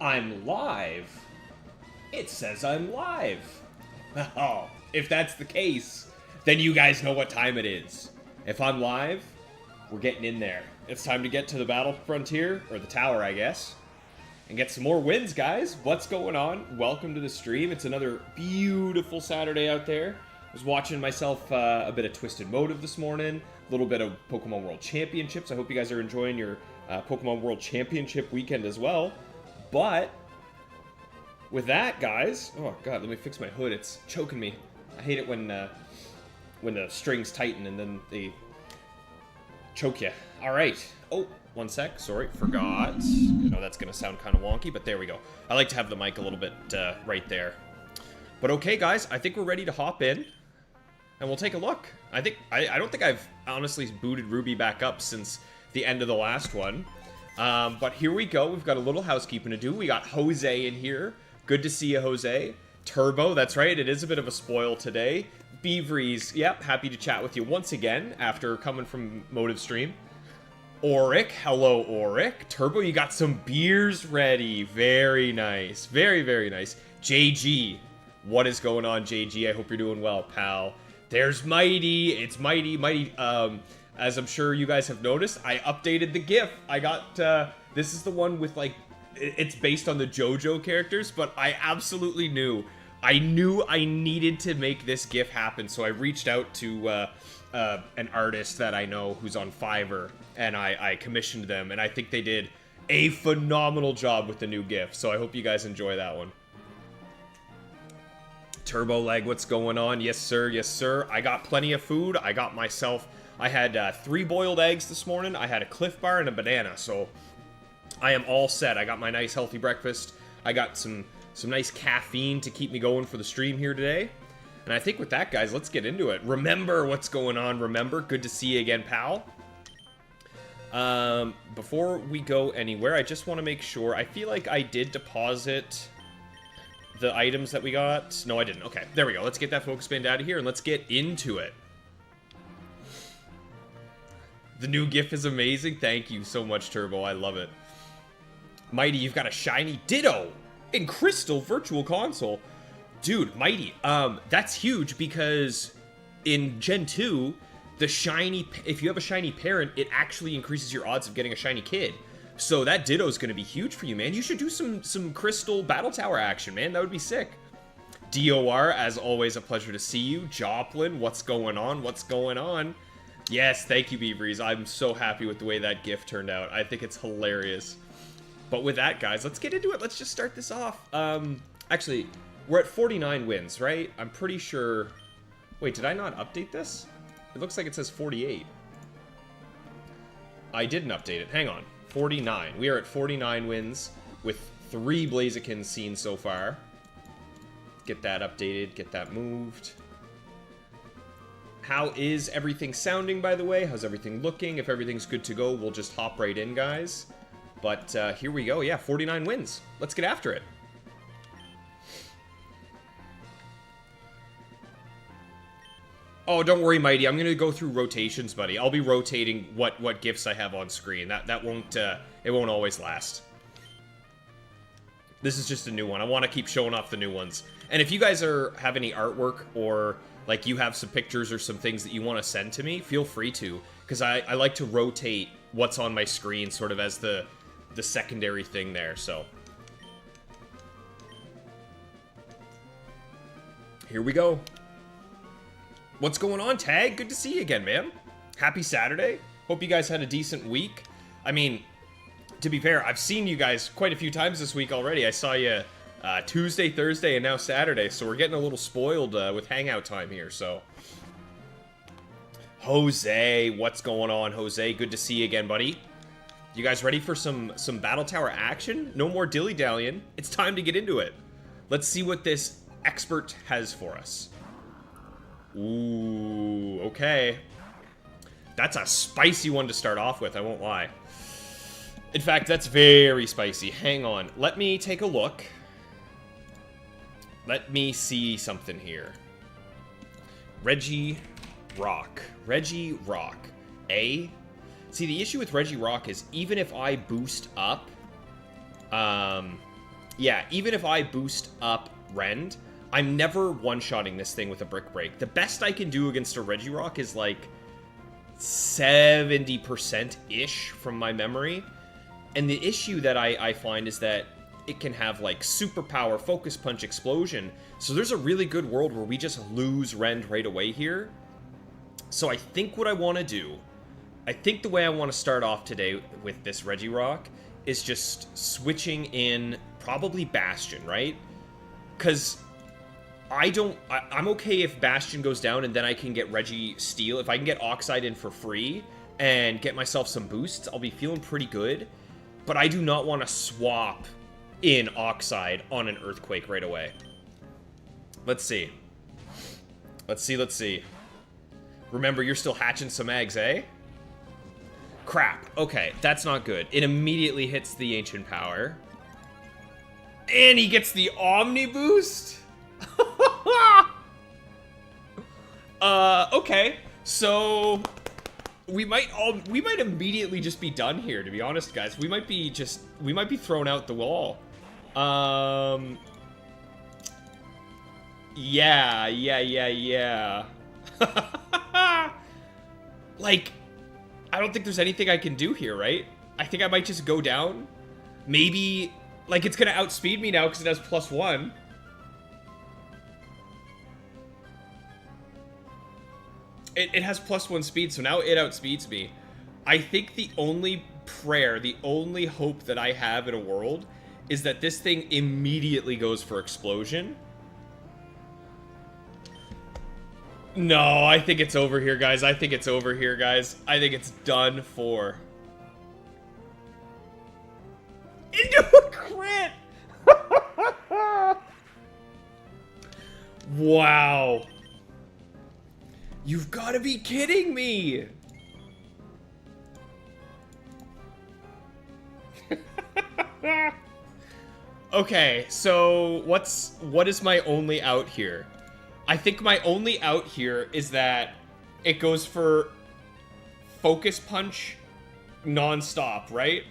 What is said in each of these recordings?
I'm live. It says I'm live. Oh, if that's the case, then you guys know what time it is. If I'm live, we're getting in there. It's time to get to the battle frontier, or the tower, I guess, and get some more wins, guys. What's going on? Welcome to the stream. It's another beautiful Saturday out there. I was watching myself a bit of Twisted Motive this morning, a little bit of Pokemon World Championships. I hope you guys are enjoying your Pokemon World Championship weekend as well. But with that, guys, oh god, let me fix my hood. It's choking me. I hate it when the strings tighten and then they choke you. All right. Oh, one sec. Sorry, forgot. I know that's gonna sound kind of wonky, but there we go. I like to have the mic a little bit right there. But okay, guys, I think we're ready to hop in, and we'll take a look. I don't think I've honestly booted Ruby back up since the end of the last one. But here we go. We've got a little housekeeping to do. We got Jose in here. Good to see you, Jose. Turbo, that's right. It is a bit of a spoil today. Beavries, yep, happy to chat with you once again after coming from Motive Stream. Auric, hello, Auric. Turbo, you got some beers ready. Very nice. Very, very nice. JG, what is going on, JG? I hope you're doing well, pal. There's Mighty. It's Mighty. Mighty, as I'm sure you guys have noticed, I updated the GIF. I got, this is the one with, like, it's based on the JoJo characters, but I absolutely knew I needed to make this GIF happen, so I reached out to an artist that I know who's on Fiverr, and I commissioned them, and I think they did a phenomenal job with the new GIF, so I hope you guys enjoy that one. Turbo Leg, what's going on? Yes, sir. Yes, sir. I got plenty of food. I got myself... I had 3 boiled eggs this morning. I had a Cliff Bar and a banana, so I am all set. I got my nice healthy breakfast. I got some nice caffeine to keep me going for the stream here today. And I think with that, guys, let's get into it. Remember what's going on. Remember, good to see you again, pal. Before we go anywhere, I just want to make sure. I feel like I did deposit the items that we got. No, I didn't. Okay, there we go. Let's get that focus band out of here and let's get into it. The new GIF is amazing. Thank you so much, Turbo. I love it. Mighty, you've got a shiny Ditto in Crystal Virtual Console. Dude, Mighty, that's huge because in Gen 2, the shiny, if you have a shiny parent, it actually increases your odds of getting a shiny kid. So that Ditto is going to be huge for you, man. You should do some Crystal Battletower action, man. That would be sick. DOR, as always, a pleasure to see you. Joplin, what's going on? What's going on? Yes, thank you, Beavries. I'm so happy with the way that GIF turned out. I think it's hilarious. But with that, guys, let's get into it. Let's just start this off. Actually, we're at 49 wins, right? I'm pretty sure... Wait, did I not update this? It looks like it says 48. I didn't update it. Hang on. 49. We are at 49 wins with 3 Blazikins seen so far. Get that updated. Get that moved. How is everything sounding, by the way? How's everything looking? If everything's good to go, we'll just hop right in, guys. But here we go. Yeah, 49 wins. Let's get after it. Oh, don't worry, Mighty. I'm going to go through rotations, buddy. I'll be rotating what gifts I have on screen. That won't, it won't always last. This is just a new one. I want to keep showing off the new ones. And if you guys have any artwork or... like, you have some pictures or some things that you want to send to me, feel free to. Because I like to rotate what's on my screen sort of as the secondary thing there, so. Here we go. What's going on, Tag? Good to see you again, man. Happy Saturday. Hope you guys had a decent week. I mean, to be fair, I've seen you guys quite a few times this week already. I saw you... Tuesday, Thursday, and now Saturday, so we're getting a little spoiled with hangout time here, so. Jose, what's going on, Jose? Good to see you again, buddy. You guys ready for some Battle Tower action? No more dilly-dallying. It's time to get into it. Let's see what this expert has for us. Ooh, okay. That's a spicy one to start off with, I won't lie. In fact, that's very spicy. Hang on. Let me take a look. Let me see something here. Regirock. Regirock. A? See, the issue with Regirock is even if I boost up Yeah, even if I boost up Rend, I'm never one-shotting this thing with a Brick Break. The best I can do against a Regirock is like 70%-ish from my memory. And the issue that I find is that it can have like superpower, focus punch, explosion. So there's a really good world where we just lose Rend right away here. So I think what I want to do, I think the way I want to start off today with this Regirock is just switching in probably Bastion, right? Because I'm okay if Bastion goes down and then I can get Registeel. If I can get Oxide in for free and get myself some boosts, I'll be feeling pretty good. But I do not want to swap in Oxide on an Earthquake right away. Let's see. Let's see. Remember, you're still hatching some eggs, eh? Crap. Okay, that's not good. It immediately hits the Ancient Power. And he gets the Omni Boost? Okay. So we might immediately just be done here, to be honest, guys. We might be thrown out the wall. Yeah. Like, I don't think there's anything I can do here, right? I think I might just go down. Maybe, like, it's gonna outspeed me now because it has +1. It has +1 speed, so now it outspeeds me. I think the only prayer, the only hope that I have in a world is that this thing immediately goes for explosion. No, I think it's over here, guys. I think it's done for. Into a crit! Wow. You've got to be kidding me! Okay, so what is my only out here? I think my only out here is that it goes for Focus Punch non-stop, right?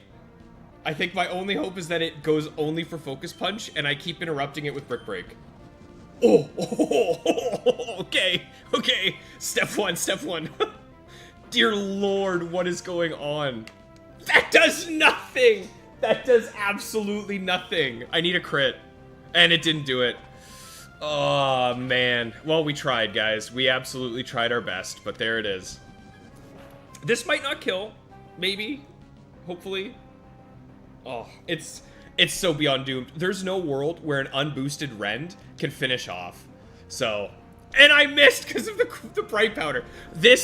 I think my only hope is that it goes only for Focus Punch, and I keep interrupting it with Brick Break. Oh, okay. Step one. Dear Lord, what is going on? That does nothing! That does absolutely nothing. I need a crit. And it didn't do it. Oh, man. Well, we tried, guys. We absolutely tried our best, but there it is. This might not kill. Maybe. Hopefully. Oh, it's so beyond doomed. There's no world where an unboosted Rend can finish off. So, and I missed because of the Bright Powder. There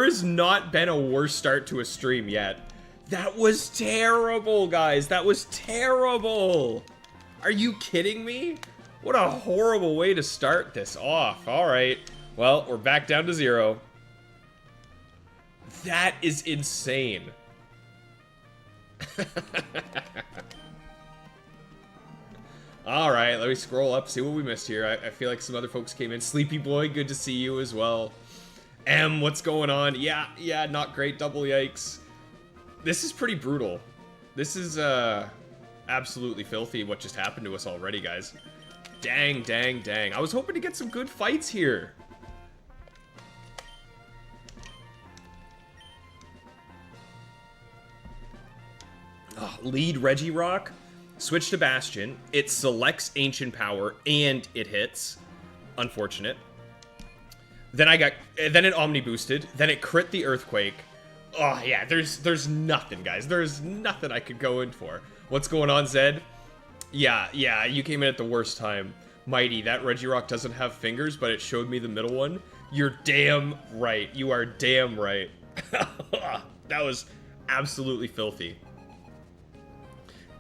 has not been a worse start to a stream yet. That was terrible, guys. That was terrible. Are you kidding me? What a horrible way to start this off. All right. Well, we're back down to 0. That is insane. All right, let me scroll up, see what we missed here. I feel like some other folks came in. Sleepy Boy, good to see you as well. M, what's going on? Yeah, not great. Double yikes. This is pretty brutal. This is absolutely filthy what just happened to us already, guys. Dang. I was hoping to get some good fights here. Oh, lead Regirock. Switch to Bastion. It selects Ancient Power and it hits. Unfortunate. Then it Omni boosted. Then it crit the Earthquake. Oh yeah, there's nothing, guys. There's nothing I could go in for. What's going on, Zed? Yeah, you came in at the worst time. Mighty, that Regirock doesn't have fingers, but it showed me the middle one. You're damn right. You are damn right. That was absolutely filthy.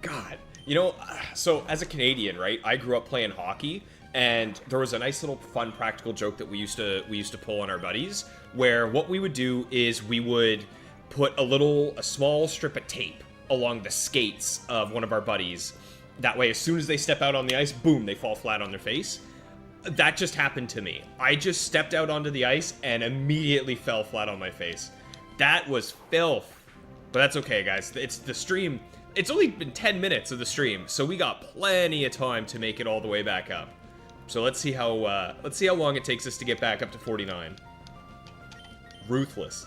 God. You know, so as a Canadian, right, I grew up playing hockey, and there was a nice little fun practical joke that we used to pull on our buddies, where what we would do is we would put a small strip of tape along the skates of one of our buddies. That way, as soon as they step out on the ice, boom, they fall flat on their face. That just happened to me. I just stepped out onto the ice and immediately fell flat on my face. That was filth. But that's okay, guys. It's the stream. It's only been 10 minutes of the stream, so we got plenty of time to make it all the way back up. So let's see how long it takes us to get back up to 49. Ruthless.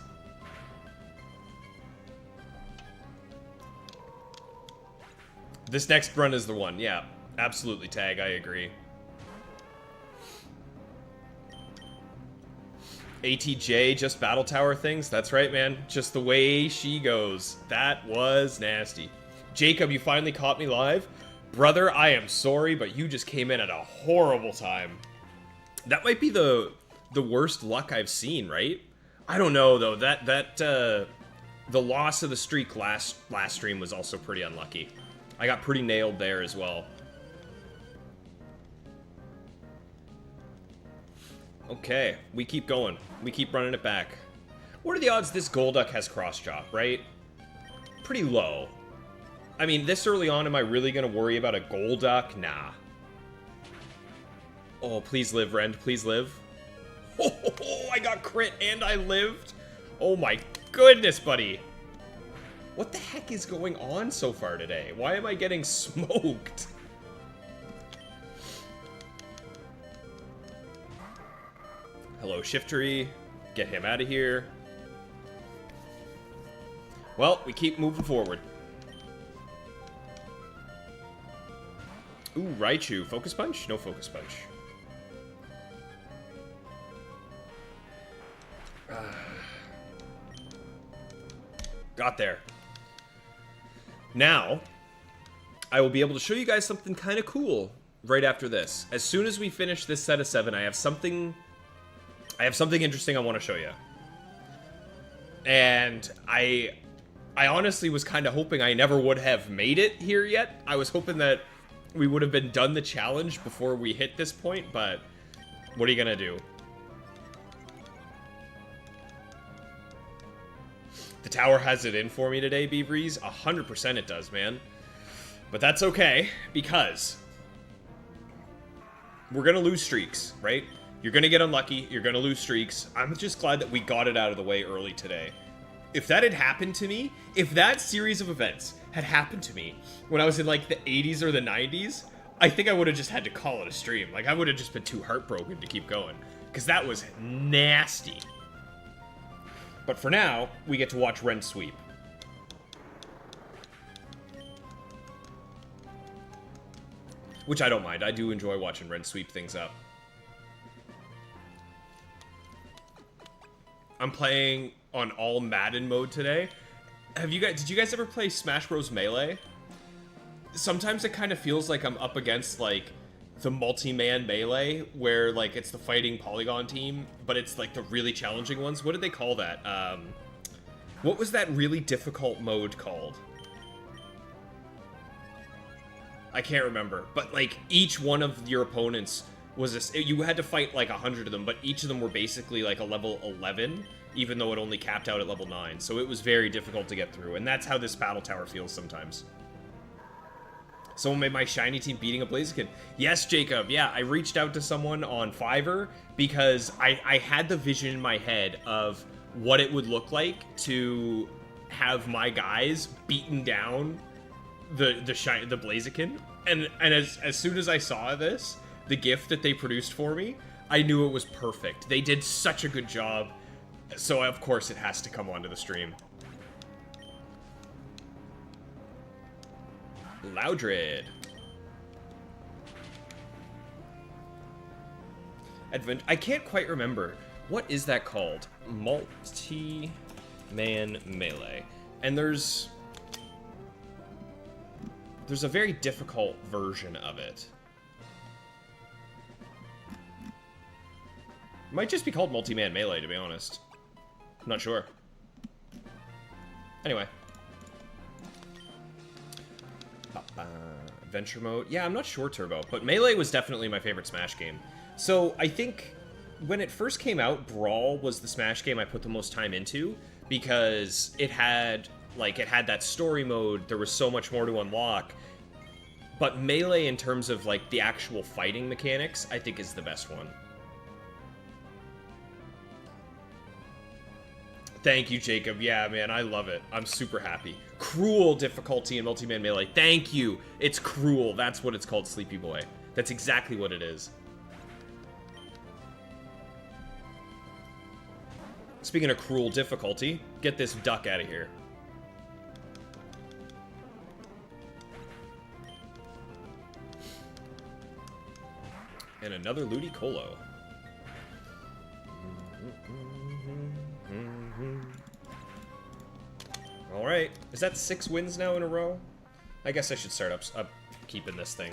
This next run is the one. Yeah, absolutely, Tag. I agree. ATJ, just Battletower things? That's right, man. Just the way she goes. That was nasty. Jacob, you finally caught me live? Brother, I am sorry, but you just came in at a horrible time. That might be the worst luck I've seen, right? I don't know, though. The loss of the streak last stream was also pretty unlucky. I got pretty nailed there as well. Okay, we keep going. We keep running it back. What are the odds this Golduck has cross-chop, right? Pretty low. I mean, this early on, am I really going to worry about a Golduck? Nah. Oh, please live, Rend. Please live. Oh, I got crit and I lived. Oh my goodness, buddy. What the heck is going on so far today? Why am I getting smoked? Hello, Shiftery. Get him out of here. Well, we keep moving forward. Ooh, Raichu. Focus Punch? No Focus Punch. Got there. Now, I will be able to show you guys something kind of cool right after this. As soon as we finish this set of 7, I have something interesting I want to show you. And I honestly was kind of hoping I never would have made it here yet. I was hoping that we would have been done the challenge before we hit this point, but what are you gonna do? The tower has it in for me today, Beavries. 100% it does, man. But that's okay, because we're gonna lose streaks, right? You're gonna get unlucky, you're gonna lose streaks. I'm just glad that we got it out of the way early today. If that had happened to me, if that series of events had happened to me when I was in like the 80s or the 90s, I think I would have just had to call it a stream. Like, I would have just been too heartbroken to keep going, because that was nasty. But for now, we get to watch Ren sweep. Which I don't mind. I do enjoy watching Ren sweep things up. I'm playing on all Madden mode today. Did you guys ever play Smash Bros. Melee? Sometimes it kind of feels like I'm up against, like, the multi-man Melee, where, like, it's the fighting polygon team, but it's, like, the really challenging ones. What did they call that? What was that really difficult mode called? I can't remember. But, like, each one of your opponents was you had to fight, like, 100 of them, but each of them were basically, like, a level 11, even though it only capped out at level 9. So it was very difficult to get through, and that's how this Battletower feels sometimes. Someone made my shiny team beating a Blaziken. Yes, Jacob. Yeah, I reached out to someone on Fiverr because I had the vision in my head of what it would look like to have my guys beaten down the Blaziken. And as soon as I saw this, the gift that they produced for me, I knew it was perfect. They did such a good job. So of course it has to come onto the stream. Loudred. I can't quite remember. What is that called? Multi-man Melee. And there's a very difficult version of it. It might just be called Multi-man Melee, to be honest. I'm not sure. Anyway. Adventure mode. Yeah, I'm not sure, Turbo, but Melee was definitely my favorite Smash game. So I think when it first came out, Brawl was the Smash game I put the most time into because it had that story mode. There was so much more to unlock. But Melee, in terms of like the actual fighting mechanics, I think is the best one. Thank you, Jacob. Yeah, man, I love it. I'm super happy. Cruel difficulty in multi-man melee. Thank you. It's cruel. That's what it's called, Sleepy Boy. That's exactly what it is. Speaking of cruel difficulty, get this duck out of here. And another Ludicolo. Alright. Is that 6 wins now in a row? I guess I should start up keeping this thing.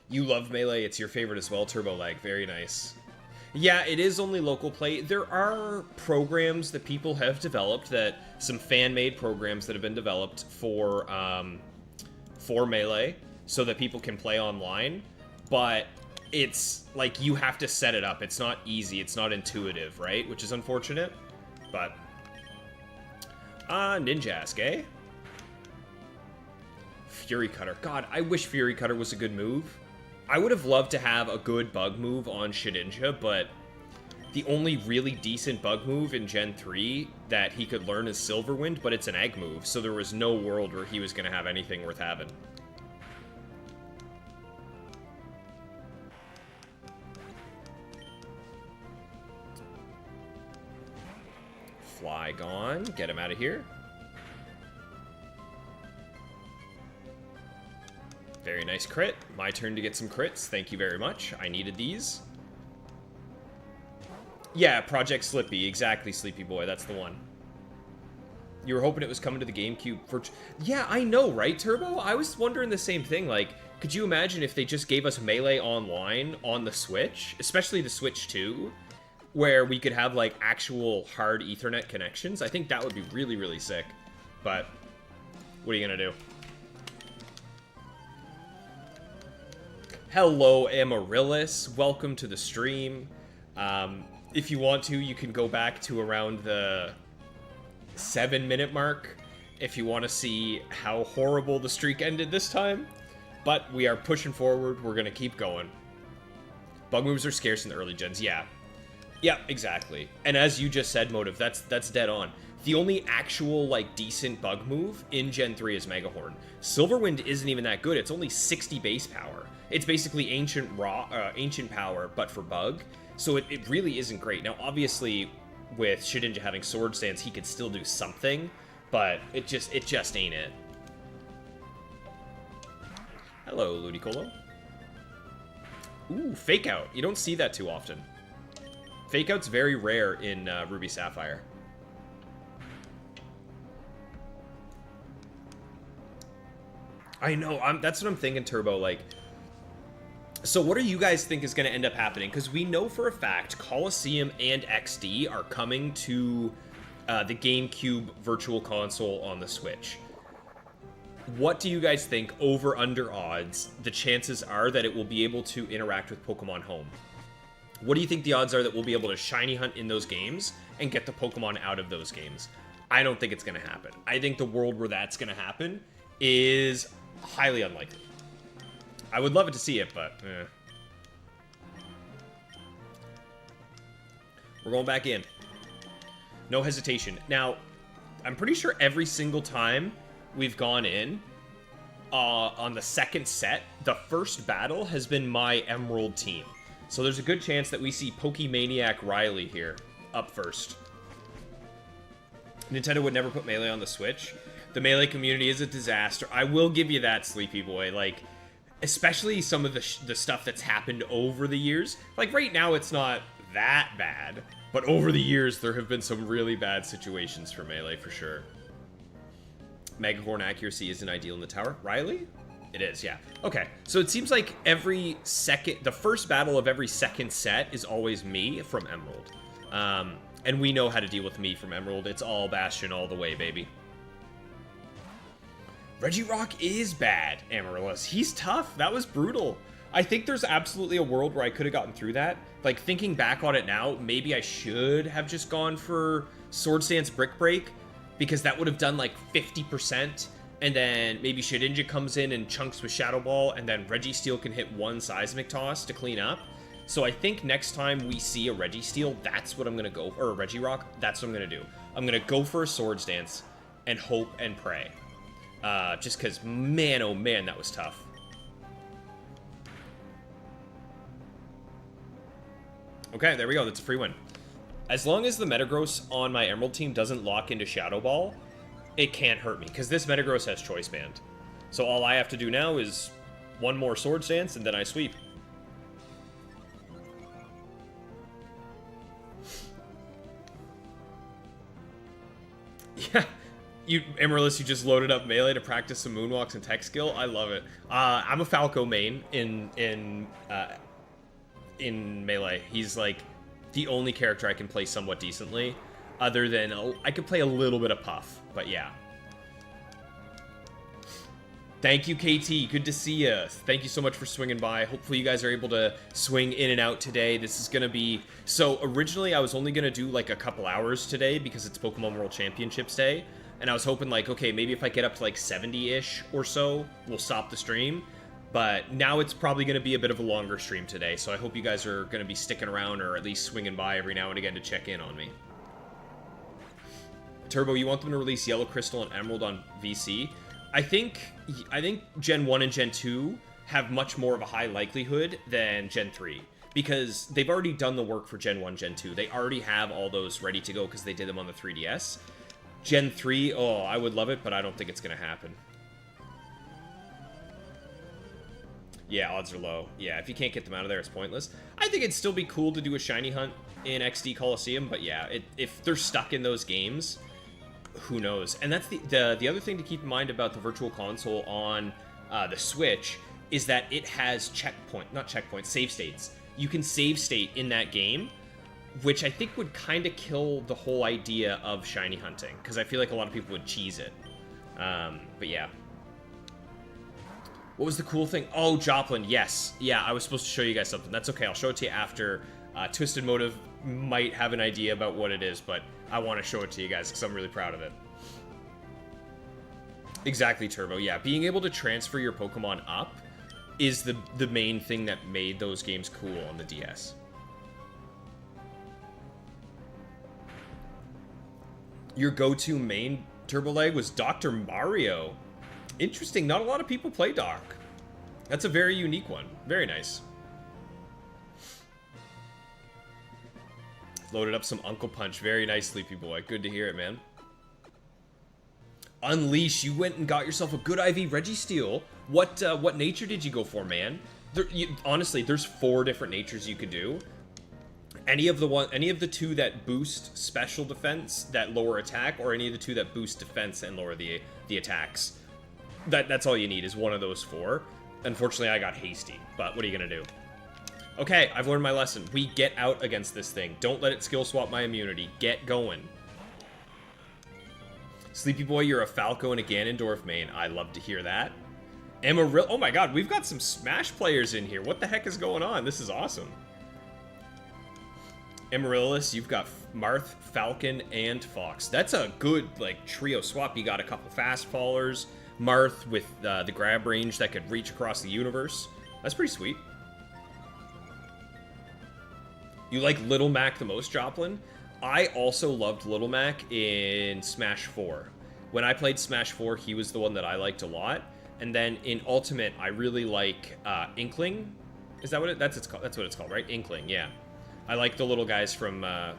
You love Melee. It's your favorite as well. Turbo Lag. Very nice. Yeah, it is only local play. There are programs that people have developed, some fan-made programs that have been developed for Melee, so that people can play online, but it's like you have to set it up. It's not easy. It's not intuitive, right? Which is unfortunate, but Ninjask, eh? Fury Cutter. God, I wish Fury Cutter was a good move. I would have loved to have a good bug move on Shedinja, but the only really decent bug move in Gen 3 that he could learn is Silverwind, but it's an egg move, so there was no world where he was going to have anything worth having. Flygon, get him out of here. Very nice crit. My turn to get some crits. Thank you very much. I needed these. Yeah, Project Slippy. Exactly, Sleepy Boy. That's the one. You were hoping it was coming to the GameCube for... Yeah, I know, right, Turbo? I was wondering the same thing. Like, could you imagine if they just gave us Melee Online on the Switch? Especially the Switch 2, where we could have, like, actual hard Ethernet connections. I think that would be really, really sick. But, what are you gonna do? Hello, Amaryllis. Welcome to the stream. If you want to, you can go back to around the 7-minute mark if you want to see how horrible the streak ended this time. But we are pushing forward. We're going to keep going. Bug moves are scarce in the early gens. Yeah. Yeah, exactly. And as you just said, Motive, that's dead on. The only actual, like, decent bug move in Gen 3 is Megahorn. Silverwind isn't even that good. It's only 60 base power. It's basically ancient power, but for bug. So it really isn't great. Now, obviously, with Shedinja having Sword Stance, he could still do something, but it just ain't it. Hello, Ludicolo. Ooh, Fake Out. You don't see that too often. Fake Out's very rare in Ruby Sapphire. I know, that's what I'm thinking, Turbo, like... So what do you guys think is going to end up happening? Because we know for a fact Coliseum and XD are coming to the GameCube Virtual Console on the Switch. What do you guys think, over under odds, the chances are that it will be able to interact with Pokemon Home? What do you think the odds are that we'll be able to shiny hunt in those games and get the Pokemon out of those games? I don't think it's going to happen. I think the world where that's going to happen is highly unlikely. I would love it to see it, but we're going back in. No hesitation. Now, I'm pretty sure every single time we've gone in, on the second set, the first battle has been my Emerald team. So there's a good chance that we see Pokemaniac Riley here, up first. Nintendo would never put Melee on the Switch. The Melee community is a disaster. I will give you that, Sleepy Boy. Like... especially some of the stuff that's happened over the years. Like, right now, it's not that bad. But over the years, there have been some really bad situations for Melee, for sure. Megahorn accuracy isn't ideal in the tower. Riley? It is, yeah. Okay, so it seems like the first battle of every second set is always me from Emerald. And we know how to deal with me from Emerald. It's all Bastion all the way, baby. Regirock is bad, Amaryllis. He's tough. That was brutal. I think there's absolutely a world where I could have gotten through that. Like, thinking back on it now, maybe I should have just gone for Sword Stance Brick Break, because that would have done, like, 50%, and then maybe Shedinja comes in and chunks with Shadow Ball, and then Registeel can hit one Seismic Toss to clean up. So I think next time we see a Registeel, that's what I'm going to go for. Or a Regirock, that's what I'm going to do. I'm going to go for a Swords Dance and hope and pray. Just because, man, oh man, that was tough. Okay, there we go. That's a free win. As long as the Metagross on my Emerald team doesn't lock into Shadow Ball, it can't hurt me. Because this Metagross has Choice Band. So all I have to do now is one more Swords Dance, and then I sweep. Yeah, Amaryllis, you just loaded up Melee to practice some moonwalks and tech skill. I love it. I'm a Falco main in Melee. He's like the only character I can play somewhat decently, other than I could play a little bit of Puff, but yeah. Thank you, KT. Good to see you. Thank you so much for swinging by. Hopefully you guys are able to swing in and out today. This is going to be... So, originally I was only going to do like a couple hours today because it's Pokemon World Championships Day. And I was hoping like, okay, maybe if I get up to like 70-ish or so, we'll stop the stream. But now it's probably going to be a bit of a longer stream today. So I hope you guys are going to be sticking around or at least swinging by every now and again to check in on me. Turbo, you want them to release Yellow Crystal and Emerald on VC? I think Gen 1 and Gen 2 have much more of a high likelihood than Gen 3. Because they've already done the work for Gen 1, Gen 2. They already have all those ready to go because they did them on the 3DS. Gen 3, oh, I would love it, but I don't think it's going to happen. Yeah, odds are low. Yeah, if you can't get them out of there, it's pointless. I think it'd still be cool to do a shiny hunt in XD Coliseum, but yeah, if they're stuck in those games... Who knows? And that's the other thing to keep in mind about the Virtual Console on the Switch is that it has save states. You can save state in that game, which I think would kind of kill the whole idea of shiny hunting, because I feel like a lot of people would cheese it. But yeah. What was the cool thing? Oh, Joplin, yes. Yeah, I was supposed to show you guys something. That's okay, I'll show it to you after. Twisted Motive might have an idea about what it is, but I want to show it to you guys because I'm really proud of it. Exactly, Turbo. Yeah, being able to transfer your Pokemon up is the main thing that made those games cool on the DS. Your go-to main, Turbo Leg, was Dr. Mario. Interesting. Not a lot of people play Doc. That's a very unique one. Very nice. Loaded up some Uncle Punch. Very nice, Sleepy Boy. Good to hear it, man. Unleash. You went and got yourself a good IV Registeel. What nature did you go for, man? Honestly, there's 4 different natures you could do. Any of the 2 that boost special defense that lower attack, or any of the 2 that boost defense and lower the attacks. That's all you need is one of those 4. Unfortunately, I got hasty, but what are you gonna do? Okay, I've learned my lesson. We get out against this thing. Don't let it skill swap my immunity. Get going. Sleepy Boy, you're a Falco and a Ganondorf main. I love to hear that. Amarillo. Oh my god, we've got some Smash players in here. What the heck is going on? This is awesome. Amaryllis, you've got Marth, Falcon, and Fox. That's a good, like, trio swap. You got a couple fast fallers. Marth with the grab range that could reach across the universe. That's pretty sweet. You like Little Mac the most, Joplin? I also loved Little Mac in Smash 4. When I played Smash 4, he was the one that I liked a lot. And then in Ultimate, I really like Inkling. Is that what that's what it's called, right? Inkling, yeah. I like the little guys from... Ooh,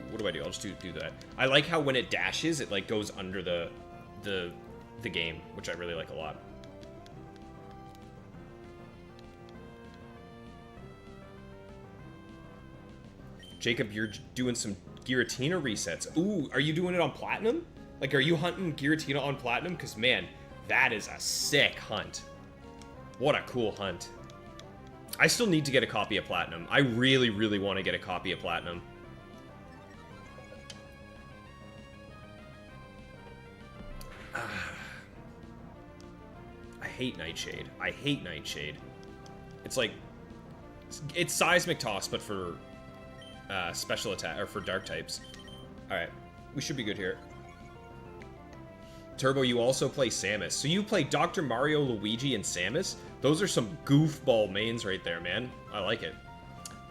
what do I do? I'll just do that. I like how when it dashes, it like goes under the game, which I really like a lot. Jacob, you're doing some Giratina resets. Ooh, are you doing it on Platinum? Like, are you hunting Giratina on Platinum? Because, man, that is a sick hunt. What a cool hunt. I still need to get a copy of Platinum. I really, really want to get a copy of Platinum. I hate Nightshade. I hate Nightshade. It's like... It's Seismic Toss, but for... special attack, or for dark types. Alright, we should be good here. Turbo, you also play Samus. So you play Dr. Mario, Luigi, and Samus. Those are some goofball mains right there, man. I like it.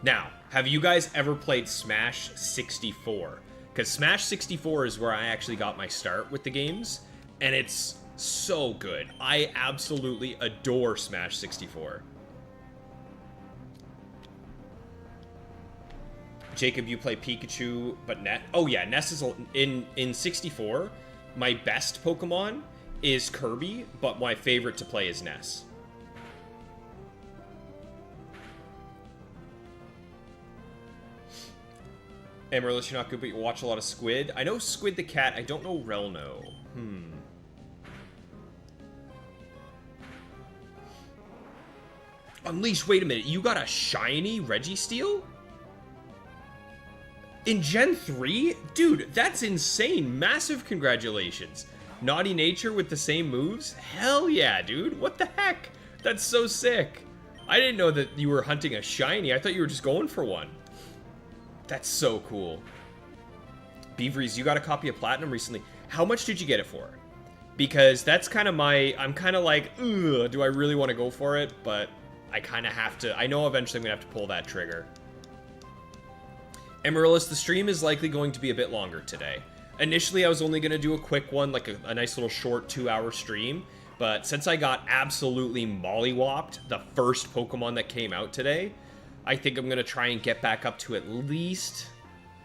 Now, have you guys ever played Smash 64? Because Smash 64 is where I actually got my start with the games, and it's so good. I absolutely adore Smash 64. Jacob, you play Pikachu, but Ness. Oh yeah, Ness is in 64. My best Pokemon is Kirby, but my favorite to play is Ness. Amaryllis, you're not good, but you watch a lot of Squid. I know Squid the Cat. I don't know Relno. Unleash, wait a minute. You got a shiny Registeel? In Gen 3? Dude, that's insane. Massive congratulations. Naughty Nature with the same moves? Hell yeah, dude. What the heck? That's so sick. I didn't know that you were hunting a shiny. I thought you were just going for one. That's so cool. Beaveries, you got a copy of Platinum recently. How much did you get it for? Because that's kind of my... I'm kind of like, ugh, do I really want to go for it? But I kind of have to... I know eventually I'm going to have to pull that trigger. Amaryllis, the stream is likely going to be a bit longer today. Initially, I was only going to do a quick one, like a nice little short 2-hour stream. But since I got absolutely mollywopped the first Pokemon that came out today, I think I'm going to try and get back up to at least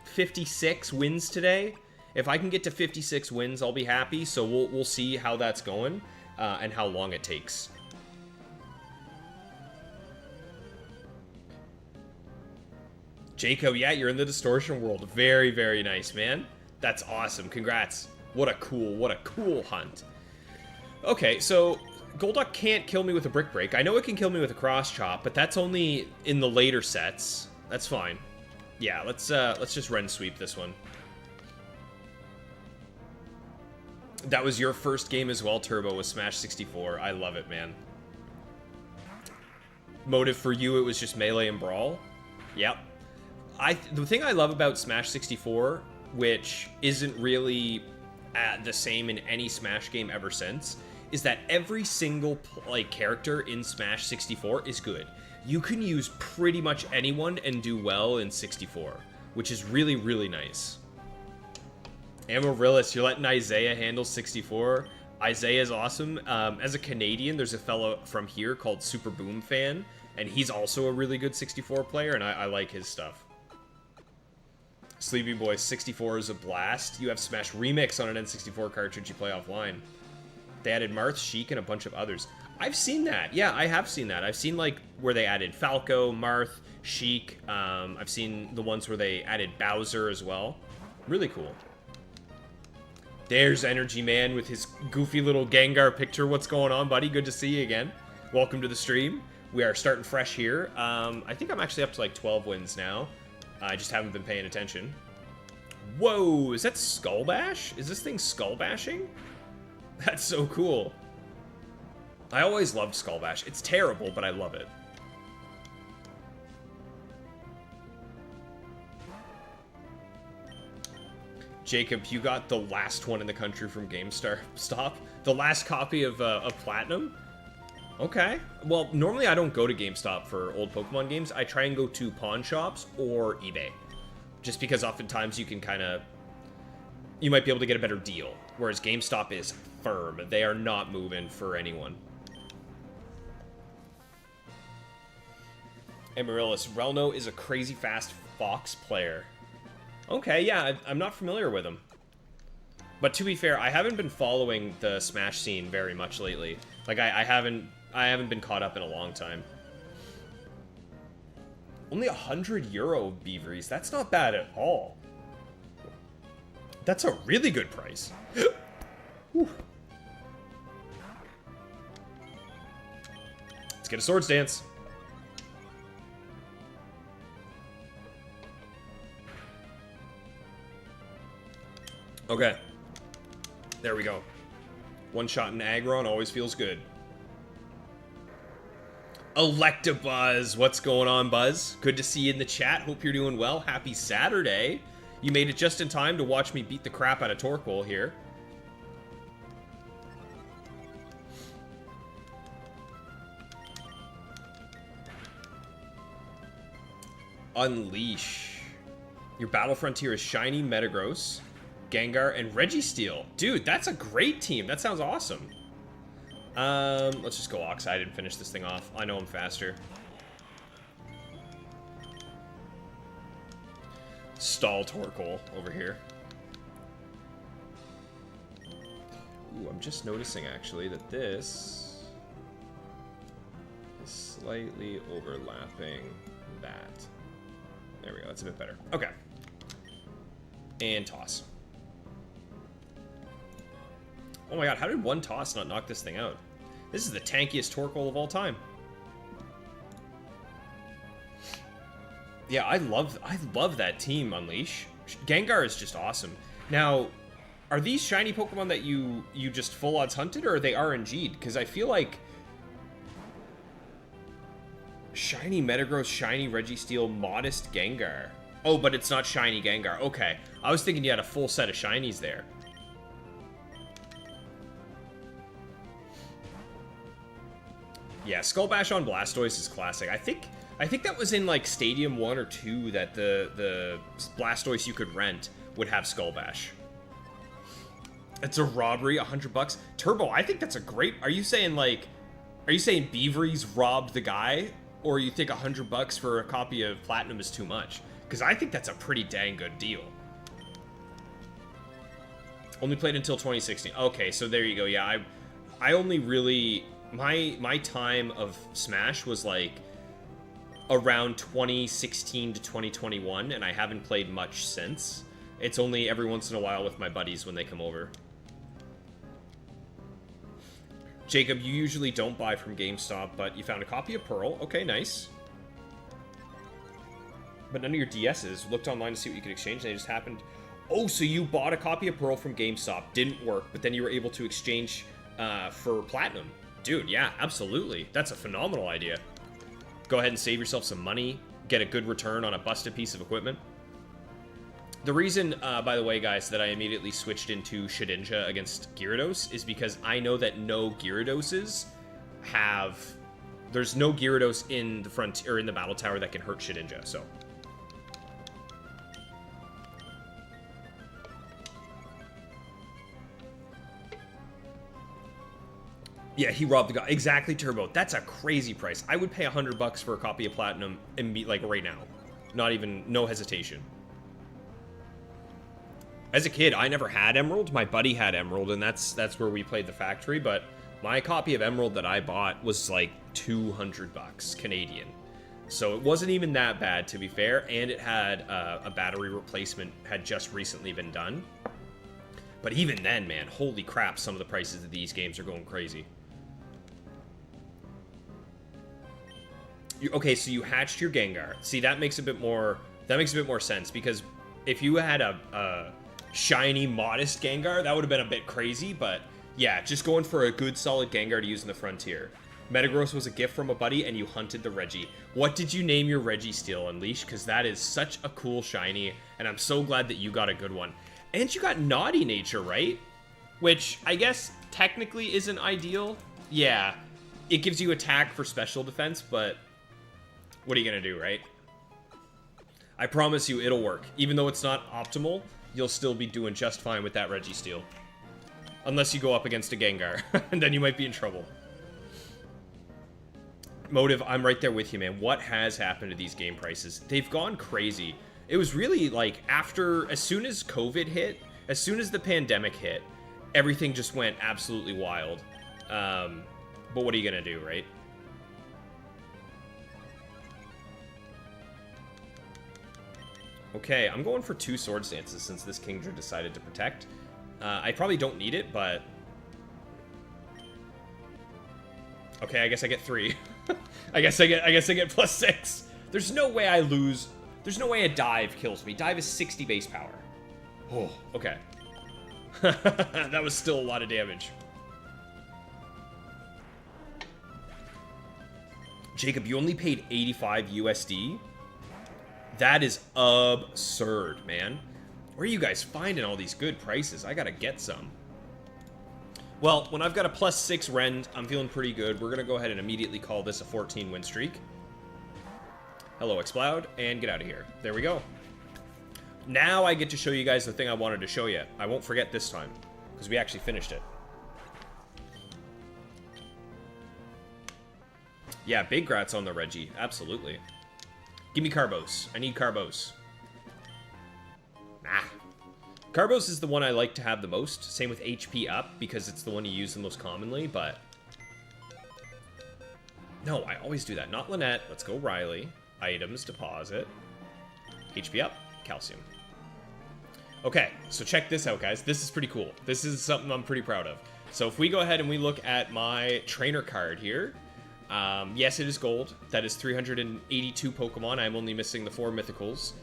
56 wins today. If I can get to 56 wins, I'll be happy. So we'll see how that's going and how long it takes. Jacob, yeah, you're in the distortion world. Very, very nice, man. That's awesome. Congrats. What a cool hunt. Okay, so Golduck can't kill me with a Brick Break. I know it can kill me with a Cross Chop, but that's only in the later sets. That's fine. Yeah, let's just Ren Sweep this one. That was your first game as well, Turbo, with Smash 64. I love it, man. Motive for you, it was just Melee and Brawl. Yep. The thing I love about Smash 64, which isn't really the same in any Smash game ever since, is that every single character in Smash 64 is good. You can use pretty much anyone and do well in 64, which is really, really nice. Amaryllis, you're letting Isaiah handle 64. Isaiah's awesome. As a Canadian, there's a fellow from here called Super Boom Fan, and he's also a really good 64 player, and I like his stuff. Sleepy Boy, 64 is a blast. You have Smash Remix on an N64 cartridge you play offline. They added Marth, Sheik, and a bunch of others. I've seen that. Yeah, I have seen that. I've seen, like, where they added Falco, Marth, Sheik. I've seen the ones where they added Bowser as well. Really cool. There's Energy Man with his goofy little Gengar picture. What's going on, buddy? Good to see you again. Welcome to the stream. We are starting fresh here. I think I'm actually up to, like, 12 wins now. I just haven't been paying attention. Whoa, is that Skull Bash? Is this thing Skull Bashing? That's so cool. I always loved Skull Bash. It's terrible, but I love it. Jacob, you got the last one in the country from GameStop? The last copy of Platinum? Okay. Well, normally I don't go to GameStop for old Pokemon games. I try and go to pawn shops or eBay. Just because oftentimes you can you might be able to get a better deal. Whereas GameStop is firm. They are not moving for anyone. Amaryllis, Relno is a crazy fast Fox player. Okay, yeah, I'm not familiar with him. But to be fair, I haven't been following the Smash scene very much lately. Like, I haven't been caught up in a long time. Only €100 Beaveries. That's not bad at all. That's a really good price. Let's get a Swords Dance. Okay. There we go. One shot in Aggron always feels good. Electabuzz, what's going on, Buzz? Good to see you in the chat. Hope you're doing well. Happy Saturday. You made it just in time to watch me beat the crap out of Torkoal here. Unleash. Your battle frontier is Shiny, Metagross, Gengar, and Registeel. Dude, that's a great team. That sounds awesome. Let's just go Oxide and finish this thing off. I know I'm faster. Stall Torkoal over here. Ooh, I'm just noticing, actually, that this is slightly overlapping that. There we go. That's a bit better. Okay. And toss. Oh my god, how did one toss not knock this thing out? This is the tankiest Torkoal of all time. Yeah, I love that team, Unleash. Gengar is just awesome. Now, are these shiny Pokemon that you just full odds hunted, or are they RNG'd? Because I feel like Shiny Metagross, Shiny Registeel, Modest Gengar. Oh, but it's not Shiny Gengar. Okay. I was thinking you had a full set of shinies there. Yeah, Skull Bash on Blastoise is classic. I think that was in like Stadium 1 or 2 that the Blastoise you could rent would have Skull Bash. It's a robbery, $100. Turbo, I think that's a great... Are you saying Beavery's robbed the guy? Or you think $100 for a copy of Platinum is too much? Because I think that's a pretty dang good deal. Only played until 2016. Okay, so there you go. Yeah, I only really... My time of Smash was like around 2016 to 2021, and I haven't played much since. It's only every once in a while with my buddies when they come over. Jacob, you usually don't buy from GameStop, but you found a copy of Pearl. Okay, nice. But none of your DSs. Looked online to see what you could exchange, and they just happened... Oh, so you bought a copy of Pearl from GameStop. Didn't work, but then you were able to exchange for Platinum. Dude, yeah, absolutely. That's a phenomenal idea. Go ahead and save yourself some money. Get a good return on a busted piece of equipment. The reason, by the way, guys, that I immediately switched into Shedinja against Gyarados is because I know that no Gyaradoses have... There's no Gyarados in the front or in the battle tower that can hurt Shedinja, so... Yeah, he robbed the guy. Exactly, Turbo. That's a crazy price. I would pay $100 for a copy of Platinum and be like right now. Not even, no hesitation. As a kid, I never had Emerald. My buddy had Emerald, and that's where we played the factory. But my copy of Emerald that I bought was like $200 Canadian. So it wasn't even that bad, to be fair. And it had a battery replacement had just recently been done. But even then, man, holy crap! Some of the prices of these games are going crazy. Okay, so you hatched your Gengar. See, that makes a bit more sense, because if you had a shiny, modest Gengar, that would have been a bit crazy, but yeah, just going for a good, solid Gengar to use in the frontier. Metagross was a gift from a buddy, and you hunted the Reggie. What did you name your Registeel, Unleash? Because that is such a cool shiny, and I'm so glad that you got a good one. And you got Naughty Nature, right? Which, I guess, technically isn't ideal. Yeah, it gives you attack for special defense, but... What are you gonna do, right? I promise you it'll work. Even though it's not optimal, you'll still be doing just fine with that Registeel. Unless you go up against a Gengar, and then you might be in trouble. Motive, I'm right there with you, man. What has happened to these game prices? They've gone crazy. It was really like as soon as COVID hit, as soon as the pandemic hit, everything just went absolutely wild. But what are you gonna do, right? Okay, I'm going for 2 Swords Dances since this Kingdra decided to protect. I probably don't need it, but... Okay, I guess I get 3. I guess I get +6. There's no way I lose. There's no way a dive kills me. Dive is 60 base power. Oh, okay. That was still a lot of damage. Jacob, you only paid 85 USD? That is absurd, man. Where are you guys finding all these good prices? I gotta get some. Well, when I've got a +6 rend, I'm feeling pretty good. We're gonna go ahead and immediately call this a 14 win streak. Hello, Xcloud, and get out of here. There we go. Now I get to show you guys the thing I wanted to show you. I won't forget this time, because we actually finished it. Yeah, big grats on the Reggie. Absolutely. Give me Carbos. I need Carbos. Ah. Carbos is the one I like to have the most. Same with HP up, because it's the one you use the most commonly, but... No, I always do that. Not Lynette. Let's go Riley. Items, deposit. HP up, calcium. Okay, so check this out, guys. This is pretty cool. This is something I'm pretty proud of. So if we go ahead and we look at my trainer card here... yes, it is gold. That is 382 Pokemon. I'm only missing the 4 mythicals.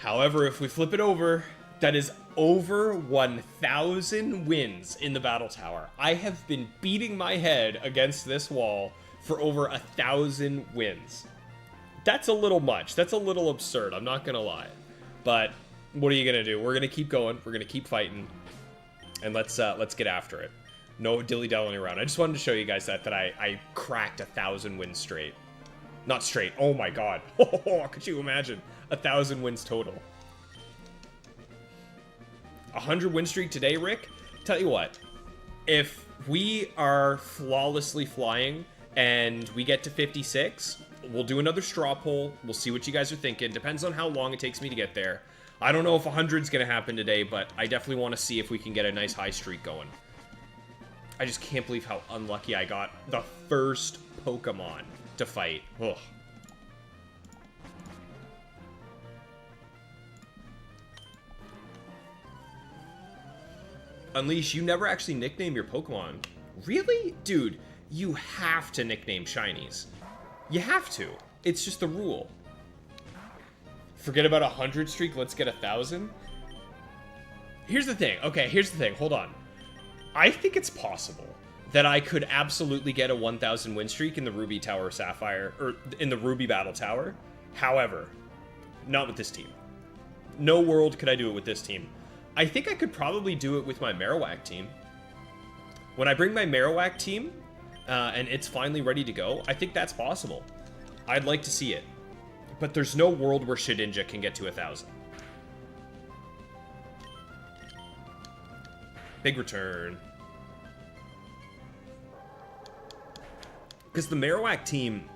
However, if we flip it over, that is over 1,000 wins in the Battle Tower. I have been beating my head against this wall for over 1,000 wins. That's a little much. That's a little absurd. I'm not gonna lie. But what are you gonna do? We're gonna keep going. We're gonna keep fighting, and let's get after it. No dilly-dallying around. I just wanted to show you guys that I cracked 1,000 wins straight. Not straight. Oh my god. Oh, could you imagine? 1,000 wins total. 100 win streak today, Rick? Tell you what. If we are flawlessly flying and we get to 56, we'll do another straw poll. We'll see what you guys are thinking. Depends on how long it takes me to get there. I don't know if 100 is going to happen today, but I definitely want to see if we can get a nice high streak going. I just can't believe how unlucky I got the first Pokemon to fight. Ugh. Unleash, you never actually nickname your Pokemon. Really? Dude, you have to nickname shinies. You have to. It's just the rule. Forget about 100 streak, let's get 1,000. Here's the thing. Okay, here's the thing. Hold on. I think it's possible that I could absolutely get a 1,000 win streak in the Ruby Tower Sapphire, or in the Ruby Battle Tower. However, not with this team. No world could I do it with this team. I think I could probably do it with my Marowak team. When I bring my Marowak team, and it's finally ready to go, I think that's possible. I'd like to see it. But there's no world where Shedinja can get to 1,000. Big return. Because the Marowak team,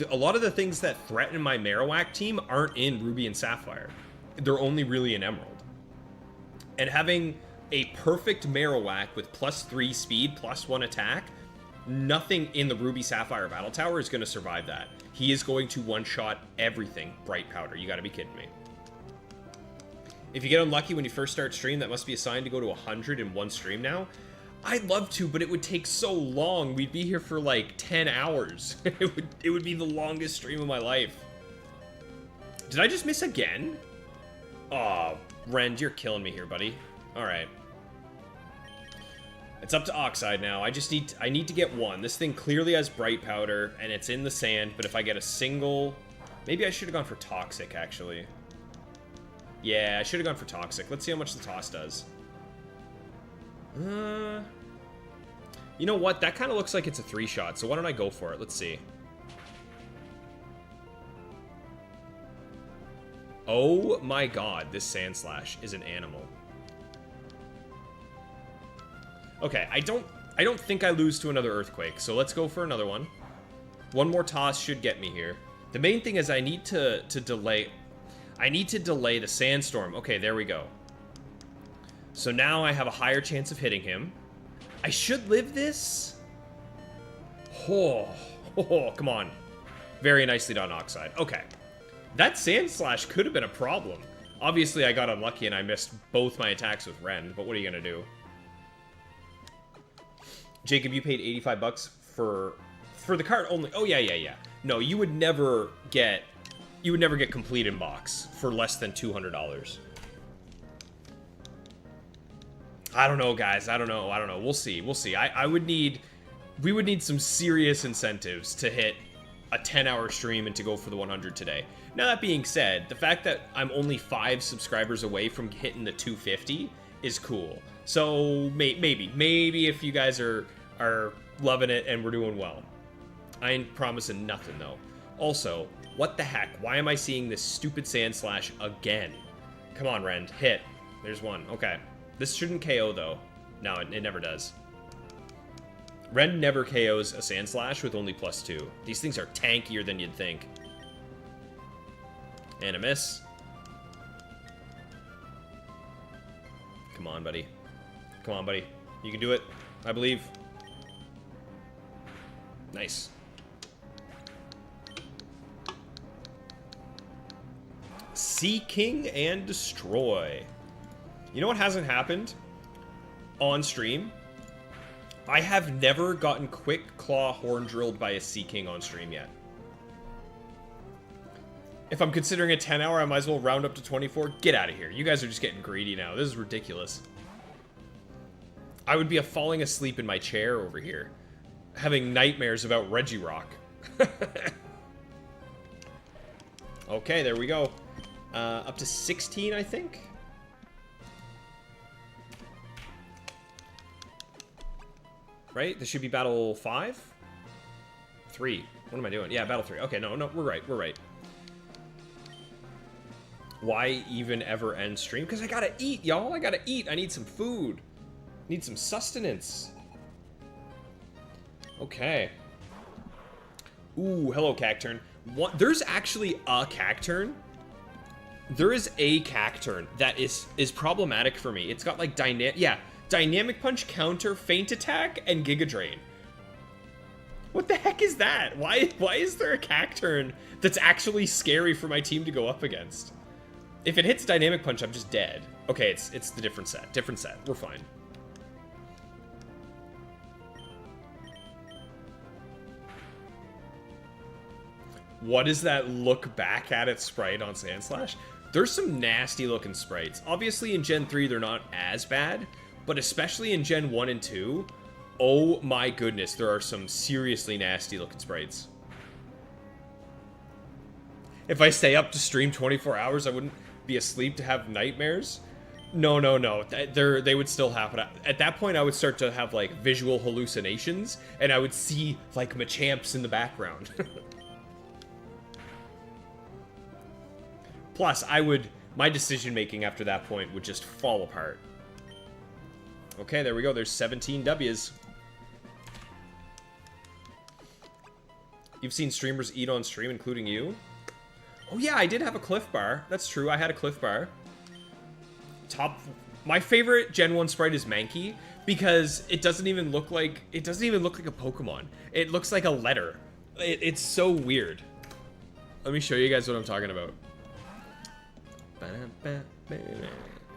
a lot of the things that threaten my Marowak team aren't in Ruby and Sapphire. They're only really in Emerald. And having a perfect Marowak with +3 speed, +1 attack, nothing in the Ruby Sapphire Battle Tower is going to survive that. He is going to one-shot everything Bright Powder. You gotta be kidding me. If you get unlucky when you first start stream, that must be a sign to go to 100 in one stream now. I'd love to, but it would take so long. We'd be here for like 10 hours. It would be the longest stream of my life. Did I just miss again? Aw, Rend, you're killing me here, buddy. Alright. It's up to Oxide now. I need to get one. This thing clearly has Bright Powder, and it's in the sand, but if I get a single... Maybe I should have gone for Toxic, actually. Yeah, I should have gone for Toxic. Let's see how much the toss does. You know what? That kind of looks like it's a 3-shot, so why don't I go for it? Let's see. Oh my god, this Sand Slash is an animal. Okay, I don't think I lose to another Earthquake, so let's go for another one. One more toss should get me here. The main thing is I need to delay... I need to delay the Sandstorm. Okay, there we go. So now I have a higher chance of hitting him. I should live this. Oh, come on. Very nicely done, Oxide. Okay. That Sand Slash could have been a problem. Obviously, I got unlucky and I missed both my attacks with Ren, but what are you going to do? Jacob, you paid 85 bucks for the card only. Oh, yeah. No, you would never get complete in box for less than $200. I don't know, guys. I don't know. We'll see. We would need some serious incentives to hit a 10-hour stream and to go for the 100 today. Now, that being said, the fact that I'm only 5 subscribers away from hitting the 250 is cool. So maybe if you guys are loving it and we're doing well. I ain't promising nothing, though. Also, what the heck? Why am I seeing this stupid Sand Slash again? Come on, Rend. Hit. There's one. Okay. This shouldn't KO, though. No, it never does. Rend never KOs a Sand Slash with only +2. These things are tankier than you'd think. And a miss. Come on, buddy. Come on, buddy. You can do it. I believe. Nice. Sea King and Destroy. You know what hasn't happened on stream? I have never gotten Quick Claw Horn Drilled by a Sea King on stream yet. If I'm considering a 10-hour, I might as well round up to 24. Get out of here. You guys are just getting greedy now. This is ridiculous. I would be falling asleep in my chair over here, having nightmares about Regirock. Okay, there we go. Up to 16, I think. Right? This should be battle 5? 3. What am I doing? Yeah, battle 3. Okay, no, we're right. We're right. Why even ever end stream? Because I gotta eat, y'all. I gotta eat. I need some food. Need some sustenance. Okay. Ooh, hello, Cacturn. There's actually a Cacturn. There is a Cacturn that is problematic for me. It's got like Dynamic Punch, Counter, Feint Attack, and Giga Drain. What the heck is that? Why is there a Cacturn that's actually scary for my team to go up against? If it hits Dynamic Punch, I'm just dead. Okay, it's the different set. Different set. We're fine. What is that look back at it sprite on Sandslash? There's some nasty looking sprites. Obviously in Gen 3 they're not as bad, but especially in Gen 1 and 2, oh my goodness, there are some seriously nasty looking sprites. If I stay up to stream 24 hours, I wouldn't be asleep to have nightmares. No. They would still happen. At that point, I would start to have like visual hallucinations, and I would see like Machamps in the background. Plus, my decision making after that point would just fall apart. Okay, there we go. There's 17 W's. You've seen streamers eat on stream, including you? Oh yeah, I did have a Cliff Bar. That's true. I had a Cliff Bar. My favorite Gen 1 sprite is Mankey because it doesn't even look like a Pokemon. It looks like a letter. It's so weird. Let me show you guys what I'm talking about.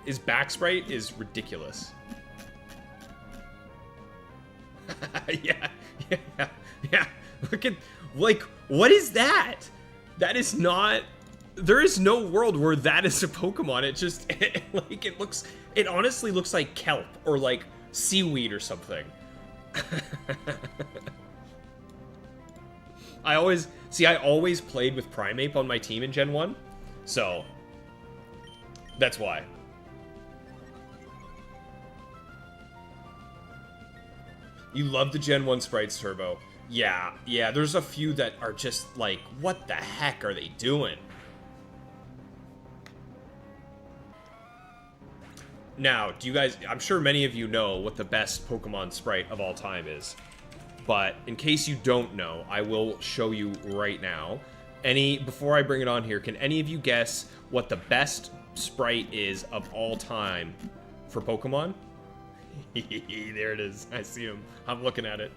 His back sprite is ridiculous. yeah. Look at, like, what is that? That is not, there is no world where that is a Pokemon. It just, it honestly looks like kelp or like seaweed or something. I always played with Primeape on my team in Gen 1, so that's why. You love the Gen 1 sprites, Turbo. Yeah, there's a few that are just like, what the heck are they doing? Now, do you guys, I'm sure many of you know what the best Pokemon sprite of all time is. But in case you don't know, I will show you right now. Before I bring it on here, can any of you guess what the best sprite is of all time for Pokemon? There it is. I see him. I'm looking at it.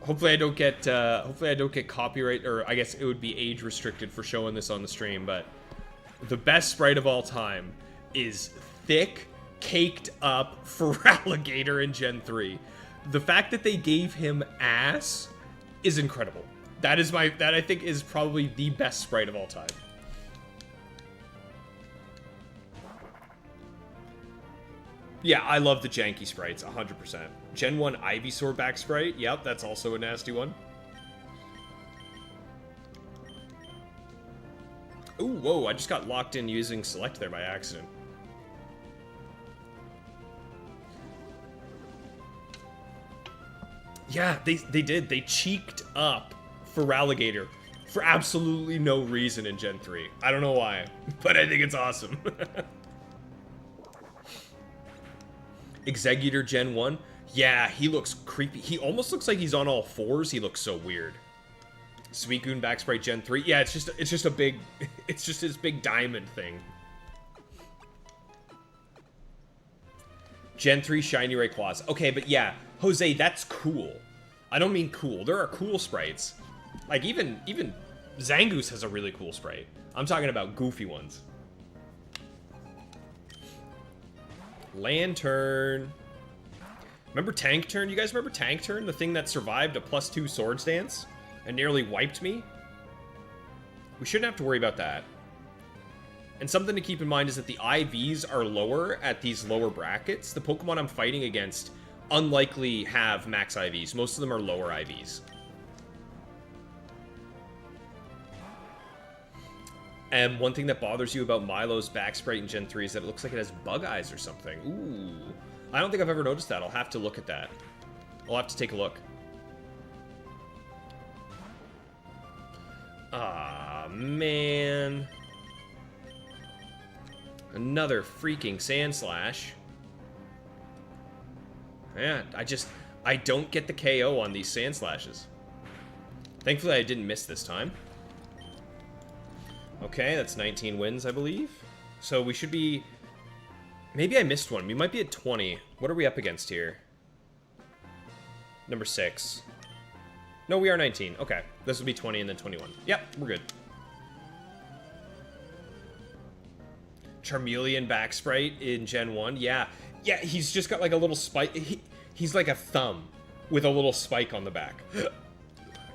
Hopefully I don't get copyright, or I guess it would be age restricted for showing this on the stream, but the best sprite of all time is thick, caked up Feraligatr in Gen 3. The fact that they gave him ass is incredible. That I think is probably the best sprite of all time. Yeah, I love the janky sprites, 100%. Gen 1 Ivysaur back sprite, yep, that's also a nasty one. Ooh, whoa, I just got locked in using Select there by accident. Yeah, they did. They cheeked up Feraligatr for absolutely no reason in Gen 3. I don't know why, but I think it's awesome. Executor Gen 1? Yeah, he looks creepy. He almost looks like he's on all fours. He looks so weird. Suicune back sprite Gen 3. Yeah, it's just a big, it's just this big diamond thing. Gen 3 Shiny Rayquaza. Okay, but yeah, Jose, that's cool. I don't mean cool. There are cool sprites. Like, even Zangoose has a really cool sprite. I'm talking about goofy ones. Lantern. Remember Tank Turn? You guys remember Tank Turn? The thing that survived a +2 Swords Dance and nearly wiped me? We shouldn't have to worry about that. And something to keep in mind is that the IVs are lower at these lower brackets. The Pokemon I'm fighting against unlikely have max IVs. Most of them are lower IVs. And one thing that bothers you about Milo's back sprite in Gen 3 is that it looks like it has bug eyes or something. Ooh. I don't think I've ever noticed that. I'll have to look at that. I'll have to take a look. Ah, man. Another freaking Sandslash. Yeah, I don't get the KO on these Sandslashes. Thankfully, I didn't miss this time. Okay, that's 19 wins, I believe. So we should be... Maybe I missed one. We might be at 20. What are we up against here? Number 6. No, we are 19. Okay. This will be 20 and then 21. Yep, we're good. Charmeleon back sprite in Gen 1. Yeah. Yeah, he's just got like a little spike. He's like a thumb with a little spike on the back.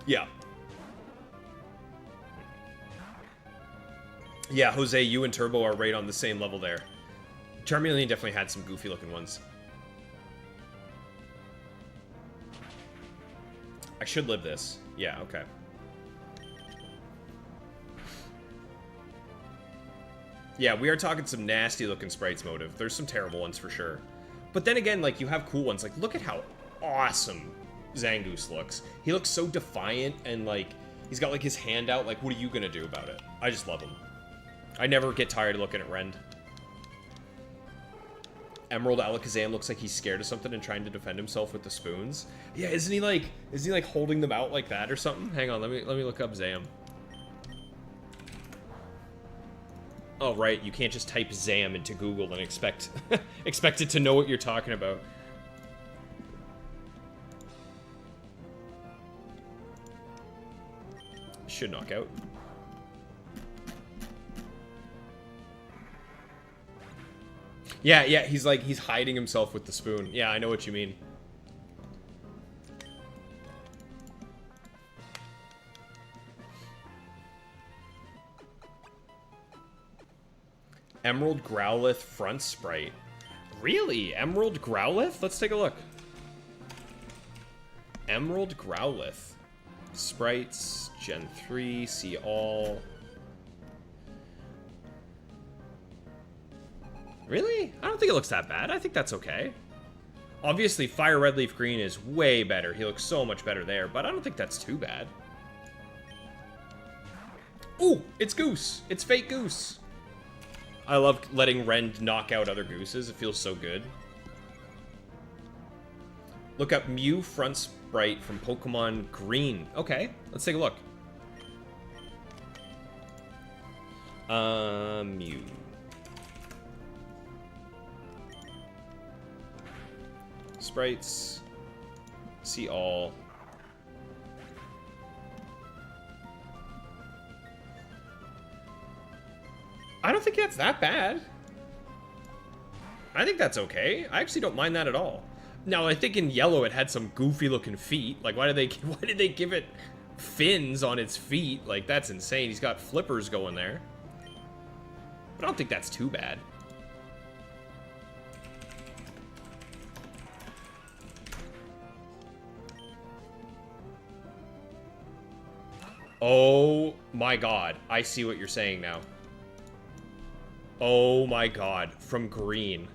Yeah. Yeah, Jose, you and Turbo are right on the same level there. Charmeleon definitely had some goofy looking ones. I should live this. Yeah, okay. Yeah, we are talking some nasty looking sprites motive. There's some terrible ones for sure. But then again, like, you have cool ones. Like, look at how awesome Zangoose looks. He looks so defiant and, like, he's got, like, his hand out. Like, what are you gonna do about it? I just love him. I never get tired of looking at Rend. Emerald Alakazam looks like he's scared of something and trying to defend himself with the spoons. Yeah, isn't he like holding them out like that or something? Hang on, let me look up Zam. Oh right, you can't just type Zam into Google and expect expect it to know what you're talking about. Should knock out. Yeah, he's hiding himself with the spoon. Yeah, I know what you mean. Emerald Growlithe front sprite. Really? Emerald Growlithe? Let's take a look. Emerald Growlithe. Sprites, Gen 3, see all. Really? I don't think it looks that bad. I think that's okay. Obviously, Fire Red Leaf Green is way better. He looks so much better there, but I don't think that's too bad. Ooh, it's Goose. It's fake Goose. I love letting Rend knock out other Gooses. It feels so good. Look up Mew front sprite from Pokemon Green. Okay, let's take a look. Mew. Sprites. See all. I don't think that's that bad. I think that's okay. I actually don't mind that at all. Now, I think in yellow it had some goofy looking feet. Like, why did they give it fins on its feet? Like, that's insane. He's got flippers going there. But I don't think that's too bad. Oh my god. I see what you're saying now. Oh my god. From Green.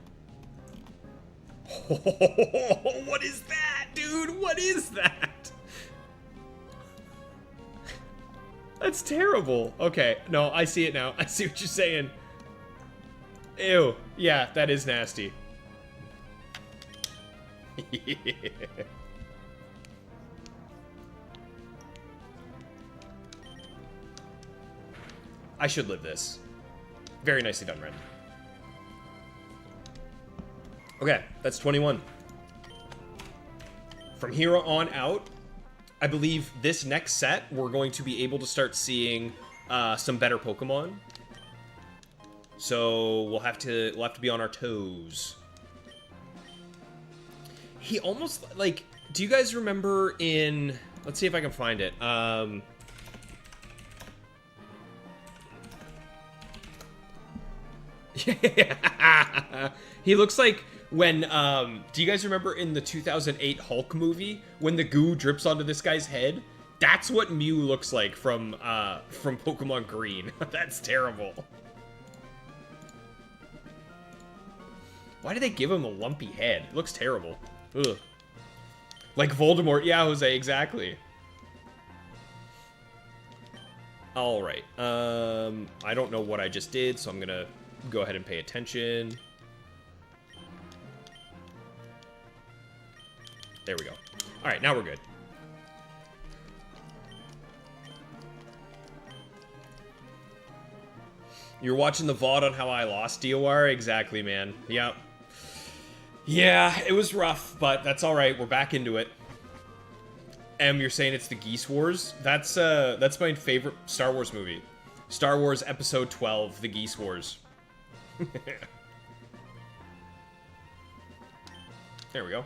Oh, what is that, dude? What is that? That's terrible. Okay, no, I see it now. I see what you're saying. Ew. Yeah, that is nasty. I should live this. Very nicely done, Ren. Okay, that's 21. From here on out, I believe this next set, we're going to be able to start seeing some better Pokemon. So we'll have to be on our toes. He almost, like, do you guys remember in, let's see if I can find it. He looks like when, do you guys remember in the 2008 Hulk movie when the goo drips onto this guy's head? That's what Mew looks like from Pokemon Green. That's terrible. Why did they give him a lumpy head? It looks terrible. Ugh. Like Voldemort. Yeah, Jose, exactly. Alright. I don't know what I just did, so I'm gonna go ahead and pay attention. There we go. Alright, now we're good. You're watching the VOD on how I lost DOR? Exactly, man. Yep. Yeah, it was rough, but that's alright. We're back into it. You're saying it's the Geese Wars? That's my favorite Star Wars movie. Star Wars Episode 12, The Geese Wars. There we go.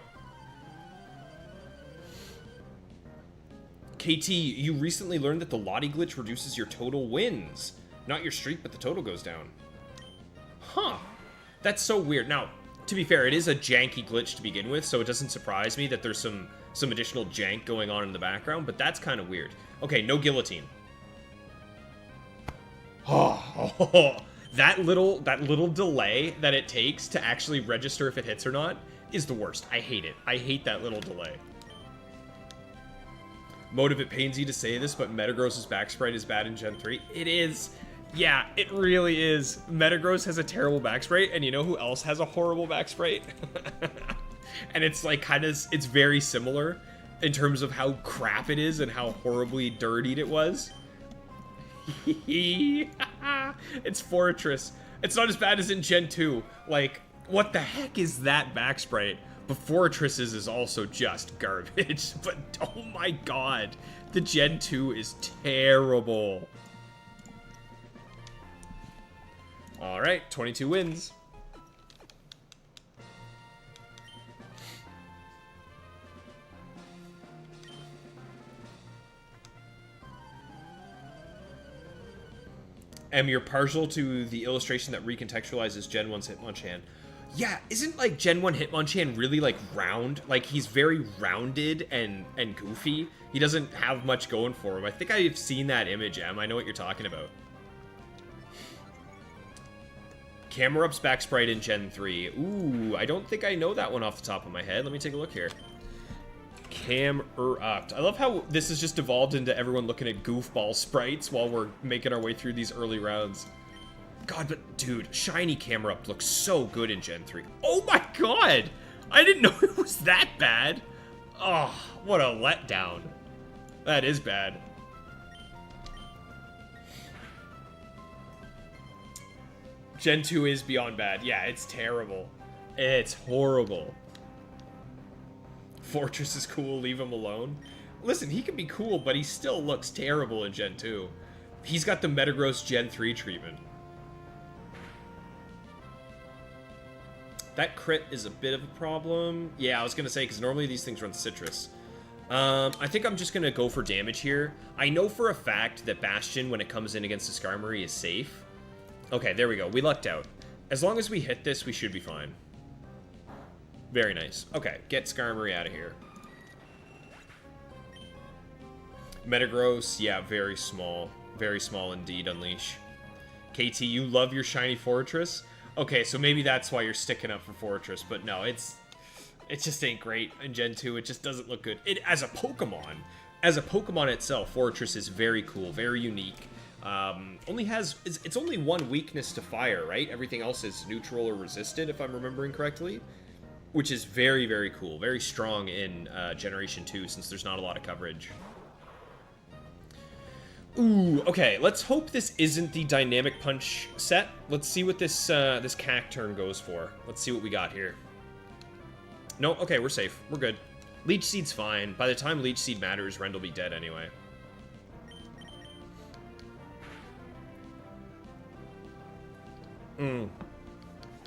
KT, you recently learned that the Lottie glitch reduces your total wins. Not your streak, but the total goes down. Huh. That's so weird. Now, to be fair, it is a janky glitch to begin with, so it doesn't surprise me that there's some additional jank going on in the background, but that's kind of weird. Okay, no guillotine. Oh, that little delay that it takes to actually register if it hits or not is the worst. I hate it. I hate that little delay. Motive, it pains you to say this, but Metagross's back sprite is bad in Gen 3. It is. Yeah, it really is. Metagross has a terrible back sprite, and you know who else has a horrible back sprite? And it's like it's very similar in terms of how crap it is and how horribly dirtied it was. It's Fortress. It's not as bad as in Gen 2. Like, what the heck is that back sprite? But Fortress's is also just garbage. But oh my god, the Gen 2 is terrible. Alright, 22 wins. You're partial to the illustration that recontextualizes Gen 1's Hitmonchan. Yeah, isn't, like, Gen 1 Hitmonchan really, like, round? Like, he's very rounded and goofy. He doesn't have much going for him. I think I've seen that image, Em. I know what you're talking about. Camerup's back sprite in Gen 3. Ooh, I don't think I know that one off the top of my head. Let me take a look here. Camerupt. I love how this has just evolved into everyone looking at goofball sprites while we're making our way through these early rounds. God, but dude, shiny Camerupt looks so good in Gen 3. Oh my god! I didn't know it was that bad. Oh, what a letdown. That is bad. Gen 2 is beyond bad. Yeah, it's terrible. It's horrible. Fortress is cool, leave him alone. Listen, he can be cool, but he still looks terrible in Gen 2. He's got the Metagross Gen 3 treatment. That crit is a bit of a problem. Yeah, I was going to say, because normally these things run Citrus. I think I'm just going to go for damage here. I know for a fact that Bastion, when it comes in against the Skarmory, is safe. Okay, there we go. We lucked out. As long as we hit this, we should be fine. Very nice. Okay, get Skarmory out of here. Metagross, yeah, very small. Very small indeed, Unleash. KT, you love your shiny Fortress? Okay, so maybe that's why you're sticking up for Fortress, but no, it just ain't great in Gen 2. It just doesn't look good. It as a Pokemon, as a Pokemon itself, Fortress is very cool, very unique. It's only one weakness to fire, right? Everything else is neutral or resisted, if I'm remembering correctly. Which is very, very cool. Very strong in Generation 2, since there's not a lot of coverage. Ooh, okay. Let's hope this isn't the Dynamic Punch set. Let's see what this this Cacturn goes for. Let's see what we got here. No, okay, we're safe. We're good. Leech Seed's fine. By the time Leech Seed matters, Rend will be dead anyway.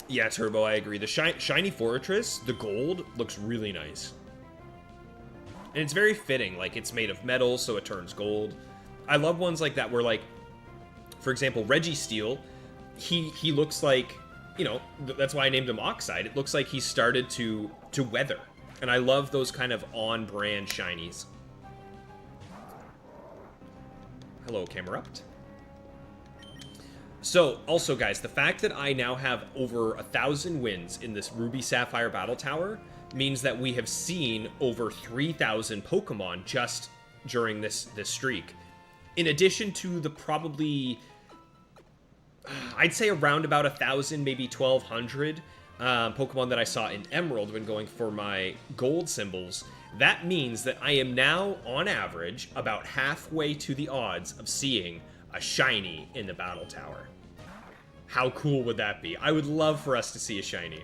Yeah, Turbo, I agree. The Shiny Fortress, the gold, looks really nice. And it's very fitting. Like, it's made of metal, so it turns gold. I love ones like that where, like, for example, Registeel, he looks like, you know, that's why I named him Oxide. It looks like he started to weather. And I love those kind of on-brand shinies. Hello, Camerupt. So, also, guys, the fact that I now have over 1,000 wins in this Ruby Sapphire Battletower means that we have seen over 3,000 Pokemon just during this streak. In addition to the probably, I'd say around about 1,000, maybe 1,200 Pokemon that I saw in Emerald when going for my gold symbols, that means that I am now, on average, about halfway to the odds of seeing a shiny in the Battle Tower. How cool would that be? I would love for us to see a shiny.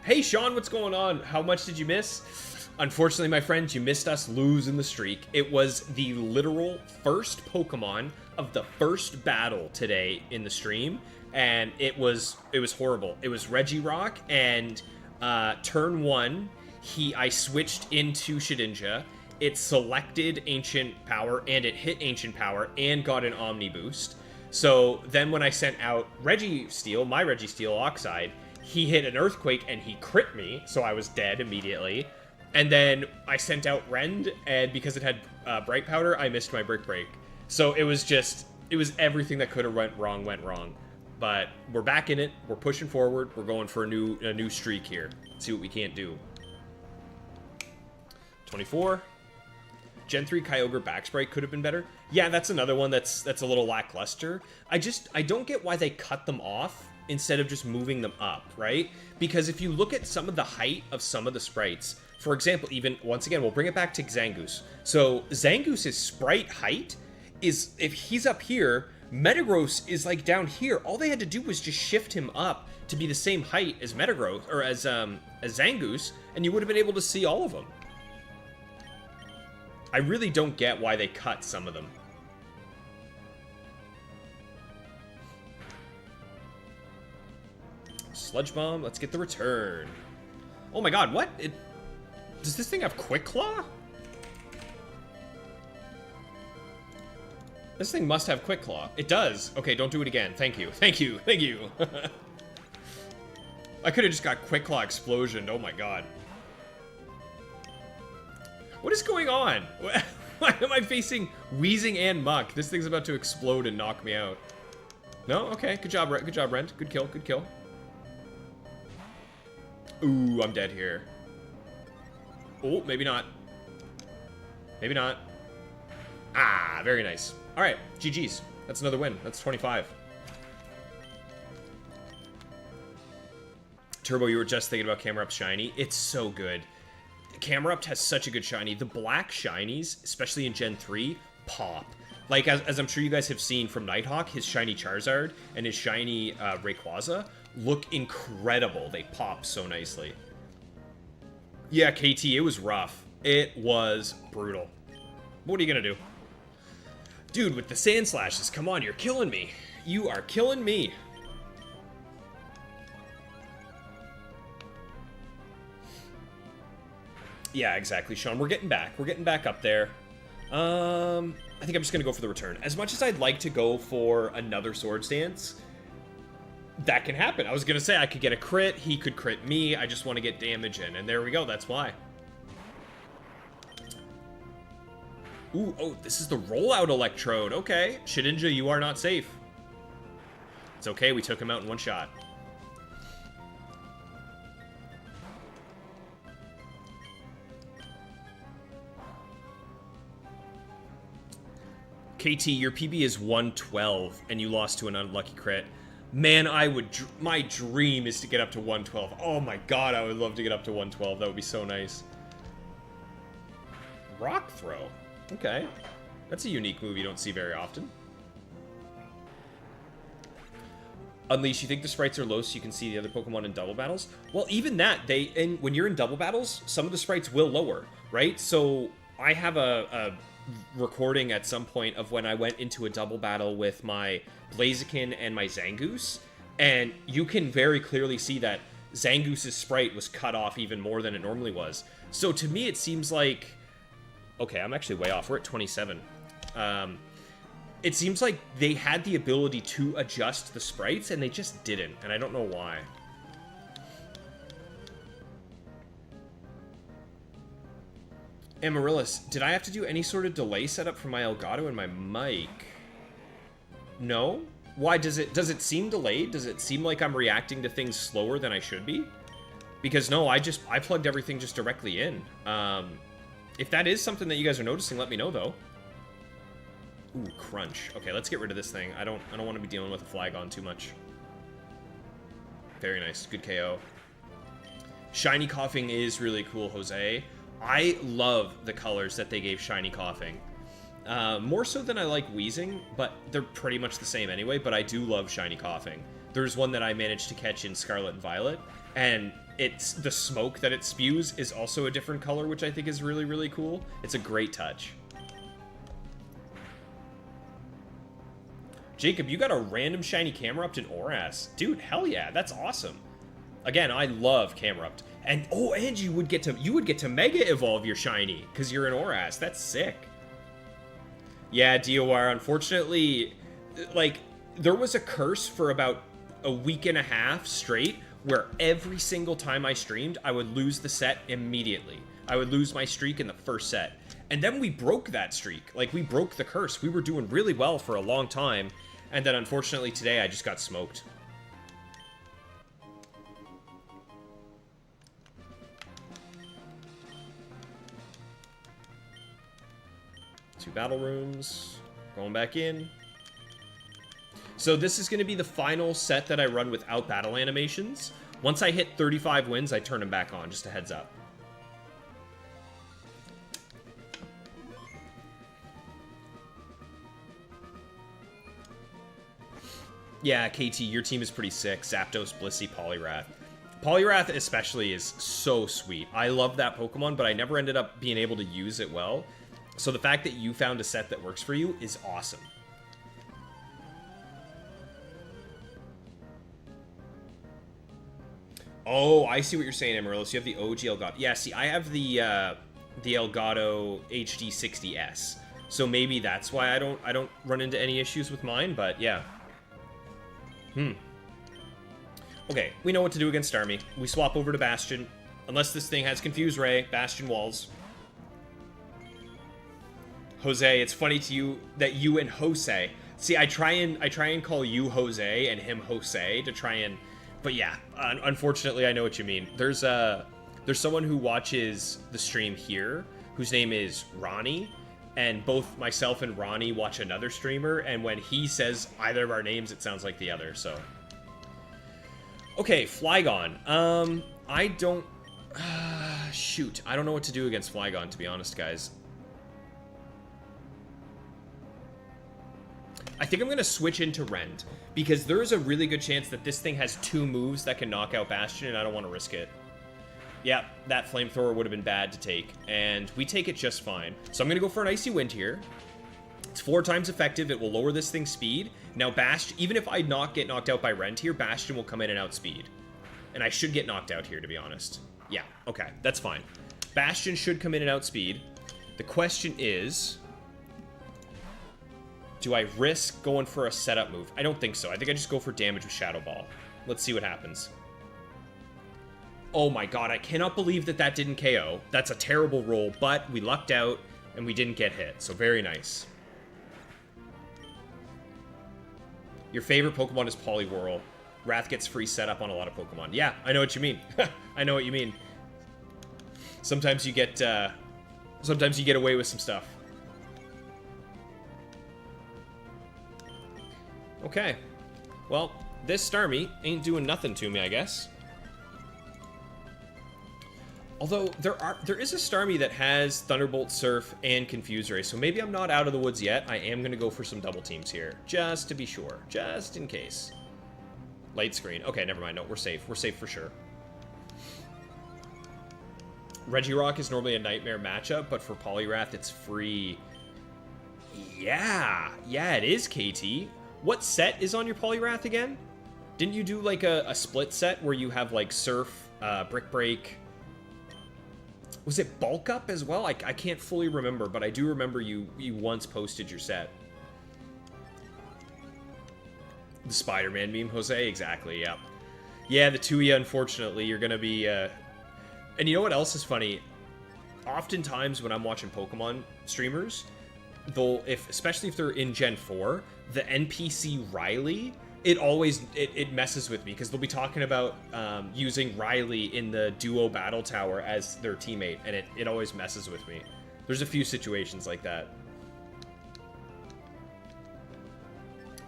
Hey, Sean, what's going on? How much did you miss? Unfortunately, my friends, you missed us losing the streak. It was the literal first Pokemon of the first battle today in the stream, and it was horrible. It was Regirock, and turn 1, I switched into Shedinja. It selected Ancient Power, and it hit Ancient Power, and got an Omni Boost. So then when I sent out Registeel, my Registeel Oxide, he hit an Earthquake, and he crit me, so I was dead immediately. And then I sent out Rend, and because it had Bright Powder, I missed my Brick Break. So it was everything that could have went wrong. But we're back in it, we're pushing forward, we're going for a new streak here. Let's see what we can't do. 24. Gen 3 Kyogre back sprite could have been better. Yeah, that's another one that's a little lackluster. I don't get why they cut them off instead of just moving them up, right? Because if you look at some of the height of some of the sprites, for example, even, once again, we'll bring it back to Zangoose. So Zangoose's sprite height is, if he's up here, Metagross is like down here. All they had to do was just shift him up to be the same height as Metagross, or as Zangoose, and you would have been able to see all of them. I really don't get why they cut some of them. Sludge Bomb, let's get the return. Oh my god, what? Does this thing have Quick Claw? This thing must have Quick Claw. It does. Okay, don't do it again. Thank you. Thank you. Thank you. I could have just got Quick Claw Explosion. Oh my god. What is going on? Why am I facing Wheezing and Muck? This thing's about to explode and knock me out. No? Okay. Good job, Rent. Good job, Rent. Good kill. Good kill. Ooh, I'm dead here. Oh, maybe not. Maybe not. Ah, very nice. All right, GG's. That's another win. That's 25. Turbo, you were just thinking about Camerupt Shiny. It's so good. Camerupt has such a good shiny. The black shinies, especially in Gen 3, pop. Like, as I'm sure you guys have seen from Nighthawk, his shiny Charizard and his shiny Rayquaza look incredible. They pop so nicely. Yeah, KT, it was rough. It was brutal. What are you gonna do? Dude, with the Sand Slashes, come on, you're killing me. You are killing me. Yeah, exactly, Sean. We're getting back. We're getting back up there. I think I'm just going to go for the return. As much as I'd like to go for another Swords Dance, that can happen. I was going to say I could get a crit. He could crit me. I just want to get damage in. And there we go. That's why. Ooh, oh, this is the rollout Electrode. Okay. Shedinja, you are not safe. It's okay. We took him out in one shot. KT, your PB is 112, and you lost to an unlucky crit. Man, my dream is to get up to 112. Oh my god, I would love to get up to 112. That would be so nice. Rock Throw. Okay. That's a unique move you don't see very often. Unleash, you think the sprites are low so you can see the other Pokemon in double battles? Well, even that, when you're in double battles, some of the sprites will lower, right? So I have a recording at some point of when I went into a double battle with my Blaziken and my Zangoose, and you can very clearly see that Zangoose's sprite was cut off even more than it normally was. So to me, it seems like... Okay, I'm actually way off. We're at 27. It seems like they had the ability to adjust the sprites, and they just didn't, and I don't know why. Amaryllis, did I have to do any sort of delay setup for my Elgato and my mic? No? Why? Does it seem delayed? Does it seem like I'm reacting to things slower than I should be? Because no, I plugged everything just directly in. If that is something that you guys are noticing, let me know, though. Ooh, crunch. Okay, let's get rid of this thing. I don't want to be dealing with a Flygon too much. Very nice. Good KO. Shiny Coughing is really cool, Jose. I love the colors that they gave Shiny Coughing. More so than I like Wheezing, but they're pretty much the same anyway, but I do love Shiny Coughing. There's one that I managed to catch in Scarlet and Violet, and it's the smoke that it spews is also a different color, which I think is really, really cool. It's a great touch. Jacob, you got a random shiny Camerupt in Oras. Dude, hell yeah, that's awesome. Again, I love Camerupt. And oh, and you would get to Mega Evolve your shiny because you're in Oras. That's sick. Yeah, DOR, unfortunately, like, there was a curse for about a week and a half straight where every single time I streamed, I would lose the set immediately. I would lose my streak in the first set. And then we broke that streak. Like, we broke the curse. We were doing really well for a long time. And then, unfortunately, today I just got smoked. Two battle rooms. Going back in. So this is going to be the final set that I run without battle animations. Once I hit 35 wins, I turn them back on. Just a heads up. Yeah, KT, your team is pretty sick. Zapdos, Blissey, Poliwrath. Poliwrath especially is so sweet. I love that Pokemon, but I never ended up being able to use it well. So the fact that you found a set that works for you is awesome. Oh, I see what you're saying, Amaryllis. You have the OG Elgato. Yeah, see, I have the Elgato HD 60S. So maybe that's why I don't run into any issues with mine, but yeah. Okay, we know what to do against Starmie. We swap over to Bastion. Unless this thing has Confuse Ray, Bastion walls. Jose, it's funny to you that you and Jose. See, I try and call you Jose and him Jose to try and, but yeah, unfortunately I know what you mean. There's someone who watches the stream here whose name is Ronnie. And both myself and Ronnie watch another streamer, and when he says either of our names, it sounds like the other, so. Okay, Flygon. I don't... shoot, I don't know what to do against Flygon, to be honest, guys. I think I'm going to switch into Rend, because there is a really good chance that this thing has two moves that can knock out Bastion, and I don't want to risk it. Yeah, that Flamethrower would have been bad to take, and we take it just fine. So I'm going to go for an Icy Wind here. It's 4 times effective. It will lower this thing's speed. Now, Bastion, even if I get knocked out by Rend here, Bastion will come in and outspeed. And I should get knocked out here, to be honest. Yeah, okay, that's fine. Bastion should come in and outspeed. The question is, do I risk going for a setup move? I don't think so. I think I just go for damage with Shadow Ball. Let's see what happens. Oh my god, I cannot believe that didn't KO. That's a terrible roll, but we lucked out and we didn't get hit, so very nice. Your favorite Pokemon is Poliwhirl. Wrath gets free setup on a lot of Pokemon. Yeah, I know what you mean. I know what you mean. Sometimes you get away with some stuff. Okay. Well, this Starmie ain't doing nothing to me, I guess. Although, there is a Starmie that has Thunderbolt, Surf, and Confuse Ray, so maybe I'm not out of the woods yet. I am going to go for some double teams here, just to be sure, just in case. Light screen. Okay, never mind. No, we're safe. We're safe for sure. Regirock is normally a nightmare matchup, but for Poliwrath, it's free. Yeah, it is, KT. What set is on your Poliwrath again? Didn't you do like a split set where you have like Surf, Brick Break? Was it Bulk Up as well? I can't fully remember, but I do remember you once posted your set. The Spider-Man meme, Jose? Exactly, yeah. Yeah, the two of you, unfortunately, you're gonna be, And you know what else is funny? Oftentimes when I'm watching Pokemon streamers, especially if they're in Gen 4, the NPC Riley, it messes with me, because they'll be talking about using Riley in the duo battle tower as their teammate, and it always messes with me. There's a few situations like that.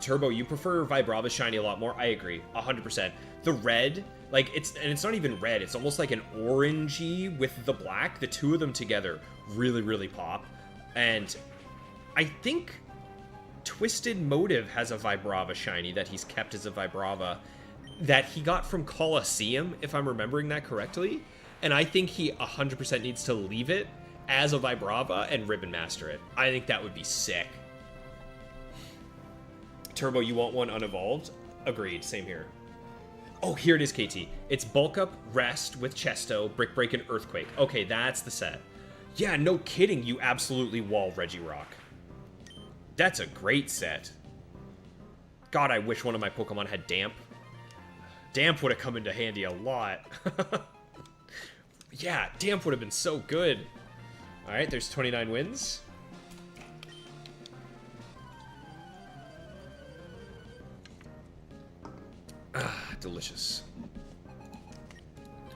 Turbo, you prefer Vibrava Shiny a lot more? I agree, 100%. The red, like, it's not even red, it's almost like an orangey with the black. The two of them together really, really pop. And I think Twisted Motive has a Vibrava Shiny that he's kept as a Vibrava that he got from Colosseum, if I'm remembering that correctly. And I think he 100% needs to leave it as a Vibrava and Ribbon Master it. I think that would be sick. Turbo, you want one unevolved? Agreed, same here. Oh, here it is, KT. It's Bulk Up, Rest with Chesto, Brick Break, and Earthquake. Okay, that's the set. Yeah, no kidding, you absolutely wall Regirock. That's a great set. God, I wish one of my Pokemon had Damp. Damp would have come into handy a lot. Yeah, Damp would have been so good. Alright, there's 29 wins. Ah, delicious.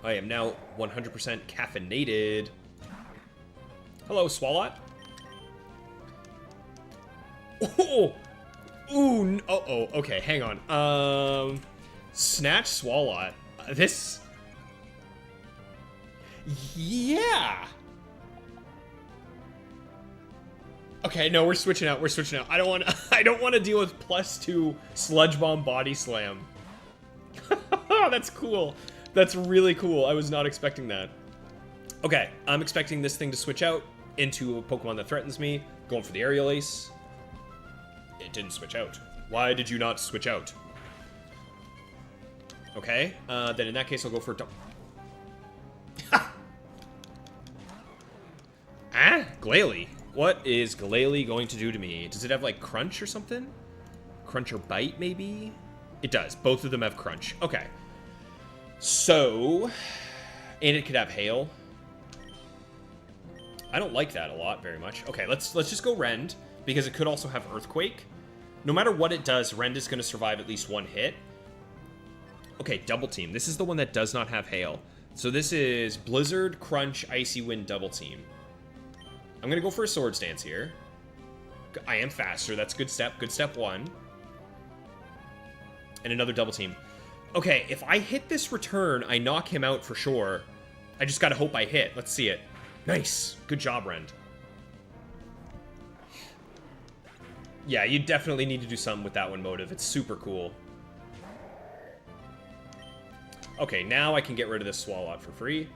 I am now 100% caffeinated. Hello, Swalot. Oh! Ooh, uh-oh. Okay, hang on. Snatch Swalot. This... Yeah! Okay, no, we're switching out. We're switching out. I don't want to deal with +2 Sludge Bomb Body Slam. That's cool. That's really cool. I was not expecting that. Okay, I'm expecting this thing to switch out into a Pokemon that threatens me. Going for the Aerial Ace. It didn't switch out. Why did you not switch out? Okay, then in that case I'll go for... Glalie. What is Glalie going to do to me? Does it have, like, Crunch or something? Crunch or Bite, maybe? It does. Both of them have Crunch. Okay. So... And it could have Hail. I don't like that a lot very much. Okay, let's just go Rend, because it could also have Earthquake. No matter what it does, Rend is going to survive at least one hit. Okay, Double Team. This is the one that does not have Hail. So this is Blizzard, Crunch, Icy Wind, Double Team. I'm going to go for a Swords Dance here. I am faster. That's good step. Good step one. And another Double Team. Okay, if I hit this return, I knock him out for sure. I just got to hope I hit. Let's see it. Nice. Good job, Rend. Yeah, you definitely need to do something with that one, Motive. It's super cool. Okay, now I can get rid of this Swalot for free.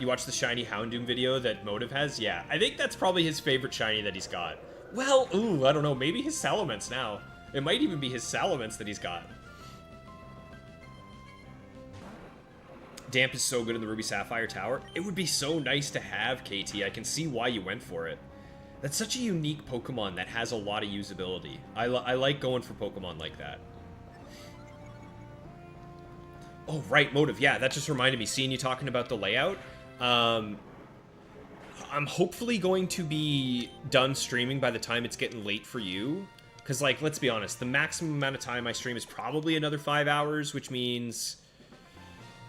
You watched the shiny Houndoom video that Motive has? Yeah, I think that's probably his favorite shiny that he's got. Well, ooh, I don't know. Maybe his Salamence now. It might even be his Salamence that he's got. Damp is so good in the Ruby Sapphire Tower. It would be so nice to have, KT. I can see why you went for it. That's such a unique Pokemon that has a lot of usability. I like going for Pokemon like that. Oh, right, Motive. Yeah, that just reminded me. Seeing you talking about the layout. I'm hopefully going to be done streaming by the time it's getting late for you. Because, like, let's be honest. The maximum amount of time I stream is probably another 5 hours, which means...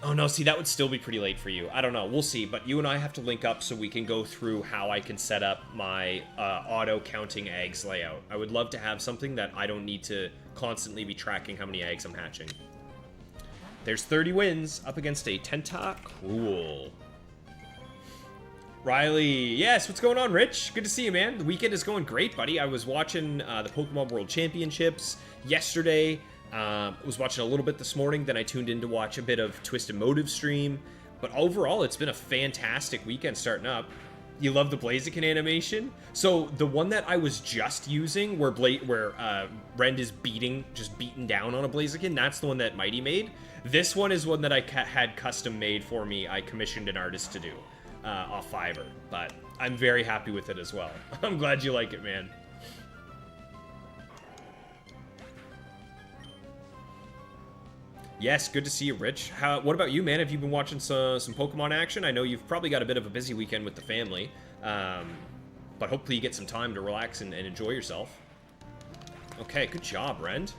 Oh no, see, that would still be pretty late for you. I don't know, we'll see, but you and I have to link up so we can go through how I can set up my auto-counting eggs layout. I would love to have something that I don't need to constantly be tracking how many eggs I'm hatching. There's 30 wins up against a Tentacruel. Riley, yes, what's going on, Rich? Good to see you, man. The weekend is going great, buddy. I was watching the Pokemon World Championships yesterday. Was watching a little bit this morning, then I tuned in to watch a bit of Twisted Motive stream. But overall, it's been a fantastic weekend starting up. You love the Blaziken animation? So the one that I was just using, where Rend is beating down on a Blaziken, that's the one that Mighty made. This one is one that I had custom made for me. I commissioned an artist to do off Fiverr, but I'm very happy with it as well. I'm glad you like it, man. Yes, good to see you, Rich. What about you, man? Have you been watching some Pokemon action? I know you've probably got a bit of a busy weekend with the family, but hopefully you get some time to relax and enjoy yourself. Okay, good job, Rend.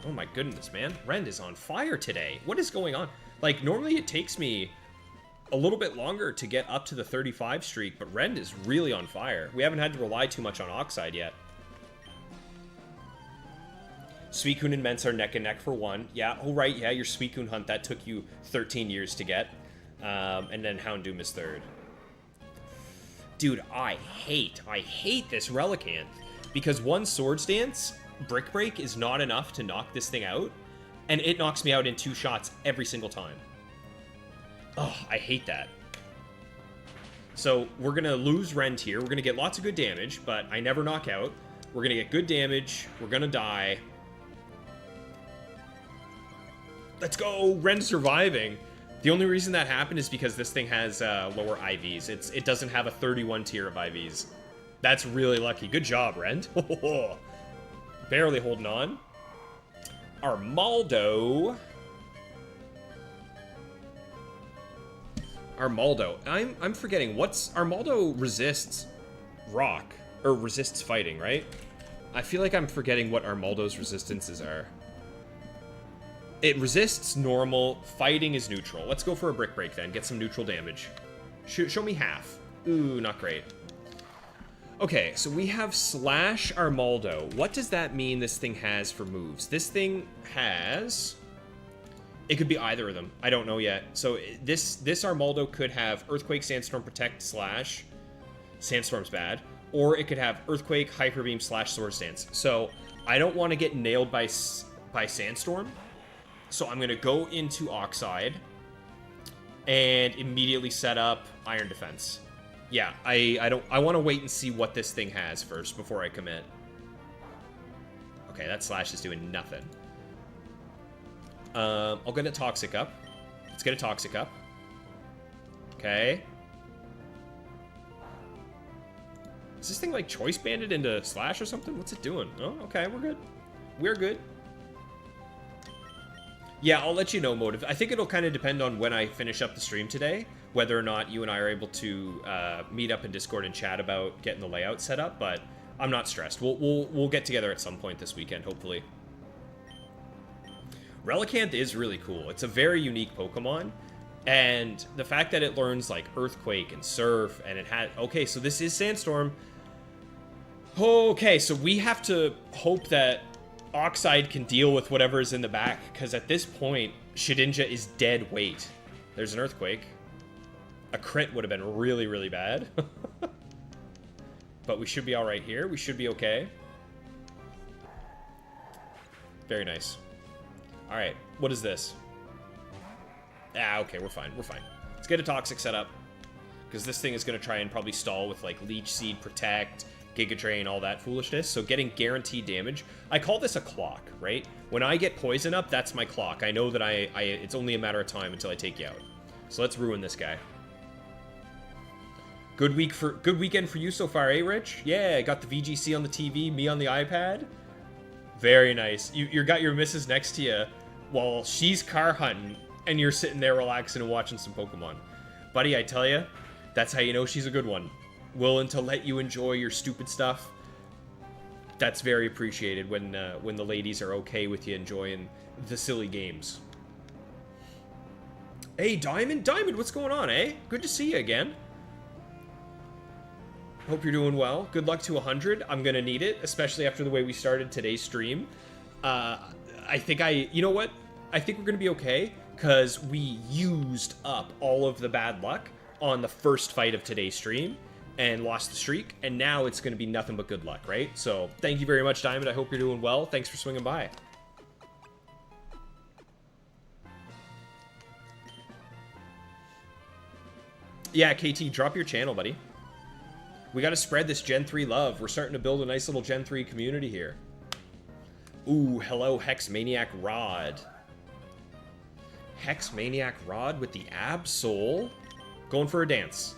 Oh my goodness, man. Rend is on fire today. What is going on? Like, normally it takes me a little bit longer to get up to the 35 streak, but Rend is really on fire. We haven't had to rely too much on Oxide yet. Suicune and Mence are neck and neck for 1. Yeah, oh right, yeah, your Suicune hunt, that took you 13 years to get. And then Houndoom is 3rd. Dude, I hate this Relicanth. Because one Swords Dance, Brick Break, is not enough to knock this thing out. And it knocks me out in 2 shots every single time. Oh, I hate that. So, we're gonna lose Rend here. We're gonna get lots of good damage, but I never knock out. We're gonna get good damage. We're gonna die. Let's go! Rend surviving. The only reason that happened is because this thing has lower IVs. It doesn't have a 31 tier of IVs. That's really lucky. Good job, Rend. Barely holding on. Armaldo. I'm forgetting. Armaldo resists rock. Or resists fighting, right? I feel like I'm forgetting what Armaldo's resistances are. It resists normal, fighting is neutral. Let's go for a Brick Break then, get some neutral damage. Show me half. Ooh, not great. Okay, so we have Slash Armaldo. What does that mean this thing has for moves? This thing has... It could be either of them. I don't know yet. So this Armaldo could have Earthquake, Sandstorm, Protect, Slash. Sandstorm's bad. Or it could have Earthquake, Hyper Beam, Slash, Swords Dance. So I don't want to get nailed by Sandstorm. So I'm going to go into Oxide and immediately set up Iron Defense. Yeah, I want to wait and see what this thing has first before I commit. Okay, that Slash is doing nothing. I'll get a Toxic up. Let's get a Toxic up. Okay. Is this thing like Choice Banded into Slash or something? What's it doing? Oh, okay, we're good. We're good. Yeah, I'll let you know, Motive. I think it'll kind of depend on when I finish up the stream today, whether or not you and I are able to meet up in Discord and chat about getting the layout set up, but I'm not stressed. We'll get together at some point this weekend, hopefully. Relicanth is really cool. It's a very unique Pokemon, and the fact that it learns, like, Earthquake and Surf, and it had... Okay, so this is Sandstorm. Okay, so we have to hope that Oxide can deal with whatever is in the back, because at this point, Shedinja is dead weight. There's an Earthquake. A crit would have been really, really bad. But we should be alright here. We should be okay. Very nice. Alright, what is this? Ah, okay, we're fine. We're fine. Let's get a Toxic set up, because this thing is going to try and probably stall with, like, Leech Seed, Protect, Giga Drain, all that foolishness. So getting guaranteed damage. I call this a clock, right? When I get poison up, that's my clock. I know that it's only a matter of time until I take you out. So let's ruin this guy. Good weekend for you so far, eh, Rich? Yeah, got the VGC on the TV, me on the iPad. Very nice. You got your missus next to you while she's car hunting, and you're sitting there relaxing and watching some Pokemon. Buddy, I tell you, that's how you know she's a good one. Willing to let you enjoy your stupid stuff. That's very appreciated when the ladies are okay with you enjoying the silly games. Hey, Diamond? Diamond, what's going on, eh? Good to see you again. Hope you're doing well. Good luck to 100. I'm gonna need it, especially after the way we started today's stream. You know what? I think we're gonna be okay, because we used up all of the bad luck on the first fight of today's stream and lost the streak, and now it's gonna be nothing but good luck, right? So, thank you very much, Diamond. I hope you're doing well. Thanks for swinging by. Yeah, KT, drop your channel, buddy. We gotta spread this Gen 3 love. We're starting to build a nice little Gen 3 community here. Ooh, hello, Hex Maniac Rod. Hex Maniac Rod with the Absol. Going for a dance.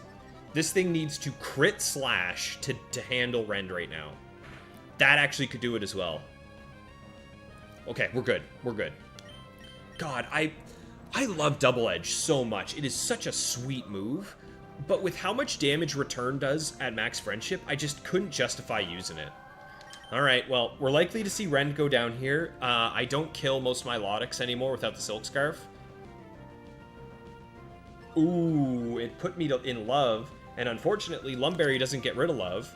This thing needs to crit slash to handle Rend right now. That actually could do it as well. Okay, we're good. We're good. God, I love Double Edge so much. It is such a sweet move. But with how much damage return does at max friendship, I just couldn't justify using it. Alright, well, we're likely to see Rend go down here. I don't kill most of my Lotics anymore without the Silk Scarf. Ooh, it put me in love. And unfortunately, Lumberry doesn't get rid of love.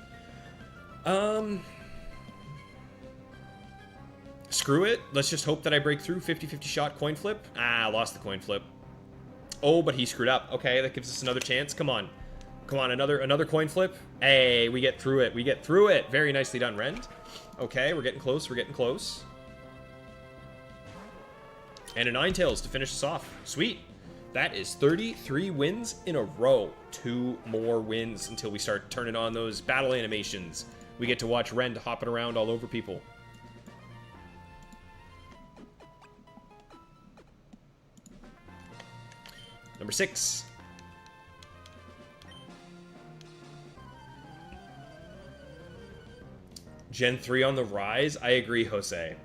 Screw it. Let's just hope that I break through. 50-50 shot coin flip. Ah, lost the coin flip. Oh, but he screwed up. Okay, that gives us another chance. Come on. Come on, another coin flip. Hey, we get through it. We get through it. Very nicely done, Rend. Okay, we're getting close. We're getting close. And a Ninetales to finish us off. Sweet. That is 33 wins in a row. 2 more wins until we start turning on those battle animations. We get to watch Rend hopping around all over people. Number 6. Gen 3 on the rise. I agree, Jose.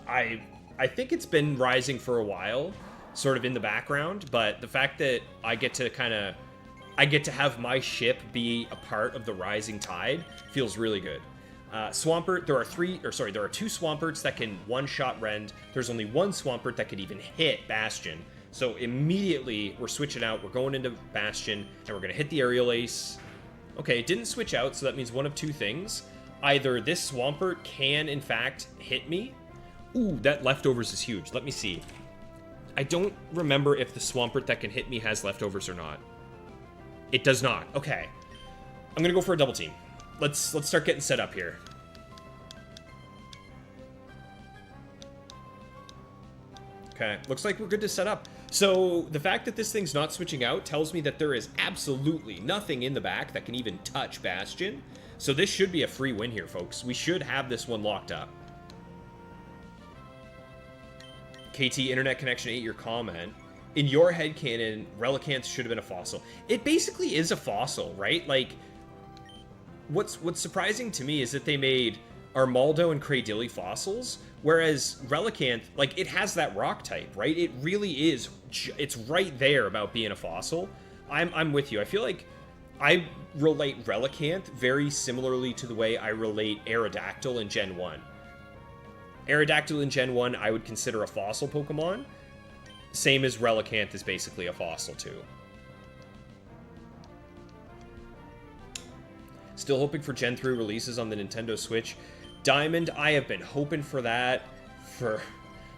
I think it's been rising for a while, sort of in the background, but the fact that I get to have my ship be a part of the rising tide feels really good. Swampert, there are 2 Swamperts that can one-shot Rend. There's only 1 Swampert that could even hit Bastion. So immediately, we're switching out, we're going into Bastion, and we're going to hit the Aerial Ace. Okay, it didn't switch out, so that means one of 2 things. Either this Swampert can, in fact, hit me. Ooh, that Leftovers is huge. Let me see. I don't remember if the Swampert that can hit me has Leftovers or not. It does not. Okay. I'm going to go for a double team. Let's start getting set up here. Okay, looks like we're good to set up. So, the fact that this thing's not switching out tells me that there is absolutely nothing in the back that can even touch Bastion. So this should be a free win here, folks. We should have this one locked up. KT, internet connection 8, your comment. In your headcanon, Relicanth should have been a fossil. It basically is a fossil, right? Like, what's surprising to me is that they made Armaldo and Cradilly fossils, whereas Relicanth, like, it has that rock type, right? It really is, it's right there about being a fossil. I'm with you. I feel like I relate Relicanth very similarly to the way I relate Aerodactyl in Gen 1. Aerodactyl in Gen 1 I would consider a fossil Pokemon. Same as Relicanth is basically a fossil too. Still hoping for Gen 3 releases on the Nintendo Switch. Diamond, I have been hoping for that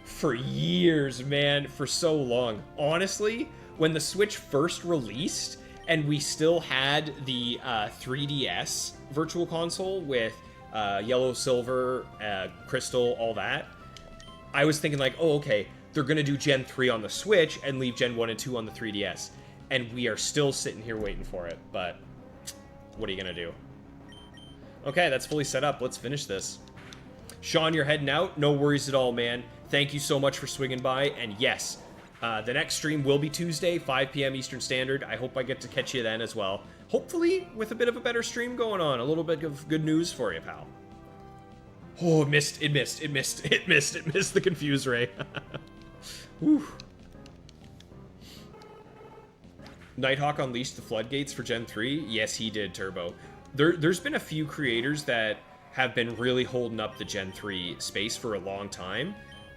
for years, man, for so long. Honestly, when the Switch first released and we still had the 3DS Virtual Console with Yellow, Silver, Crystal, all that, I was thinking like, oh, okay, they're going to do Gen 3 on the Switch and leave Gen 1 and 2 on the 3DS. And we are still sitting here waiting for it, but what are you going to do? Okay, that's fully set up. Let's finish this. Sean, you're heading out. No worries at all, man. Thank you so much for swinging by. And yes, the next stream will be Tuesday, 5 p.m. Eastern Standard. I hope I get to catch you then as well. Hopefully with a bit of a better stream going on. A little bit of good news for you, pal. Oh, it missed the Confuse Ray. Whew. Nighthawk unleashed the floodgates for Gen 3. Yes, he did, Turbo. There's been a few creators that have been really holding up the Gen 3 space for a long time,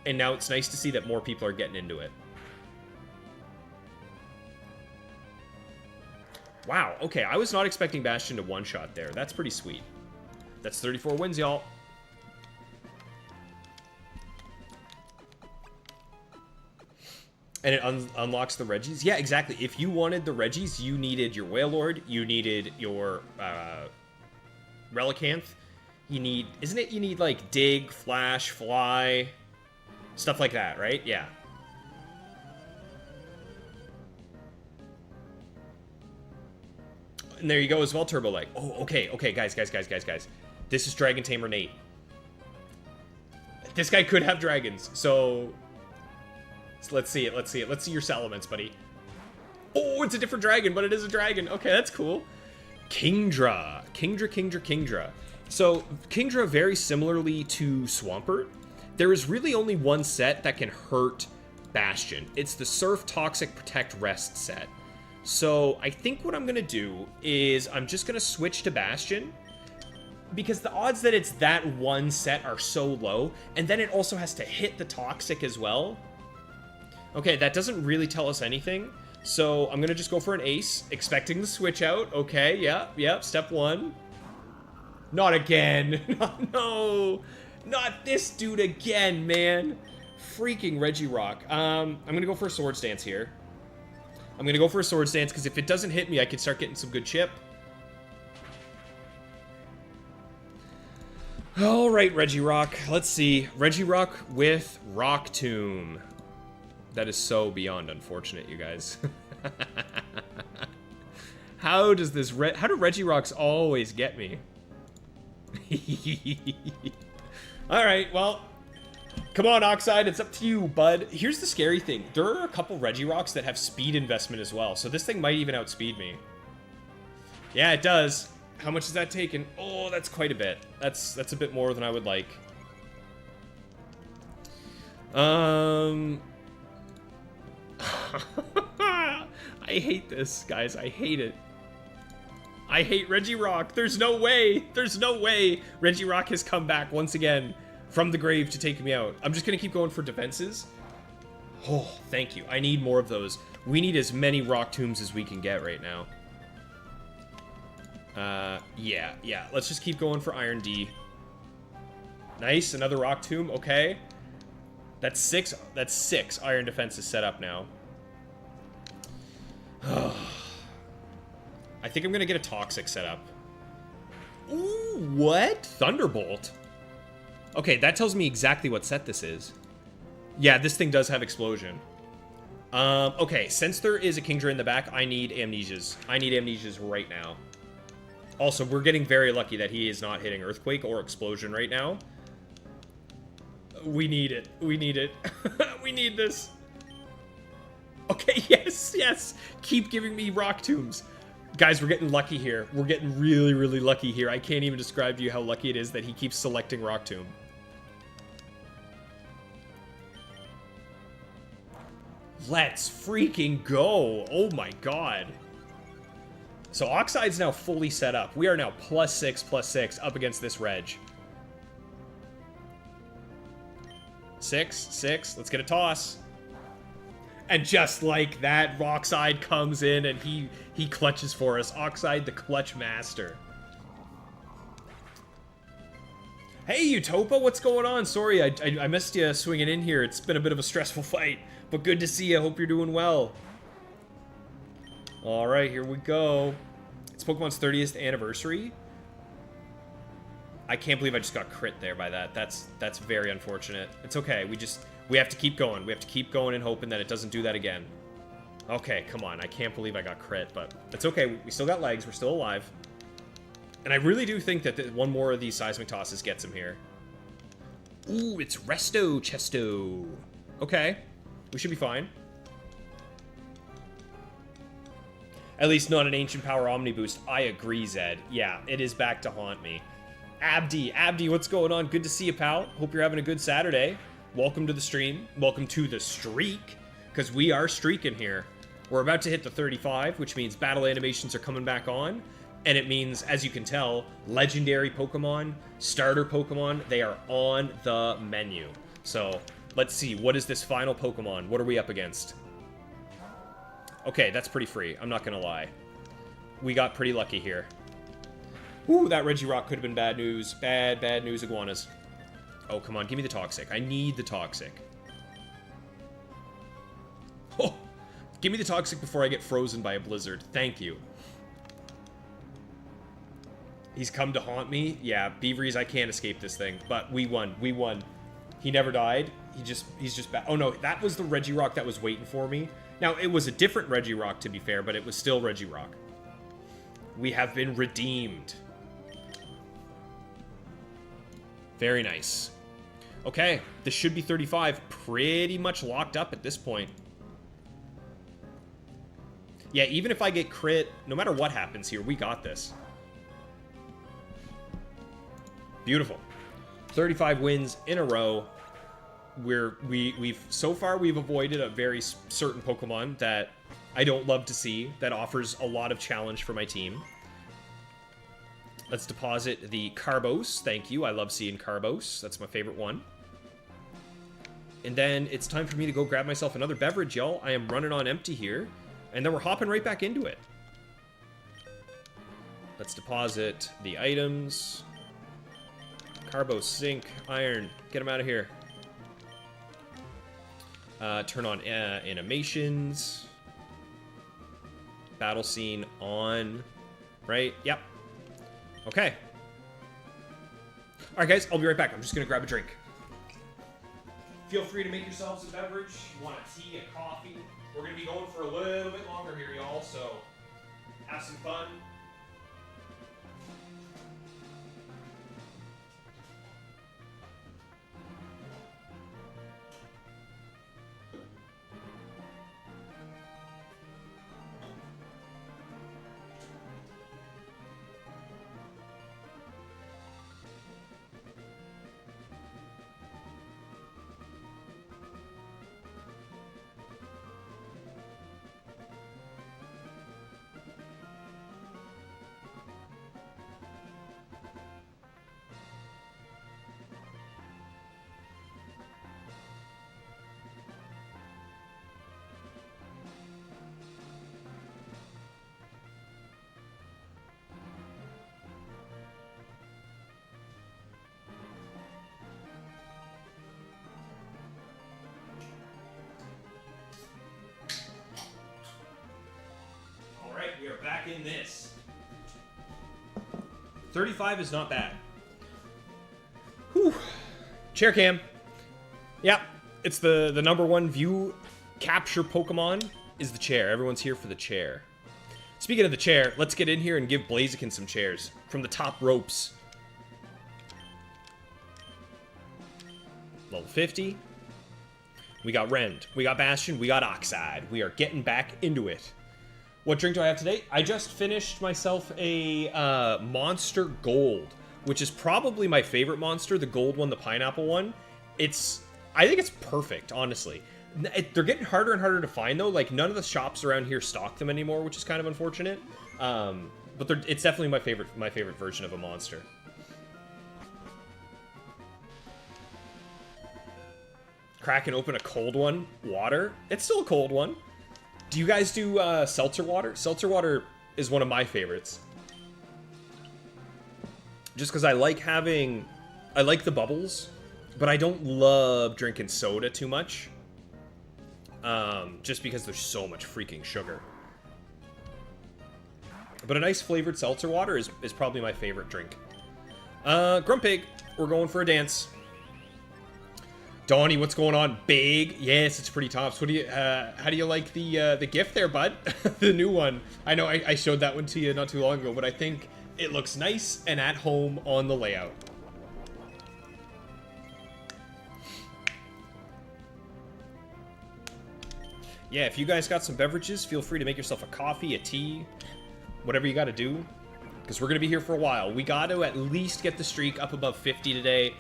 and now it's nice to see that more people are getting into it. Wow, okay, I was not expecting Bastion to one-shot there. That's pretty sweet. That's 34 wins, y'all. And it unlocks the Regis? Yeah, exactly. If you wanted the Regis, you needed your Wailord, you needed your Relicanth, you need... Isn't it you need, like, Dig, Flash, Fly, stuff like that, right? Yeah. And there you go as well, Turbo Leg. Oh, okay, guys. This is Dragon Tamer Nate. This guy could have dragons, so let's see it. Let's see your Salamence, buddy. Oh, it's a different dragon, but it is a dragon. Okay, that's cool. Kingdra. So, Kingdra, very similarly to Swampert, there is really only one set that can hurt Bastion. It's the Surf, Toxic, Protect, Rest set. So, I think what I'm going to do is I'm just going to switch to Bastion, because the odds that it's that one set are so low, and then it also has to hit the Toxic as well. Okay, that doesn't really tell us anything, so I'm going to just go for an Ace, expecting the switch out. Okay, yep, step one. Not again. No, not this dude again, man. Freaking Regirock. I'm going to go for a Swords Dance here. I'm going to go for a Swords Dance, because if it doesn't hit me, I can start getting some good chip. Alright, Regirock. Let's see. Regirock with Rock Tomb. That is so beyond unfortunate, you guys. How do Regirocks always get me? Alright, well, come on, Oxide, it's up to you, bud. Here's the scary thing. There are a couple Regirocks that have speed investment as well, so this thing might even outspeed me. Yeah, it does. How much is that taken? Oh, that's quite a bit. That's a bit more than I would like. I hate this, guys. I hate it. I hate Regirock. There's no way. There's no way Regirock has come back once again from the grave to take me out. I'm just going to keep going for defenses. Oh, thank you. I need more of those. We need as many Rock Tombs as we can get right now. Yeah. Let's just keep going for Iron D. Nice. Another Rock Tomb. Okay. That's six Iron defenses set up now. I think I'm going to get a Toxic set up. Ooh, what? Thunderbolt? Okay, that tells me exactly what set this is. Yeah, this thing does have Explosion. Okay, since there is a Kingdra in the back, I need Amnesias. I need Amnesias right now. Also, we're getting very lucky that he is not hitting Earthquake or Explosion right now. We need it. We need it. We need this. Okay, yes. Keep giving me Rock Tombs. Guys, we're getting lucky here. We're getting really, really lucky here. I can't even describe to you how lucky it is that he keeps selecting Rock Tomb. Let's freaking go. Oh my god. So Oxide's now fully set up. We are now +6/+6 up against this Reg. 6. Let's get a toss. And just like that, Rockside comes in and he clutches for us. Oxide, the clutch master. Hey, Utopa, what's going on? Sorry, I missed you swinging in here. It's been a bit of a stressful fight, but good to see you. Hope you're doing well. All right, here we go. It's Pokemon's 30th anniversary. I can't believe I just got crit there by that. That's very unfortunate. It's okay. We have to keep going. We have to keep going and hoping that it doesn't do that again. Okay, come on. I can't believe I got crit, but it's okay. We still got legs. We're still alive. And I really do think that one more of these seismic tosses gets him here. Ooh, it's Resto Chesto. Okay. We should be fine. At least not an Ancient Power Omni Boost. I agree, Zed. Yeah, it is back to haunt me. Abdi, what's going on? Good to see you, pal. Hope you're having a good Saturday. Welcome to the stream. Welcome to the streak, because we are streaking here. We're about to hit the 35, which means battle animations are coming back on, and it means, as you can tell, legendary Pokemon, starter Pokemon, they are on the menu. So, let's see. What is this final Pokemon? What are we up against? Okay, that's pretty free. I'm not gonna lie. We got pretty lucky here. Ooh, that Regirock could have been bad news. Bad news, iguanas. Oh, come on, give me the Toxic. I need the Toxic. Oh, give me the Toxic before I get frozen by a blizzard. Thank you. He's come to haunt me. Yeah, Beaveries, I can't escape this thing. But we won. We won. He never died. He's just bad. Oh, no, that was the Regirock that was waiting for me. Now, it was a different Regirock, to be fair, but it was still Regirock. We have been redeemed. Very nice. Okay, this should be 35. Pretty much locked up at this point. Yeah, even if I get crit, no matter what happens here, we got this. Beautiful. 35 wins in a row. We've so far we've avoided a very certain Pokemon that I don't love to see, that offers a lot of challenge for my team. Let's deposit the Carbos. Thank you. I love seeing Carbos. That's my favorite one. And then it's time for me to go grab myself another beverage, y'all. I am running on empty here. And then we're hopping right back into it. Let's deposit the items. Carbos, zinc, iron. Get them out of here. Turn on animations. Battle scene on. Right? Yep. Okay. Alright, guys. I'll be right back. I'm just going to grab a drink. Feel free to make yourselves a beverage. You want a tea, a coffee. We're going to be going for a little bit longer here, y'all. So, have some fun. We are back in this. 35 is not bad. Whew. Chair cam. Yeah, it's the number one view capture Pokemon is the chair. Everyone's here for the chair. Speaking of the chair, let's get in here and give Blaziken some chairs from the top ropes. Level 50. We got Rend. We got Bastion. We got Oxide. We are getting back into it. What drink do I have today? I just finished myself a Monster Gold, which is probably my favorite monster, the gold one, the pineapple one. I think it's perfect, honestly. They're getting harder and harder to find, though. Like, none of the shops around here stock them anymore, which is kind of unfortunate. But it's definitely my favorite version of a monster. Cracking open a cold one. Water. It's still a cold one. Do you guys do seltzer water? Seltzer water is one of my favorites. Just because I like the bubbles, but I don't love drinking soda too much. Just because there's so much freaking sugar. But a nice flavored seltzer water is probably my favorite drink. Grumpig, we're going for a dance. Donnie, what's going on? Big? Yes, it's pretty tops. What do you? How do you like the gift there, bud? The new one. I know I showed that one to you not too long ago, but I think it looks nice and at home on the layout. Yeah, if you guys got some beverages, feel free to make yourself a coffee, a tea, whatever you got to do, because we're gonna be here for a while. We got to at least get the streak up above 50 today.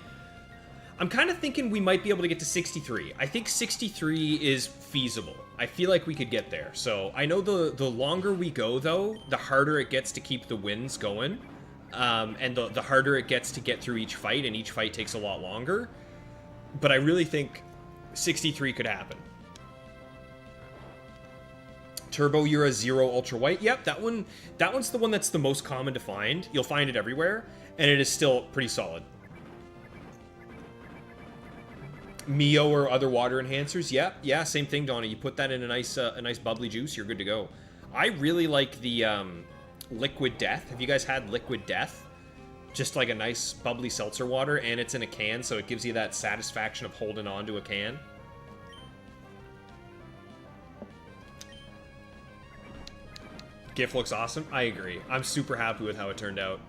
I'm kind of thinking we might be able to get to 63. I think 63 is feasible. I feel like we could get there. So I know the longer we go, though, the harder it gets to keep the wins going. And the harder it gets to get through each fight, and each fight takes a lot longer. But I really think 63 could happen. Turbo, you're a 0 ultra white. Yep, that one's the one that's the most common to find. You'll find it everywhere, and it is still pretty solid. Mio or other water enhancers. Yep, yeah, same thing, Donnie. You put that in a nice bubbly juice, you're good to go. I really like the Liquid Death. Have you guys had Liquid Death? Just like a nice bubbly seltzer water, and it's in a can, so it gives you that satisfaction of holding on to a can. GIF looks awesome. I agree. I'm super happy with how it turned out.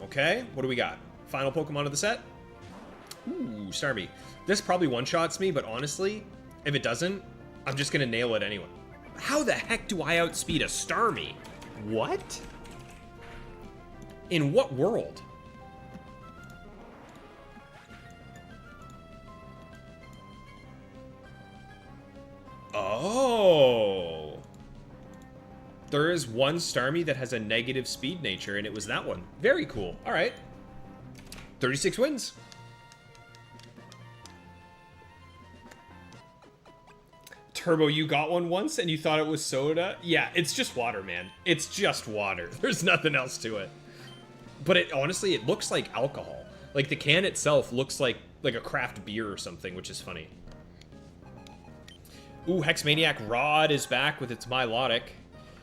Okay, what do we got? Final Pokemon of the set? Ooh, Starmie. This probably one-shots me, but honestly, if it doesn't, I'm just gonna nail it anyway. How the heck do I outspeed a Starmie? What? In what world? Oh. There is one Starmie that has a negative speed nature, and it was that one. Very cool. All right. 36 wins. Turbo, you got one once and you thought it was soda? Yeah, it's just water, man. It's just water. There's nothing else to it. But it honestly, it looks like alcohol. Like the can itself looks like a craft beer or something, which is funny. Ooh, Hexmaniac Rod is back with its Milotic.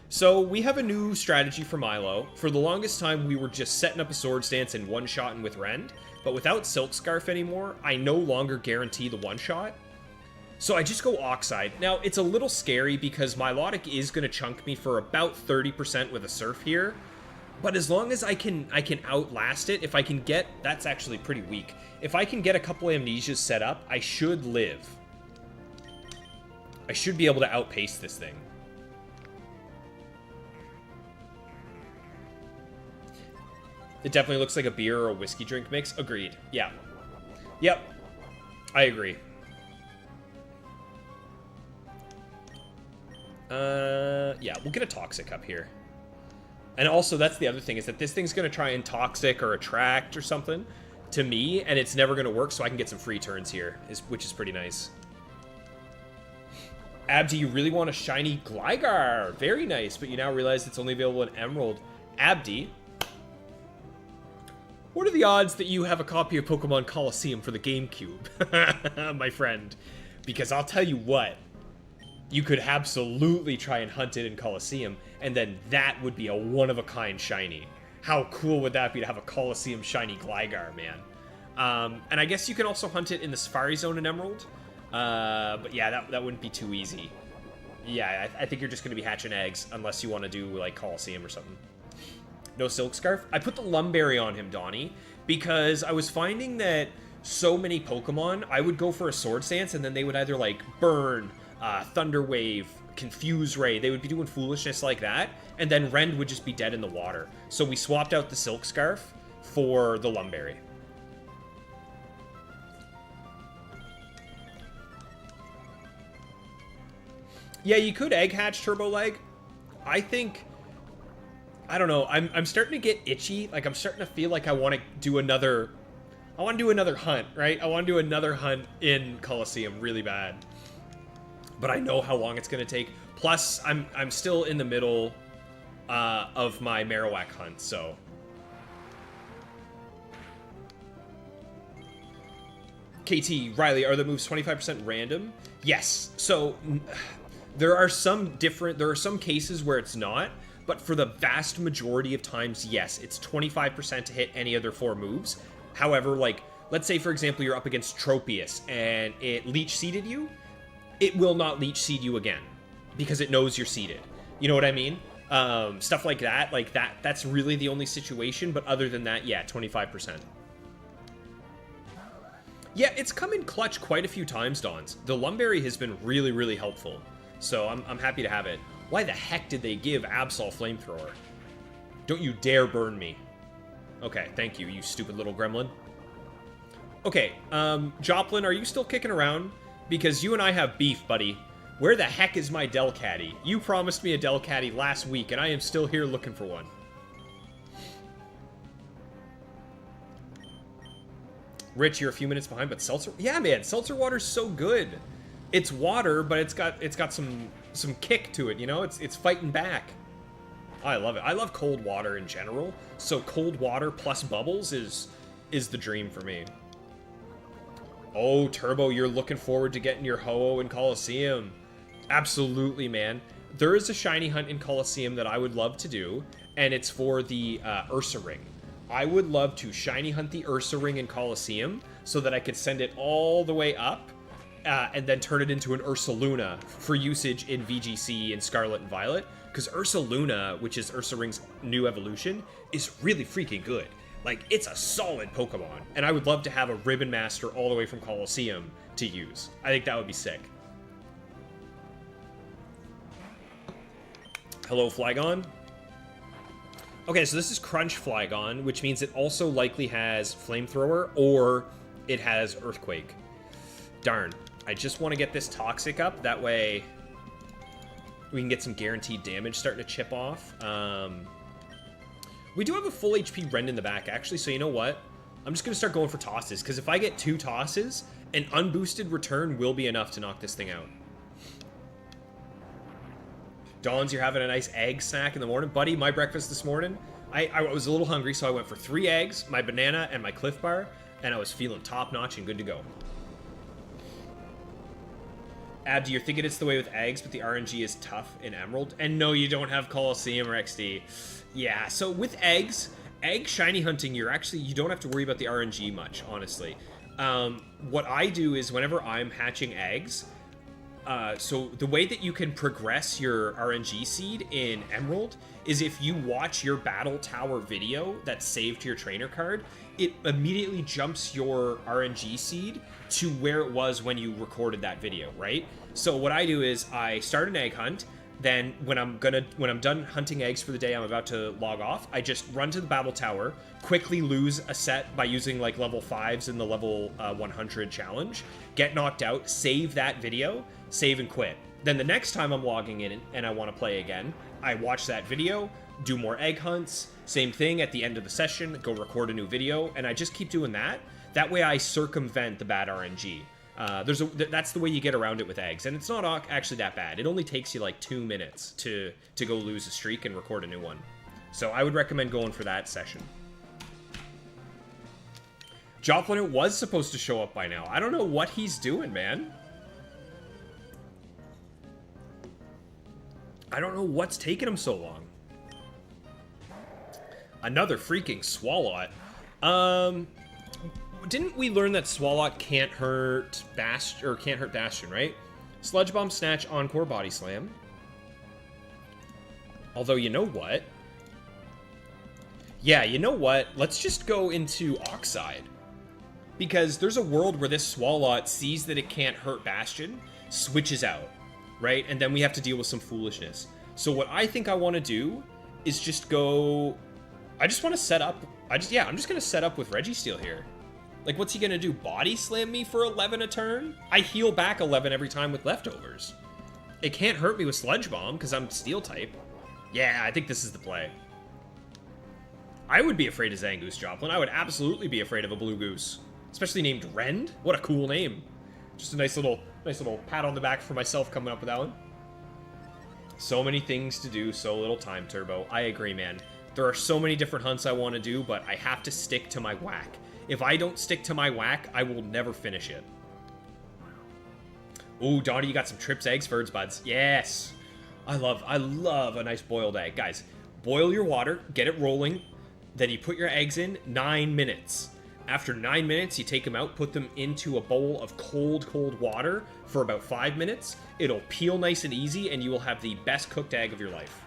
So we have a new strategy for Milo. For the longest time, we were just setting up a Sword Stance and one-shotting with Rend. But without Silk Scarf anymore, I no longer guarantee the one-shot. So I just go Oxide. Now, it's a little scary because Milotic is going to chunk me for about 30% with a Surf here. But as long as I can outlast it, if I can get... That's actually pretty weak. If I can get a couple Amnesias set up, I should live. I should be able to outpace this thing. It definitely looks like a beer or a whiskey drink mix. Agreed. Yeah. Yep. I agree. Yeah, we'll get a Toxic up here. And also, that's the other thing, is that this thing's going to try and Toxic or Attract or something to me, and it's never going to work, so I can get some free turns here, which is pretty nice. Abdi, you really want a shiny Gligar? Very nice, but you now realize it's only available in Emerald. Abdi, what are the odds that you have a copy of Pokemon Colosseum for the GameCube, my friend? Because I'll tell you what, you could absolutely try and hunt it in Colosseum, and then that would be a one-of-a-kind shiny. How cool would that be to have a Colosseum shiny Gligar, man? And I guess you can also hunt it in the Safari Zone in Emerald. But yeah, that wouldn't be too easy. Yeah, I think you're just going to be hatching eggs, unless you want to do, like, Colosseum or something. No Silk Scarf? I put the Lumberry on him, Donnie, because I was finding that so many Pokemon, I would go for a Sword Stance, and then they would either, like, Burn, Thunder Wave, Confuse Ray, they would be doing foolishness like that, and then Rend would just be dead in the water. So we swapped out the Silk Scarf for the Lumberry. Yeah, you could Egg Hatch Turbo Leg. I think... I don't know. I'm starting to get itchy. Like, I'm starting to feel like I want to do another... I want to do another hunt, right? I want to do another hunt in Colosseum really bad. But I know how long it's going to take. Plus, I'm still in the middle of my Marowak hunt, so... KT, Riley, are the moves 25% random? Yes. So... There are some cases where it's not, but for the vast majority of times, yes, it's 25% to hit any other 4 moves. However, like, let's say, for example, you're up against Tropius and it Leech Seeded you, it will not Leech Seed you again because it knows you're seeded. You know what I mean? Stuff like that's really the only situation, but other than that, yeah, 25%. Yeah, it's come in clutch quite a few times, Dons. The Lumberry has been really, really helpful. So I'm happy to have it. Why the heck did they give Absol Flamethrower? Don't you dare burn me. Okay, thank you, you stupid little gremlin. Okay, Joplin, are you still kicking around? Because you and I have beef, buddy. Where the heck is my Delcatty? You promised me a Delcatty last week, and I am still here looking for one. Rich, you're a few minutes behind, but Seltzer... Yeah, man, Seltzer Water's so good. It's water, but it's got some kick to it, you know? It's fighting back. I love it. I love cold water in general, so cold water plus bubbles is the dream for me. Oh, Turbo, you're looking forward to getting your Ho-Oh in Coliseum. Absolutely, man. There is a shiny hunt in Coliseum that I would love to do, and it's for the Ursa Ring. I would love to shiny hunt the Ursa Ring in Coliseum so that I could send it all the way up and then turn it into an Ursa Luna for usage in VGC in Scarlet and Violet. Because Ursa Luna, which is Ursa Ring's new evolution, is really freaking good. Like, it's a solid Pokemon. And I would love to have a Ribbon Master all the way from Coliseum to use. I think that would be sick. Hello, Flygon. Okay, so this is Crunch Flygon, which means it also likely has Flamethrower or it has Earthquake. Darn. I just want to get this Toxic up. That way we can get some guaranteed damage starting to chip off. We do have a full HP Rend in the back, actually, so you know what? I'm just going to start going for tosses, because if I get 2 tosses, an unboosted return will be enough to knock this thing out. Dawns, you're having a nice egg snack in the morning. Buddy, my breakfast this morning, I was a little hungry, so I went for 3 eggs, my banana, and my Cliff Bar, and I was feeling top-notch and good to go. Abdi, you're thinking it's the way with eggs, but the RNG is tough in Emerald. And no, you don't have Coliseum or XD. Yeah, so with eggs, egg shiny hunting, you don't have to worry about the RNG much, honestly. What I do is whenever I'm hatching eggs, so the way that you can progress your RNG seed in Emerald is if you watch your Battletower video that's saved to your trainer card, it immediately jumps your RNG seed to where it was when you recorded that video, right? So what I do is I start an egg hunt, then when I'm done hunting eggs for the day, I'm about to log off, I just run to the Battletower, quickly lose a set by using like level 5s in the level 100 challenge, get knocked out, save that video, save and quit. Then the next time I'm logging in and I want to play again, I watch that video, do more egg hunts, same thing at the end of the session, go record a new video, and I just keep doing that. That way I circumvent the bad RNG. That's the way you get around it with eggs, and it's not actually that bad. It only takes you like 2 minutes to go lose a streak and record a new one. So I would recommend going for that session. Joplin was supposed to show up by now. I don't know what he's doing, man. I don't know what's taking him so long. Another freaking Swalot. Didn't we learn that Swalot can't hurt Bastion, right? Sludge Bomb, Snatch, Encore, Body Slam. Although, you know what? Yeah, you know what? Let's just go into Oxide. Because there's a world where this Swalot sees that it can't hurt Bastion, switches out, right? And then we have to deal with some foolishness. So what I think I want to do is just go... I just want to set up... I'm just going to set up with Registeel here. Like, what's he going to do? Body slam me for 11 a turn? I heal back 11 every time with leftovers. It can't hurt me with Sludge Bomb because I'm Steel type. Yeah, I think this is the play. I would be afraid of Zangoose, Joplin. I would absolutely be afraid of a Blue Goose. Especially named Rend. What a cool name. Just a nice little pat on the back for myself coming up with that one. So many things to do, so little time, Turbo. I agree, man. There are so many different hunts I want to do, but I have to stick to my whack. If I don't stick to my whack, I will never finish it. Ooh, Donnie, you got some Trips Eggs, Birds Buds. Yes! I love a nice boiled egg. Guys, boil your water, get it rolling, then you put your eggs in 9 minutes. After 9 minutes, you take them out, put them into a bowl of cold water for about 5 minutes. It'll peel nice and easy, and you will have the best cooked egg of your life.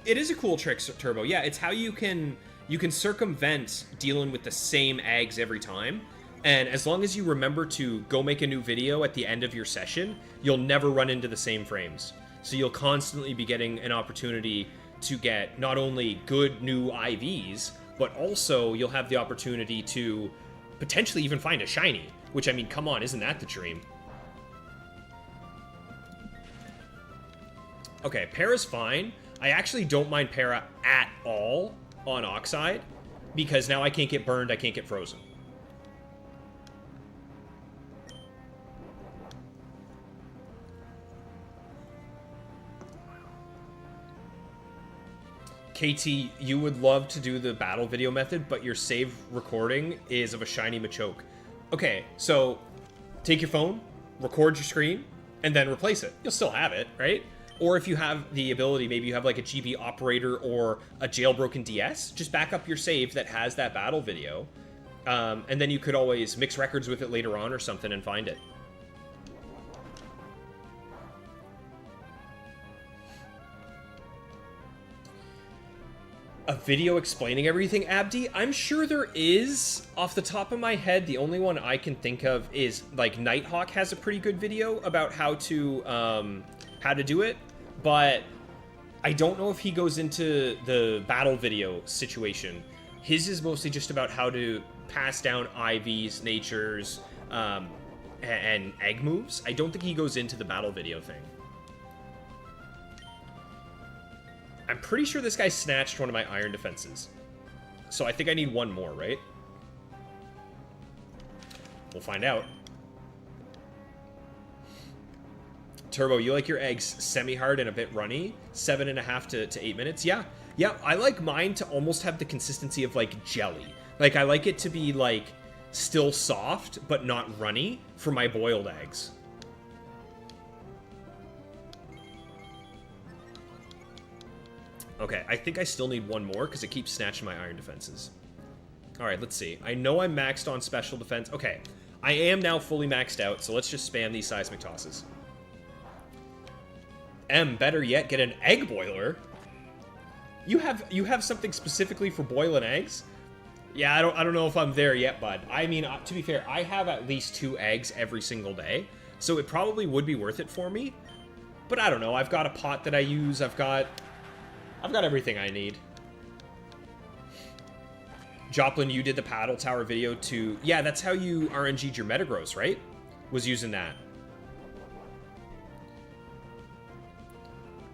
It is a cool trick, Turbo. Yeah, it's how you can circumvent dealing with the same eggs every time. And as long as you remember to go make a new video at the end of your session, you'll never run into the same frames. So you'll constantly be getting an opportunity to get not only good new IVs, but also you'll have the opportunity to potentially even find a shiny. Which, I mean, come on, isn't that the dream? Okay, Para's fine. I actually don't mind Para at all on Oxide, because now I can't get burned, I can't get frozen. KT, you would love to do the battle video method, but your save recording is of a shiny Machoke. Okay, so take your phone, record your screen, and then replace it. You'll still have it, right? Or if you have the ability, maybe you have like a GB operator or a jailbroken DS, just back up your save that has that battle video. And then you could always mix records with it later on or something and find it. A video explaining everything, Abdi? I'm sure there is. Off the top of my head, the only one I can think of is like Nighthawk has a pretty good video about how to do it, but I don't know if he goes into the battle video situation. His is mostly just about how to pass down IVs, natures, and egg moves. I don't think he goes into the battle video thing. I'm pretty sure this guy snatched one of my iron defenses. So I think I need one more, right? We'll find out. Turbo, you like your eggs semi-hard and a bit runny? 7.5 to 8 minutes? Yeah. Yeah, I like mine to almost have the consistency of, like, jelly. Like, I like it to be, like, still soft, but not runny for my boiled eggs. Okay, I think I still need one more because it keeps snatching my iron defenses. Alright, let's see. I know I'm maxed on special defense. Okay, I am now fully maxed out, so let's just spam these seismic tosses. Better yet, get an egg boiler. You have something specifically for boiling eggs? Yeah, I don't know if I'm there yet, bud. I mean, to be fair, I have at least 2 eggs every single day, so it probably would be worth it for me. But I don't know. I've got a pot that I use. I've got everything I need. Joplin, you did the paddle tower video to... Yeah, that's how you RNG'd your Metagross, right? Was using that.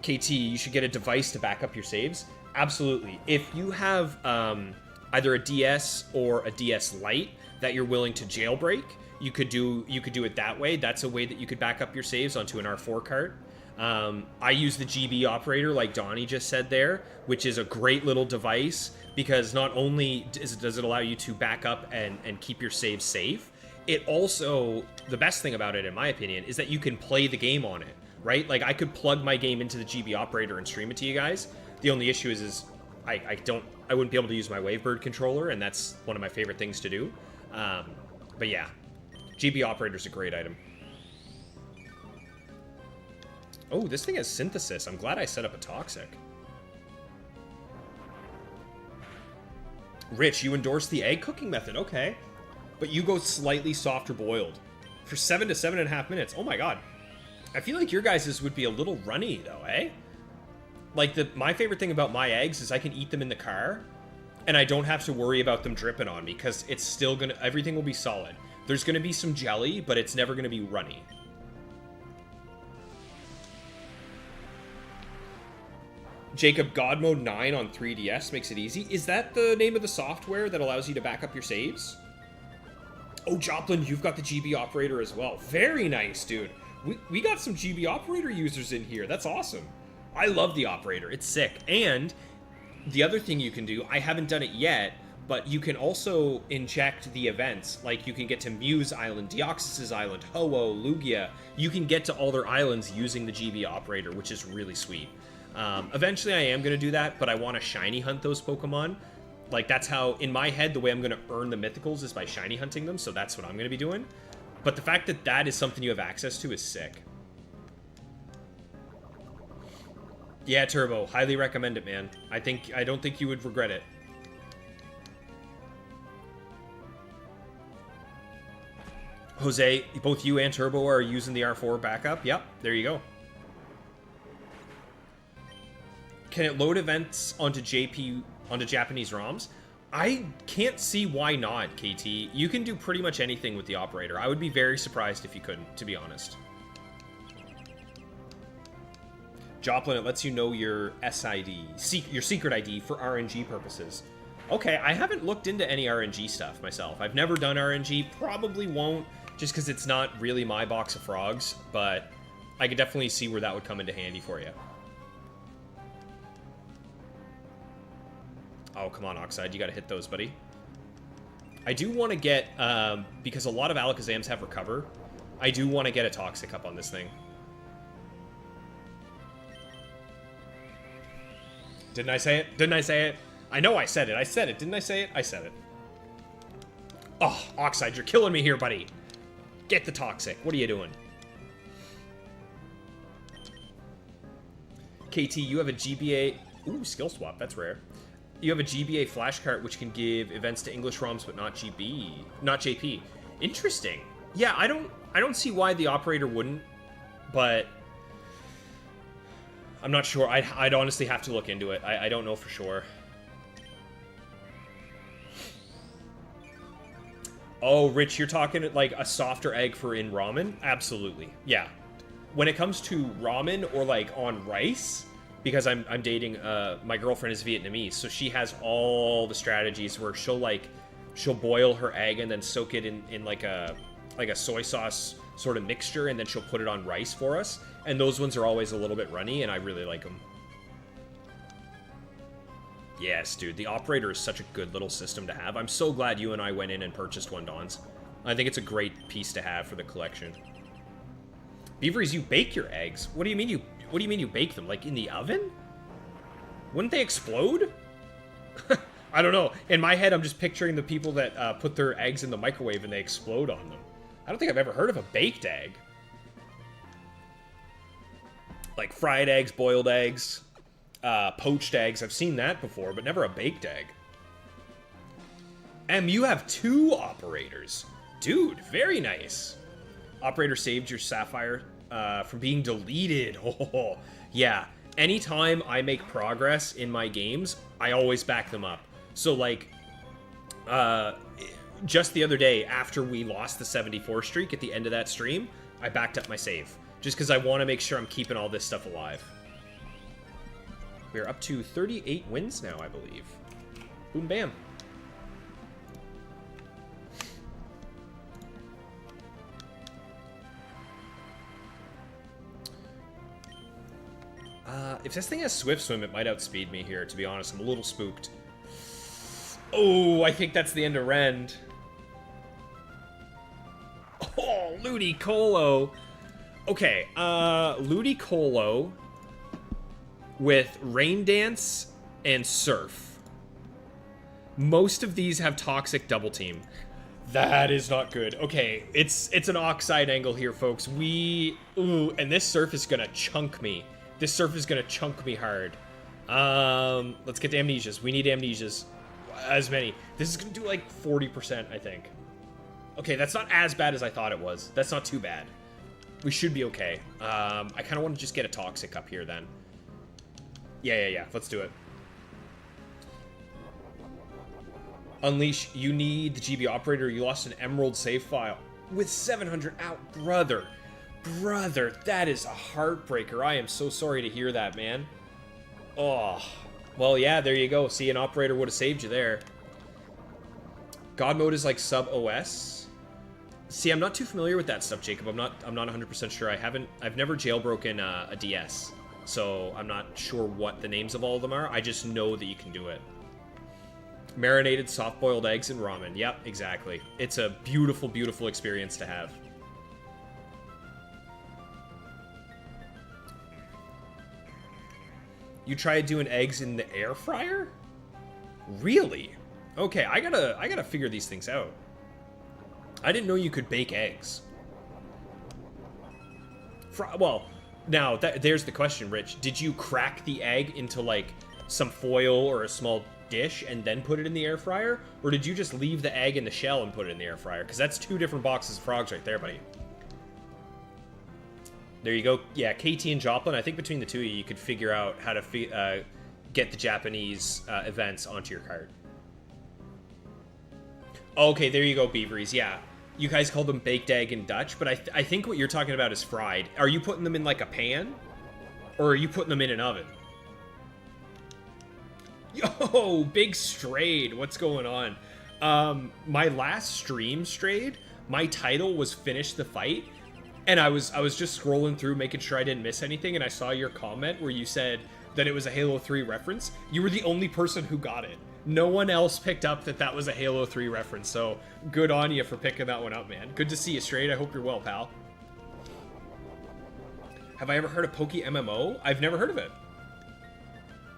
KT, you should get a device to back up your saves. Absolutely. If you have either a DS or a DS Lite that you're willing to jailbreak, you could do it that way. That's a way that you could back up your saves onto an R4 cart. I use the GB operator, like Donnie just said there, which is a great little device because not only does it allow you to back up and keep your saves safe, it also, the best thing about it, in my opinion, is that you can play the game on it, right? Like, I could plug my game into the GB operator and stream it to you guys. The only issue is I wouldn't be able to use my Wavebird controller, and that's one of my favorite things to do. But yeah, GB operator's a great item. Oh, this thing has synthesis. I'm glad I set up a toxic. Rich, you endorse the egg cooking method. Okay. But you go slightly softer boiled. For 7 to 7.5 minutes. Oh my god. I feel like your guys's would be a little runny, though, eh? Like, my favorite thing about my eggs is I can eat them in the car, and I don't have to worry about them dripping on me, because it's still gonna... Everything will be solid. There's gonna be some jelly, but it's never gonna be runny. Jacob, God Mode 9 on 3DS makes it easy. Is that the name of the software that allows you to back up your saves? Oh, Joplin, you've got the GB operator as well. Very nice, dude. We got some GB operator users in here. That's awesome. I love the operator. It's sick. And the other thing you can do, I haven't done it yet, but you can also inject the events. Like, you can get to Muse Island, Deoxys' Island, Ho-Oh, Lugia. You can get to all their islands using the GB operator, which is really sweet. Eventually I am going to do that, but I want to shiny hunt those Pokemon. Like, that's how, in my head, the way I'm going to earn the mythicals is by shiny hunting them, so that's what I'm going to be doing. But the fact that that is something you have access to is sick. Yeah, Turbo, highly recommend it, man. I don't think you would regret it. Jose, both you and Turbo are using the R4 backup? Yep, there you go. Can it load events onto Japanese ROMs? I can't see why not, KT. You can do pretty much anything with the operator. I would be very surprised if you couldn't, to be honest. Joplin, it lets you know your SID, your secret ID for RNG purposes. Okay, I haven't looked into any RNG stuff myself. I've never done RNG, probably won't, just because it's not really my box of frogs, but I could definitely see where that would come into handy for you. Oh, come on, Oxide. You gotta hit those, buddy. I do want to get, because a lot of Alakazams have Recover, I do want to get a Toxic up on this thing. Didn't I say it? Didn't I say it? I know I said it. I said it. Didn't I say it? I said it. Oh, Oxide, you're killing me here, buddy. Get the Toxic. What are you doing? KT, you have a GBA... Ooh, skill swap. That's rare. You have a GBA flashcard which can give events to English ROMs, but not JP. Interesting. Yeah, I don't see why the operator wouldn't, but I'm not sure. I'd honestly have to look into it. I don't know for sure. Oh, Rich, you're talking like a softer egg for in ramen? Absolutely. Yeah. When it comes to ramen or like on rice, because I'm dating, my girlfriend is Vietnamese, so she has all the strategies where she'll boil her egg and then soak it in like a soy sauce sort of mixture, and then she'll put it on rice for us. And those ones are always a little bit runny, and I really like them. Yes, dude, the operator is such a good little system to have. I'm so glad you and I went in and purchased one, Dons. I think it's a great piece to have for the collection. Beaveries, you bake your eggs? What do you mean you bake them? Like in the oven? Wouldn't they explode? I don't know. In my head, I'm just picturing the people that put their eggs in the microwave and they explode on them. I don't think I've ever heard of a baked egg. Like fried eggs, boiled eggs, poached eggs. I've seen that before, but never a baked egg. You have 2 operators. Dude, very nice. Operator saved your Sapphire from being deleted. Oh, yeah. Anytime I make progress in my games, I always back them up. So, like, just the other day, after we lost the 74 streak at the end of that stream, I backed up my save. Just because I want to make sure I'm keeping all this stuff alive. We're up to 38 wins now, I believe. Boom, bam. If this thing has Swift Swim, it might outspeed me here, to be honest. I'm a little spooked. Oh, I think that's the end of Rend. Oh, Ludicolo. Okay, Ludicolo with Rain Dance and Surf. Most of these have Toxic Double Team. That is not good. Okay, it's an Oxide angle here, folks. Ooh, and this Surf is gonna chunk me. This Surf is gonna chunk me hard. Let's get the Amnesias. We need Amnesias. As many. This is gonna do like 40%, I think. Okay, that's not as bad as I thought it was. That's not too bad. We should be okay. I kind of want to just get a Toxic up here then. Yeah. Let's do it. Unleash, you need the GB operator. You lost an Emerald save file. With 700 out. Brother, that is a heartbreaker. I am so sorry to hear that, man. Oh. Well, yeah, there you go. See, an operator would have saved you there. God mode is like sub-OS. See, I'm not too familiar with that stuff, Jacob. I'm not 100% sure. I've never jailbroken a DS, so I'm not sure what the names of all of them are. I just know that you can do it. Marinated soft-boiled eggs and ramen. Yep, exactly. It's a beautiful, beautiful experience to have. You tried doing eggs in the air fryer? Really? Okay, I gotta figure these things out. I didn't know you could bake eggs. Well, now there's the question, Rich. Did you crack the egg into like some foil or a small dish and then put it in the air fryer, or did you just leave the egg in the shell and put it in the air fryer? Because that's 2 different boxes of frogs right there, buddy. There you go. Yeah, KT and Joplin, I think between the two of you, you could figure out how to get the Japanese events onto your card. Okay, there you go, Beaveries. Yeah, you guys call them baked egg in Dutch, but I think what you're talking about is fried. Are you putting them in like a pan? Or are you putting them in an oven? Yo, big Strayed. What's going on? My last stream, Strayed, my title was Finish the Fight. And I was just scrolling through, making sure I didn't miss anything, and I saw your comment where you said that it was a Halo 3 reference. You were the only person who got it. No one else picked up that that was a Halo 3 reference, so good on you for picking that one up, man. Good to see you, Straight. I hope you're well, pal. Have I ever heard of Poke MMO? I've never heard of it.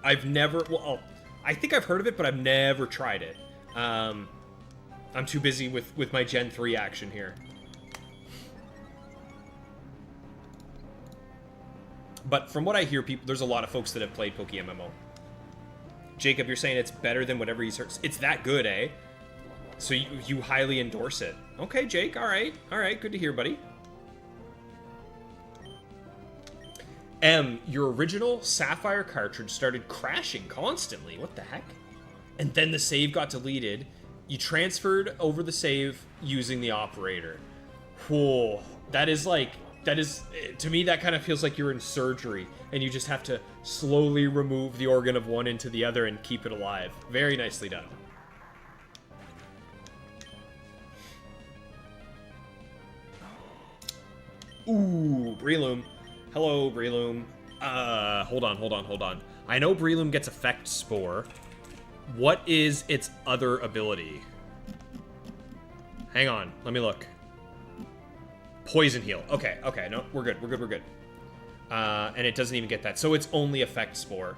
I've never... Well, I think I've heard of it, but I've never tried it. I'm too busy with my Gen 3 action here. But from what I hear, there's a lot of folks that have played Poke MMO. Jacob, you're saying it's better than whatever you search. It's that good, eh? So you highly endorse it. Okay, Jake, all right. All right, good to hear, buddy. Your original Sapphire cartridge started crashing constantly. What the heck? And then the save got deleted. You transferred over the save using the operator. Whoa, that is like... That is, to me, that kind of feels like you're in surgery, and you just have to slowly remove the organ of one into the other and keep it alive. Very nicely done. Ooh, Breloom. Hello, Breloom. Hold on. I know Breloom gets Effect Spore. What is its other ability? Hang on, let me look. Poison Heal. Okay, no, we're good. And it doesn't even get that. So it's only Effect Spore.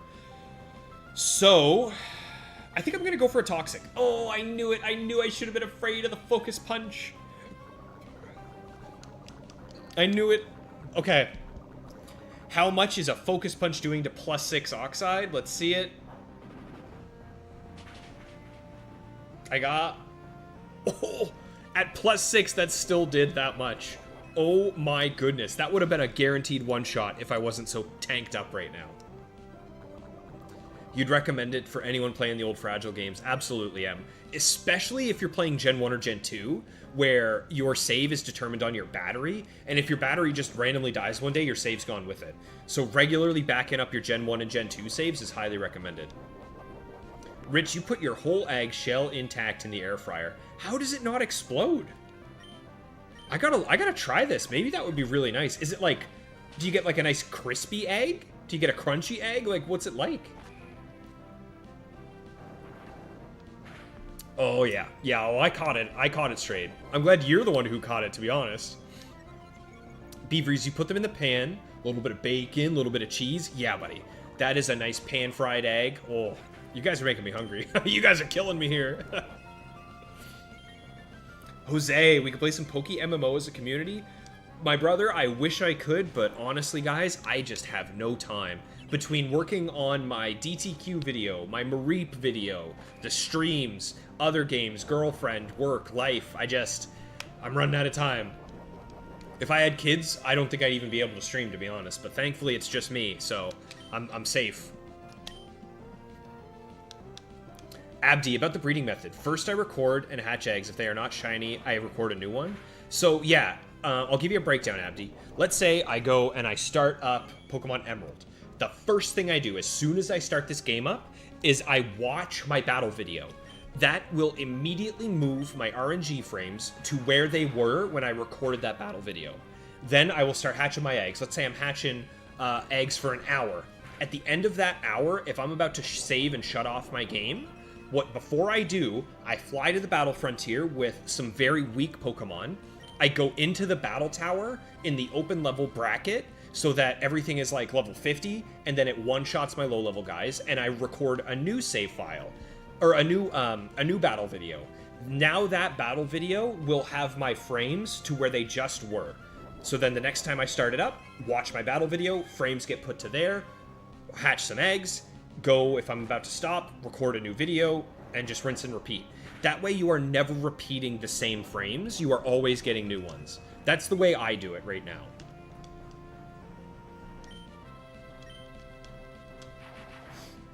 So, I think I'm going to go for a Toxic. Oh, I knew it. I knew I should have been afraid of the Focus Punch. I knew it. Okay. How much is a Focus Punch doing to +6 Oxide? Let's see it. I got... Oh, at +6, that still did that much. Oh my goodness, that would have been a guaranteed one-shot if I wasn't so tanked up right now. You'd recommend it for anyone playing the old Fragile games? Absolutely am. Especially if you're playing Gen 1 or Gen 2, where your save is determined on your battery, and if your battery just randomly dies one day, your save's gone with it. So regularly backing up your Gen 1 and Gen 2 saves is highly recommended. Rich, you put your whole egg shell intact in the air fryer. How does it not explode? I gotta try this. Maybe that would be really nice. Is it like, do you get like a nice crispy egg? Do you get a crunchy egg? Like, what's it like? Oh yeah, oh, I caught it straight. I'm glad you're the one who caught it, to be honest. Beavers, you put them in the pan, a little bit of bacon, a little bit of cheese. Yeah, buddy, that is a nice pan-fried egg. Oh, you guys are making me hungry. You guys are killing me here. Jose, we could play some Poke MMO as a community. My brother, I wish I could, but honestly, guys, I just have no time. Between working on my DTQ video, my Mareep video, the streams, other games, girlfriend, work, life, I'm running out of time. If I had kids, I don't think I'd even be able to stream, to be honest, but thankfully it's just me, so I'm safe. Abdi, about the breeding method. First I record and hatch eggs. If they are not shiny, I record a new one. So yeah, I'll give you a breakdown, Abdi. Let's say I go and I start up Pokemon Emerald. The first thing I do as soon as I start this game up is I watch my battle video. That will immediately move my RNG frames to where they were when I recorded that battle video. Then I will start hatching my eggs. Let's say I'm hatching eggs for an hour. At the end of that hour, if I'm about to save and shut off my game, before I do, I fly to the battle frontier with some very weak Pokemon. I go into the battle tower in the open level bracket so that everything is like level 50, and then it one-shots my low level guys, and I record a new save file, or a new battle video. Now that battle video will have my frames to where they just were. So then the next time I start it up, watch my battle video, frames get put to there, hatch some eggs, go, if I'm about to stop, record a new video, and just rinse and repeat. That way you are never repeating the same frames, you are always getting new ones. That's the way I do it right now.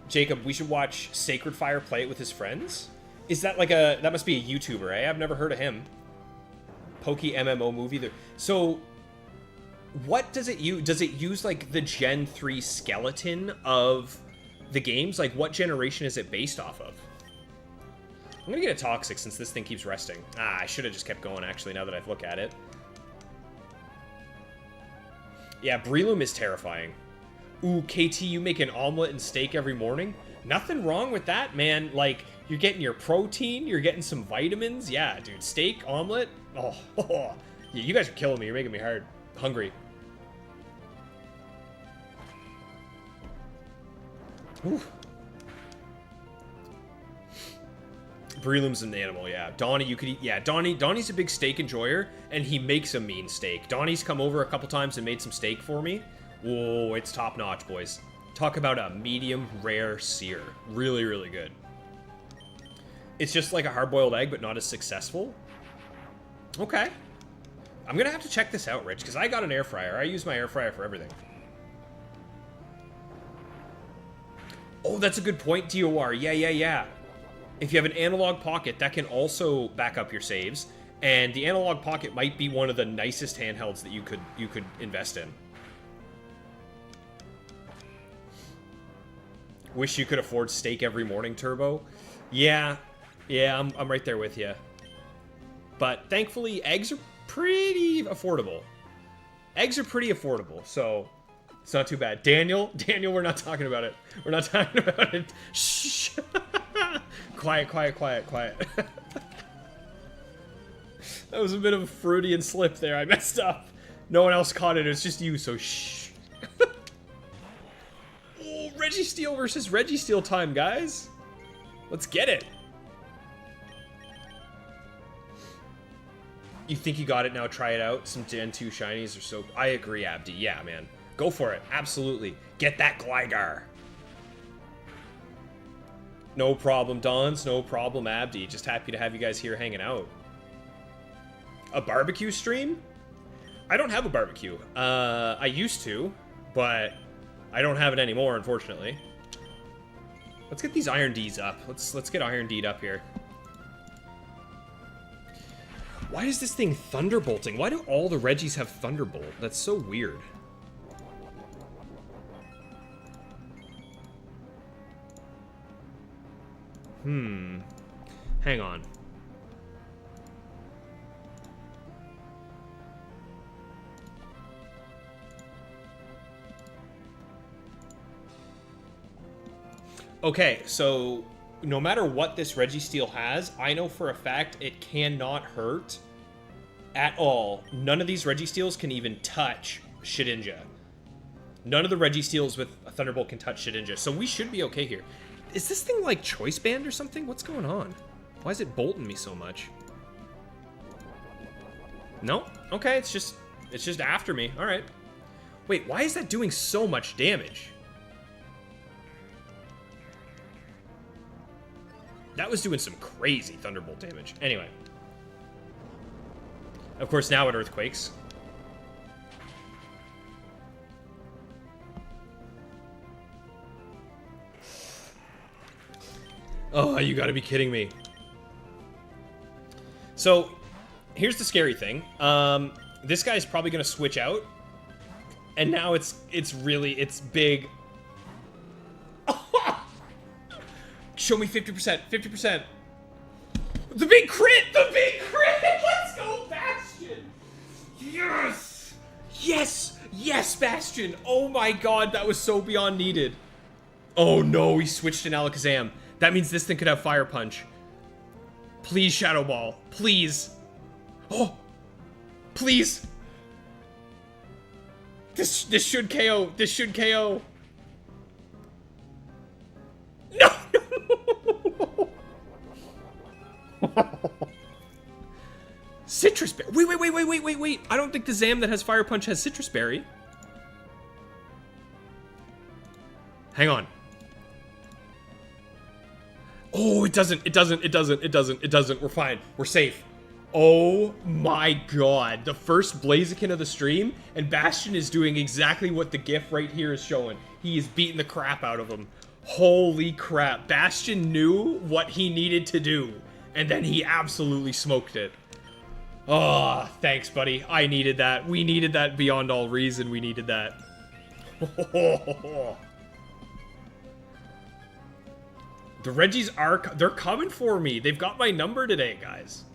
Jacob, we should watch Sacred Fire play it with his friends? Is that like that must be a YouTuber, eh? I've never heard of him. Poke MMO movie there. So, what does it use? Does it use like the Gen 3 skeleton of the games? Like, what generation is it based off of? I'm gonna get a Toxic since this thing keeps resting. I should have just kept going, actually, now that I look at it. Yeah, Breloom is terrifying. Ooh, KT, you make an omelet and steak every morning? Nothing wrong with that, man. Like, You're getting your protein. You're getting some vitamins. Yeah, dude. Steak, omelet. Oh, yeah, you guys are killing me. You're making me hungry. Ooh. Breloom's an animal, yeah. Donnie, you could eat. Yeah, Donnie's a big steak enjoyer, and he makes a mean steak. Donnie's come over a couple times and made some steak for me. Whoa, it's top notch, boys. Talk about a medium rare sear. Really, really good. It's just like a hard-boiled egg, but not as successful. Okay. I'm gonna have to check this out, Rich, because I got an air fryer. I use my air fryer for everything. Oh, that's a good point, DOR. Yeah. If you have an analog pocket, that can also back up your saves, and the analog pocket might be one of the nicest handhelds that you could invest in. Wish you could afford steak every morning, Turbo. Yeah, I'm right there with you. But thankfully, eggs are pretty affordable. Eggs are pretty affordable, so it's not too bad. Daniel, we're not talking about it. We're not talking about it. Shh. Quiet. That was a bit of a Freudian slip there. I messed up. No one else caught it. It's just you, so shh. Oh, Registeel versus Registeel time, guys. Let's get it. You think you got it now? Try it out. Some Gen 2 shinies are so... I agree, Abdi. Yeah, man. Go for it. Absolutely. Get that Gligar. No problem, Dons. No problem, Abdi. Just happy to have you guys here hanging out. A barbecue stream? I don't have a barbecue. I used to, but I don't have it anymore, unfortunately. Let's get these Iron Ds up. Let's get Iron D'd up here. Why is this thing thunderbolting? Why do all the Regis have Thunderbolt? That's so weird. Hang on. Okay, so no matter what this Registeel has, I know for a fact it cannot hurt at all. None of these Registeels can even touch Shedinja. None of the Registeels with a Thunderbolt can touch Shedinja, so we should be okay here. Is this thing like choice band or something? What's going on? Why is it bolting me so much? No? Okay, it's just after me. All right. Wait, why is that doing so much damage? That was doing some crazy Thunderbolt damage. Anyway. Of course, now it Earthquakes. Oh, you gotta be kidding me. So, here's the scary thing. This guy's probably gonna switch out. And now it's big. Show me 50%, 50%. The big crit! The big crit! Let's go, Bastion! Yes! Yes! Yes, Bastion! Oh my god, that was so beyond needed. Oh no, he switched in Alakazam. That means this thing could have Fire Punch. Please, Shadow Ball. Please. Oh! Please! This should KO. This should KO. No! Citrus Berry. Wait. I don't think the Zam that has Fire Punch has Citrus Berry. Hang on. Oh, it doesn't. We're fine. We're safe. Oh my god. The first Blaziken of the stream, and Bastion is doing exactly what the GIF right here is showing. He is beating the crap out of him. Holy crap. Bastion knew what he needed to do, and then he absolutely smoked it. Oh, thanks, buddy. I needed that. We needed that beyond all reason. We needed that. The Regis they're coming for me. They've got my number today, guys.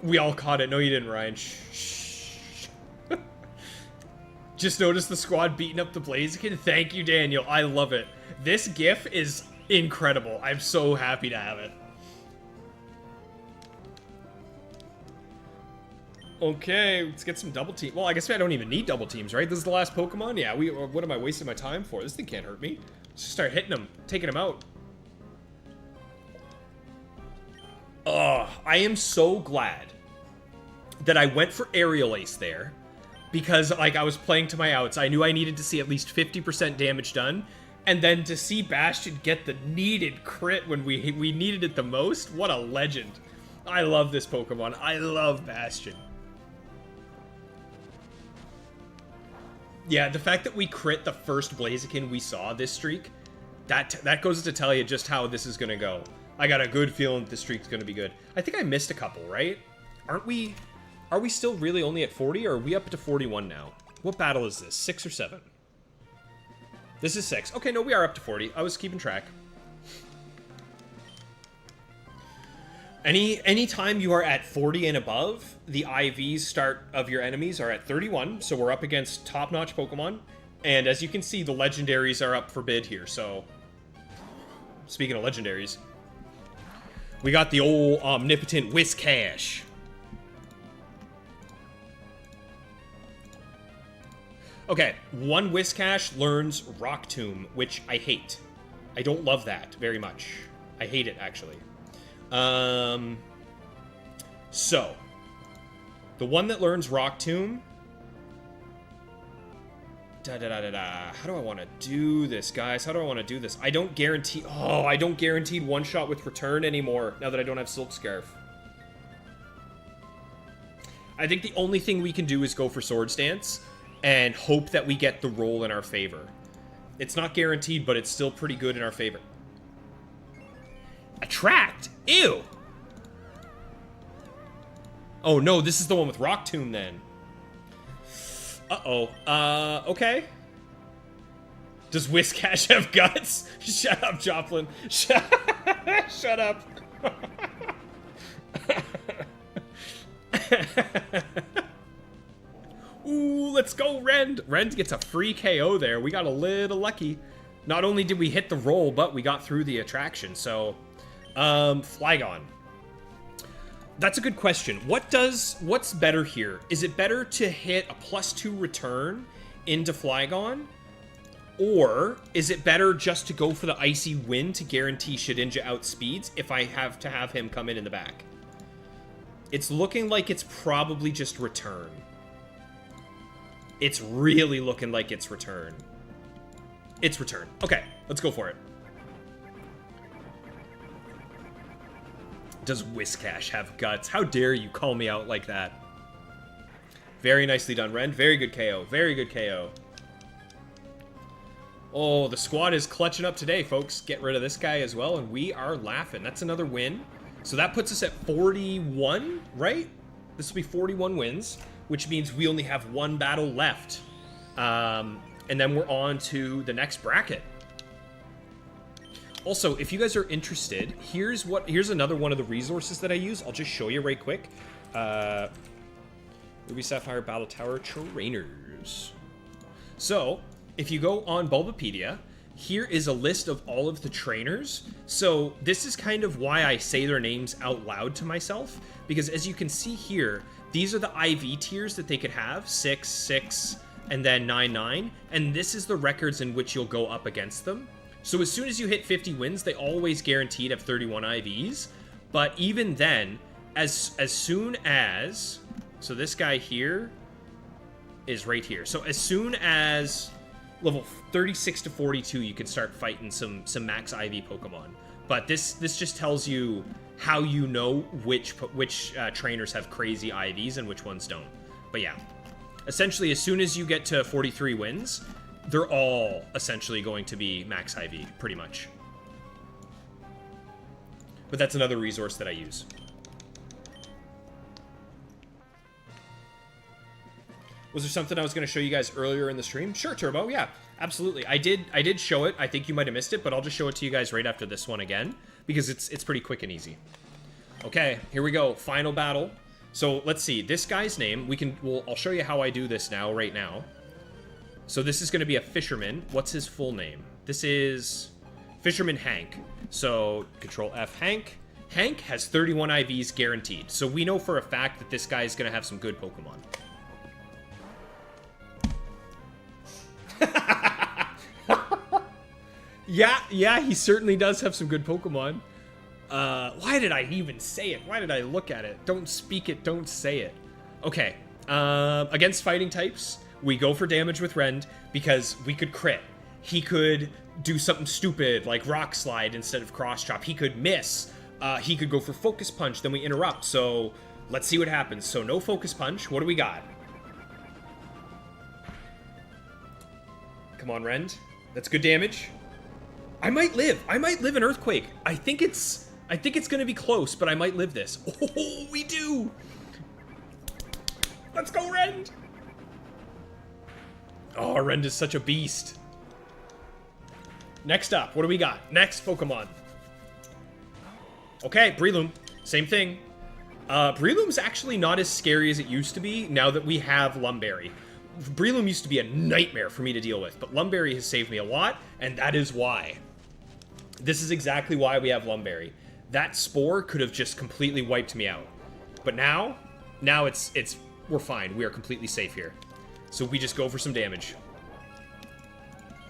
We all caught it. No, you didn't, Ryan. Shh. Just noticed the squad beating up the Blaziken. Thank you, Daniel. I love it. This GIF is incredible. I'm so happy to have it. Okay, let's get some double team. Well, I guess I don't even need double teams, right? This is the last Pokemon? Yeah, what am I wasting my time for? This thing can't hurt me. Let's just start hitting them, taking them out. I am so glad that I went for Aerial Ace there. Because, like, I was playing to my outs. I knew I needed to see at least 50% damage done. And then to see Bastion get the needed crit when we needed it the most. What a legend. I love this Pokemon. I love Bastion. Yeah, the fact that we crit the first Blaziken we saw this streak, that goes to tell you just how this is going to go. I got a good feeling that this streak's going to be good. I think I missed a couple, right? Are we still really only at 40, or are we up to 41 now? What battle is this? 6 or 7? This is 6. Okay, no, we are up to 40. I was keeping track. Anytime you are at 40 and above, the IVs start of your enemies are at 31, so we're up against top-notch Pokemon. And as you can see, the legendaries are up for bid here, so... Speaking of legendaries, we got the old omnipotent Whiscash. Okay, one Whiscash learns Rock Tomb, which I hate. I don't love that very much. I hate it, actually. So, the one that learns Rock Tomb... How do I want to do this, guys? How do I want to do this? I don't guarantee... Oh, I don't guarantee one-shot with return anymore, now that I don't have Silk Scarf. I think the only thing we can do is go for Swords Dance and hope that we get the roll in our favor. It's not guaranteed, but it's still pretty good in our favor. Attract? Ew! Oh no, this is the one with Rock Tomb then. Uh-oh. Okay. Does Whiscash have guts? Shut up, Joplin. Shut up. Ooh, let's go, Rend. Rend gets a free KO there. We got a little lucky. Not only did we hit the roll, but we got through the attraction. So, Flygon. That's a good question. What's better here? Is it better to hit a +2 return into Flygon? Or is it better just to go for the Icy Wind to guarantee Shedinja outspeeds if I have to have him come in the back? It's looking like it's probably just return. It's really looking like it's return. It's return. Okay, let's go for it. Does Whiscash have guts? How dare you call me out like that? Very nicely done, Ren. Very good KO. Very good KO. Oh, the squad is clutching up today, folks. Get rid of this guy as well, and we are laughing. That's another win. So that puts us at 41, right? This will be 41 wins, which means we only have one battle left. And then we're on to the next bracket. Also, if you guys are interested, here's another one of the resources that I use. I'll just show you right quick. Ruby Sapphire Battletower Trainers. So, if you go on Bulbapedia, here is a list of all of the trainers. So this is kind of why I say their names out loud to myself, because as you can see here, these are the IV tiers that they could have, 6, 6, and then 9, 9, and this is the records in which you'll go up against them. So as soon as you hit 50 wins, they always guaranteed have 31 IVs, but even then, as soon as, so this guy here is right here. So as soon as level 36 to 42, you can start fighting some max IV Pokemon. But this just tells you how you know which trainers have crazy IVs and which ones don't. But yeah, essentially as soon as you get to 43 wins, they're all essentially going to be max IV, pretty much. But that's another resource that I use. Was there something I was going to show you guys earlier in the stream? Sure, Turbo, yeah, absolutely. I did show it. I think you might have missed it, but I'll just show it to you guys right after this one again, because it's pretty quick and easy. Okay, here we go. Final battle. So let's see. This guy's name, I'll show you how I do this now, right now. So this is going to be a fisherman. What's his full name? This is Fisherman Hank. So Control F, Hank. Hank has 31 IVs guaranteed. So we know for a fact that this guy is going to have some good Pokemon. Yeah, he certainly does have some good Pokemon. Why did I even say it? Why did I look at it? Don't speak it, don't say it. Okay, against fighting types, we go for damage with Rend because we could crit. He could do something stupid like Rock Slide instead of Cross Chop. He could miss. He could go for Focus Punch, then we interrupt. So let's see what happens. So no Focus Punch. What do we got? Come on, Rend. That's good damage. I might live. I might live an Earthquake. I think it's gonna be close, but I might live this. Oh, we do. Let's go, Rend. Oh, Rend is such a beast. Next up, what do we got? Next Pokemon. Okay, Breloom. Same thing. Breloom's actually not as scary as it used to be now that we have Lumberry. Breloom used to be a nightmare for me to deal with, but Lumberry has saved me a lot, and that is why. This is exactly why we have Lumberry. That Spore could have just completely wiped me out. But now we're fine. We are completely safe here. So we just go for some damage.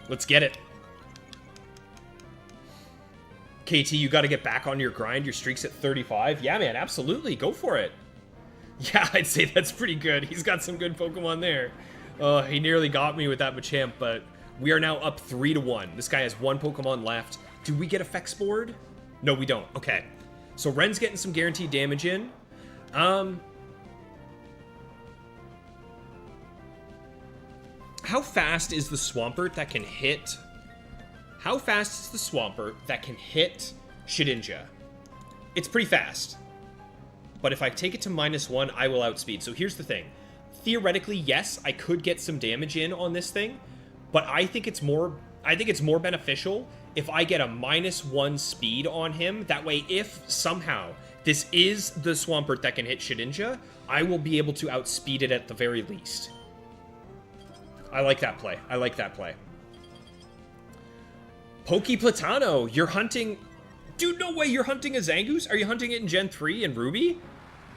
Let's get it. KT, you got to get back on your grind. Your streak's at 35. Yeah, man, absolutely. Go for it. Yeah, I'd say that's pretty good. He's got some good Pokemon there. He nearly got me with that Machamp, but we are now up 3-1. This guy has one Pokemon left. Do we get Effect Spored? No, we don't. Okay. So Ren's getting some guaranteed damage in. How fast is the Swampert that can hit... How fast is the Swampert that can hit Shedinja? It's pretty fast. But if I take it to -1, I will outspeed. So here's the thing. Theoretically, yes, I could get some damage in on this thing, but I think it's more beneficial if I get a -1 speed on him. That way, if somehow this is the Swampert that can hit Shedinja, I will be able to outspeed it at the very least. I like that play. I like that play. Pokeplatano, you're hunting... Dude, no way, you're hunting a Zangoose? Are you hunting it in Gen 3 and Ruby?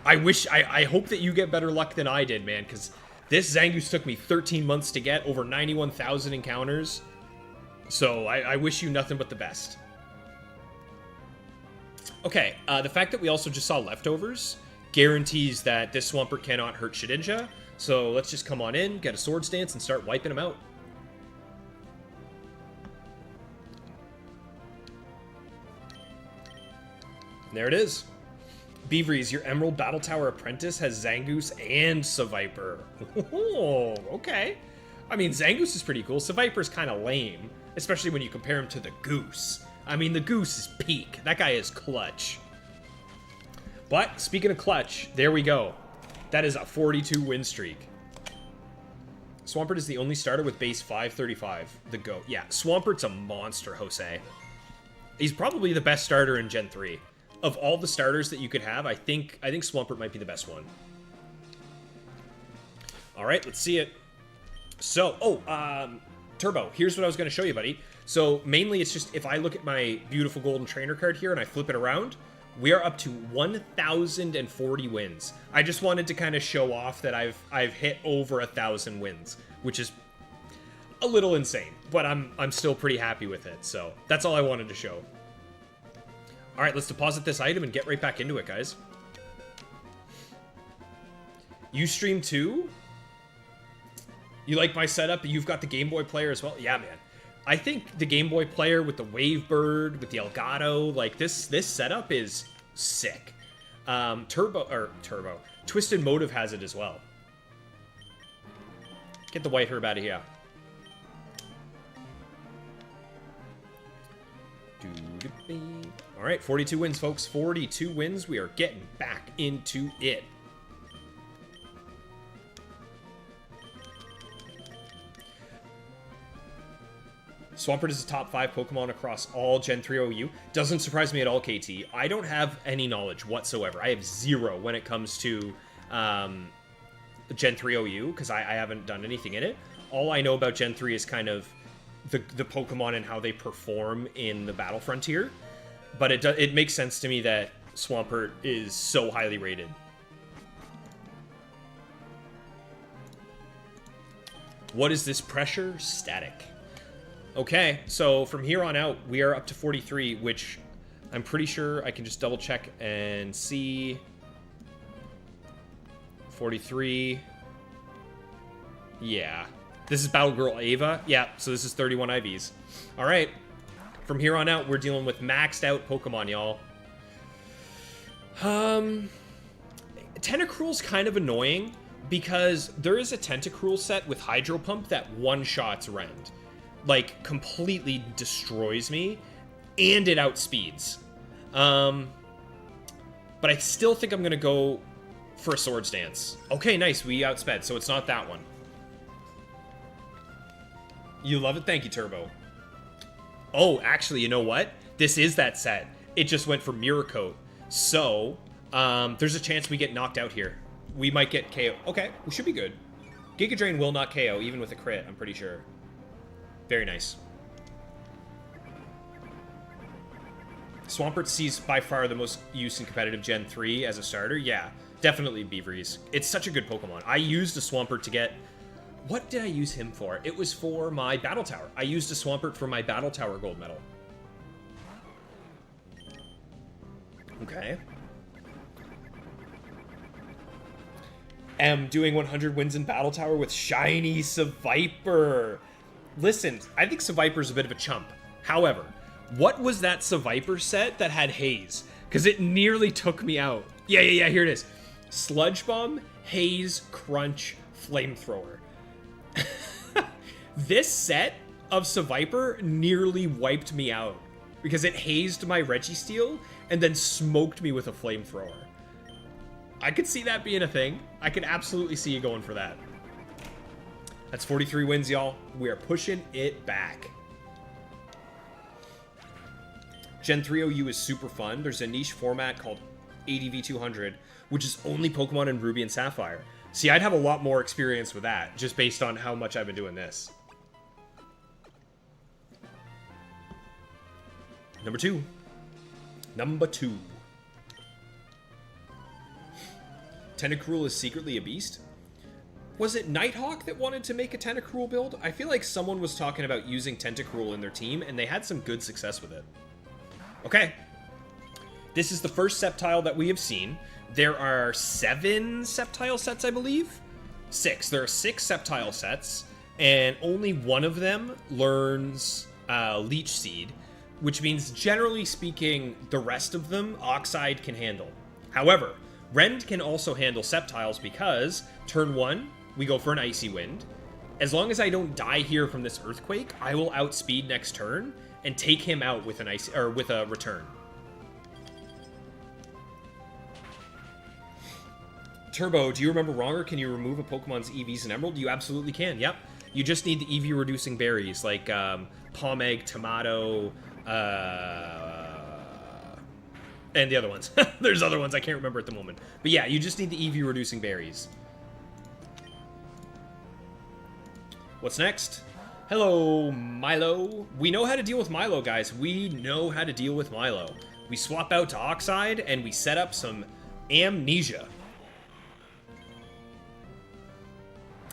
I hope that you get better luck than I did, man, because this Zangoose took me 13 months to get, over 91,000 encounters. So I wish you nothing but the best. Okay, the fact that we also just saw leftovers guarantees that this Swampert cannot hurt Shedinja. So let's just come on in, get a Swords Dance, and start wiping him out. There it is. Beaveries, your Emerald Battletower apprentice has Zangoose and Seviper. Oh, okay. I mean, Zangoose is pretty cool. Seviper's kind of lame, especially when you compare him to the Goose. I mean, the Goose is peak. That guy is clutch. But, speaking of clutch, there we go. That is a 42 win streak. Swampert is the only starter with base 535. The GOAT. Yeah, Swampert's a monster, Jose. He's probably the best starter in Gen 3. Of all the starters that you could have, I think Swampert might be the best one. All right, let's see it. So, Turbo, here's what I was going to show you, buddy. So, mainly it's just, if I look at my beautiful golden trainer card here and I flip it around, we are up to 1,040 wins. I just wanted to kind of show off that I've hit over 1,000 wins, which is a little insane, but I'm still pretty happy with it. So, that's all I wanted to show. All right, let's deposit this item and get right back into it, guys. You stream too? You like my setup? You've got the Game Boy player as well? Yeah, man. I think the Game Boy player with the Wavebird, with the Elgato, like this setup is sick. Twisted Motive has it as well. Get the White Herb out of here. All right, 42 wins, folks. 42 wins. We are getting back into it. Swampert is a top 5 Pokemon across all Gen 3 OU. Doesn't surprise me at all, KT. I don't have any knowledge whatsoever. I have 0 when it comes to Gen 3 OU, because I haven't done anything in it. All I know about Gen 3 is kind of the Pokemon and how they perform in the Battle Frontier. But it makes sense to me that Swampert is so highly rated. What is this pressure? Static. Okay, so from here on out, we are up to 43, which I'm pretty sure I can just double check and see. 43. Yeah. This is Battle Girl Ava. Yeah, so this is 31 IVs. All right. From here on out, we're dealing with maxed out Pokemon, y'all. Tentacruel's kind of annoying because there is a Tentacruel set with Hydro Pump that one-shots Rend. Like, completely destroys me, and it outspeeds. But I still think I'm going to go for a Swords Dance. Okay, nice. We outsped, so it's not that one. You love it? Thank you, Turbo. Oh, actually, you know what? This is that set. It just went for Mirror Coat. So, there's a chance we get knocked out here. We might get KO. Okay, we should be good. Giga Drain will not KO, even with a crit, I'm pretty sure. Very nice. Swampert sees by far the most use in competitive Gen 3 as a starter. Yeah, definitely Beaveries. It's such a good Pokemon. I used a Swampert to get... What did I use him for? It was for my Battle Tower. I used a Swampert for my Battle Tower gold medal. Okay. Am doing 100 wins in Battle Tower with shiny Seviper. Listen, I think Seviper's a bit of a chump. However, what was that Seviper set that had Haze? Because it nearly took me out. Yeah, here it is. Sludge Bomb, Haze, Crunch, Flamethrower. This set of Seviper nearly wiped me out because it hazed my Registeel and then smoked me with a Flamethrower. I could see that being a thing. I could absolutely see you going for that. That's 43 wins, y'all. We are pushing it back. Gen 3 OU is super fun. There's a niche format called ADV200, which is only Pokemon in Ruby and Sapphire. See, I'd have a lot more experience with that, just based on how much I've been doing this. Number 2. Number 2. Tentacruel is secretly a beast? Was it Nighthawk that wanted to make a Tentacruel build? I feel like someone was talking about using Tentacruel in their team, and they had some good success with it. Okay. This is the first Sceptile that we have seen. There are 7 Sceptile sets, I believe? 6. There are 6 Sceptile sets, and only one of them learns Leech Seed, which means, generally speaking, the rest of them Oxide can handle. However, Rend can also handle Sceptiles because, turn 1, we go for an Icy Wind. As long as I don't die here from this Earthquake, I will outspeed next turn and take him out with an ice or with a return. Turbo, do you remember wrong, or can you remove a Pokemon's EVs in Emerald? You absolutely can, yep. You just need the EV reducing berries like Palm Egg, Tomato, and the other ones. There's other ones I can't remember at the moment. But yeah, you just need the EV reducing berries. What's next? Hello, Milo. We know how to deal with Milo, guys. We know how to deal with Milo. We swap out to Oxide, and we set up some Amnesia.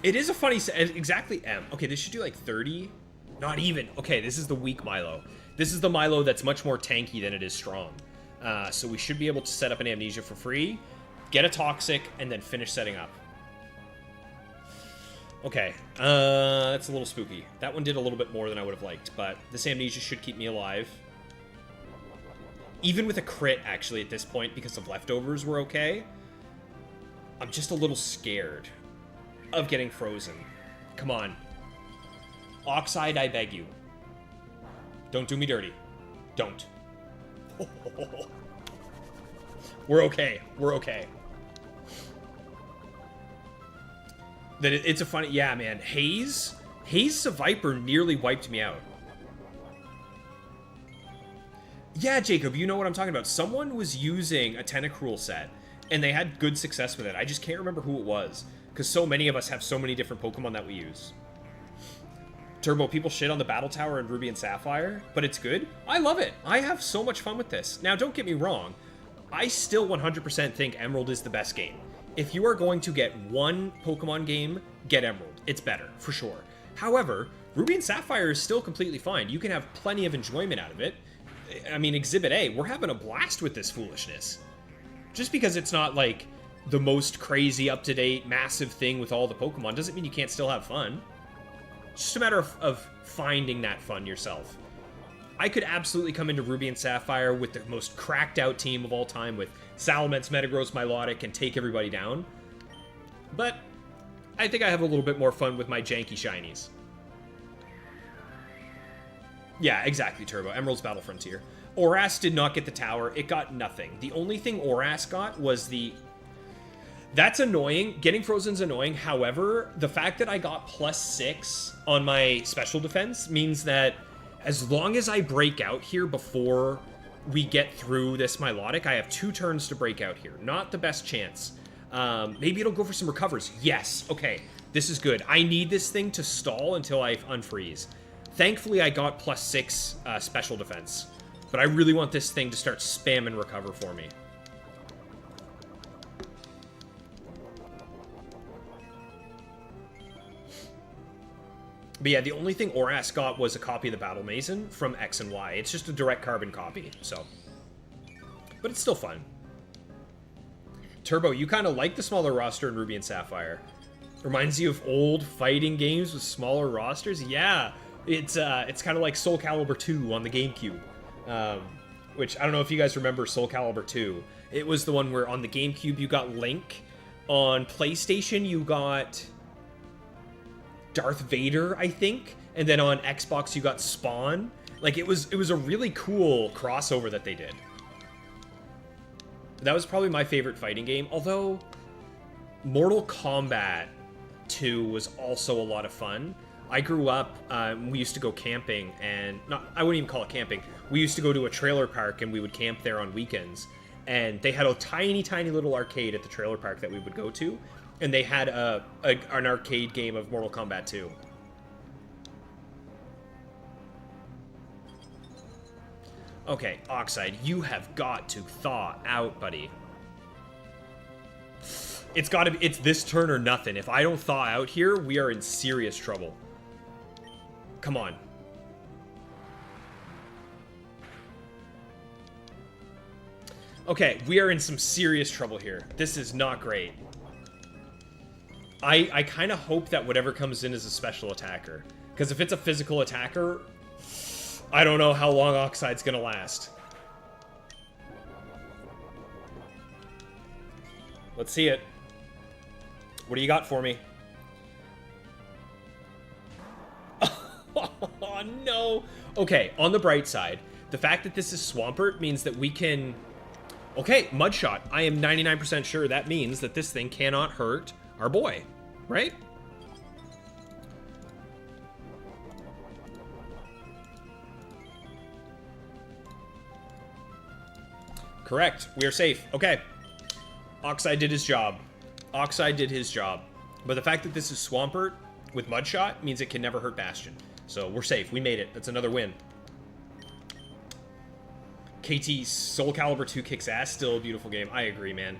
It is a funny set. Exactly M. Okay, this should do like 30. Not even. Okay, this is the weak Milo. This is the Milo that's much more tanky than it is strong. So we should be able to set up an Amnesia for free, get a Toxic, and then finish setting up. Okay, that's a little spooky. That one did a little bit more than I would have liked, but this Amnesia should keep me alive. Even with a crit, actually, at this point, because of leftovers were okay, I'm just a little scared of getting frozen. Come on. Oxide, I beg you. Don't do me dirty. Don't. We're okay. We're okay. That it's a funny... Yeah, man. Haze Seviper nearly wiped me out. Yeah, Jacob, you know what I'm talking about. Someone was using a Tentacruel set, and they had good success with it. I just can't remember who it was, because so many of us have so many different Pokemon that we use. Turbo, people shit on the Battletower in Ruby and Sapphire, but it's good. I love it. I have so much fun with this. Now, don't get me wrong. I still 100% think Emerald is the best game. If you are going to get one Pokemon game, get Emerald. It's better, for sure. However, Ruby and Sapphire is still completely fine. You can have plenty of enjoyment out of it. I mean, Exhibit A, we're having a blast with this foolishness. Just because it's not, like, the most crazy, up-to-date, massive thing with all the Pokemon doesn't mean you can't still have fun. It's just a matter of finding that fun yourself. I could absolutely come into Ruby and Sapphire with the most cracked-out team of all time with Salamence, Metagross, Milotic, and take everybody down. But I think I have a little bit more fun with my janky shinies. Yeah, exactly, Turbo. Emerald's Battle Frontier. Oras did not get the tower. It got nothing. The only thing Oras got was the... That's annoying. Getting Frozen's annoying. However, the fact that I got +6 on my special defense means that as long as I break out here before we get through this Milotic, I have 2 turns to break out here. Not the best chance. Maybe it'll go for some recovers. Yes. Okay. This is good. I need this thing to stall until I unfreeze. Thankfully, I got +6 special defense. But I really want this thing to start spamming recover for me. But yeah, the only thing Oras got was a copy of the Battle Mason from X and Y. It's just a direct carbon copy, so. But it's still fun. Turbo, you kind of like the smaller roster in Ruby and Sapphire. Reminds you of old fighting games with smaller rosters? Yeah, it's kind of like Soul Calibur 2 on the GameCube. Which, I don't know if you guys remember Soul Calibur 2. It was the one where on the GameCube you got Link. On PlayStation you got Darth Vader, I think, and then on Xbox you got Spawn. Like, it was a really cool crossover that they did. That was probably my favorite fighting game, although Mortal Kombat 2 was also a lot of fun. I grew up, we used to go camping, and I wouldn't even call it camping. We used to go to a trailer park, and we would camp there on weekends. And they had a tiny, tiny little arcade at the trailer park that we would go to. And they had an arcade game of Mortal Kombat 2. Okay, Oxide, you have got to thaw out, buddy. It's this turn or nothing. If I don't thaw out here, we are in serious trouble. Come on. Okay, we are in some serious trouble here. This is not great. I kind of hope that whatever comes in is a special attacker. Because if it's a physical attacker, I don't know how long Oxide's gonna last. Let's see it. What do you got for me? Oh, no. Okay, on the bright side, the fact that this is Swampert means that we can... Okay, Mudshot. I am 99% sure that means that this thing cannot hurt our boy, right? Correct. We are safe. Okay. Oxide did his job. Oxide did his job. But the fact that this is Swampert with Mudshot means it can never hurt Bastion. So we're safe. We made it. That's another win. KT Soul Calibur 2 kicks ass. Still a beautiful game. I agree, man.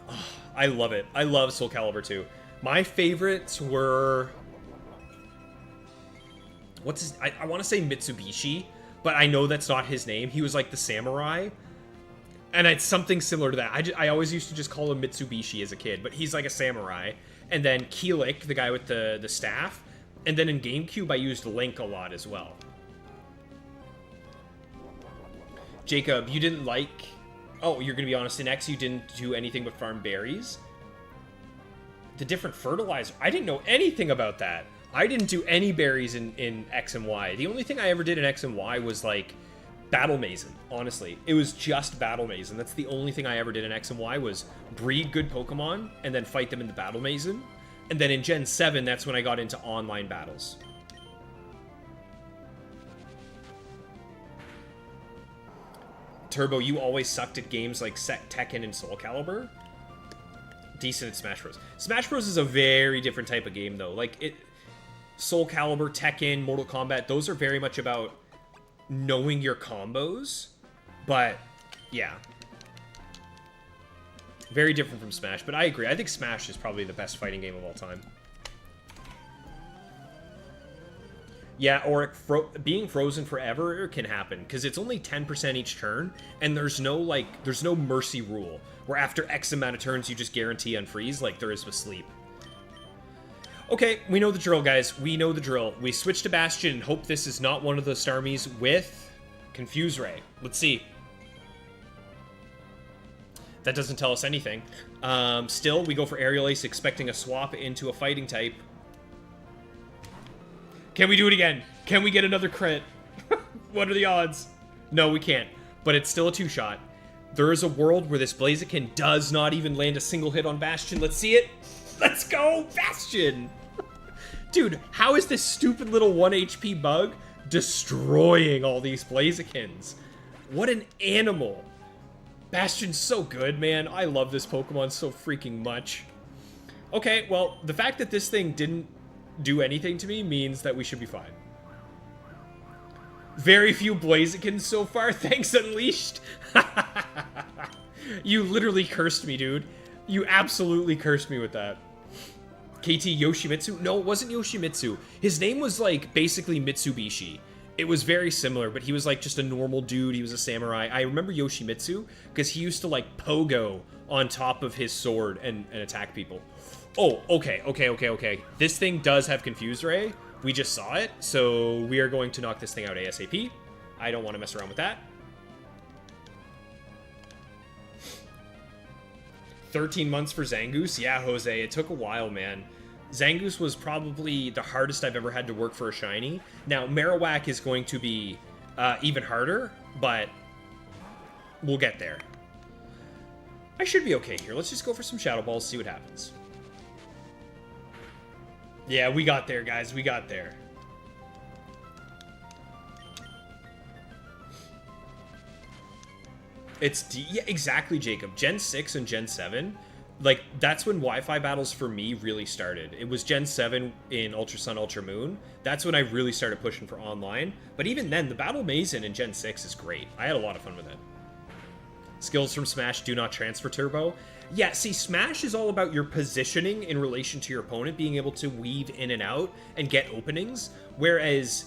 Oh, I love it. I love Soul Calibur 2. My favorites were... What's his... I want to say Mitsubishi, but I know that's not his name. He was like the samurai. And it's something similar to that. I always used to just call him Mitsubishi as a kid, but he's like a samurai. And then Keelik, the guy with the staff. And then in GameCube, I used Link a lot as well. Jacob, you didn't like... Oh, you're going to be honest, in X, you didn't do anything but farm berries? The different fertilizer... I didn't know anything about that. I didn't do any berries in X and Y. The only thing I ever did in X and Y was, like, Battle Mason, honestly. It was just Battle Mason. That's the only thing I ever did in X and Y was breed good Pokemon and then fight them in the Battle Mason. And then in Gen 7, that's when I got into online battles. Turbo, you always sucked at games like Tekken and Soul Calibur? Decent at Smash Bros. Smash Bros is a very different type of game, though. Like, Soul Calibur, Tekken, Mortal Kombat, those are very much about knowing your combos. But, yeah. Very different from Smash, but I agree. I think Smash is probably the best fighting game of all time. Yeah, or being frozen forever can happen, because it's only 10% each turn, and there's no mercy rule, where after X amount of turns you just guarantee unfreeze, like there is with Sleep. Okay, we know the drill, guys. We know the drill. We switch to Bastion and hope this is not one of the Starmies with Confuse Ray. Let's see. That doesn't tell us anything. Still, we go for Aerial Ace, expecting a swap into a fighting type. Can we do it again? Can we get another crit? What are the odds? No, we can't. But it's still a 2-shot. There is a world where this Blaziken does not even land a single hit on Bastion. Let's see it. Let's go, Bastion! Dude, how is this stupid little 1 HP bug destroying all these Blazikens? What an animal. Bastion's so good, man. I love this Pokemon so freaking much. Okay, well, the fact that this thing didn't do anything to me means that we should be fine. Very few Blazikens so far. Thanks, Unleashed. You literally cursed me, dude. You absolutely cursed me with that. KT Yoshimitsu? No, it wasn't Yoshimitsu. His name was, like, basically Mitsubishi. It was very similar, but he was, like, just a normal dude. He was a samurai. I remember Yoshimitsu because he used to, like, pogo on top of his sword and attack people. Oh, okay. This thing does have Confuse Ray. We just saw it, so we are going to knock this thing out ASAP. I don't want to mess around with that. 13 months for Zangoose? Yeah, Jose, it took a while, man. Zangoose was probably the hardest I've ever had to work for a shiny. Now, Marowak is going to be even harder, but we'll get there. I should be okay here. Let's just go for some Shadow Balls, see what happens. Yeah, we got there, guys. We got there. Yeah, exactly, Jacob. Gen 6 and Gen 7, like, that's when Wi-Fi battles for me really started. It was Gen 7 in Ultra Sun, Ultra Moon. That's when I really started pushing for online. But even then, the Battle Mason in Gen 6 is great. I had a lot of fun with it. Skills from Smash do not transfer turbo. Yeah, see, Smash is all about your positioning in relation to your opponent, being able to weave in and out and get openings, whereas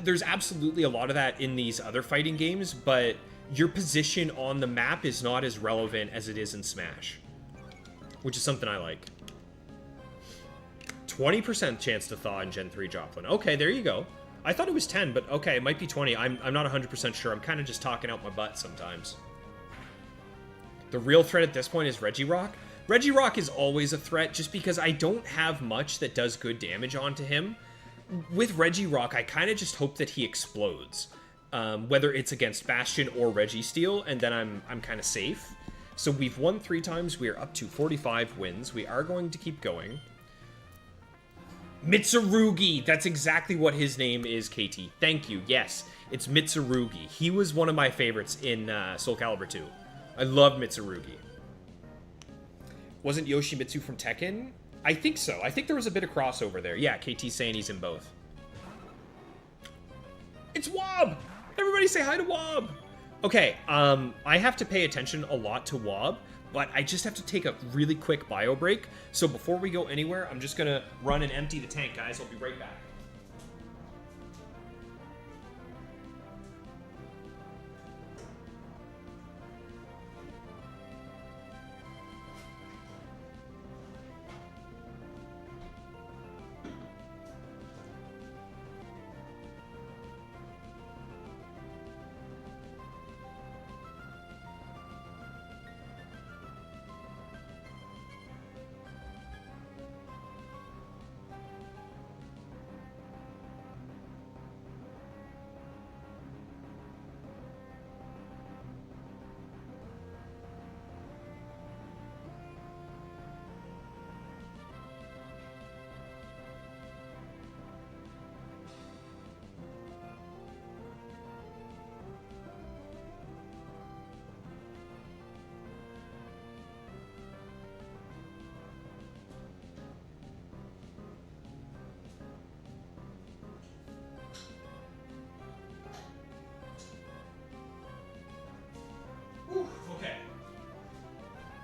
there's absolutely a lot of that in these other fighting games, but your position on the map is not as relevant as it is in Smash, which is something I like. 20% chance to thaw in Gen 3 Joplin. Okay, there you go. I thought it was 10, but okay, it might be 20. I'm not 100% sure. I'm kind of just talking out my butt sometimes. The real threat at this point is Regirock. Regirock is always a threat just because I don't have much that does good damage onto him. With Regirock, I kind of just hope that he explodes. Whether it's against Bastion or Registeel, and then I'm kind of safe. So we've won 3 times. We are up to 45 wins. We are going to keep going. Mitsurugi! That's exactly what his name is, KT. Thank you. Yes, it's Mitsurugi. He was one of my favorites in Soul Calibur 2. I love Mitsurugi. Wasn't Yoshimitsu from Tekken? I think so. I think there was a bit of crossover there. Yeah, KT's saying he's in both. It's Wob! Everybody say hi to Wob! Okay, I have to pay attention a lot to Wob, but I just have to take a really quick bio break. So before we go anywhere, I'm just gonna run and empty the tank, guys. I'll be right back.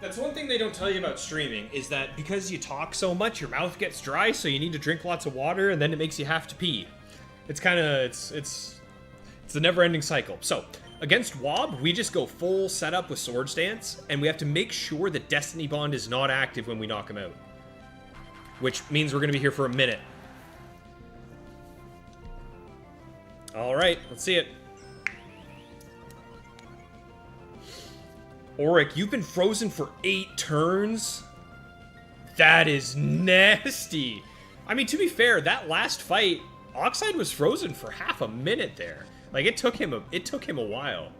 That's one thing they don't tell you about streaming, is that because you talk so much, your mouth gets dry, so you need to drink lots of water, and then it makes you have to pee. It's kind of, it's a never-ending cycle. So, against Wob, we just go full setup with Sword Stance, and we have to make sure that Destiny Bond is not active when we knock him out. Which means we're going to be here for a minute. Alright, let's see it. Auric, you've been frozen for 8 turns? That is nasty. I mean, to be fair, that last fight, Oxide was frozen for half a minute there. Like, it took him a while.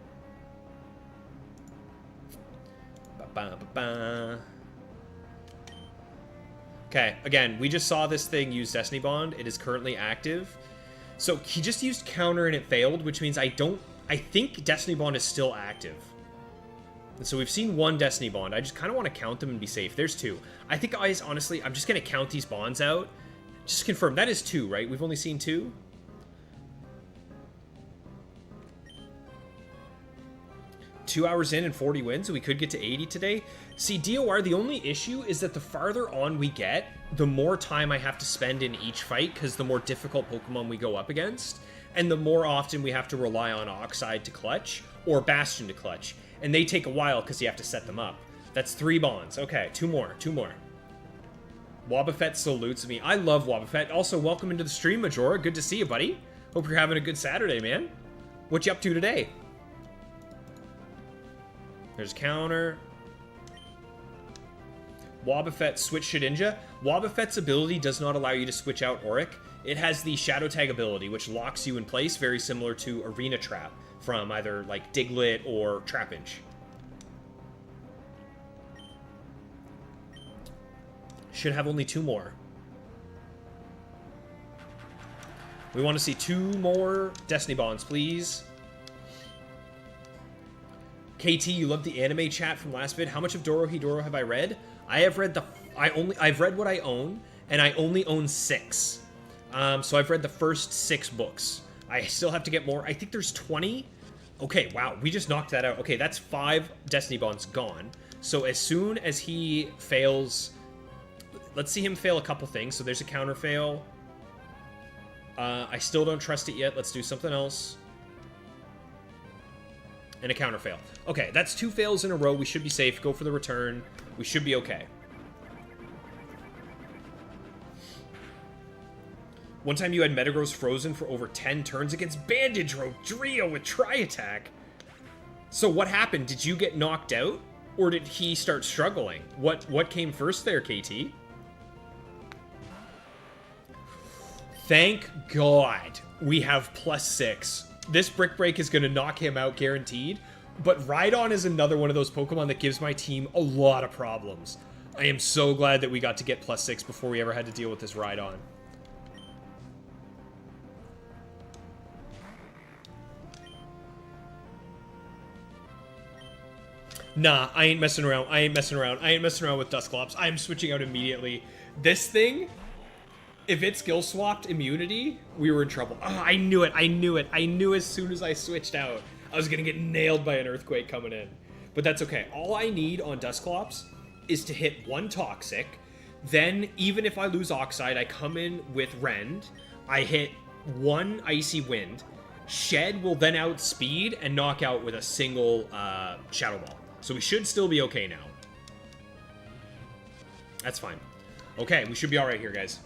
Okay, again, we just saw this thing use Destiny Bond. It is currently active. So he just used counter and it failed, which means I think Destiny Bond is still active. And so we've seen 1 Destiny Bond. I just kind of want to count them and be safe. There's 2. I think, guys, honestly, I'm just going to count these bonds out. Just to confirm. That is 2, right? We've only seen 2? Two hours in and 40 wins, so we could get to 80 today. See, DOR, the only issue is that the farther on we get, the more time I have to spend in each fight, because the more difficult Pokemon we go up against, and the more often we have to rely on Oxide to clutch, or Bastion to clutch. And they take a while because you have to set them up. That's 3 bonds. Okay, 2 more. Wobbuffet salutes me. I love Wobbuffet. Also, welcome into the stream, Majora. Good to see you, buddy. Hope you're having a good Saturday, man. What you up to today? There's counter. Wobbuffet switch Shedinja. Wobbuffet's ability does not allow you to switch out Auric. It has the Shadow Tag ability, which locks you in place, very similar to Arena Trap from either like Diglett or Trapinch. Should have only 2 more. We want to see 2 more Destiny Bonds, please. KT, you loved the anime chat from last vid. How much of Dorohedoro have I read? I have read I've read what I own, and I only own 6. So I've read the first 6 books. I still have to get more. I think there's 20. Okay, wow, we just knocked that out. Okay, that's 5 Destiny Bonds gone. So as soon as he fails, let's see him fail a couple things. So there's a counter fail. I still don't trust it yet. Let's do something else. And a counter fail. Okay, that's 2 fails in a row. We should be safe. Go for the return. We should be okay. One time you had Metagross frozen for over 10 turns against Bandage Rodrio with Tri-Attack. So what happened? Did you get knocked out? Or did he start struggling? What came first there, KT? Thank God we have +6. This Brick Break is going to knock him out guaranteed. But Rhydon is another one of those Pokemon that gives my team a lot of problems. I am so glad that we got to get +6 before we ever had to deal with this Rhydon. Nah, I ain't messing around. I ain't messing around with Dusclops. I am switching out immediately. This thing, if it skill swapped immunity, we were in trouble. Oh, I knew it. I knew as soon as I switched out, I was going to get nailed by an Earthquake coming in. But that's okay. All I need on Dusclops is to hit 1 Toxic. Then, even if I lose Oxide, I come in with Rend. I hit 1 Icy Wind. Shed will then outspeed and knock out with a single Shadow Ball. So we should still be okay now. That's fine. Okay, we should be alright here, guys.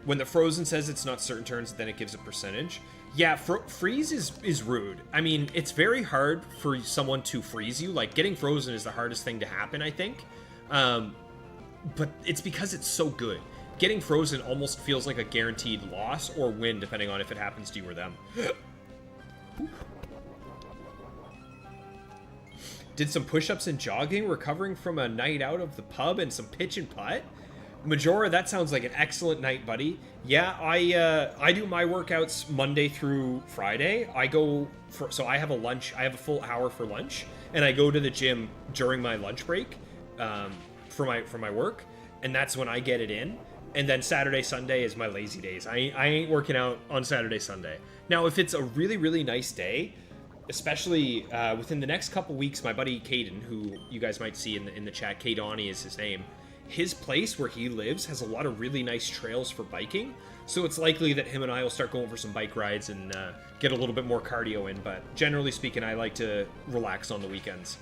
When the Frozen says it's not certain turns, then it gives a percentage. Yeah, freeze is rude. I mean, it's very hard for someone to freeze you. Like, getting frozen is the hardest thing to happen, I think. But it's because it's so good. Getting frozen almost feels like a guaranteed loss or win, depending on if it happens to you or them. Did some push-ups and jogging, recovering from a night out of the pub and some pitch and putt. Majora, that sounds like an excellent night, buddy. Yeah, I do my workouts Monday through Friday. So I have a lunch. I have a full hour for lunch, and I go to the gym during my lunch break for my work, and that's when I get it in. And then Saturday, Sunday is my lazy days. I ain't working out on Saturday, Sunday. Now, if it's a really, really nice day, especially within the next couple weeks, my buddy Caden, who you guys might see in the chat, Cadoni is his name, his place where he lives has a lot of really nice trails for biking, so it's likely that him and I will start going for some bike rides and get a little bit more cardio in, but generally speaking, I like to relax on the weekends.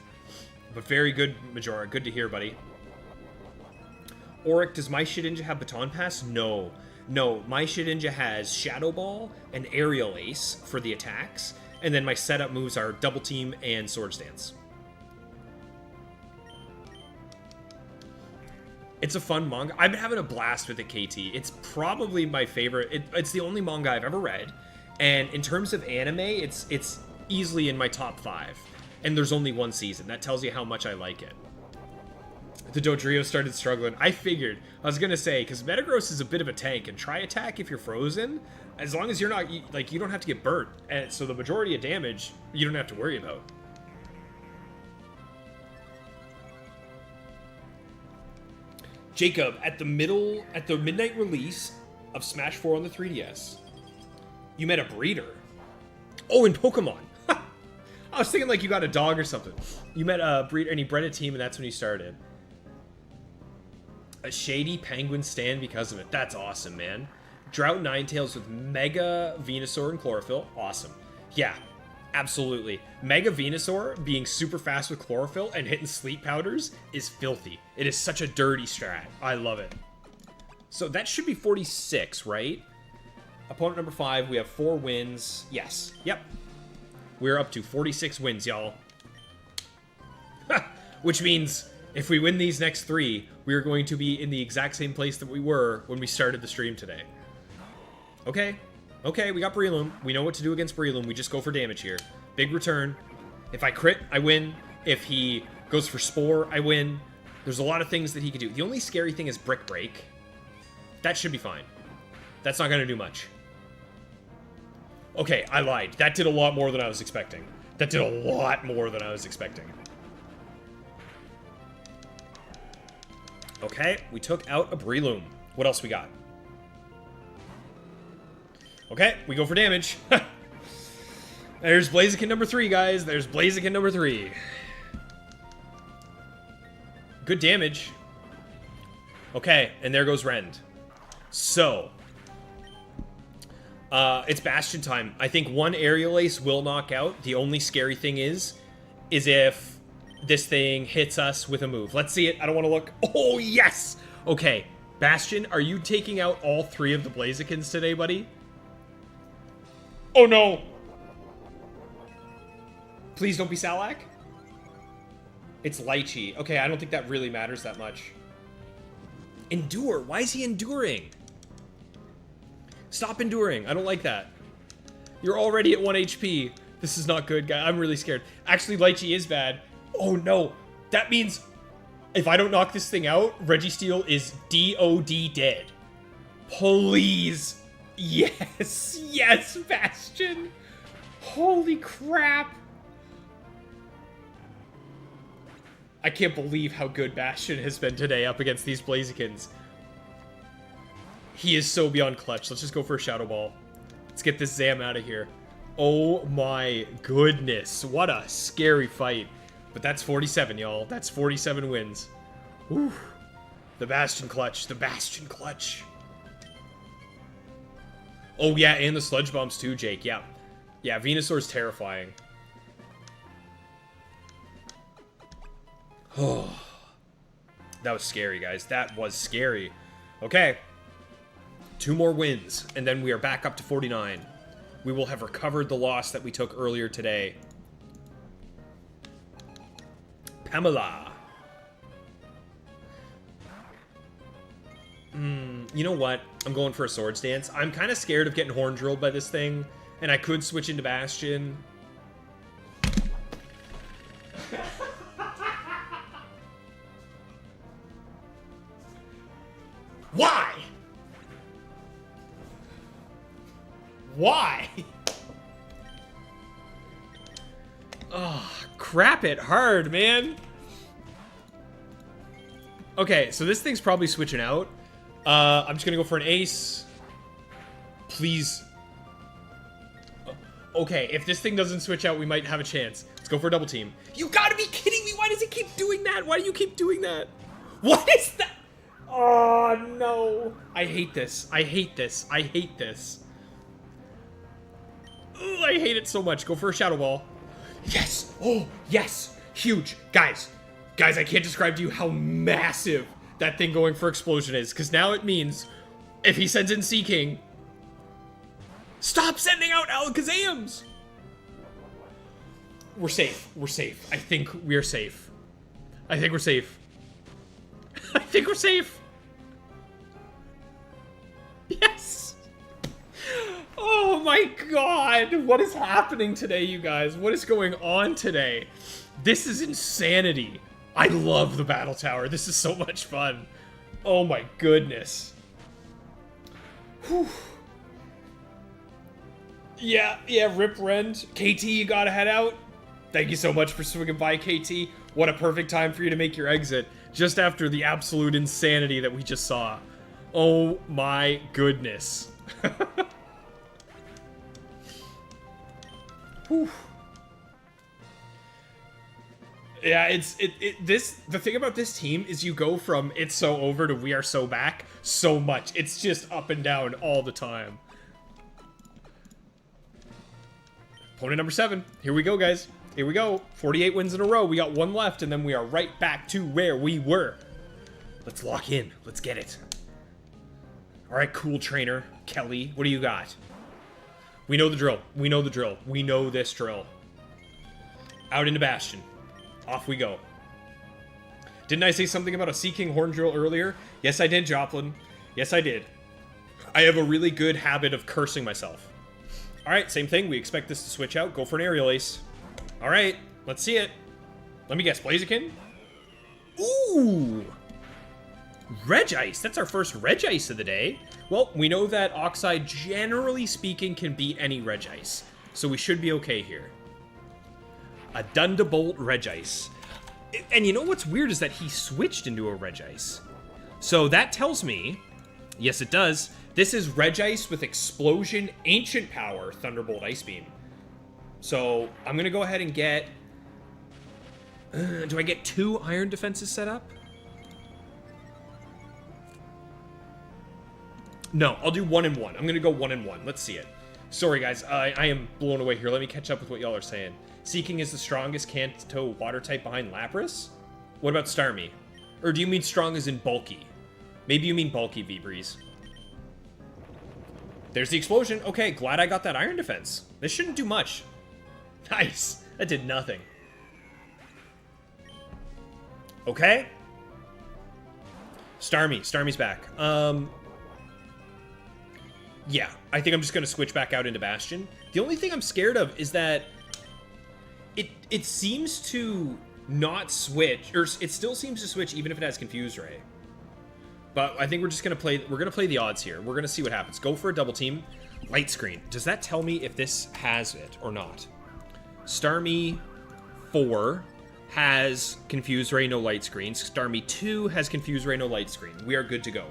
But very good, Majora. Good to hear, buddy. Auric, does my Shedinja have Baton Pass? No. No, my Shedinja has Shadow Ball and Aerial Ace for the attacks, and then my setup moves are Double Team and Sword Stance. It's a fun manga. I've been having a blast with it, KT. It's probably my favorite. It's the only manga I've ever read, and in terms of anime, it's easily in my top 5. And there's only one season. That tells you how much I like it. The Dodrio started struggling. I figured. I was going to say, because Metagross is a bit of a tank, and Tri-Attack, if you're frozen, as long as you're not, like, you don't have to get burnt. And so the majority of damage, you don't have to worry about. Jacob, at the midnight release of Smash 4 on the 3DS, you met a breeder. Oh, in Pokemon. I was thinking like you got a dog or something. You met a breeder and he bred a team and that's when you started. A shady penguin stand because of it. That's awesome, man. Drought Ninetales with Mega Venusaur and Chlorophyll. Awesome. Yeah, absolutely. Mega Venusaur being super fast with Chlorophyll and hitting sleep powders is filthy. It is such a dirty strat. I love it. So that should be 46, right? Opponent number 5, we have 4 wins. Yes. Yep. We're up to 46 wins, y'all. Which means if we win these next 3, we are going to be in the exact same place that we were when we started the stream today. Okay. Okay, we got Breloom. We know what to do against Breloom. We just go for damage here. Big return. If I crit, I win. If he goes for Spore, I win. There's a lot of things that he could do. The only scary thing is Brick Break. That should be fine. That's not going to do much. Okay, I lied. That did a lot more than I was expecting. That did a lot more than I was expecting. Okay, we took out a Breloom. What else we got? Okay, we go for damage. There's Blaziken number 3, guys. There's Blaziken number 3. Good damage. Okay, and there goes Rend. So... it's Bastion time. I think one Aerial Ace will knock out. The only scary thing is if this thing hits us with a move. Let's see it. I don't want to look. Oh, yes! Okay, Bastion, are you taking out all 3 of the Blazikens today, buddy? Oh, no! Please don't be Salak. It's Lychee. Okay, I don't think that really matters that much. Endure? Why is he enduring? Stop enduring. I don't like that. You're already at 1 HP. This is not good, guy. I'm really scared. Actually, Lychee is bad. Oh, no. That means if I don't knock this thing out, Registeel is DOD dead. Please. Yes. Yes, Bastion. Holy crap. I can't believe how good Bastion has been today up against these Blazikens. He is so beyond clutch. Let's just go for a Shadow Ball. Let's get this Zam out of here. Oh my goodness. What a scary fight. But that's 47, y'all. That's 47 wins. Whew. The Bastion clutch. The Bastion clutch. Oh yeah, and the Sludge Bombs too, Jake. Yeah. Yeah, Venusaur's terrifying. Oh. That was scary, guys. That was scary. Okay. 2 more wins, and then we are back up to 49. We will have recovered the loss that we took earlier today. Pamela. You know what? I'm going for a Swords Dance. I'm kind of scared of getting horn drilled by this thing, and I could switch into Bastion. Why? Why? Oh, crap it hard, man. Okay, so this thing's probably switching out. I'm just gonna go for an Ace. Please. Okay, if this thing doesn't switch out, we might have a chance. Let's go for a double team. You gotta be kidding me! Why does it keep doing that? Why do you keep doing that? What is that? Oh, no. I hate this. I hate this. I hate this. Ugh, I hate it so much. Go for a Shadow Ball. Yes! Oh, yes! Huge. Guys, I can't describe to you how massive that thing going for Explosion is, because now it means if he sends in Sea King, stop sending out Alakazams! We're safe. We're safe. I think we're safe. I think we're safe. I think we're safe. Yes! Oh my god! What is happening today, you guys? What is going on today? This is insanity. I love the Battle Tower. This is so much fun. Oh my goodness. Whew. Yeah, Rip Rend. KT, you gotta head out. Thank you so much for swinging by, KT. What a perfect time for you to make your exit, just after the absolute insanity that we just saw. Oh my goodness. Whew. Yeah, the thing about this team is you go from it's so over to we are so back so much. It's just up and down all the time. Opponent number 7. Here we go, guys. Here we go. 48 wins in a row. We got 1 left, and then we are right back to where we were. Let's lock in. Let's get it. All right, cool trainer. Kelly, what do you got? We know the drill. We know the drill. We know this drill. Out into Bastion. Off we go. Didn't I say something about a Sea King Horn Drill earlier? Yes, I did, Joplin. Yes, I did. I have a really good habit of cursing myself. All right, same thing. We expect this to switch out. Go for an Aerial Ace. All right, let's see it. Let me guess, Blaziken? Ooh! Regice. That's our first Regice of the day. Well, we know that Oxide, generally speaking, can beat any Regice. So we should be okay here. A Thunderbolt Regice. And you know what's weird is that he switched into a Regice. So that tells me, yes it does, this is Regice with Explosion, Ancient Power, Thunderbolt Ice Beam. So I'm going to go ahead and get... do I get 2 Iron Defenses set up? No, I'll do 1 and 1. I'm going to go 1 and 1. Let's see it. Sorry, guys. I am blown away here. Let me catch up with what y'all are saying. Sea King is the strongest Kanto water type behind Lapras? What about Starmie? Or do you mean strong as in bulky? Maybe you mean bulky, V-Breeze. There's the explosion. Okay, glad I got that Iron Defense. This shouldn't do much. Nice. That did nothing. Okay. Starmie's back. Yeah, I think I'm just going to switch back out into Bastion. The only thing I'm scared of is that it seems to not switch, or it still seems to switch even if it has Confuse Ray. But I think we're just going to play, we're going to play the odds here. We're going to see what happens. Go for a double team. Light Screen. Does that tell me if this has it or not? Starmie 4 has Confuse Ray, no Light Screen. Starmie 2 has Confuse Ray, no Light Screen. We are good to go.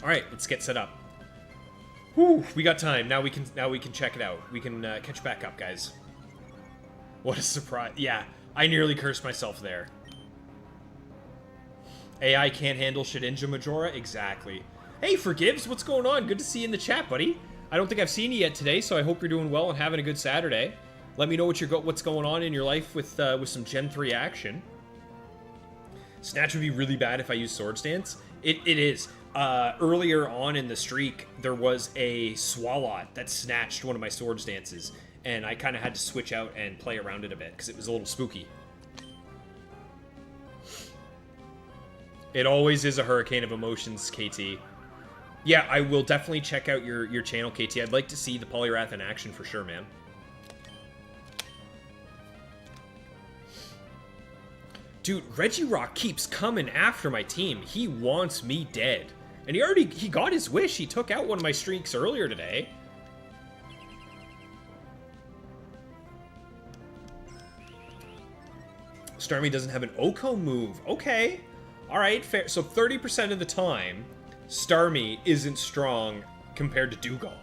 All right, let's get set up. Whew, we got time. Now we can check it out. We can catch back up, guys. What a surprise. Yeah, I nearly cursed myself there. AI can't handle Shedinja Majora? Exactly. Hey, Forgives, what's going on? Good to see you in the chat, buddy. I don't think I've seen you yet today, so I hope you're doing well and having a good Saturday. Let me know what's going on in your life with some Gen 3 action. Snatch would be really bad if I use Swords Dance. It is. Earlier on in the streak, there was a Swalot that snatched one of my Swords Dances, and I kind of had to switch out and play around it a bit, because it was a little spooky. It always is a hurricane of emotions, KT. Yeah, I will definitely check out your channel, KT. I'd like to see the Poliwrath in action for sure, man. Dude, Regirock keeps coming after my team. He wants me dead. And he got his wish. He took out one of my streaks earlier today. Starmie doesn't have an Oko move. Okay. All right, fair. So 30% of the time, Starmie isn't strong compared to Dugong.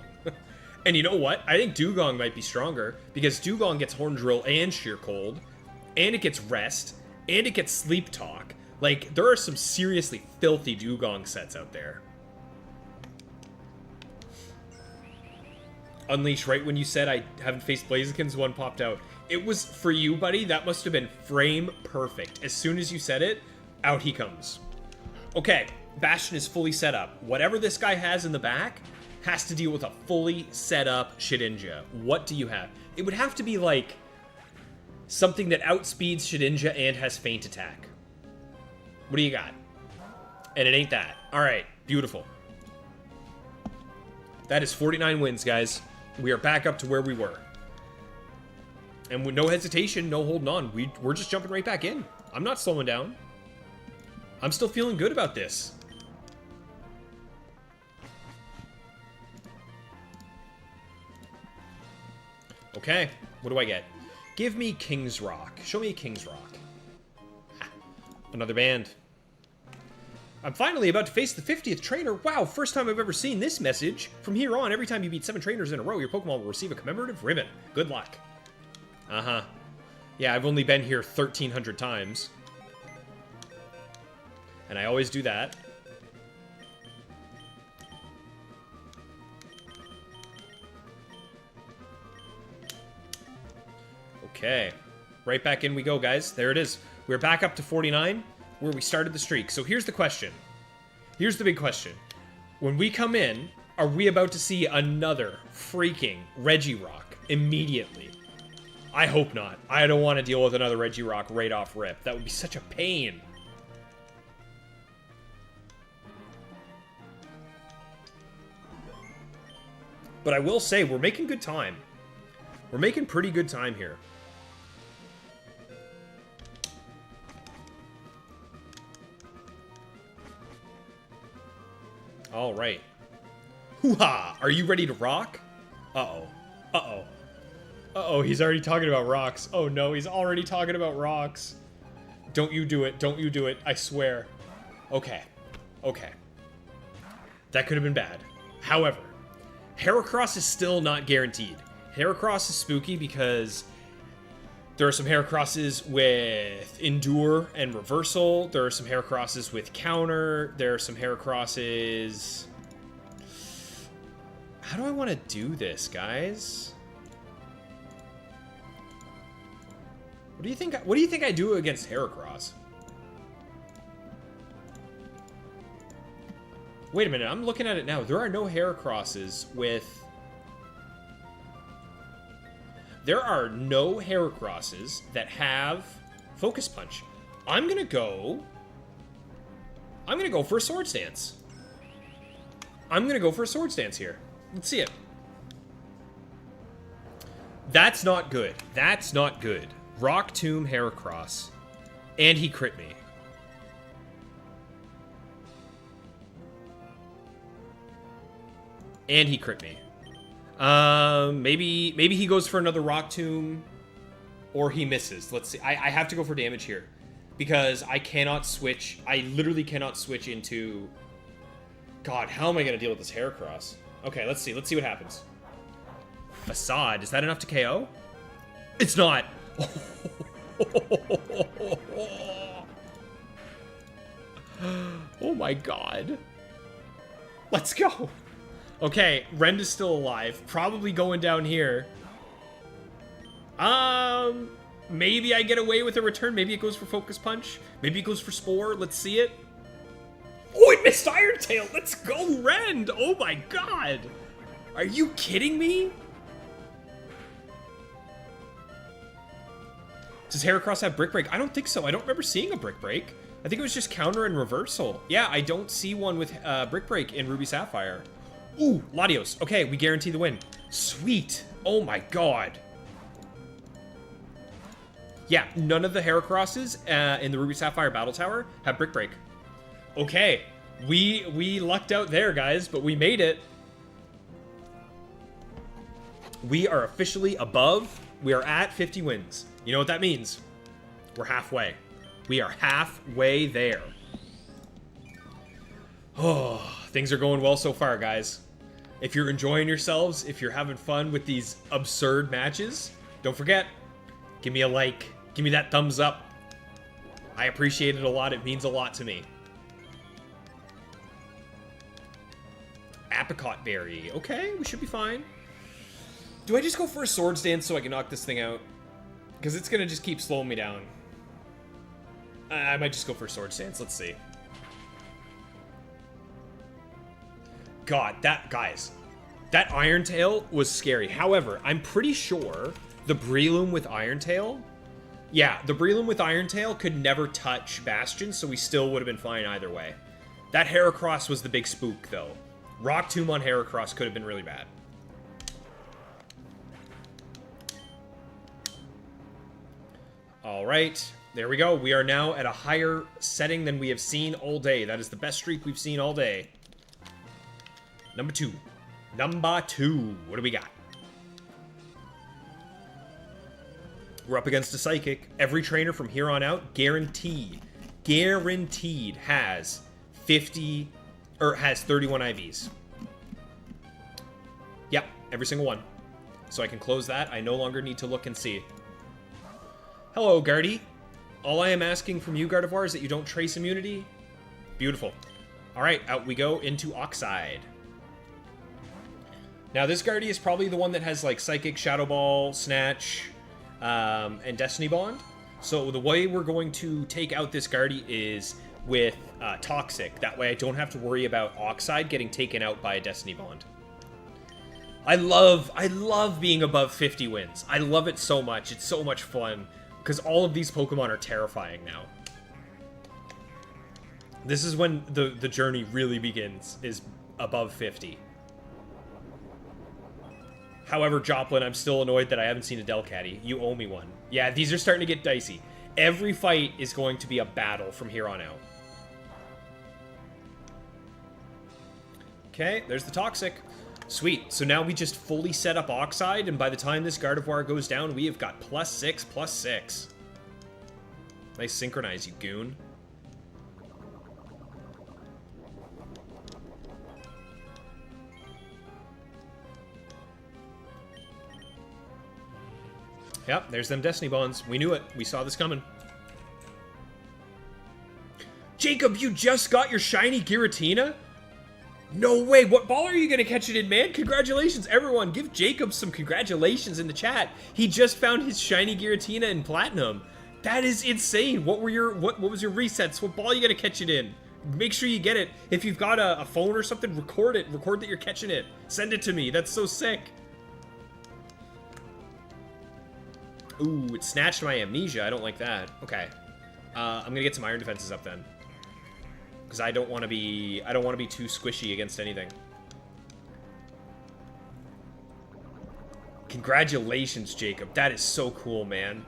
And you know what? I think Dugong might be stronger, because Dugong gets Horn Drill and Sheer Cold, and it gets Rest, and it gets Sleep Talk. Like, there are some seriously filthy Dugong sets out there. Unleash, right when you said I haven't faced Blazikens, one popped out. It was, for you, buddy, that must have been frame perfect. As soon as you said it, out he comes. Okay, Bastion is fully set up. Whatever this guy has in the back has to deal with a fully set up Shedinja. What do you have? It would have to be like something that outspeeds Shedinja and has feint attack. What do you got? And it ain't that. Alright, beautiful. That is 49 wins, guys. We are back up to where we were. And with no hesitation, no holding on. We're just jumping right back in. I'm not slowing down. I'm still feeling good about this. Okay, what do I get? Give me King's Rock. Show me a King's Rock. Ah, another band. I'm finally about to face the 50th trainer. Wow, first time I've ever seen this message. From here on, every time you beat 7 trainers in a row, your Pokemon will receive a commemorative ribbon. Good luck. Uh-huh. Yeah, I've only been here 1,300 times. And I always do that. Okay. Right back in we go, guys. There it is. We're back up to 49, where we started the streak. So here's the question. Here's the big question. When we come in, are we about to see another freaking Regirock immediately? I hope not. I don't want to deal with another Regirock right off rip. That would be such a pain. But I will say, we're making good time. We're making pretty good time here. All right. Hoo-ha! Are you ready to rock? Uh-oh. Uh-oh. Uh-oh, he's already talking about rocks. Oh no, he's already talking about rocks. Don't you do it. Don't you do it. I swear. Okay. Okay. That could have been bad. However, Heracross is still not guaranteed. Heracross is spooky because there are some Heracrosses with Endure and Reversal. There are some Heracrosses with Counter. There are some Heracrosses... How do I want to do this, guys? What do you think I do against Heracross? Wait a minute, I'm looking at it now. There are no Heracrosses with... There are no Heracrosses that have Focus Punch. I'm gonna go for a Sword Stance. I'm gonna go for a Sword Stance here. Let's see it. That's not good. That's not good. Rock Tomb Heracross. And he crit me. And he crit me. Maybe he goes for another Rock Tomb, or he misses. Let's see. I have to go for damage here, because I cannot switch. I literally cannot switch into... God, how am I going to deal with this Heracross? Okay, let's see. Let's see what happens. Facade. Is that enough to KO? It's not. Oh my god. Let's go. Okay, Rend is still alive. Probably going down here. Maybe I get away with a return. Maybe it goes for Focus Punch. Maybe it goes for Spore. Let's see it. Oh, it missed Iron Tail. Let's go, Rend. Oh my god. Are you kidding me? Does Heracross have Brick Break? I don't think so. I don't remember seeing a Brick Break. I think it was just Counter and Reversal. Yeah, I don't see one with Brick Break in Ruby Sapphire. Ooh, Latios. Okay, we guarantee the win. Sweet. Oh my god. Yeah, none of the Heracrosses in the Ruby Sapphire Battle Tower have Brick Break. Okay, we lucked out there, guys, but we made it. We are officially above. We are at 50 wins. You know what that means? We're halfway. We are halfway there. Oh, things are going well so far, guys. If you're enjoying yourselves, if you're having fun with these absurd matches, don't forget, give me a like. Give me that thumbs up. I appreciate it a lot. It means a lot to me. Apricot berry. Okay, we should be fine. Do I just go for a swords dance so I can knock this thing out? Because it's going to just keep slowing me down. I might just go for a swords dance. Let's see. God, guys, that Iron Tail was scary. However, I'm pretty sure the Breloom with Iron Tail, yeah, the Breloom with Iron Tail could never touch Bastion, so we still would have been fine either way. That Heracross was the big spook, though. Rock Tomb on Heracross could have been really bad. All right, there we go. We are now at a higher setting than we have seen all day. That is the best streak we've seen all day. Number two. Number two. What do we got? We're up against a Psychic. Every trainer from here on out, guaranteed has 50, or has 31 IVs. Yep, every single one. So I can close that. I no longer need to look and see. Hello, Guardy. All I am asking from you, Gardevoir, is that you don't trace immunity. Beautiful. All right, out we go into Oxide. Now, this Guardy is probably the one that has, like, Psychic, Shadow Ball, Snatch, and Destiny Bond. So the way we're going to take out this Guardy is with Toxic. That way I don't have to worry about Oxide getting taken out by a Destiny Bond. I love being above 50 wins. I love it so much. It's so much fun. Because all of these Pokemon are terrifying now. This is when the journey really begins, is above 50. However, Joplin, I'm still annoyed that I haven't seen a Delcatty. You owe me one. Yeah, these are starting to get dicey. Every fight is going to be a battle from here on out. Okay, there's the Toxic. Sweet. So now we just fully set up Oxide, and by the time this Gardevoir goes down, we have got +6/+6. Nice synchronize, you goon. Yep, there's them Destiny Bonds. We knew it. We saw this coming. Jacob, you just got your shiny Giratina? No way. What ball are you going to catch it in, man? Congratulations, everyone. Give Jacob some congratulations in the chat. He just found his shiny Giratina in Platinum. That is insane. What was your resets? What ball are you going to catch it in? Make sure you get it. If you've got a phone or something, record it. Record that you're catching it. Send it to me. That's so sick. Ooh, it snatched my Amnesia. I don't like that. Okay. I'm going to get some Iron Defenses up then. Because I don't want to be too squishy against anything. Congratulations, Jacob. That is so cool, man.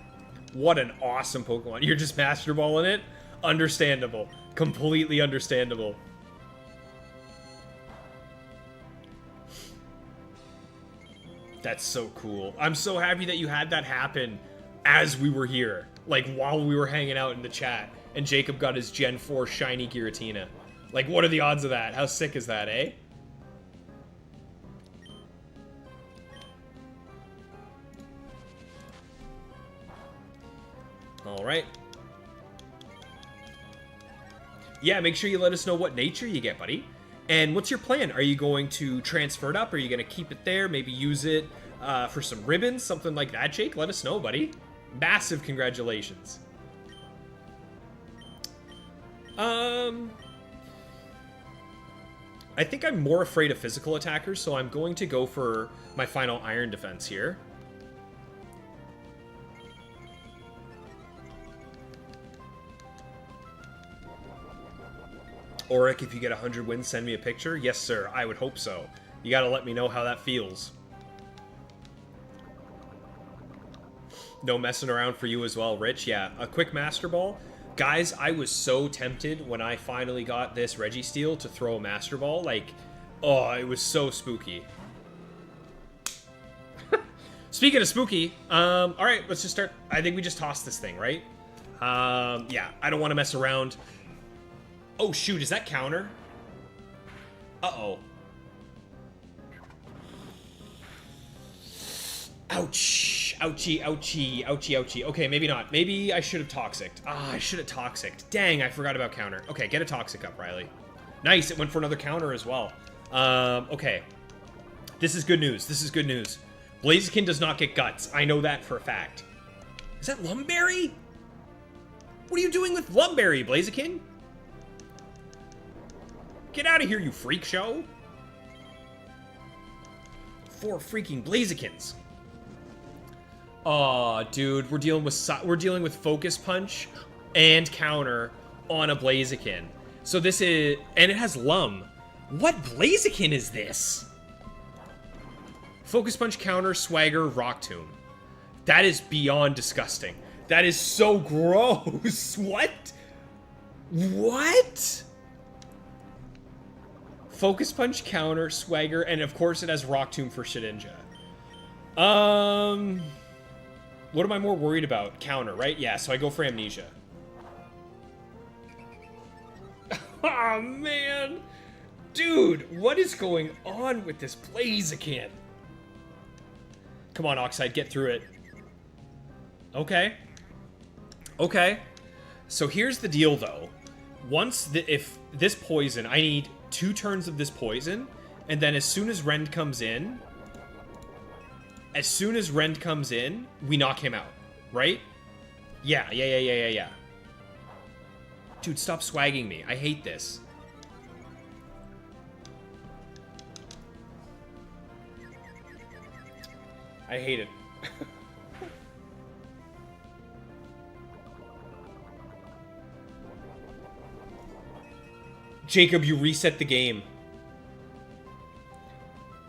What an awesome Pokemon. You're just Master Balling it? Understandable. Completely understandable. That's so cool. I'm so happy that you had that happen as we were here. Like, while we were hanging out in the chat. And Jacob got his Gen 4 shiny Giratina. Like, what are the odds of that? How sick is that, eh? Alright. Yeah, make sure you let us know what nature you get, buddy. And what's your plan? Are you going to transfer it up? Are you going to keep it there? Maybe use it for some ribbons? Something like that, Jake? Let us know, buddy. Massive congratulations. I think I'm more afraid of physical attackers, so I'm going to go for my final Iron Defense here. Auric, if you get 100 wins, send me a picture. Yes, sir. I would hope so. You gotta let me know how that feels. No messing around for you as well, Rich. Yeah, a quick Master Ball. Guys, I was so tempted when I finally got this Registeel to throw a Master Ball. Like, oh, it was so spooky. Speaking of spooky, all right, let's just start. I think we just toss this thing, right? Yeah, I don't want to mess around. Oh, shoot, is that counter? Uh-oh. Ouch. Ouchie, ouchie, ouchie, ouchie. Okay, maybe not. Maybe I should have toxiced. Ah, I should have toxiced. Dang, I forgot about counter. Okay, get a toxic up, Riley. Nice, it went for another counter as well. Okay. This is good news. This is good news. Blaziken does not get guts. I know that for a fact. Is that Lumberry? What are you doing with Lumberry, Blaziken? Get out of here, you freak show. 4 freaking Blazikens. Aw, dude, we're dealing with Focus Punch and counter on a Blaziken. So this is, and it has Lum. What Blaziken is this? Focus Punch, counter, Swagger, Rock Tomb. That is beyond disgusting. That is so gross. What? What? Focus Punch, counter, Swagger, and of course it has Rock Tomb for Shedinja. What am I more worried about? Counter, right? Yeah, so I go for Amnesia. Oh, man. Dude, what is going on with this Blaziken? Come on, Oxide, get through it. Okay. Okay. So here's the deal, though. If this poison, I need 2 turns of this poison, and then as soon as Rend comes in, we knock him out, right? Yeah. Dude, stop swagging me. I hate this. I hate it. Jacob, you reset the game.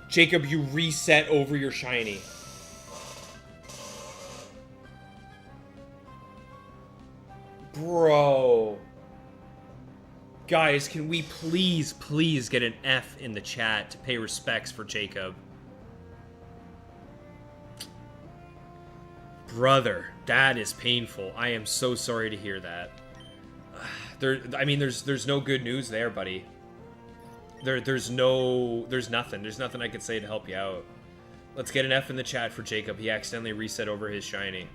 Jacob, you reset over your shiny. Bro. Guys, can we please get an F in the chat to pay respects for Jacob? Brother, that is painful. I am so sorry to hear that. There's no good news there, buddy. There's nothing. There's nothing I could say to help you out. Let's get an F in the chat for Jacob. He accidentally reset over his shiny.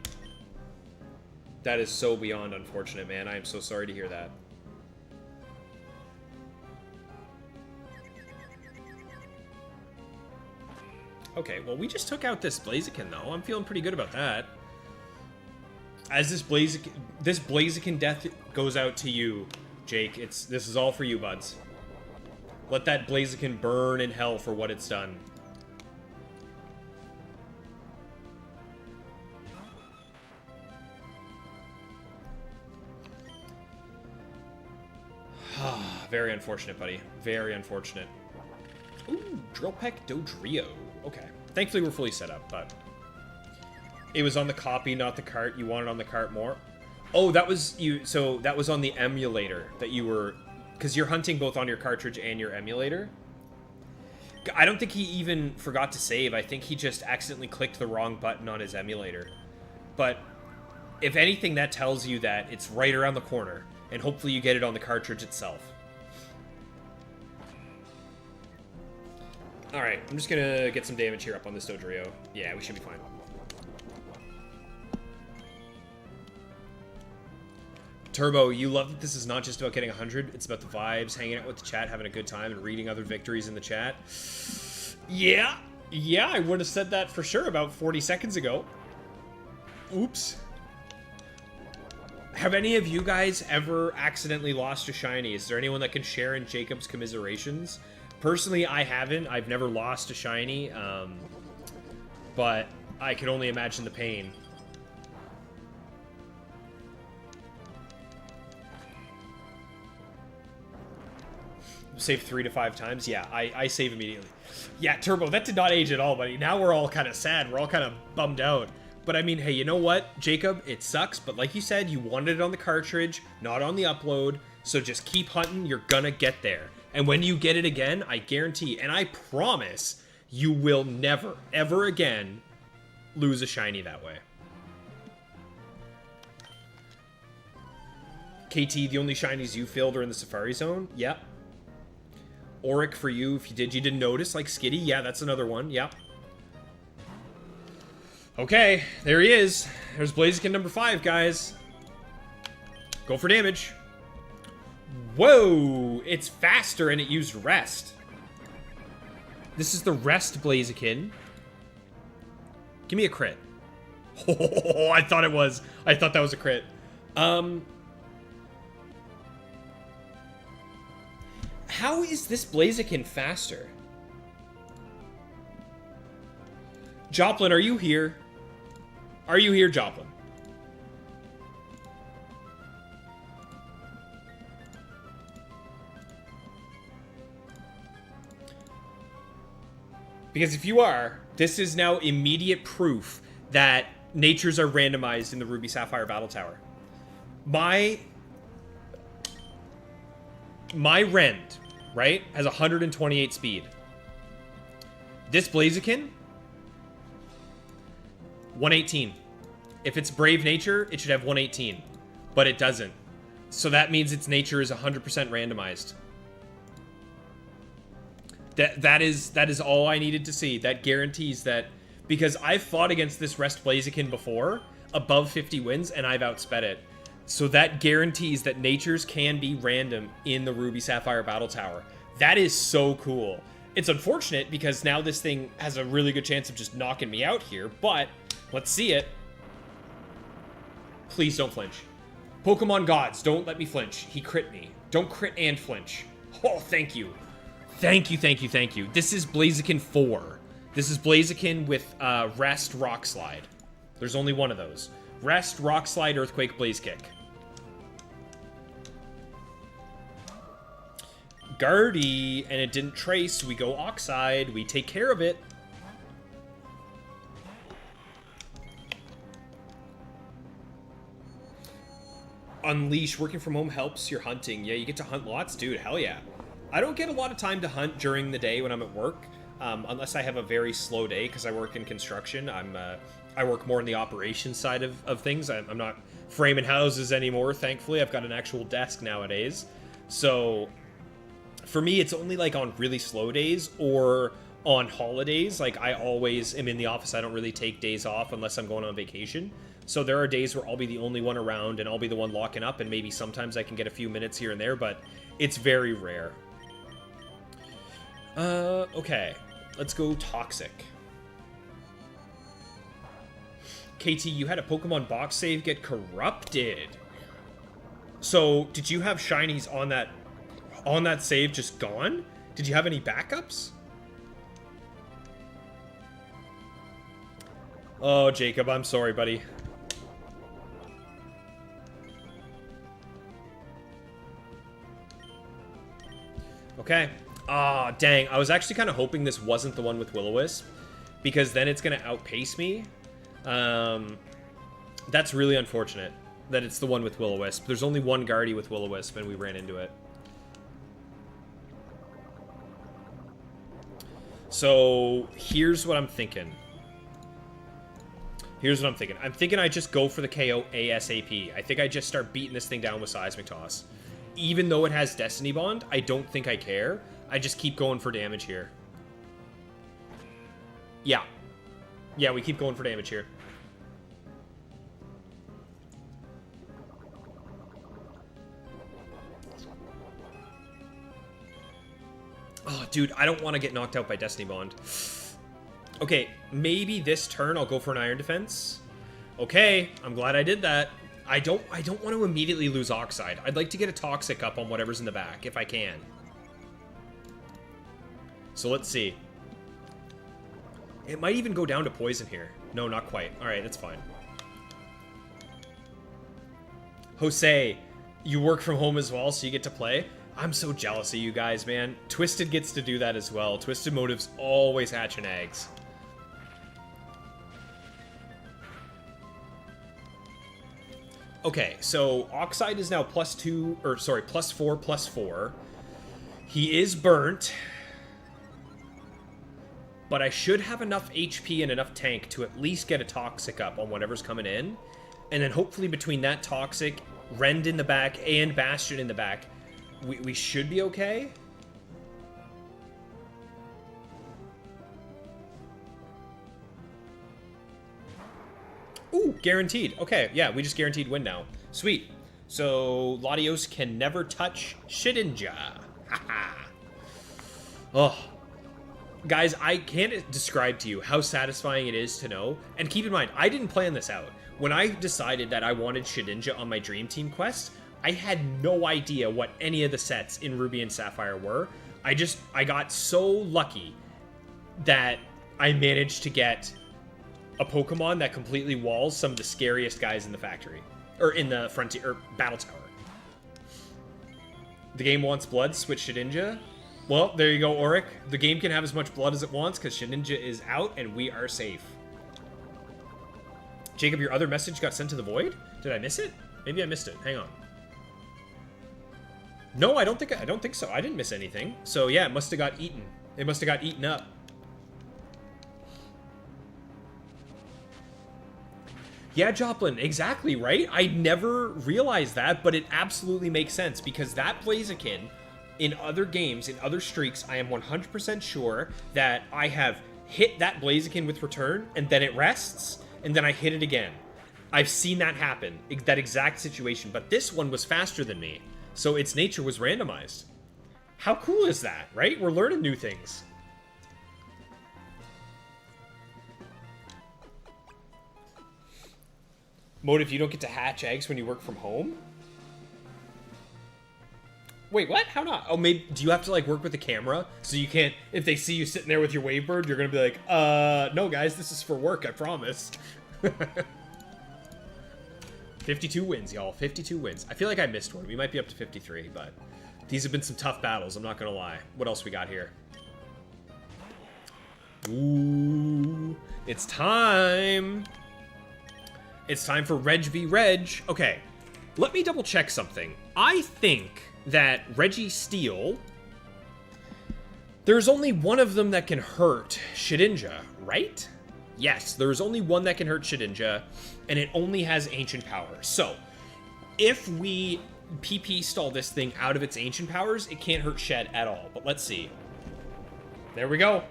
That is so beyond unfortunate, man. I am so sorry to hear that. Okay, well, we just took out this Blaziken, though. I'm feeling pretty good about that. As this Blaziken death goes out to you, Jake, this is all for you, buds. Let that Blaziken burn in hell for what it's done. Very unfortunate, buddy. Very unfortunate. Ooh, Drillpeck Dodrio. Okay. Thankfully, we're fully set up, but... It was on the copy, not the cart. You wanted on the cart more? Oh, that was you. So that was on the emulator that you were... Because you're hunting both on your cartridge and your emulator. I don't think he even forgot to save. I think he just accidentally clicked the wrong button on his emulator. But if anything, that tells you that it's right around the corner. And hopefully you get it on the cartridge itself. Alright, I'm just gonna get some damage here up on this Dodrio. Yeah, we should be fine. Turbo, you love that this is not just about getting 100, it's about the vibes, hanging out with the chat, having a good time, and reading other victories in the chat. Yeah, I would have said that for sure about 40 seconds ago. Oops. Have any of you guys ever accidentally lost a shiny? Is there anyone that can share in Jacob's commiserations? Personally, I haven't. I've never lost a shiny, but I can only imagine the pain. Save 3 to 5 times? Yeah, I save immediately. Yeah, Turbo, that did not age at all, buddy. Now we're all kind of sad. We're all kind of bummed out. But I mean, hey, you know what, Jacob? It sucks, but like you said, you wanted it on the cartridge, not on the upload. So just keep hunting. You're gonna get there. And when you get it again, I guarantee, and I promise, you will never, ever again lose a shiny that way. KT, the only shinies you filled are in the Safari Zone? Yep. Auric for you, if you didn't notice, like Skitty, yeah, that's another one, yep. Okay, there he is. There's Blaziken number 5, guys. Go for damage. Whoa! It's faster and it used rest. This is the rest Blaziken. Give me a crit. Oh, I thought it was. I thought that was a crit. How is this Blaziken faster? Joplin, are you here? Are you here, Joplin? Because if you are, this is now immediate proof that natures are randomized in the Ruby Sapphire Battletower. My Rend, right, has 128 speed. This Blaziken, 118. If it's Brave Nature, it should have 118. But it doesn't. So that means its nature is 100% randomized. That is all I needed to see. That guarantees that, because I've fought against this Rest Blaziken before, above 50 wins, and I've outsped it. So that guarantees that natures can be random in the Ruby Sapphire Battletower. That is so cool. It's unfortunate because now this thing has a really good chance of just knocking me out here, but let's see it. Please don't flinch. Pokemon gods, don't let me flinch. He crit me. Don't crit and flinch. Oh, thank you. Thank you, thank you, thank you. This is Blaziken 4. This is Blaziken with Rest, Rock Slide. There's only one of those. Rest, Rock Slide, Earthquake, Blaze Kick. Guardy, and it didn't trace. We go Oxide. We take care of it. Unleash. Working from home helps your hunting. Yeah, you get to hunt lots, dude. Hell yeah. I don't get a lot of time to hunt during the day when I'm at work, unless I have a very slow day because I work in construction. I work more on the operations side of things. I'm not framing houses anymore, thankfully. I've got an actual desk nowadays. So for me, it's only like on really slow days or on holidays. Like I always am in the office. I don't really take days off unless I'm going on vacation. So there are days where I'll be the only one around and I'll be the one locking up, and maybe sometimes I can get a few minutes here and there, but it's very rare. Okay. Let's go Toxic. KT, you had a Pokemon box save get corrupted. So, did you have shinies on that save just gone? Did you have any backups? Oh, Jacob, I'm sorry, buddy. Okay. Ah, oh, dang. I was actually kind of hoping this wasn't the one with Will-O-Wisp, because then it's going to outpace me. That's really unfortunate that it's the one with Will-O-Wisp. There's only one Guardy with Will-O-Wisp, and we ran into it. So, here's what I'm thinking. I'm thinking I just go for the KO ASAP. I think I just start beating this thing down with Seismic Toss. Even though it has Destiny Bond, I don't think I care. I just keep going for damage here. Yeah. Yeah, we keep going for damage here. Oh, dude, I don't want to get knocked out by Destiny Bond. Okay, maybe this turn I'll go for an Iron Defense. Okay, I'm glad I did that. I don't want to immediately lose Oxide. I'd like to get a Toxic up on whatever's in the back, if I can. So let's see. It might even go down to Poison here. No, not quite. Alright, that's fine. Jose, you work from home as well, so you get to play? I'm so jealous of you guys, man. Twisted gets to do that as well. Twisted Motives always hatching eggs. Okay, so Oxide is now +2, or sorry, +4/+4. He is burnt. But I should have enough HP and enough tank to at least get a Toxic up on whatever's coming in. And then hopefully between that Toxic, Rend in the back, and Bastion in the back, we should be okay. Guaranteed. Okay, yeah, we just guaranteed win now. Sweet. So, Latios can never touch Shedinja. Haha. Oh. Guys, I can't describe to you how satisfying it is to know. And keep in mind, I didn't plan this out. When I decided that I wanted Shedinja on my Dream Team quest, I had no idea what any of the sets in Ruby and Sapphire were. I got so lucky that I managed to get a Pokemon that completely walls some of the scariest guys in the factory. Or in the Frontier, or Battle Tower. The game wants blood, switch Shedinja. Well, there you go, Auric. The game can have as much blood as it wants because Shedinja is out and we are safe. Jacob, your other message got sent to the void? Did I miss it? Maybe I missed it. Hang on. No, I don't think so. I didn't miss anything. So yeah, it must have got eaten. It must have got eaten up. Yeah, Joplin, exactly, right? I never realized that, but it absolutely makes sense because that Blaziken, in other games, in other streaks, I am 100% sure that I have hit that Blaziken with return, and then it rests, and then I hit it again. I've seen that happen, that exact situation, but this one was faster than me, so its nature was randomized. How cool is that, right? We're learning new things. Motive, you don't get to hatch eggs when you work from home? Wait, what? How not? Oh, maybe, do you have to, like, work with the camera? So you can't, if they see you sitting there with your wavebird, you're gonna be like, no, guys, this is for work, I promise. 52 wins, y'all. 52 wins. I feel like I missed one. We might be up to 53, but these have been some tough battles, I'm not gonna lie. What else we got here? Ooh, it's time. It's time for Reg v. Reg. Okay, let me double check something. I think that Registeel, there's only one of them that can hurt Shedinja, right? Yes, there's only one that can hurt Shedinja, and it only has ancient power. So, if we PP stall this thing out of its ancient powers, it can't hurt Shed at all. But let's see. There we go.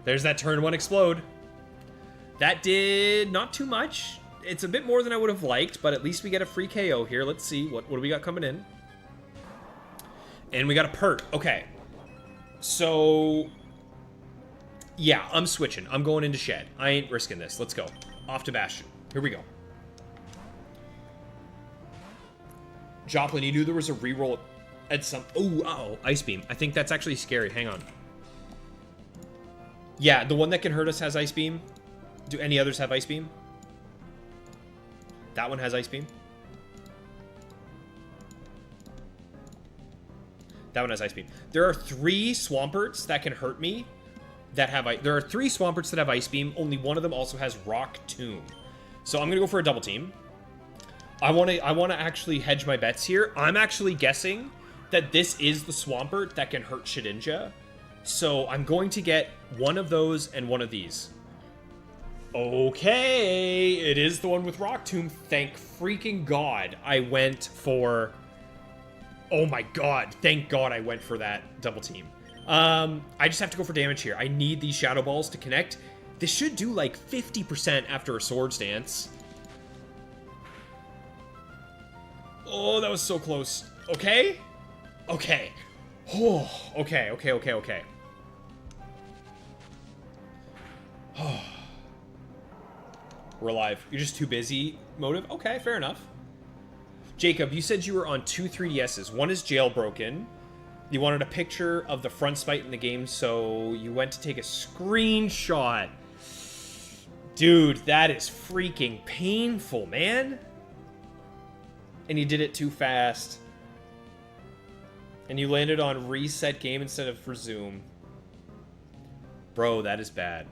There's that turn 1 explode. That did not too much. It's a bit more than I would have liked, but at least we get a free KO here. Let's see. What do we got coming in? And we got a pert. Okay. So, yeah, I'm switching. I'm going into Shed. I ain't risking this. Let's go. Off to Bastion. Here we go. Joplin, you knew there was a reroll at some... Ooh, uh-oh. Ice Beam. I think that's actually scary. Hang on. Yeah, the one that can hurt us has Ice Beam. Do any others have Ice Beam? That one has Ice Beam. That one has Ice Beam. There are 3 Swamperts that can hurt me. There are 3 Swamperts that have Ice Beam. Only one of them also has Rock Tomb. So I'm gonna go for a double team. I wanna actually hedge my bets here. I'm actually guessing that this is the Swampert that can hurt Shedinja. So I'm going to get one of those and one of these. Okay, it is the one with Rock Tomb. Thank freaking God I went for... Oh my God, thank God I went for that double team. I just have to go for damage here. I need these Shadow Balls to connect. This should do like 50% after a Swords Dance. Oh, that was so close. Okay? Okay. Oh, okay. Oh. We're alive. You're just too busy, Motive? Okay, fair enough. Jacob, you said you were on 2 3DSs. One is jailbroken. You wanted a picture of the front spite in the game, so you went to take a screenshot. Dude, that is freaking painful, man. And you did it too fast. And you landed on reset game instead of resume. Bro, that is bad.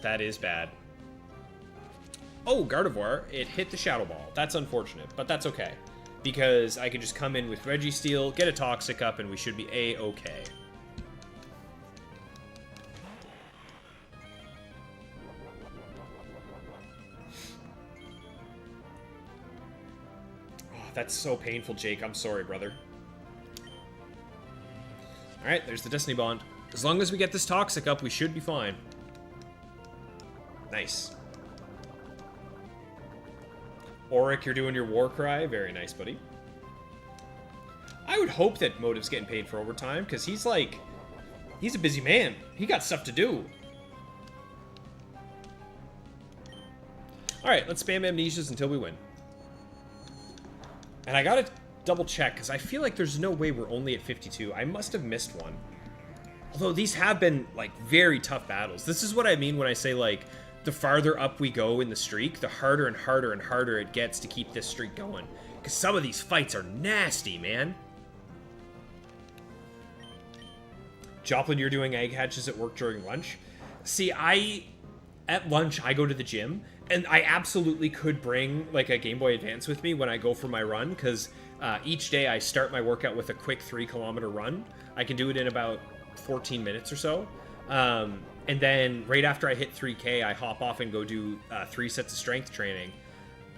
That is bad. Oh, Gardevoir, it hit the Shadow Ball. That's unfortunate, but that's okay. Because I can just come in with Registeel, get a Toxic up, and we should be A-okay. Oh, that's so painful, Jake. I'm sorry, brother. Alright, there's the Destiny Bond. As long as we get this Toxic up, we should be fine. Nice. Auric, you're doing your war cry. Very nice, buddy. I would hope that Motive's getting paid for overtime, because he's like... He's a busy man. He got stuff to do. Alright, let's spam amnesias until we win. And I gotta double check, because I feel like there's no way we're only at 52. I must have missed one. Although these have been, like, very tough battles. This is what I mean when I say, like, the farther up we go in the streak, the harder and harder and harder it gets to keep this streak going. Because some of these fights are nasty, man. Joplin, you're doing egg hatches at work during lunch. See, at lunch, I go to the gym, and I absolutely could bring, like, a Game Boy Advance with me when I go for my run, because each day I start my workout with a quick 3-kilometer run. I can do it in about 14 minutes or so. And then right after I hit 3K, I hop off and go do 3 sets of strength training.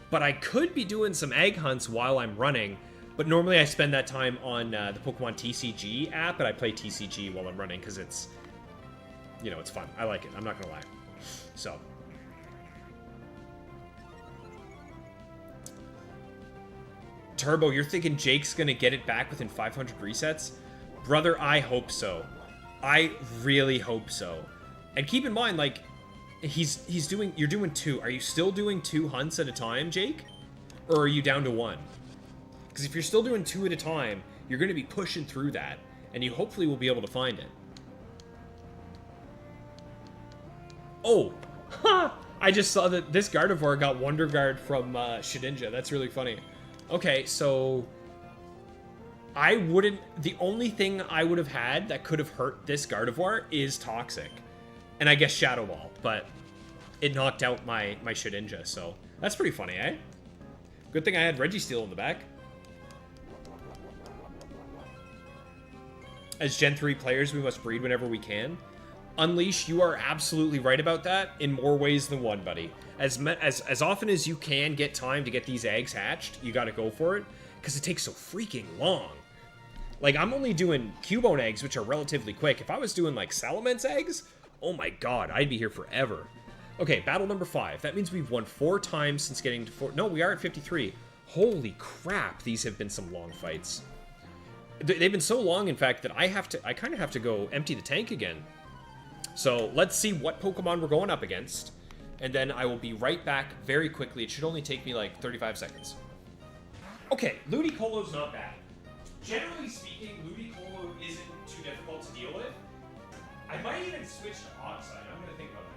But I could be doing some egg hunts while I'm running, but normally I spend that time on the Pokemon TCG app, and I play TCG while I'm running, because it's, you know, it's fun. I like it. I'm not going to lie. So. Turbo, you're thinking Jake's going to get it back within 500 resets? Brother, I hope so. I really hope so. And keep in mind, like, you're doing 2. Are you still doing 2 hunts at a time, Jake? Or are you down to 1? Because if you're still doing 2 at a time, you're going to be pushing through that, and you hopefully will be able to find it. Oh! Ha! I just saw that this Gardevoir got Wonder Guard from Shedinja. That's really funny. Okay, so... The only thing I would have had that could have hurt this Gardevoir is Toxic. And I guess Shadow Ball, but it knocked out my Shedinja, so... That's pretty funny, eh? Good thing I had Registeel in the back. As Gen 3 players, we must breed whenever we can. Unleash, you are absolutely right about that in more ways than one, buddy. As often as you can get time to get these eggs hatched, you gotta go for it, because it takes so freaking long. Like, I'm only doing Cubone eggs, which are relatively quick. If I was doing, like, Salamence eggs, oh my god, I'd be here forever. Okay, battle number 5. That means we've won 4 times since getting to 4... No, we are at 53. Holy crap, these have been some long fights. They've been so long, in fact, that I kind of have to go empty the tank again. So, let's see what Pokemon we're going up against. And then I will be right back very quickly. It should only take me, like, 35 seconds. Okay, Ludicolo's not bad. Generally speaking, Ludicolo isn't too difficult to deal with. I might even switch to Oxide. I'm going to think about that.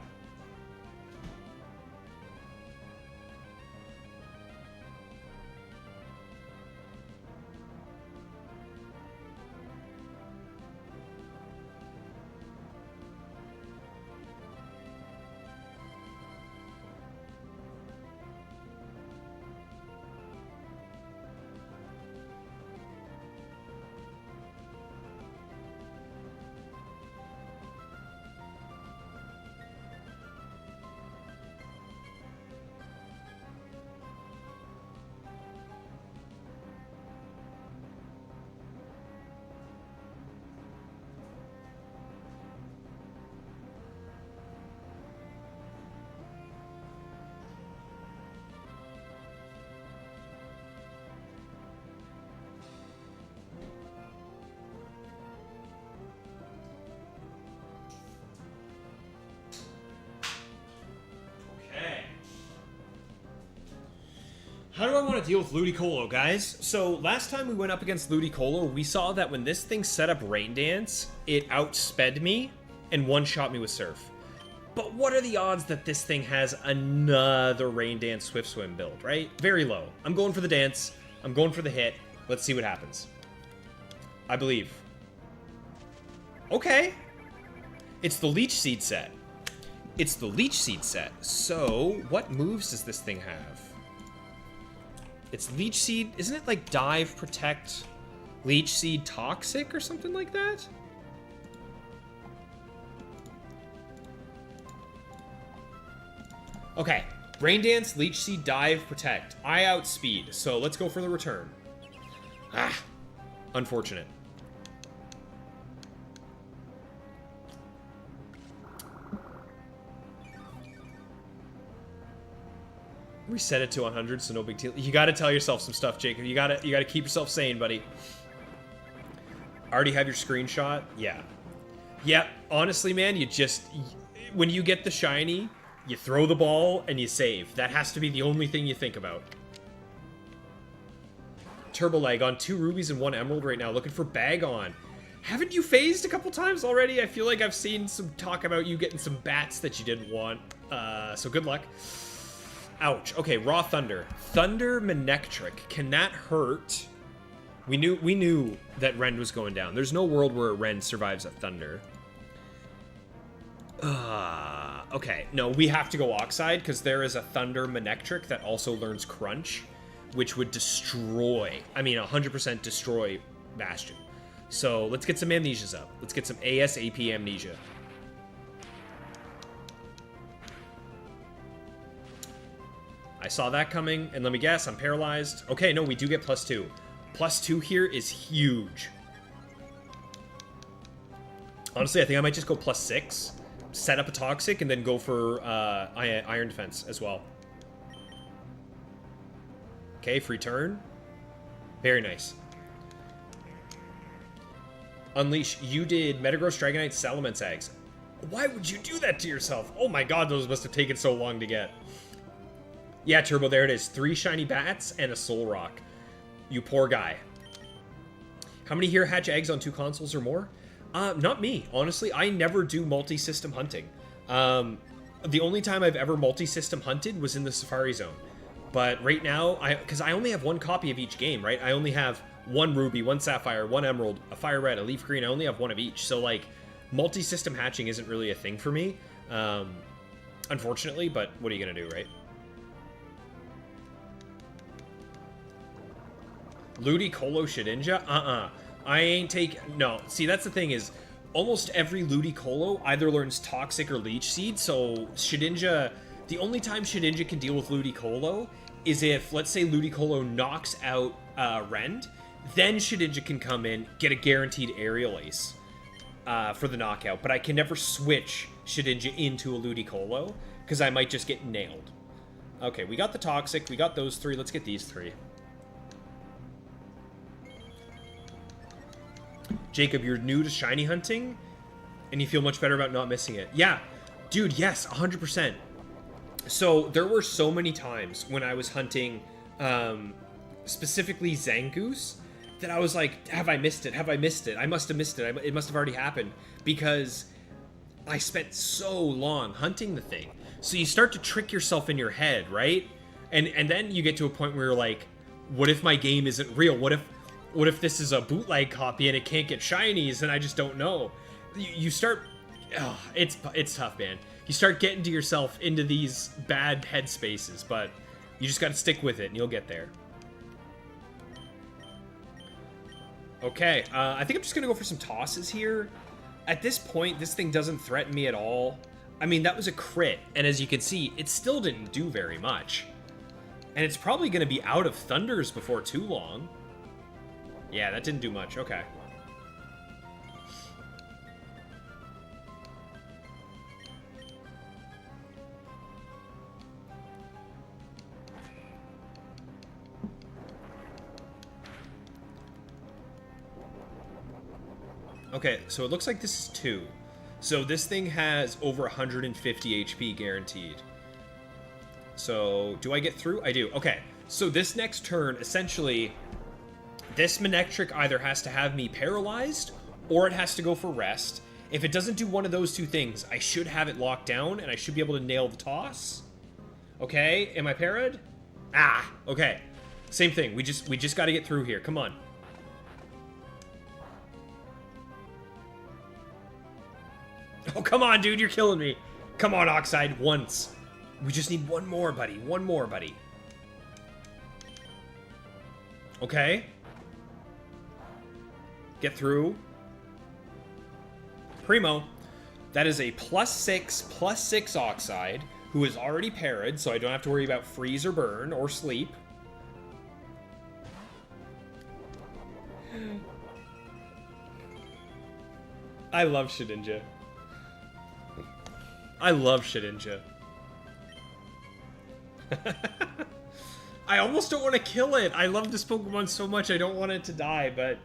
How do I want to deal with Ludicolo, guys? So, last time we went up against Ludicolo, we saw that when this thing set up Rain Dance, it outsped me and one-shot me with Surf. But what are the odds that this thing has another Rain Dance Swift Swim build, right? Very low. I'm going for the dance. I'm going for the hit. Let's see what happens. I believe. Okay. It's the Leech Seed set. It's the Leech Seed set. So, what moves does this thing have? It's Leech Seed. Isn't it like Dive, Protect, Leech Seed, Toxic or something like that? Okay. Rain Dance, Leech Seed, Dive, Protect. I outspeed. So let's go for the return. Ah. Unfortunate. Reset it to 100, so no big deal. You gotta tell yourself some stuff, Jacob. You gotta keep yourself sane, buddy. Already have your screenshot? Yeah. Yep, honestly, man, when you get the shiny, you throw the ball and you save. That has to be the only thing you think about. Turbo lag on 2 rubies and 1 emerald right now, looking for bag on. Haven't you phased a couple times already? I feel like I've seen some talk about you getting some bats that you didn't want. So good luck. Ouch. Okay, raw thunder. Thunder Manectric. Can that hurt? We knew that Rend was going down. There's no world where a Rend survives a thunder. Okay. No, we have to go Oxide because there is a Thunder Manectric that also learns Crunch, which would destroy, 100% destroy Bastion. So let's get some amnesias up. Let's get some ASAP amnesia. I saw that coming, and let me guess, I'm paralyzed. Okay, no, we do get +2. +2 here is huge. Honestly, I think I might just go +6, set up a Toxic, and then go for Iron Defense as well. Okay, free turn. Very nice. Unleash, you did Metagross, Dragonite, Salamence eggs. Why would you do that to yourself? Oh my god, those must have taken so long to get. Yeah, Turbo, there it is. 3 shiny bats and a soul rock. You poor guy. How many here hatch eggs on 2 consoles or more? Not me, honestly. I never do multi-system hunting. The only time I've ever multi-system hunted was in the Safari Zone. But right now, because I only have 1 copy of each game, right? I only have 1 Ruby, 1 Sapphire, 1 Emerald, a Fire Red, a Leaf Green. I only have 1 of each. So, like, multi-system hatching isn't really a thing for me. Unfortunately, but what are you going to do, right? Ludicolo Shedinja? I ain't take... No. See, that's the thing is, almost every Ludicolo either learns Toxic or Leech Seed, so Shedinja... The only time Shedinja can deal with Ludicolo is if, let's say, Ludicolo knocks out Rend, then Shedinja can come in, get a guaranteed Aerial Ace for the knockout, but I can never switch Shedinja into a Ludicolo, because I might just get nailed. Okay, we got the Toxic, we got those 3, let's get these 3. Jacob, you're new to shiny hunting, and you feel much better about not missing it. Yeah, dude, yes, 100%. So, there were so many times when I was hunting, specifically Zangoose, that I was like, have I missed it? Have I missed it? I must have missed it. It must have already happened, because I spent so long hunting the thing. So you start to trick yourself in your head, right? And then you get to a point where you're like, what if my game isn't real? What if this is a bootleg copy and it can't get shinies and I just don't know? You start... Oh, it's tough, man. You start getting to yourself into these bad headspaces, but you just gotta stick with it and you'll get there. Okay, I think I'm just gonna go for some tosses here. At this point, this thing doesn't threaten me at all. I mean, that was a crit, and as you can see, it still didn't do very much. And it's probably gonna be out of thunders before too long. Yeah, that didn't do much. Okay. Okay, so it looks like this is 2. So this thing has over 150 HP guaranteed. So, do I get through? I do. Okay, so this next turn, essentially... This Manectric either has to have me paralyzed, or it has to go for rest. If it doesn't do one of those 2 things, I should have it locked down, and I should be able to nail the toss. Okay, am I parried? Ah, okay. Same thing, we just gotta get through here, come on. Oh, come on, dude, you're killing me. Come on, Oxide, once. We just need 1 more, buddy, 1 more, buddy. Okay. Get through. Primo. That is a +6 Oxide, who is already parried, so I don't have to worry about freeze or burn or sleep. I love Shedinja. I love Shedinja. I almost don't want to kill it. I love this Pokemon so much. I don't want it to die, but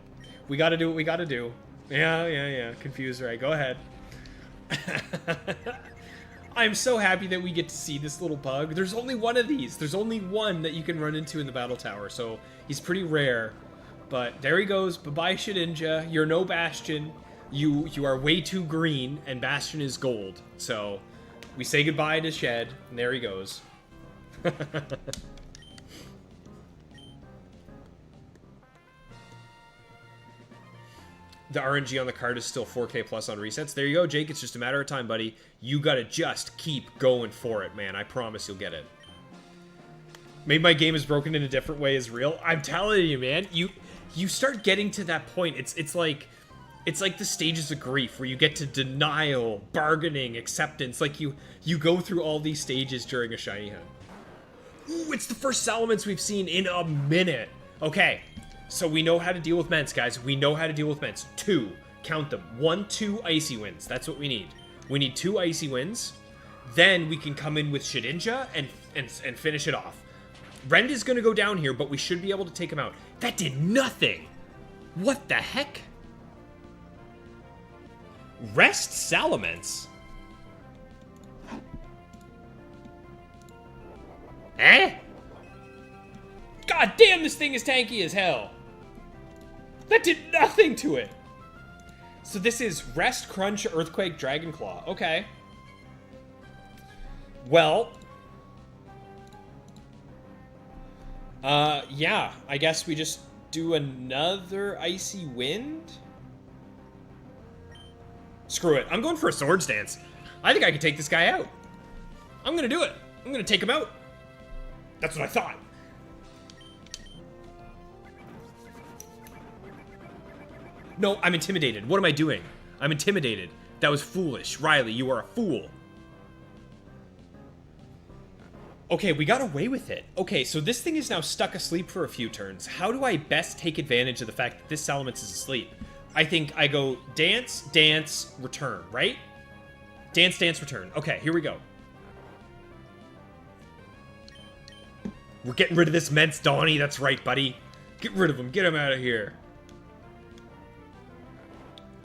we got to do what we got to do. Yeah. Confused, right? Go ahead. I'm so happy that we get to see this little bug. There's only one of these. There's only one that you can run into in the Battle Tower, so he's pretty rare. But there he goes. Bye-bye, Shedinja. You're no Bastion. You are way too green, and Bastion is gold. So we say goodbye to Shed, and there he goes. The RNG on the card is still 4K plus on resets. There you go, Jake. It's just a matter of time, buddy. You gotta just keep going for it, man. I promise you'll get it. Maybe my game is broken in a different way is real. I'm telling you, man. You start getting to that point. It's like the stages of grief where you get to denial, bargaining, acceptance. Like you go through all these stages during a shiny hunt. Ooh, it's the first Salamence we've seen in a minute. Okay. So we know how to deal with Ments, guys. We know how to deal with Ments. 2. Count them. 1, 2 Icy Winds. That's what we need. We need 2 Icy Winds. Then we can come in with Shedinja and finish it off. Rend is going to go down here, but we should be able to take him out. That did nothing! What the heck? Rest Salamence? Eh? God damn, this thing is tanky as hell. That did nothing to it. So this is Rest, Crunch, Earthquake, Dragon Claw. Okay. Well. Yeah. I guess we just do another Icy Wind? Screw it. I'm going for a Swords Dance. I think I can take this guy out. I'm gonna do it. I'm gonna take him out. That's what I thought. No, I'm intimidated. What am I doing? I'm intimidated. That was foolish. Riley, you are a fool. Okay, we got away with it. Okay, so this thing is now stuck asleep for a few turns. How do I best take advantage of the fact that this Salamence is asleep? I think I go dance, dance, return, right? Dance, dance, return. Okay, here we go. We're getting rid of this Ments, Donnie. That's right, buddy. Get rid of him. Get him out of here.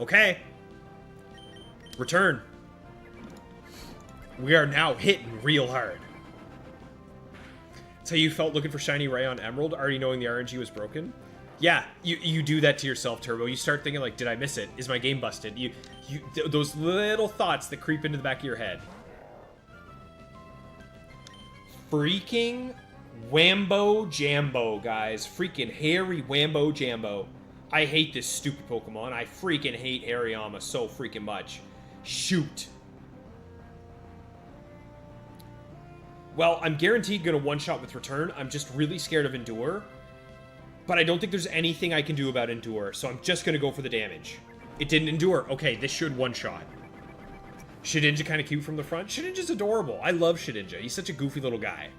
Okay. Return. We are now hitting real hard. That's how you felt looking for Shiny Ray on Emerald, already knowing the RNG was broken? Yeah, you do that to yourself, Turbo. You start thinking like, did I miss it? Is my game busted? Those little thoughts that creep into the back of your head. Freaking Wambo Jambo, guys. Freaking Hairy Wambo Jambo. I hate this stupid Pokemon. I freaking hate Hariyama so freaking much. Shoot. Well, I'm guaranteed gonna one-shot with Return. I'm just really scared of Endure. But I don't think there's anything I can do about Endure, so I'm just gonna go for the damage. It didn't Endure. Okay, this should one-shot. Shedinja kind of cute from the front. Shedinja's adorable. I love Shedinja. He's such a goofy little guy.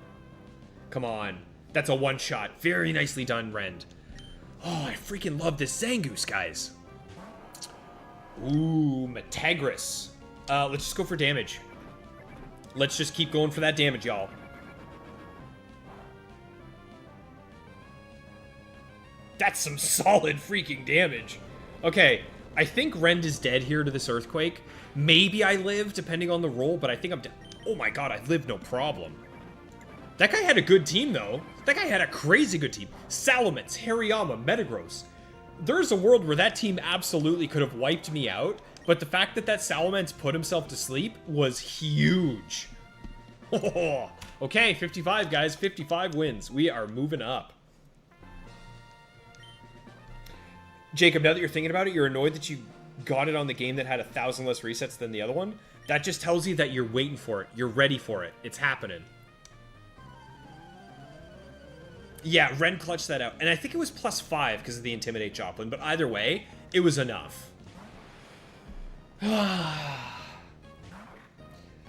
Come on. That's a one-shot. Very nicely done, Rend. Oh, I freaking love this Zangoose, guys. Ooh, Metagross. Let's just go for damage. Let's just keep going for that damage, y'all. That's some solid freaking damage. Okay, I think Rend is dead here to this Earthquake. Maybe I live, depending on the roll, but I think I'm dead. Oh my god, I lived no problem. That guy had a good team, though. That guy had a crazy good team. Salamence, Hariyama, Metagross. There's a world where that team absolutely could have wiped me out, but the fact that that Salamence put himself to sleep was huge. Oh, okay, 55, guys. 55 wins. We are moving up. Jacob, now that you're thinking about it, you're annoyed that you got it on the game that had 1,000 less resets than the other one? That just tells you that you're waiting for it. You're ready for it. It's happening. Yeah, Ren clutched that out. And I think it was +5 because of the Intimidate Joplin, but either way, it was enough.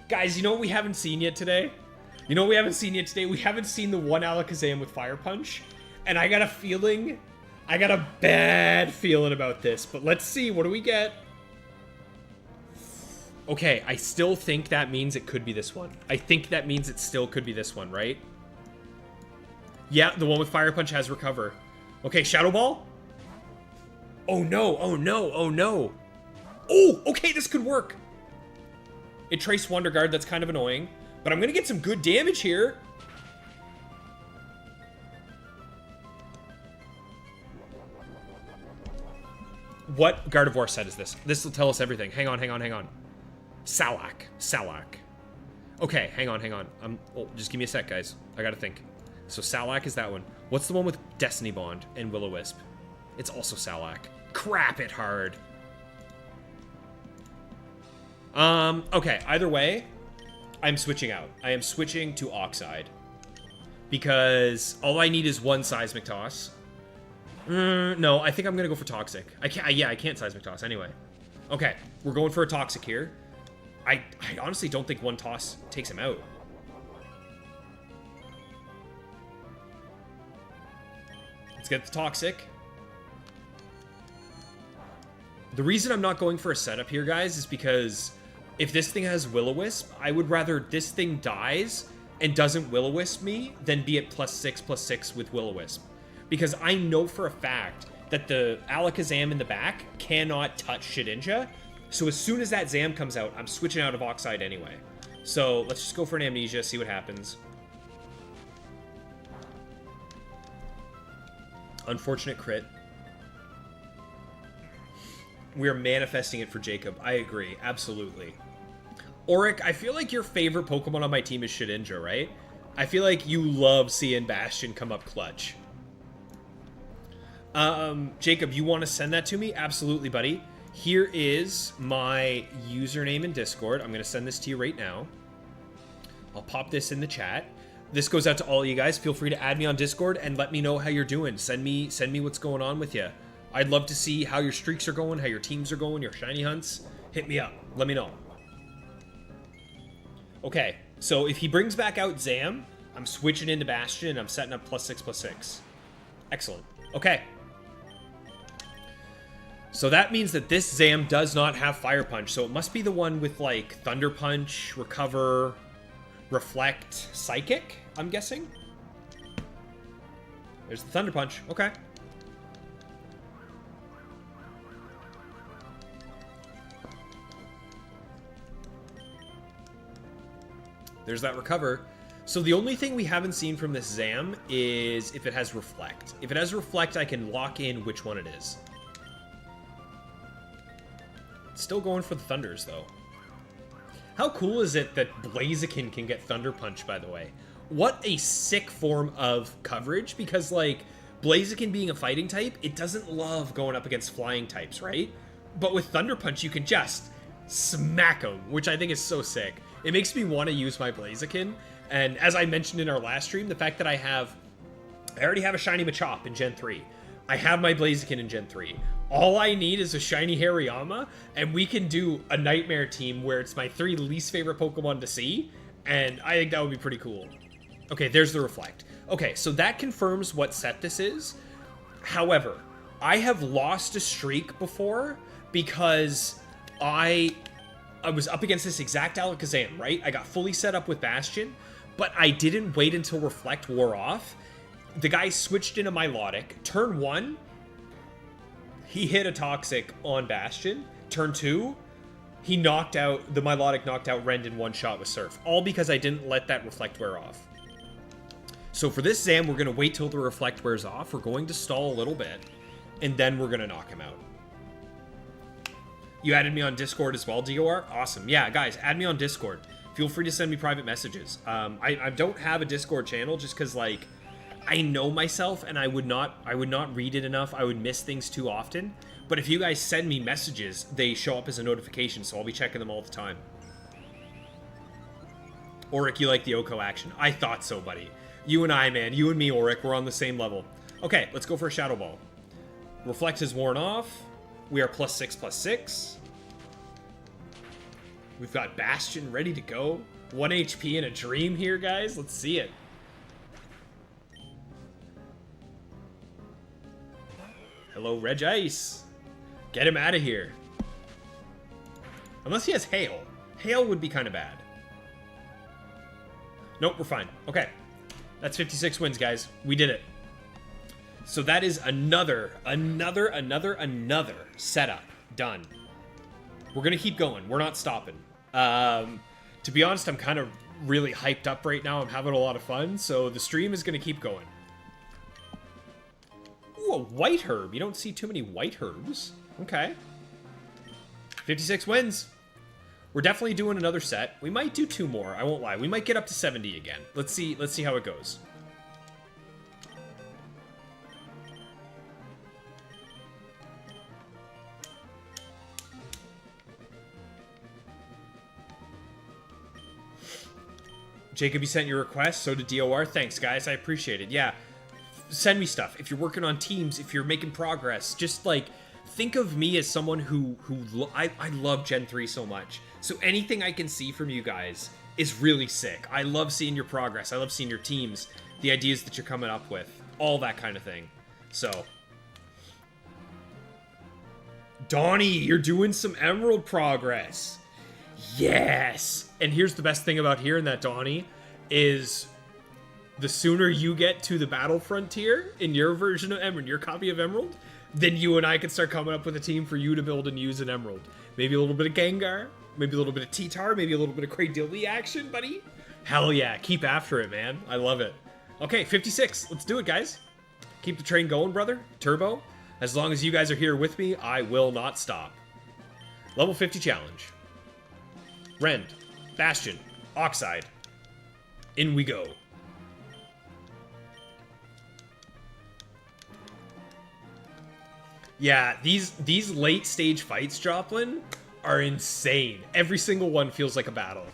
Guys, you know what we haven't seen yet today? You know what we haven't seen yet today? We haven't seen the one Alakazam with Fire Punch. And I got a feeling, I got a bad feeling about this. But let's see, what do we get? Okay, I still think that means it could be this one. I think that means it still could be this one, right? Yeah, the one with Fire Punch has recover. Okay, Shadow Ball. Oh no, oh no, oh no. Oh, okay, this could work. It traced Wonder Guard, that's kind of annoying. But I'm gonna get some good damage here. What Gardevoir set is this? This will tell us everything. Hang on, hang on, hang on. Salak. Salak. Okay, hang on, hang on. Oh, just give me a sec, guys. I gotta think. So Salak is that one. What's the one with Destiny Bond and Will-O-Wisp? It's also Salak. Crap it hard. Okay, either way, I'm switching out. I am switching to Oxide. Because all I need is one Seismic Toss. No, I think I'm gonna go for Toxic. I can't Seismic Toss anyway. Okay, we're going for a Toxic here. I honestly don't think one toss takes him out. Let's get the Toxic. The reason I'm not going for a setup here, guys, is because if this thing has Will-O-Wisp, I would rather this thing dies and doesn't Will-O-Wisp me than be at +6/+6 with Will-O-Wisp. Because I know for a fact that the Alakazam in the back cannot touch Shedinja. So as soon as that Zam comes out, I'm switching out of Oxide anyway. So let's just go for an Amnesia, see what happens. Unfortunate crit. We're manifesting it for Jacob. I agree, absolutely. Auric, I feel like your favorite Pokemon on my team is Shedinja, right? I feel like you love seeing Bastion come up clutch. Jacob, you want to send that to me? Absolutely, buddy. Here is my username in Discord. I'm going to send this to you right now. I'll pop this in the chat. This goes out to all you guys. Feel free to add me on Discord and let me know how you're doing. Send me what's going on with you. I'd love to see how your streaks are going, how your teams are going, your shiny hunts. Hit me up. Let me know. Okay, so if he brings back out Zam, I'm switching into Bastion and I'm setting up +6/+6. Excellent. Okay. So that means that this Zam does not have Fire Punch, so it must be the one with, like, Thunder Punch, Recover, Reflect, Psychic, I'm guessing? There's the Thunder Punch. Okay. There's that Recover. So the only thing we haven't seen from this Zam is if it has Reflect. If it has Reflect, I can lock in which one it is. Still going for the Thunders, though. How cool is it that Blaziken can get Thunder Punch, by the way? What a sick form of coverage, because, like, Blaziken being a fighting type, it doesn't love going up against flying types, right? But with Thunder Punch, you can just smack them, which I think is so sick. It makes me want to use my Blaziken, and as I mentioned in our last stream, the fact that I already have a shiny Machop in Gen 3. I have my Blaziken in Gen 3. All I need is a shiny Hariyama, and we can do a Nightmare team where it's my 3 least favorite Pokemon to see, and I think that would be pretty cool. Okay, there's the Reflect. Okay, so that confirms what set this is. However, I have lost a streak before because I was up against this exact Alakazam, right? I got fully set up with Bastion, but I didn't wait until Reflect wore off. The guy switched into Milotic. Turn 1, he hit a Toxic on Bastion. Turn 2, the Milotic knocked out Rend in one shot with Surf. All because I didn't let that Reflect wear off. So for this Zam, we're going to wait till the Reflect wears off. We're going to stall a little bit, and then we're going to knock him out. You added me on Discord as well, DOR? Awesome. Yeah, guys, add me on Discord. Feel free to send me private messages. I don't have a Discord channel just because, like, I know myself and I would not read it enough. I would miss things too often. But if you guys send me messages, they show up as a notification, so I'll be checking them all the time. Auric, you like the Oko action? I thought so, buddy. You and I, man. You and me, Auric. We're on the same level. Okay, let's go for a Shadow Ball. Reflect has worn off. We are +6/+6. We've got Bastion ready to go. 1 HP in a dream here, guys. Let's see it. Hello, Reg Ice. Get him out of here. Unless he has Hail. Hail would be kind of bad. Nope, we're fine. Okay. That's 56 wins, guys. We did it. So that is another setup done. We're gonna keep going. We're not stopping. To be honest, I'm kind of really hyped up right now. I'm having a lot of fun, so the stream is gonna keep going. Ooh, a white herb. You don't see too many white herbs. Okay. 56 wins. We're definitely doing another set. We might do 2 more. I won't lie. We might get up to 70 again. Let's see how it goes. Jacob, you sent your request. So did DOR. Thanks, guys. I appreciate it. Yeah. Send me stuff. If you're working on teams, if you're making progress, just like think of me as someone who I love Gen 3 so much. So anything I can see from you guys is really sick. I love seeing your progress. I love seeing your teams, the ideas that you're coming up with, all that kind of thing. So, Donnie, you're doing some Emerald progress. Yes! And here's the best thing about hearing that, Donnie, is the sooner you get to the battle frontier in your version of Emerald, your copy of Emerald, then you and I can start coming up with a team for you to build and use an Emerald. Maybe a little bit of Gengar, maybe a little bit of T-Tar, maybe a little bit of Cradilly action, buddy. Hell yeah, keep after it, man. I love it. Okay, 56. Let's do it, guys. Keep the train going, brother. Turbo. As long as you guys are here with me, I will not stop. Level 50 challenge. Rend. Bastion. Oxide. In we go. Yeah, these late stage fights, Joplin, are insane. Every single one feels like a battle.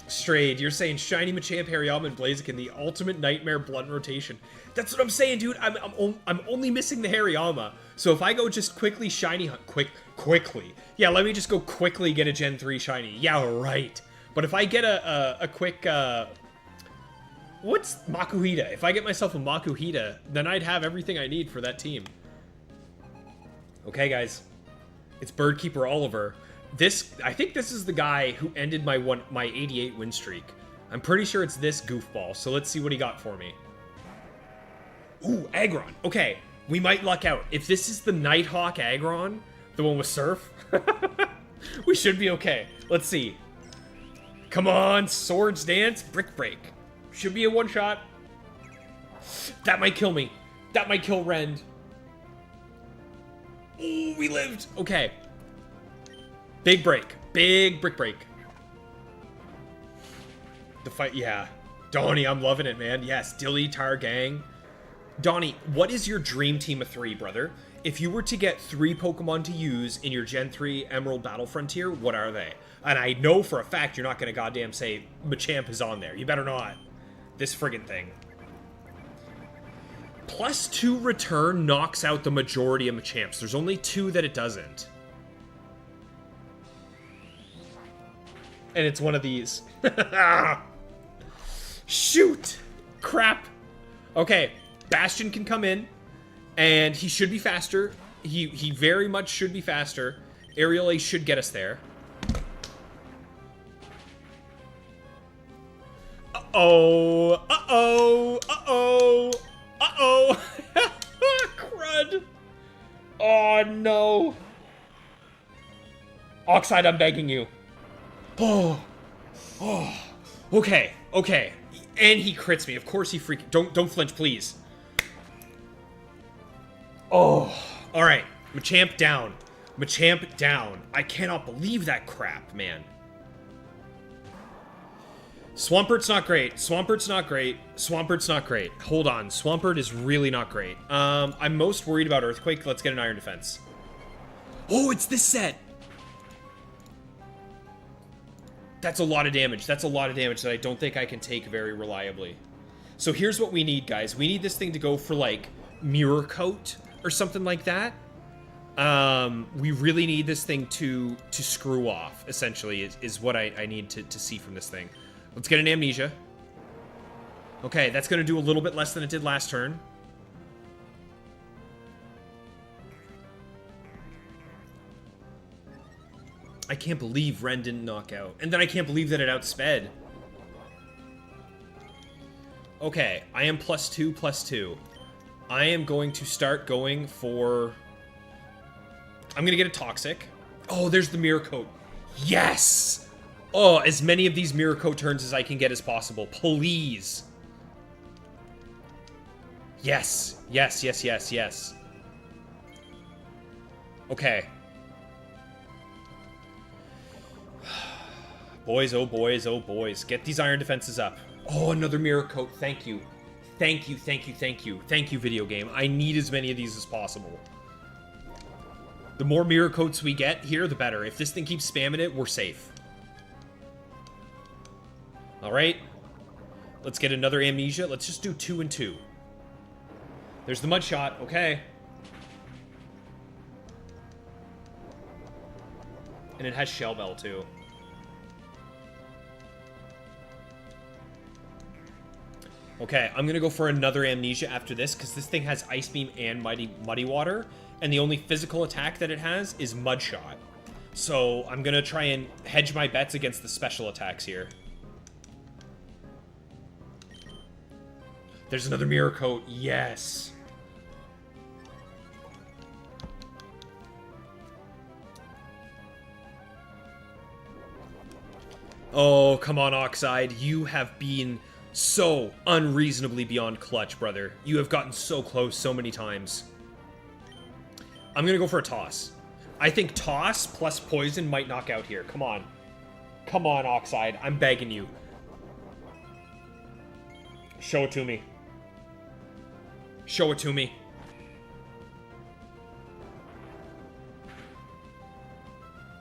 Strayed, you're saying Shiny Machamp, Hariyama, and Blaziken, the ultimate nightmare blunt rotation. That's what I'm saying, dude. I'm only missing the Hariyama. So if I go just quickly Shiny Hunt, quickly. Yeah, let me just go quickly get a Gen 3 Shiny. Yeah, right. But if I get a quick, what's Makuhita? If I get myself a Makuhita, then I'd have everything I need for that team. Okay, guys. It's Birdkeeper Oliver. I think this is the guy who ended my 88 win streak. I'm pretty sure it's this goofball, so let's see what he got for me. Ooh, Aggron. Okay, we might luck out. If this is the Nighthawk Aggron, the one with Surf, we should be okay. Let's see. Come on, Swords Dance, Brick Break. Should be a one-shot. That might kill me. That might kill Rend. Ooh, we lived. Okay. Big break. Big brick break. The fight, yeah. Donnie, I'm loving it, man. Yes, Dilly, Tar Gang. Donnie, what is your dream team of 3, brother? If you were to get 3 Pokemon to use in your Gen 3 Emerald Battle Frontier, what are they? And I know for a fact you're not going to goddamn say Machamp is on there. You better not. This friggin' thing. +2 return knocks out the majority of Machamps. There's only 2 that it doesn't. And it's one of these. Shoot! Crap. Okay, Bastion can come in, and he should be faster. He very much should be faster. Aerial Ace should get us there. Uh-oh. Uh-oh. Uh-oh. Uh-oh. Crud. Oh, no. Oxide, I'm begging you. Oh. Oh. Okay. Okay. And he crits me. Of course he freaking... Don't flinch, please. Oh. Alright. Machamp down. Machamp down. I cannot believe that crap, man. Swampert's not great. Swampert's not great. Swampert's not great. Hold on. Swampert is really not great. I'm most worried about Earthquake. Let's get an Iron Defense. Oh, it's this set! That's a lot of damage. That's a lot of damage that I don't think I can take very reliably. So here's what we need, guys. We need this thing to go for, like, Mirror Coat or something like that. We really need this thing to screw off, essentially, is what I need to see from this thing. Let's get an Amnesia. Okay, that's going to do a little bit less than it did last turn. I can't believe Ren didn't knock out. And then I can't believe that it outsped. Okay, I am +2, +2. I am going to start going for... I'm going to get a Toxic. Oh, there's the Mirror Coat. Yes! Oh, as many of these Mirror Coat turns as I can get as possible. Please. Yes. Yes, yes, yes, yes. Okay. Boys, oh boys, oh boys. Get these iron defenses up. Oh, another Mirror Coat. Thank you. Thank you, thank you, thank you. Thank you, video game. I need as many of these as possible. The more Mirror Coats we get here, the better. If this thing keeps spamming it, we're safe. Alright. Let's get another Amnesia. Let's just do 2 and 2. There's the Mud Shot. Okay. And it has Shell Bell, too. Okay, I'm gonna go for another Amnesia after this, because this thing has Ice Beam and Muddy Water, and the only physical attack that it has is Mud Shot. So I'm gonna try and hedge my bets against the special attacks here. There's another Mirror Coat. Yes. Oh, come on, Oxide. You have been so unreasonably beyond clutch, brother. You have gotten so close so many times. I'm gonna go for a Toss. I think Toss plus Poison might knock out here. Come on. Come on, Oxide. I'm begging you. Show it to me. Show it to me.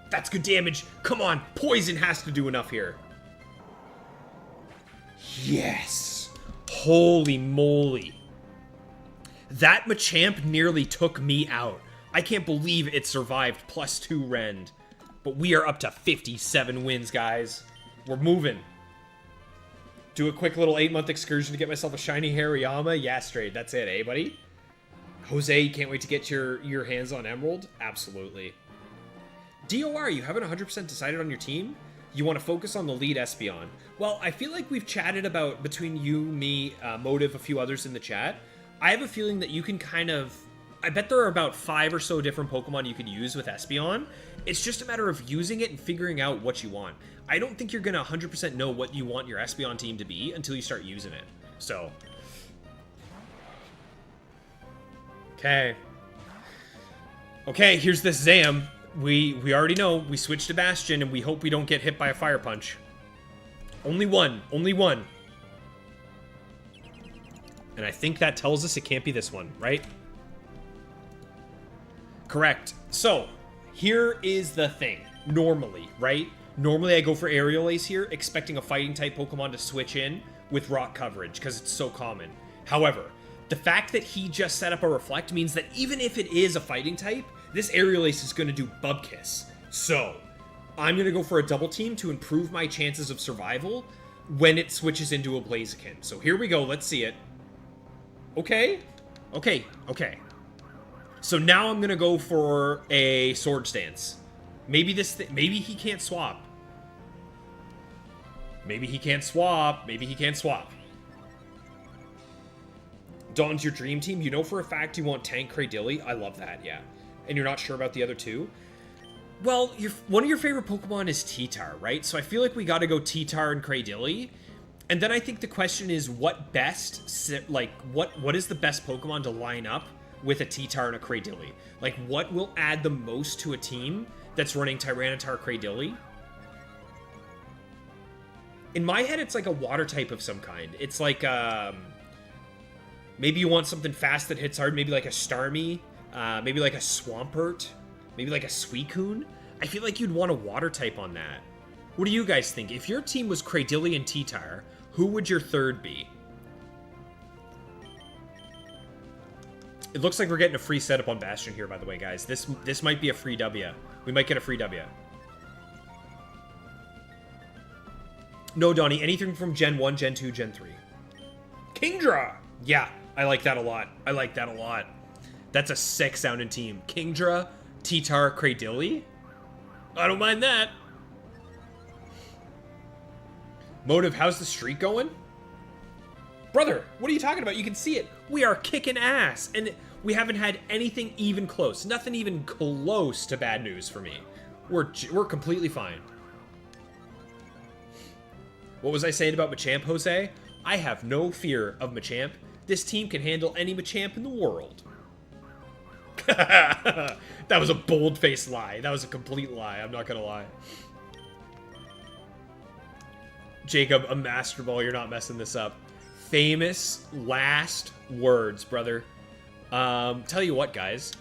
That's good damage. Come on. Poison has to do enough here. Yes. Holy moly. That Machamp nearly took me out. I can't believe it survived +2 rend. But we are up to 57 wins, guys. We're moving. Do a quick little 8-month excursion to get myself a shiny Hariyama. Yeah, straight. That's it, eh, buddy? Jose, you can't wait to get your hands on Emerald? Absolutely. DOR, you haven't 100% decided on your team? You want to focus on the lead Espeon. Well, I feel like we've chatted about, between you, me, Motive, a few others in the chat. I have a feeling that you can kind of... I bet there are about 5 or so different Pokemon you could use with Espeon. It's just a matter of using it and figuring out what you want. I don't think you're going to 100% know what you want your Espeon team to be until you start using it. So... Okay. Okay, here's this Zam. We already know. We switched to Bastion, and we hope we don't get hit by a Fire Punch. Only one. Only one. And I think that tells us it can't be this one, right? Correct. So, here is the thing. Normally, right? Normally I go for Aerial Ace here, expecting a Fighting-type Pokemon to switch in with Rock coverage, because it's so common. However, the fact that he just set up a Reflect means that even if it is a Fighting-type, this Aerial Ace is going to do Bubkiss. So, I'm going to go for a double team to improve my chances of survival when it switches into a Blaziken. So here we go, let's see it. Okay. Okay, okay. So now I'm going to go for a Swords Dance. Maybe maybe he can't swap. Maybe he can't swap. Maybe he can't swap. Dawn's your dream team. You know for a fact you want Tank Cradilly. I love that, yeah. And you're not sure about the other two? Well, one of your favorite Pokemon is T-Tar, right? So I feel like we got to go T-Tar and Cradilly. And then I think the question is what best, like, what is the best Pokemon to line up with a T-Tar and a Cradilly? Like, what will add the most to a team that's running Tyranitar Cradilly? In my head, it's like a water type of some kind. It's like, maybe you want something fast that hits hard, maybe like a Starmie, maybe like a Swampert, maybe like a Suicune. I feel like you'd want a water type on that. What do you guys think? If your team was Cradilly and T-Tar, who would your third be? It looks like we're getting a free setup on Bastion here, by the way, guys. This might be a free W. We might get a free W. No, Donnie, anything from Gen 1, Gen 2, Gen 3. Kingdra! Yeah, I like that a lot. I like that a lot. That's a sick sounding team. Kingdra, T-Tar, Cradilly? I don't mind that. Motive, how's the streak going? Brother, what are you talking about? You can see it. We are kicking ass. And we haven't had anything even close. Nothing even close to bad news for me. We're completely fine. What was I saying about Machamp, Jose? I have no fear of Machamp. This team can handle any Machamp in the world. That was a bold-faced lie. That was a complete lie. I'm not gonna lie. Jacob, a Master Ball. You're not messing this up. Famous last words, brother. Tell you what, guys.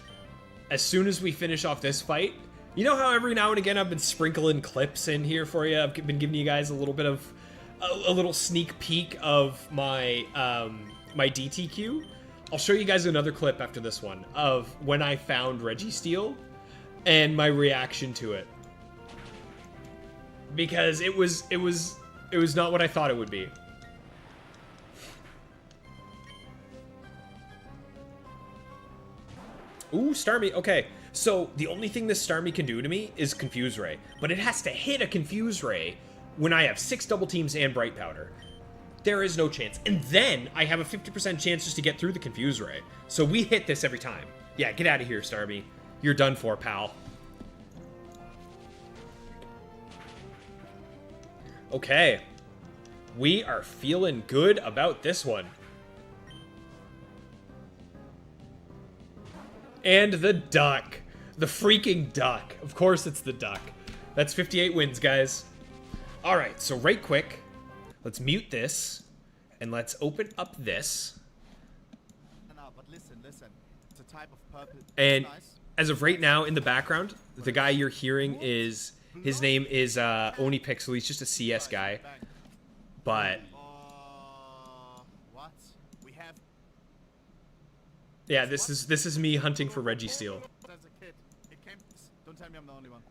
As soon as we finish off this fight, you know how every now and again I've been sprinkling clips in here for you? I've been giving you guys a little bit of a little sneak peek of my my DTQ. I'll show you guys another clip after this one of when I found Registeel and my reaction to it, because it was not what I thought it would be. Ooh, Starmie. Okay, so the only thing this Starmie can do to me is Confuse Ray, but it has to hit a Confuse Ray when I have 6 double teams and Bright Powder. There is no chance. And then I have a 50% chance just to get through the Confuse Ray. So we hit this every time. Yeah, get out of here, Starmie. You're done for, pal. Okay. We are feeling good about this one. And the duck. The freaking duck. Of course it's the duck. That's 58 wins, guys. Alright, so right quick, let's mute this, and let's open up this. No, but listen. It's a type of purple. And Nice. as of right now, in the background, the guy you're hearing is, his name is Onipixel. He's just a CS guy. But What? We have. yeah, this is me hunting for Registeel. As a kid, it came. Don't tell me I'm the only one.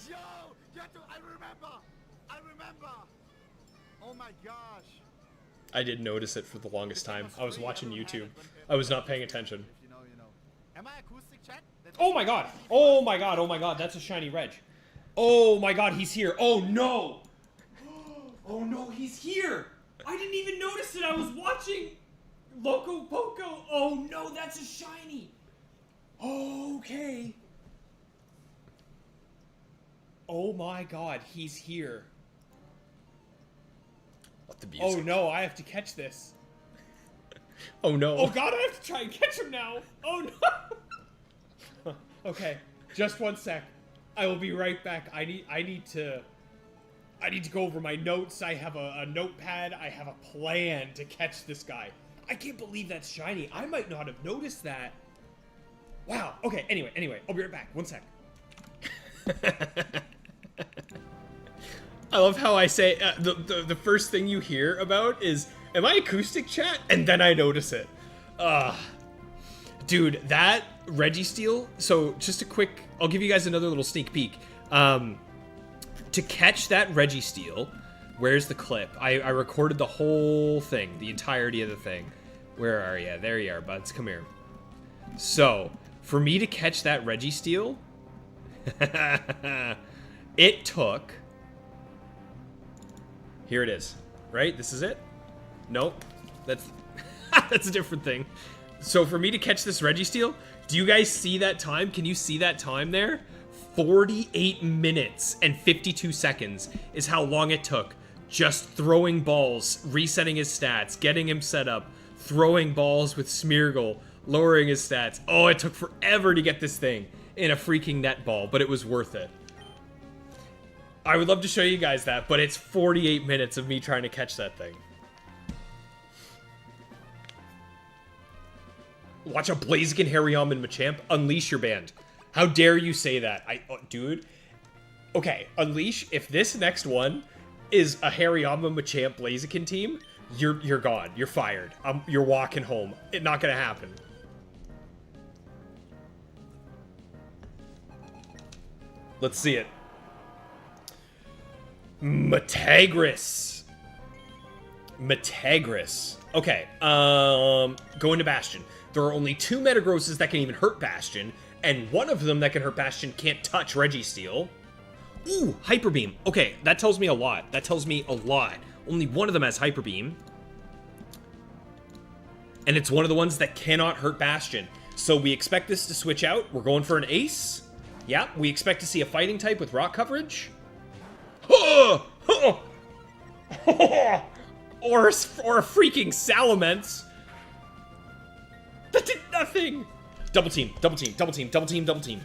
Yo, I remember. Oh my gosh. I did notice it for the longest time. I was watching YouTube. I was not paying attention. If you know, you know. Am I acoustic chat? Oh my god! Oh my god! Oh my god! That's a shiny Reg. Oh my god, he's here. Oh no! Oh no, he's here! I didn't even notice it. I was watching Loco Poco. Oh no, that's a shiny. Okay. Oh my god, he's here. What the music? Oh no, I have to catch this. Oh no. Oh god, I have to try and catch him now. Oh no. Okay, just one sec. I will be right back. I need to go over my notes. I have a notepad. I have a plan to catch this guy. I can't believe that's shiny. I might not have noticed that. Wow. Okay, anyway, I'll be right back. One sec. I love how I say the first thing you hear about is, am I acoustic chat? And then I notice it. Dude, that Registeel, so just a quick, I'll give you guys another little sneak peek. To catch that Registeel, where's the clip? I recorded the whole thing, the entirety of the thing. Where are you? There you are, buds. Come here. So, for me to catch that Registeel, it took... Here it is. Right? This is it? Nope. That's that's a different thing. So for me to catch this Registeel, do you guys see that time? Can you see that time there? 48 minutes and 52 seconds is how long it took. Just throwing balls, resetting his stats, getting him set up, throwing balls with Smeargle, lowering his stats. Oh, it took forever to get this thing in a freaking netball, but it was worth it. I would love to show you guys that, but it's 48 minutes of me trying to catch that thing. Watch a Blaziken, Hariyama, and Machamp unleash your band. How dare you say that? Dude. Okay, Unleash, if this next one is a Hariyama, Machamp, Blaziken team, you're gone. You're fired. You're walking home. It's not gonna happen. Let's see it. Metagross. Okay, going to Bastion. There are only 2 Metagrosses that can even hurt Bastion, and one of them that can hurt Bastion can't touch Registeel. Ooh, Hyper Beam. Okay, that tells me a lot. That tells me a lot. Only one of them has Hyper Beam. And it's one of the ones that cannot hurt Bastion. So we expect this to switch out. We're going for an ace. Yeah, we expect to see a fighting type with rock coverage. or a freaking Salamence. That did nothing. Double team, double team, double team, double team, double team.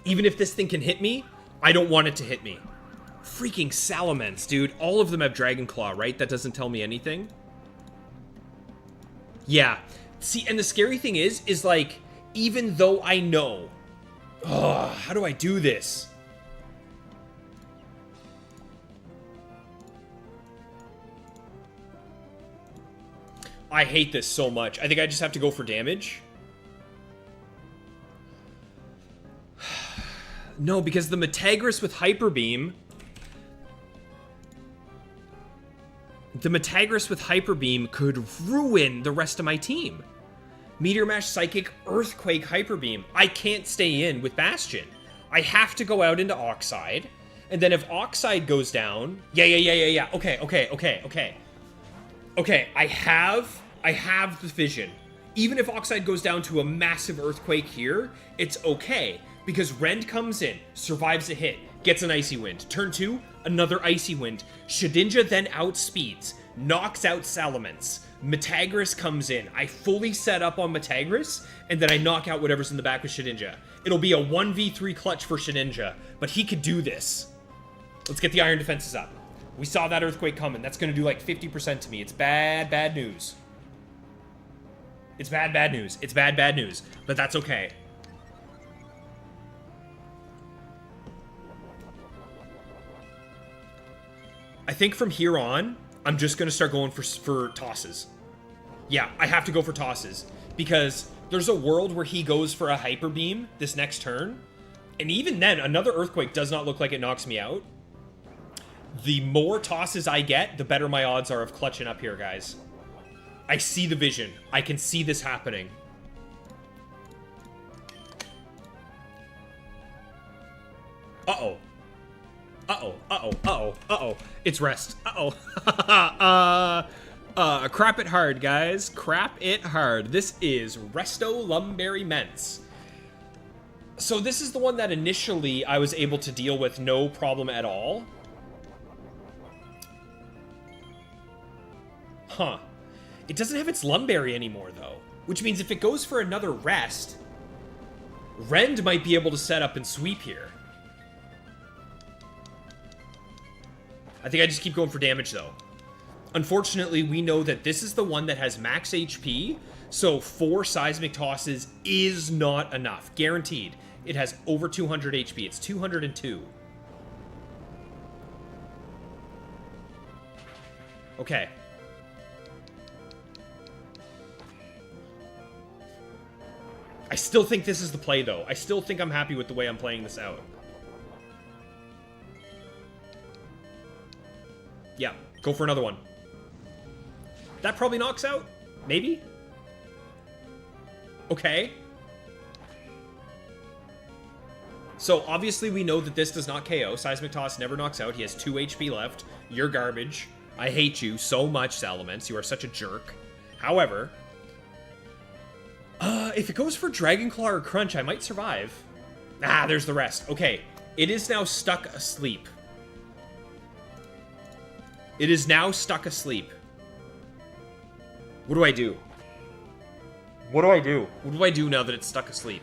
Even if this thing can hit me, I don't want it to hit me. Freaking Salamence, dude. All of them have Dragon Claw, right? That doesn't tell me anything. Yeah. See, and the scary thing is like, even though I know... how do I do this? I hate this so much. I think I just have to go for damage. No, because the Metagross with Hyper Beam... The Metagross with Hyper Beam could ruin the rest of my team. Meteor Mash, Psychic, Earthquake, Hyper Beam. I can't stay in with Bastion. I have to go out into Oxide. And then if Oxide goes down... Yeah. Okay. Okay, I have the vision. Even if Oxide goes down to a massive Earthquake here, it's okay. Because Rend comes in, survives a hit, gets an Icy Wind. Turn 2, another Icy Wind. Shedinja then outspeeds, knocks out Salamence. Metagross comes in. I fully set up on Metagross, and then I knock out whatever's in the back with Shedinja. It'll be a 1v3 clutch for Shedinja, but he could do this. Let's get the Iron Defenses up. We saw that Earthquake coming. That's going to do like 50% to me. It's bad news. It's bad news. It's bad news. But that's okay. I think from here on, I'm just going to start going for tosses. Yeah, I have to go for tosses. Because there's a world where he goes for a Hyper Beam this next turn. And even then, another Earthquake does not look like it knocks me out. The more tosses I get, the better my odds are of clutching up here, guys. I see the vision. I can see this happening. Uh-oh. Uh-oh. It's rest. Uh-oh. Crap it hard, guys. Crap it hard. This is Resto Lumberry Ments. So this is the one that initially I was able to deal with no problem at all. Huh. It doesn't have its Lumberry anymore, though. Which means if it goes for another rest, Rend might be able to set up and sweep here. I think I just keep going for damage, though. Unfortunately, we know that this is the one that has max HP, so 4 Seismic Tosses is not enough. Guaranteed. It has over 200 HP. It's 202. Okay. I still think this is the play, though. I still think I'm happy with the way I'm playing this out. Yeah, go for another one. That probably knocks out? Maybe? Okay. So, obviously we know that this does not KO. Seismic Toss never knocks out. He has 2 HP left. You're garbage. I hate you so much, Salamence. You are such a jerk. However... if it goes for Dragon Claw or Crunch, I might survive. Ah, there's the rest. Okay, it is now stuck asleep. It is now stuck asleep. What do I do? What do I do? What do I do now that it's stuck asleep?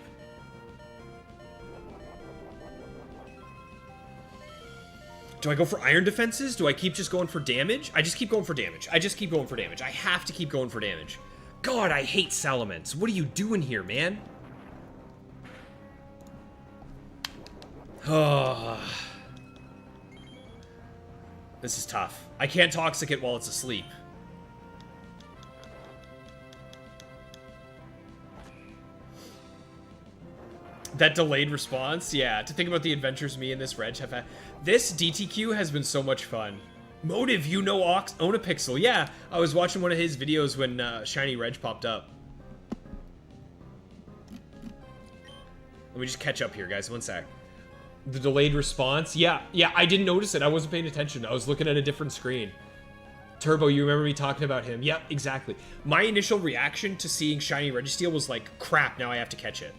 Do I go for Iron Defenses? Do I keep just going for damage? I just keep going for damage. I just keep going for damage. I have to keep going for damage. God, I hate Salamence. What are you doing here, man? This is tough. I can't Toxic it while it's asleep. That delayed response? Yeah, to think about the adventures me and this Reg have had. This DTQ has been so much fun. Motive, you know own a pixel. Yeah, I was watching one of his videos when Shiny Reg popped up. Let me just catch up here, guys. One sec. The delayed response? Yeah, I didn't notice it. I wasn't paying attention. I was looking at a different screen. Turbo, you remember me talking about him? Yep, exactly. My initial reaction to seeing shiny Registeel was like, crap, now I have to catch it.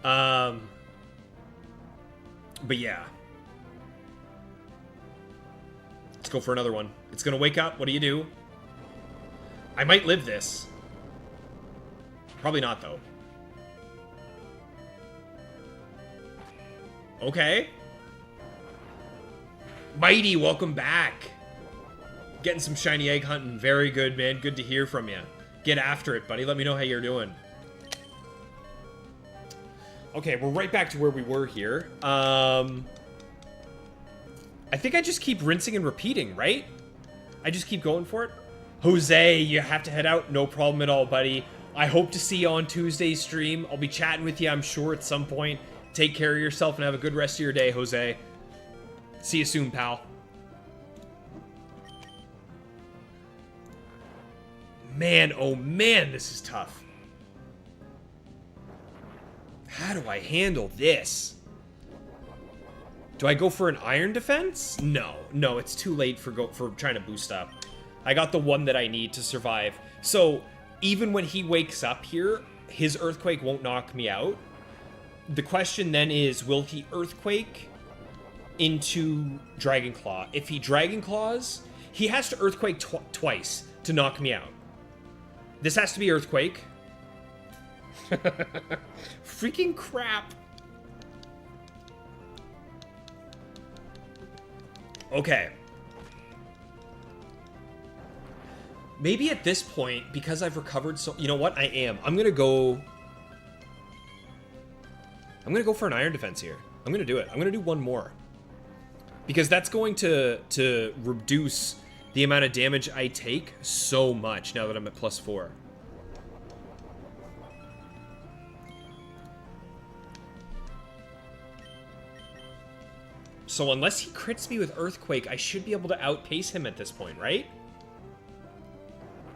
But yeah. Let's go for another one. It's gonna wake up. What do you do? I might live this. Probably not, though. Okay. Mighty, welcome back. Getting some shiny egg hunting. Very good, man. Good to hear from you. Get after it, buddy. Let me know how you're doing. Okay, we're right back to where we were here. I think I just keep rinsing and repeating, right? I just keep going for it. Jose, you have to head out. No problem at all, buddy. I hope to see you on Tuesday's stream. I'll be chatting with you, I'm sure, at some point. Take care of yourself and have a good rest of your day, Jose. See you soon, pal. Man, oh man, this is tough. How do I handle this? Do I go for an iron defense? No, it's too late for trying to boost up. I got the one that I need to survive. So even when he wakes up here, his earthquake won't knock me out. The question then is, will he earthquake into Dragon Claw? If he Dragon Claws, he has to earthquake twice to knock me out. This has to be earthquake. Freaking crap. Okay. Maybe at this point, because I've recovered so... You know what? I am. I'm gonna go for an iron defense here. I'm gonna do it. I'm gonna do one more. Because that's going to reduce the amount of damage I take so much now that I'm at +4. So unless he crits me with Earthquake, I should be able to outpace him at this point, right?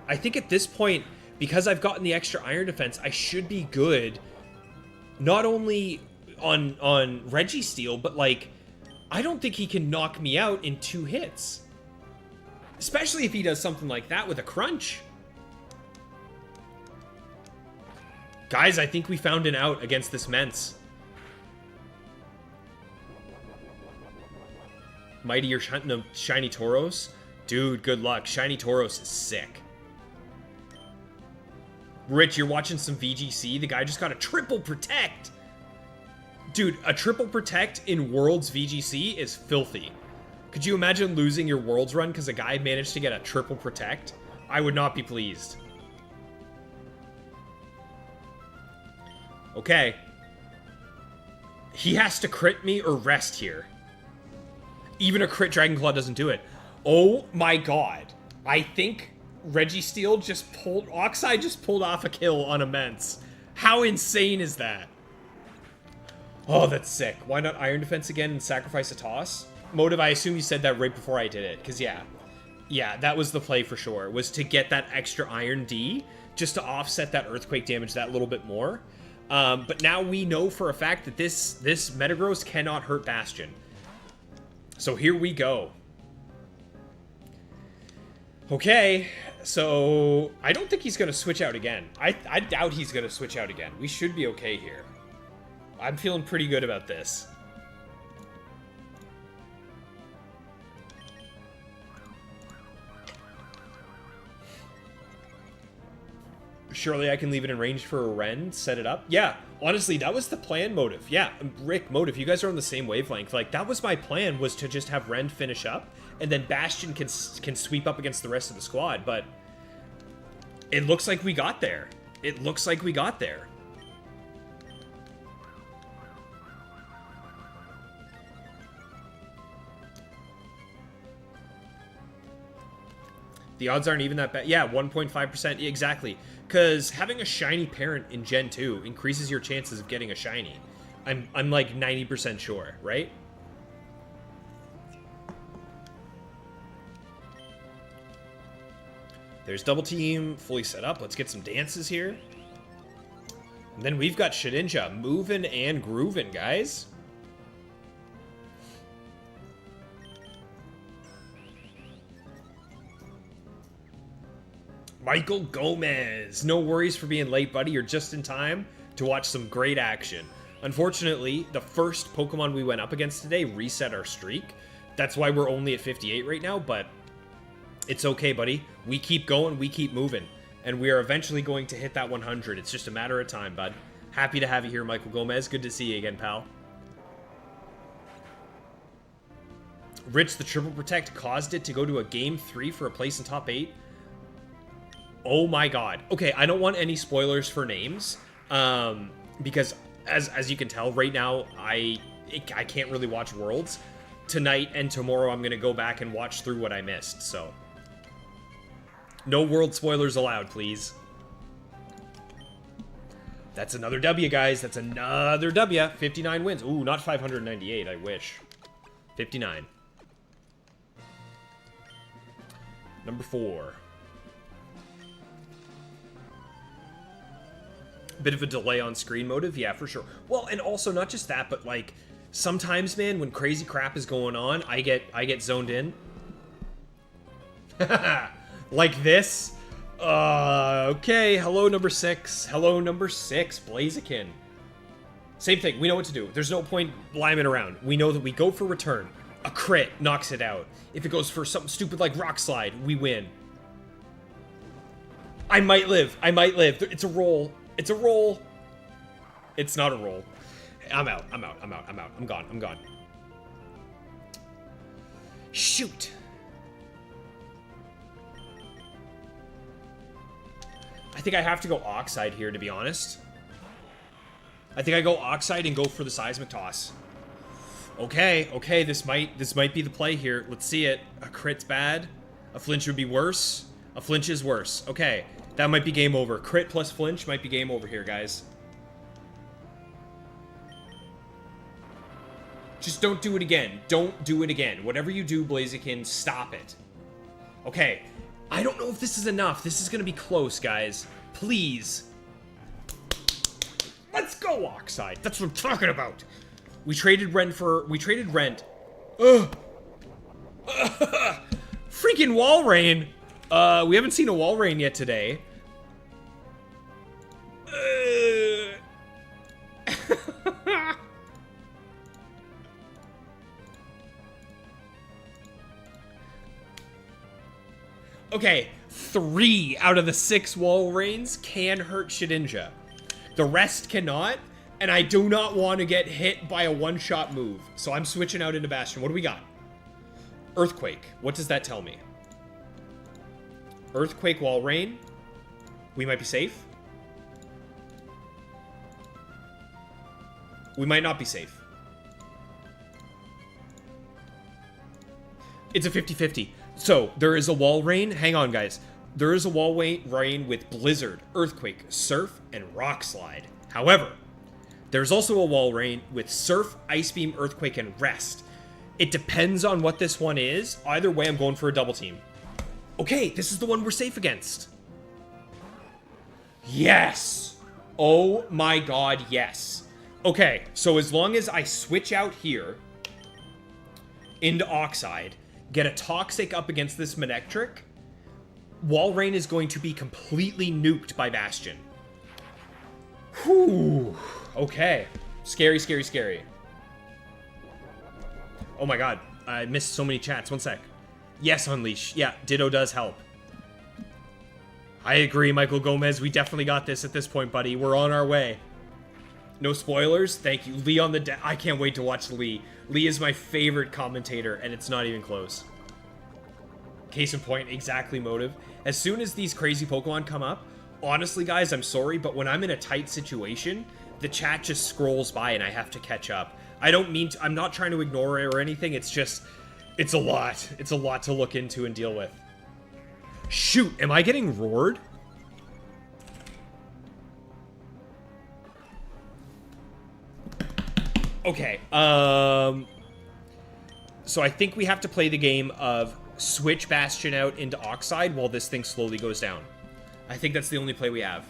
I think at this point, because I've gotten the extra iron defense, I should be good. Not only on Registeel, but like, I don't think he can knock me out in 2 hits. Especially if he does something like that with a crunch. Guys, I think we found an out against this Mence. Mighty, you're hunting a shiny Tauros? Dude, good luck. Shiny Tauros is sick. Rich, you're watching some VGC? The guy just got a triple protect! Dude, a triple protect in Worlds VGC is filthy. Could you imagine losing your Worlds run because a guy managed to get a triple protect? I would not be pleased. Okay. He has to crit me or rest here. Even a crit Dragon Claw doesn't do it. Oh my god. I think Registeel just pulled... Oxide just pulled off a kill on Immense. How insane is that? Oh, that's sick. Why not Iron Defense again and sacrifice a toss? Motive, I assume you said that right before I did it. Because, yeah. Yeah, that was the play for sure. Was to get that extra Iron D just to offset that Earthquake damage that little bit more. But now we know for a fact that this Metagross cannot hurt Bastion. So here we go. Okay, so I don't think he's going to switch out again. I doubt he's going to switch out again. We should be okay here. I'm feeling pretty good about this. Surely I can leave it in range for a Ren, set it up. Yeah, honestly, that was the plan, Motive. Yeah, Rick, Motive, you guys are on the same wavelength. Like, that was my plan, was to just have Ren finish up, and then Bastion can sweep up against the rest of the squad, but it looks like we got there. It looks like we got there. The odds aren't even that bad. Yeah, 1.5%, exactly. Because having a shiny parent in Gen 2 increases your chances of getting a shiny. I'm like 90% sure, right? There's double team fully set up. Let's get some dances here. And then we've got Shedinja moving and grooving, guys. Michael Gomez. No worries for being late, buddy. You're just in time to watch some great action. Unfortunately, the first Pokemon we went up against today reset our streak. That's why we're only at 58 right now, but it's okay, buddy. We keep going, we keep moving, and we are eventually going to hit that 100. It's just a matter of time, bud. Happy to have you here, Michael Gomez. Good to see you again, pal. Rich, the Triple Protect caused it to go to a Game 3 for a place in top 8. Oh my god. Okay, I don't want any spoilers for names, because as you can tell right now, I can't really watch Worlds. Tonight and tomorrow I'm going to go back and watch through what I missed, so no World spoilers allowed, please. That's another W, guys. That's another W. 59 wins. Ooh, not 598, I wish. 59. Number 4. Bit of a delay on screen motive, yeah, for sure. Well, and also not just that, but like sometimes, man, when crazy crap is going on, I get zoned in. Like this. Okay, hello number 6. Hello number 6, Blaziken. Same thing, we know what to do. There's no point liming around. We know that we go for return. A crit knocks it out. If it goes for something stupid like Rock Slide, we win. I might live. I might live. It's a roll. It's a roll. It's not a roll. I'm out. I'm out. I'm out. I'm out. I'm gone. I'm gone. Shoot. I think I have to go Oxide here, to be honest. I think I go Oxide and go for the Seismic Toss. Okay, okay, this might be the play here. Let's see it. A crit's bad. A flinch would be worse. A flinch is worse. Okay, that might be game over. Crit plus flinch might be game over here, guys. Just don't do it again. Don't do it again. Whatever you do, Blaziken, stop it. Okay, I don't know if this is enough. This is gonna be close, guys. Please. Let's go, Oxide. That's what I'm talking about. We traded Rent. Ugh. Freaking Walrein. We haven't seen a Walrein yet today. Okay, 3 out of the 6 Walreins can hurt Shedinja. The rest cannot, and I do not want to get hit by a one-shot move. So I'm switching out into Bastion. What do we got? Earthquake. What does that tell me? Earthquake, Walrein. We might be safe. We might not be safe. It's a 50-50. So, there is a Walrein. Hang on, guys. There is a Walrein with Blizzard, Earthquake, Surf, and Rock Slide. However, there's also a Walrein with Surf, Ice Beam, Earthquake, and Rest. It depends on what this one is. Either way, I'm going for a double team. Okay, this is the one we're safe against. Yes! Oh my god, yes. Okay, so as long as I switch out here into Oxide, get a Toxic up against this Manectric, Walrein is going to be completely nuked by Bastion. Whew. Okay. Scary, scary, scary. Oh my god. I missed so many chats. One sec. Yes, Unleash. Yeah, Ditto does help. I agree, Michael Gomez. We definitely got this at this point, buddy. We're on our way. No spoilers? Thank you. Lee on the I can't wait to watch Lee. Lee is my favorite commentator, and it's not even close. Case in point, exactly motive. As soon as these crazy Pokemon come up, honestly, guys, I'm sorry, but when I'm in a tight situation, the chat just scrolls by and I have to catch up. I don't mean to, I'm not trying to ignore it or anything, it's just, it's a lot. It's a lot to look into and deal with. Shoot, am I getting roared? Okay, so I think we have to play the game of switch Bastion out into Oxide while this thing slowly goes down. I think that's the only play we have.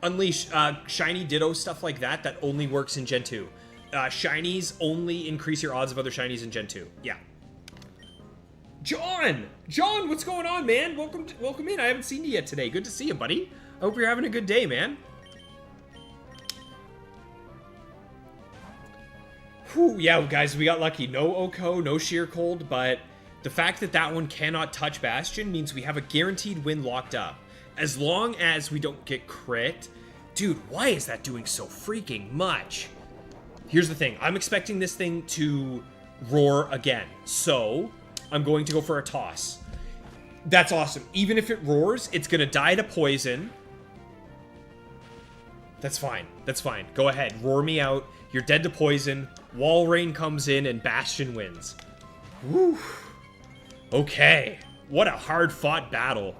Unleash, Shiny, Ditto, stuff like that, that only works in Gen 2. Shinies only increase your odds of other Shinies in Gen 2. Yeah. John! John, what's going on, man? Welcome in. I haven't seen you yet today. Good to see you, buddy. I hope you're having a good day, man. Whew, yeah, guys, we got lucky. No Oko, no Sheer Cold, but the fact that that one cannot touch Bastion means we have a guaranteed win locked up. As long as we don't get crit. Dude, why is that doing so freaking much? Here's the thing. I'm expecting this thing to roar again. So, I'm going to go for a toss. That's awesome. Even if it roars, it's going to die to poison. That's fine. That's fine. Go ahead. Roar me out. You're dead to poison. Wall Rain comes in and Bastion wins. Woo. Okay. What a hard-fought battle.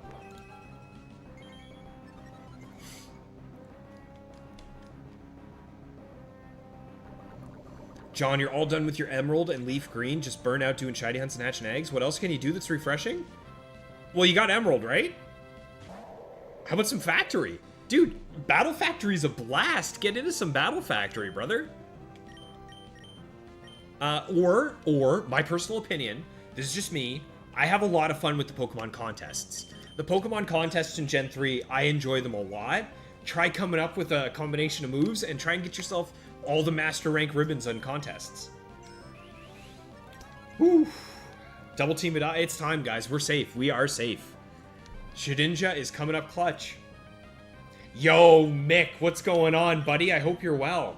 John, you're all done with your Emerald and Leaf Green. Just burn out doing shiny hunts and hatching eggs. What else can you do that's refreshing? Well, you got Emerald, right? How about some Factory? Dude, Battle Factory's a blast. Get into some Battle Factory, brother. Or, my personal opinion, this is just me, I have a lot of fun with the Pokemon contests. The Pokemon contests in Gen 3, I enjoy them a lot. Try coming up with a combination of moves and try and get yourself all the Master Rank ribbons on contests. Whew. Double team it out. It's time, guys. We're safe. We are safe. Shedinja is coming up clutch. Yo, Mick, what's going on, buddy? I hope you're well.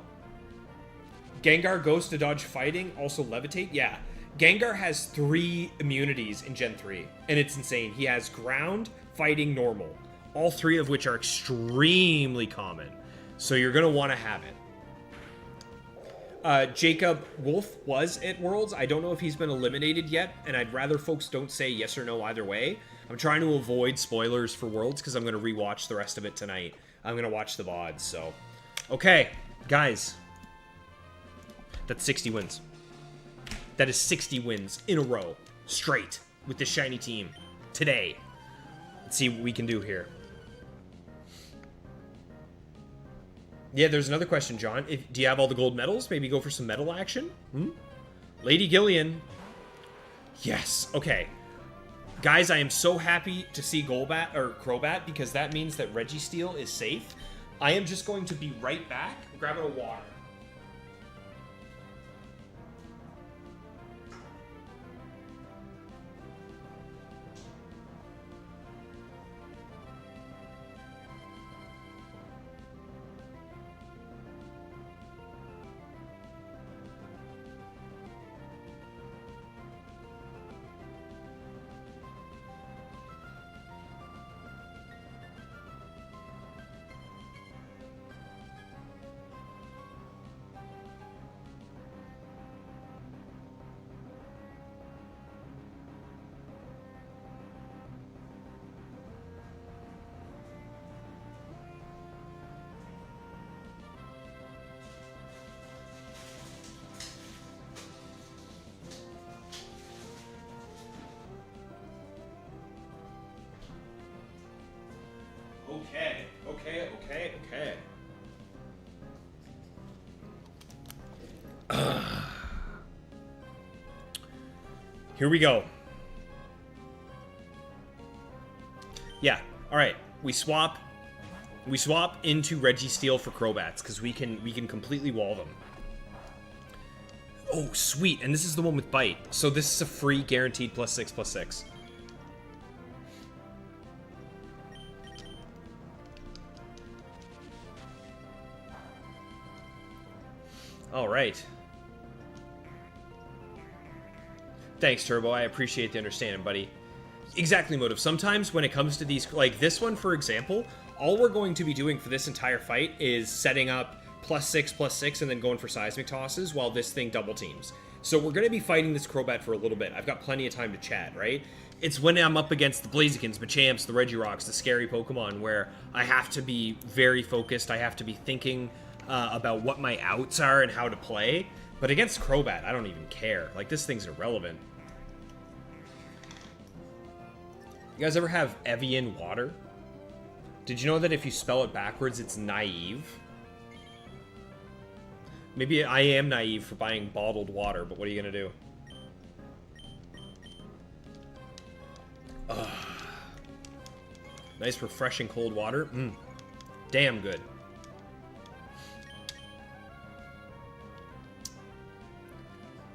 Gengar goes to dodge fighting, also levitate. Yeah, Gengar has 3 immunities in Gen 3, and it's insane. He has ground, fighting, normal. All 3 of which are extremely common. So you're going to want to have it. Jacob Wolf was at Worlds. I don't know if he's been eliminated yet, and I'd rather folks don't say yes or no either way. I'm trying to avoid spoilers for Worlds because I'm going to rewatch the rest of it tonight. I'm going to watch the VODs, so. Okay, guys. That's 60 wins. That is 60 wins in a row, straight, with this shiny team today. Let's see what we can do here. Yeah, there's another question, John. Do you have all the gold medals? Maybe go for some medal action? Lady Gillian. Yes. Okay. Guys, I am so happy to see Golbat or Crobat because that means that Registeel is safe. I am just going to be right back, grabbing a water. Okay. Here we go. Yeah, alright. We swap into Registeel for Crobats, because we can completely wall them. Oh, sweet. And this is the one with Bite. So this is a free guaranteed +6/+6. All right. Thanks, Turbo. I appreciate the understanding, buddy. Exactly, Motive. Sometimes when it comes to these, like this one, for example, all we're going to be doing for this entire fight is setting up +6/+6 and then going for seismic tosses while this thing double teams. So we're going to be fighting this Crobat for a little bit. I've got plenty of time to chat, right? It's when I'm up against the Blazikens, Machamps, the Regirocks, the scary Pokemon, where I have to be very focused. I have to be thinking about what my outs are and how to play. But against Crobat, I don't even care. Like, this thing's irrelevant. You guys ever have Evian water? Did you know that if you spell it backwards, it's naive? Maybe I am naive for buying bottled water, but what are you gonna do? Nice, refreshing cold water. Damn good.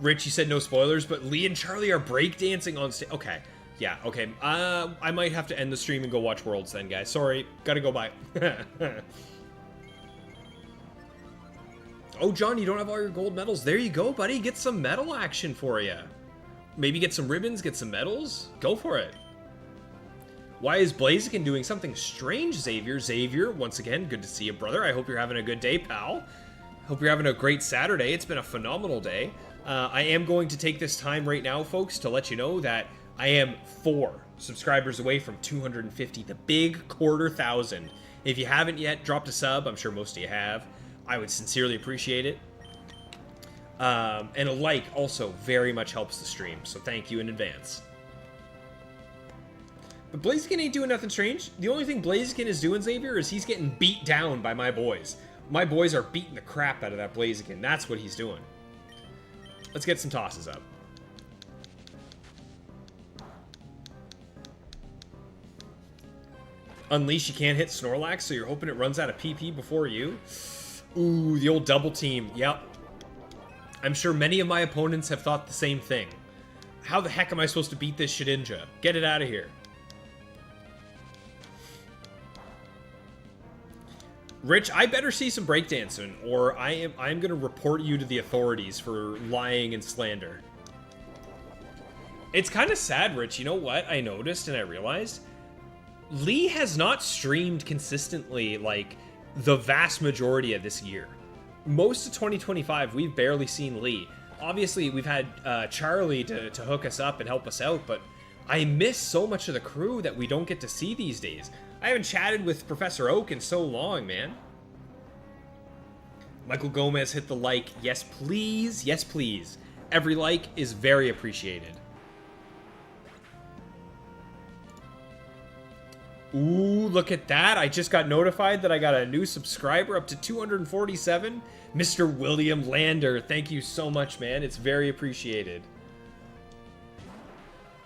Rich, you said no spoilers, but Lee and Charlie are breakdancing on stage. Okay. Yeah, okay. I might have to end the stream and go watch Worlds then, guys. Sorry. Gotta go bye. Oh, John, you don't have all your gold medals. There you go, buddy. Get some medal action for you. Maybe get some ribbons, get some medals. Go for it. Why is Blaziken doing something strange, Xavier? Xavier, once again, good to see you, brother. I hope you're having a good day, pal. Hope you're having a great Saturday. It's been a phenomenal day. I am going to take this time right now, folks, to let you know that I am 4 subscribers away from 250, the big 250,000. If you haven't yet dropped a sub, I'm sure most of you have, I would sincerely appreciate it. And a like also very much helps the stream, so thank you in advance. But Blaziken ain't doing nothing strange. The only thing Blaziken is doing, Xavier, is he's getting beat down by my boys. My boys are beating the crap out of that Blaziken. That's what he's doing. Let's get some tosses up. Unleash, you can't hit Snorlax, so you're hoping it runs out of PP before you? Ooh, the old double team. Yep. I'm sure many of my opponents have thought the same thing. How the heck am I supposed to beat this Shedinja? Get it out of here. Rich, I better see some breakdancing, or I'm gonna report you to the authorities for lying and slander. It's kind of sad, Rich. You know what I noticed and I realized? Lee has not streamed consistently, like, the vast majority of this year. Most of 2025, we've barely seen Lee. Obviously, we've had Charlie to hook us up and help us out, but I miss so much of the crew that we don't get to see these days. I haven't chatted with Professor Oak in so long, man. Michael Gomez hit the like. Yes, please. Yes, please. Every like is very appreciated. Ooh, look at that. I just got notified that I got a new subscriber up to 247. Mr. William Lander, thank you so much, man. It's very appreciated.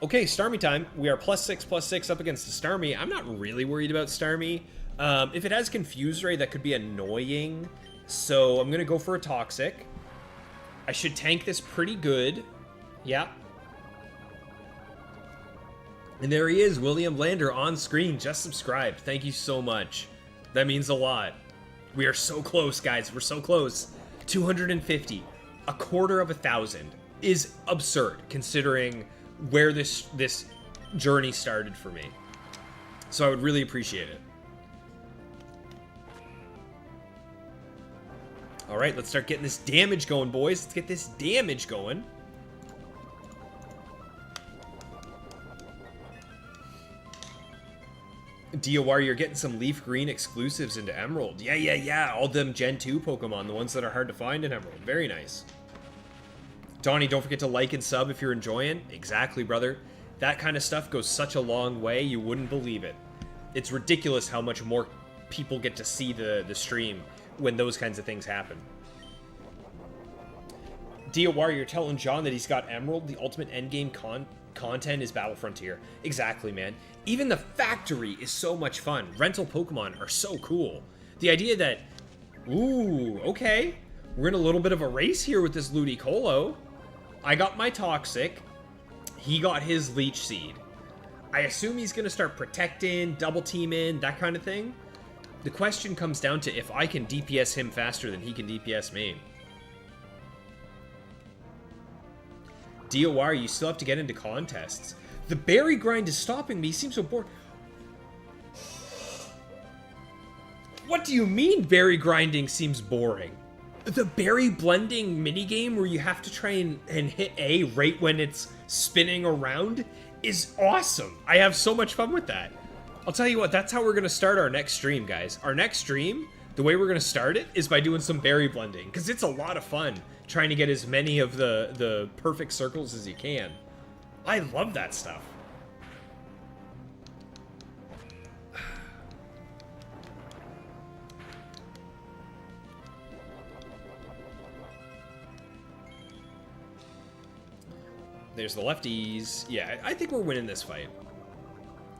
Okay, Starmie time. We are +6/+6 up against the Starmie. I'm not really worried about Starmie. If it has Confuse Ray, that could be annoying. So I'm going to go for a Toxic. I should tank this pretty good. Yeah. And there he is, William Lander on screen, just subscribed. Thank you so much. That means a lot. We are so close, guys. We're so close. 250. A quarter of 1,000 is absurd, considering where this journey started for me. So I would really appreciate it. All right, let's start getting this damage going, boys. Let's get this damage going. DOR, you're getting some Leaf Green exclusives into Emerald. Yeah. All them Gen 2 Pokemon, the ones that are hard to find in Emerald. Very nice. Donnie, don't forget to like and sub if you're enjoying. Exactly, brother. That kind of stuff goes such a long way, you wouldn't believe it. It's ridiculous how much more people get to see the stream when those kinds of things happen. DOR, you're telling John that he's got Emerald. The ultimate endgame content is Battle Frontier. Exactly, man. Even the factory is so much fun. Rental Pokemon are so cool. The idea that... Ooh, okay. We're in a little bit of a race here with this Ludicolo. I got my Toxic. He got his Leech Seed. I assume he's going to start protecting, double teaming, that kind of thing. The question comes down to if I can DPS him faster than he can DPS me. DOR, you still have to get into contests. The berry grind is stopping me. He seems so bored. What do you mean berry grinding seems boring? The berry blending minigame where you have to try and hit A right when it's spinning around is awesome. I have so much fun with that. I'll tell you what, that's how we're going to start our next stream, guys. Our next stream, the way we're going to start it is by doing some berry blending, because it's a lot of fun trying to get as many of the perfect circles as you can. I love that stuff. There's the lefties. Yeah, I think we're winning this fight.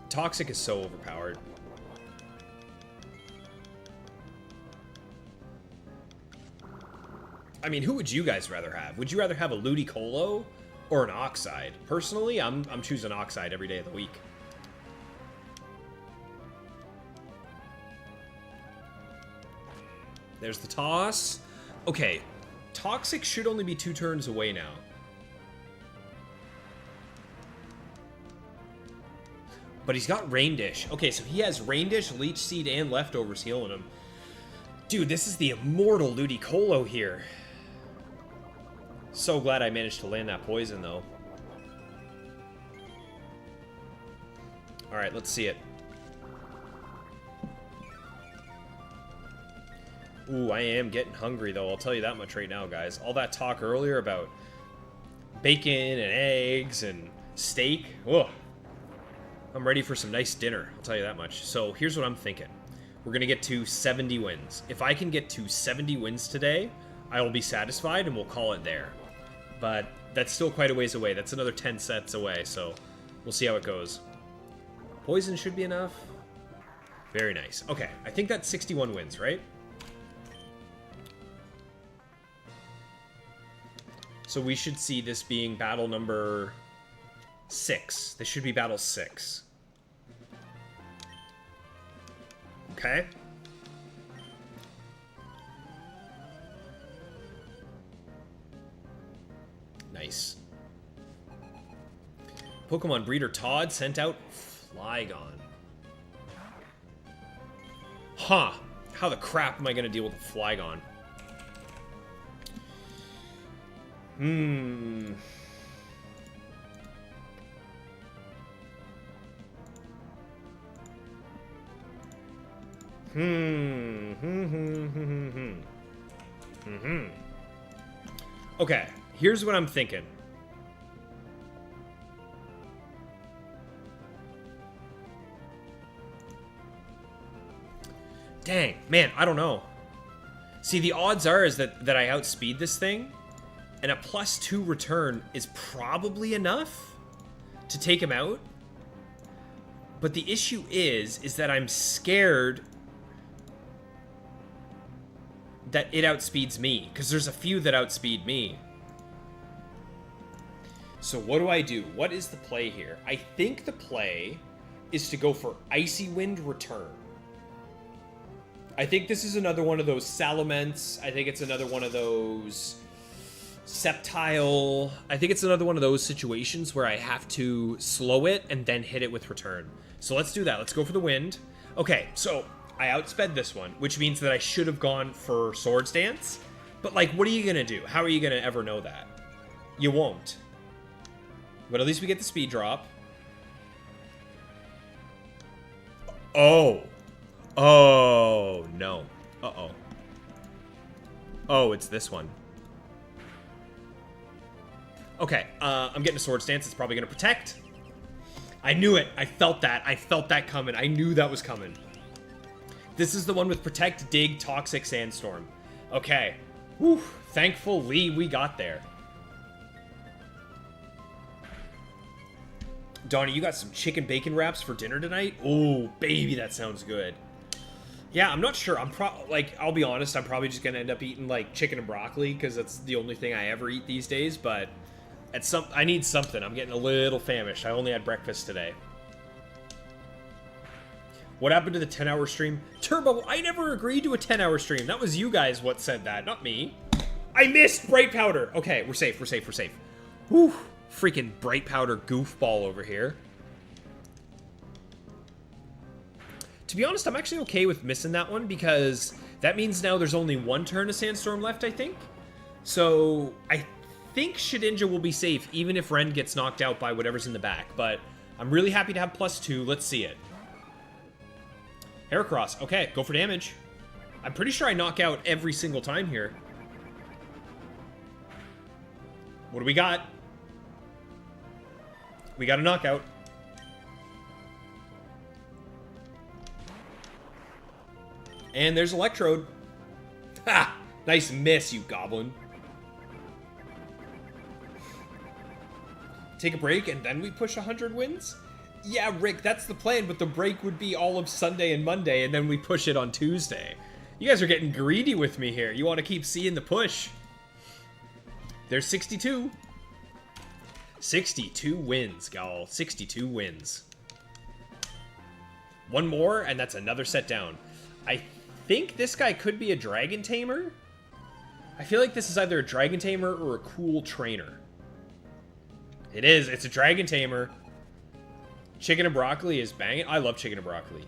Toxic is so overpowered. I mean, who would you guys rather have? Would you rather have a Ludicolo or an Oxide? Personally, I'm choosing Oxide every day of the week. There's the toss. Okay, Toxic should only be 2 turns away now. But he's got Rain Dish. Okay, so he has Rain Dish, Leech Seed, and Leftovers healing him. Dude, this is the immortal Ludicolo here. So glad I managed to land that poison, though. Alright, let's see it. Ooh, I am getting hungry, though. I'll tell you that much right now, guys. All that talk earlier about bacon and eggs and steak. Ugh. I'm ready for some nice dinner. I'll tell you that much. So here's what I'm thinking. We're going to get to 70 wins. If I can get to 70 wins today, I will be satisfied and we'll call it there. But that's still quite a ways away. That's another 10 sets away, so we'll see how it goes. Poison should be enough. Very nice. Okay, I think that's 61 wins, right? So we should see this being battle number 6. This should be battle 6. Okay. Nice. Pokemon Breeder Todd sent out Flygon. Huh. How the crap am I going to deal with a Flygon? Okay, here's what I'm thinking. Dang, man, I don't know. See, the odds are is that I outspeed this thing, and a +2 return is probably enough to take him out. But the issue is that I'm scared that it outspeeds me, because there's a few that outspeed me. So what do I do? What is the play here? I think the play is to go for Icy Wind Return. I think this is another one of those Salamence. I think it's another one of those Sceptile. I think it's another one of those situations where I have to slow it and then hit it with Return. So let's do that. Let's go for the wind. Okay, so I outsped this one, which means that I should have gone for Swords Dance. But, like, what are you going to do? How are you going to ever know that? You won't. But at least we get the speed drop. Oh. Oh, no. Uh-oh. Oh, it's this one. Okay, I'm getting a Swords Dance. It's probably going to protect. I knew it. I felt that. I felt that coming. I knew that was coming. This is the one with Protect, Dig, Toxic, Sandstorm. Okay. Whew. Thankfully, we got there. Donnie, you got some chicken bacon wraps for dinner tonight? Oh, baby, that sounds good. Yeah, I'm not sure. I'll be honest, I'm probably just gonna end up eating like chicken and broccoli because that's the only thing I ever eat these days. But I need something. I'm getting a little famished. I only had breakfast today. What happened to the 10-hour stream? Turbo, I never agreed to a 10-hour stream. That was you guys what said that, not me. I missed Bright Powder. Okay, we're safe. We're safe. We're safe. Whew. Freaking Bright Powder goofball over here. To be honest, I'm actually okay with missing that one because that means now there's only one turn of Sandstorm left, I think. So I think Shedinja will be safe even if Ren gets knocked out by whatever's in the back. But I'm really happy to have +2. Let's see it. Heracross. Okay, go for damage. I'm pretty sure I knock out every single time here. What do we got? We got a knockout. And there's Electrode. Ha! Nice miss, you goblin. Take a break and then we push 100 wins? Yeah, Rick, that's the plan, but the break would be all of Sunday and Monday, and then we push it on Tuesday. You guys are getting greedy with me here. You want to keep seeing the push. There's 62. 62 wins, y'all. 62 wins. One more, and that's another set down. I think this guy could be a Dragon Tamer. I feel like this is either a Dragon Tamer or a cool trainer. It is. It's a Dragon Tamer. Chicken and broccoli is banging. I love chicken and broccoli.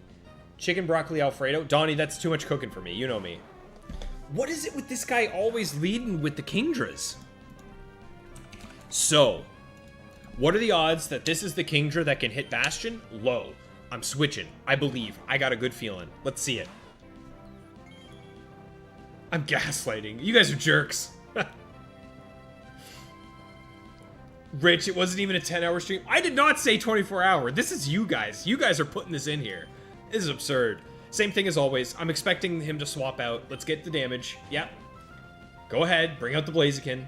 Chicken, broccoli, Alfredo. Donnie, that's too much cooking for me. You know me. What is it with this guy always leading with the Kingdras? So, what are the odds that this is the Kingdra that can hit Bastion? Low. I'm switching. I believe. I got a good feeling. Let's see it. I'm gaslighting. You guys are jerks. Rich, it wasn't even a 10-hour stream. I did not say 24-hour. This is you guys. You guys are putting this in here. This is absurd. Same thing as always. I'm expecting him to swap out. Let's get the damage. Yep. Go ahead. Bring out the Blaziken.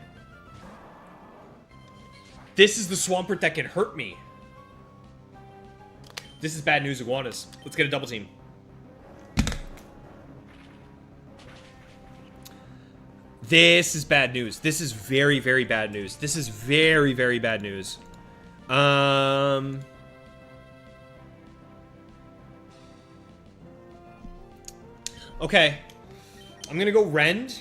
This is the Swampert that can hurt me. This is bad news, Iguanas. Let's get a double team. This is bad news. This is very, very bad news. This is very, very bad news. Okay. I'm gonna go Rend.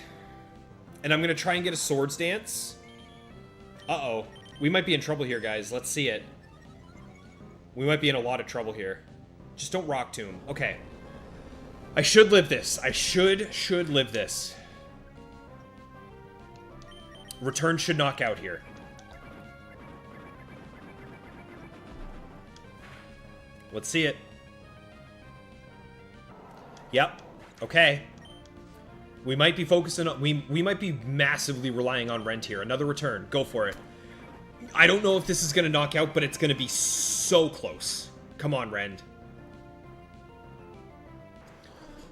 And I'm gonna try and get a Swords Dance. Uh-oh. We might be in trouble here, guys. Let's see it. We might be in a lot of trouble here. Just don't Rock Tomb. Okay. I should live this. I should live this. Return should knock out here. Let's see it. Yep. Okay. We might be focusing on... We might be massively relying on Rent here. Another return. Go for it. I don't know if this is going to knock out, but it's going to be so close. Come on, Rend.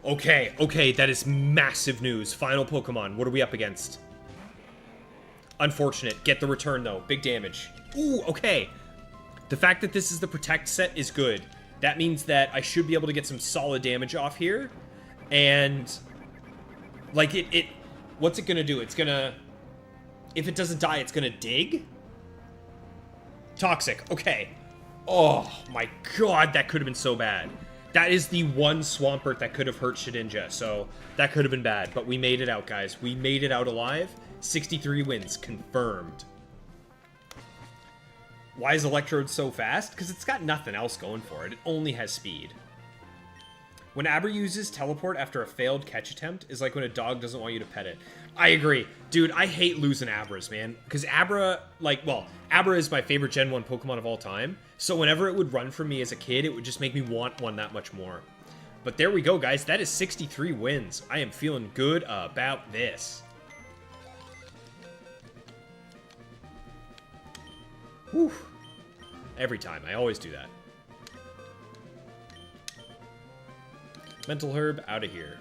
Okay, okay, that is massive news. Final Pokemon. What are we up against? Unfortunate. Get the return, though. Big damage. Ooh, okay. The fact that this is the Protect set is good. That means that I should be able to get some solid damage off here. And... like, what's it gonna do? It's gonna... if it doesn't die, it's gonna dig? Toxic. Okay. Oh, my God. That could have been so bad. That is the one Swampert that could have hurt Shedinja. So, that could have been bad. But we made it out, guys. We made it out alive. 63 wins. Confirmed. Why is Electrode so fast? Because it's got nothing else going for it. It only has speed. When Abra uses Teleport after a failed catch attempt is like when a dog doesn't want you to pet it. I agree. Dude, I hate losing Abras, man. Because Abra, like, well, Abra is my favorite Gen 1 Pokemon of all time. So whenever it would run from me as a kid, it would just make me want one that much more. But there we go, guys. That is 63 wins. I am feeling good about this. Whew. Every time. I always do that. Mental Herb, out of here.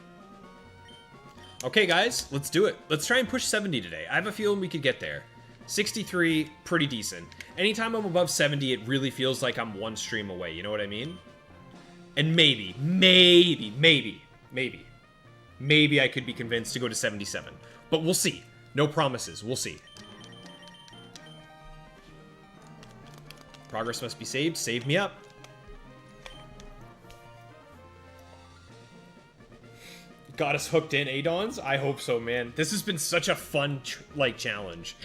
Okay, guys, let's do it. Let's try and push 70 today. I have a feeling we could get there. 63, pretty decent. Anytime I'm above 70, it really feels like I'm one stream away. You know what I mean? And maybe I could be convinced to go to 77. But we'll see. No promises. We'll see. Progress must be saved. Save me up. Got us hooked in, Adons? I hope so, man. This has been such a fun, challenge.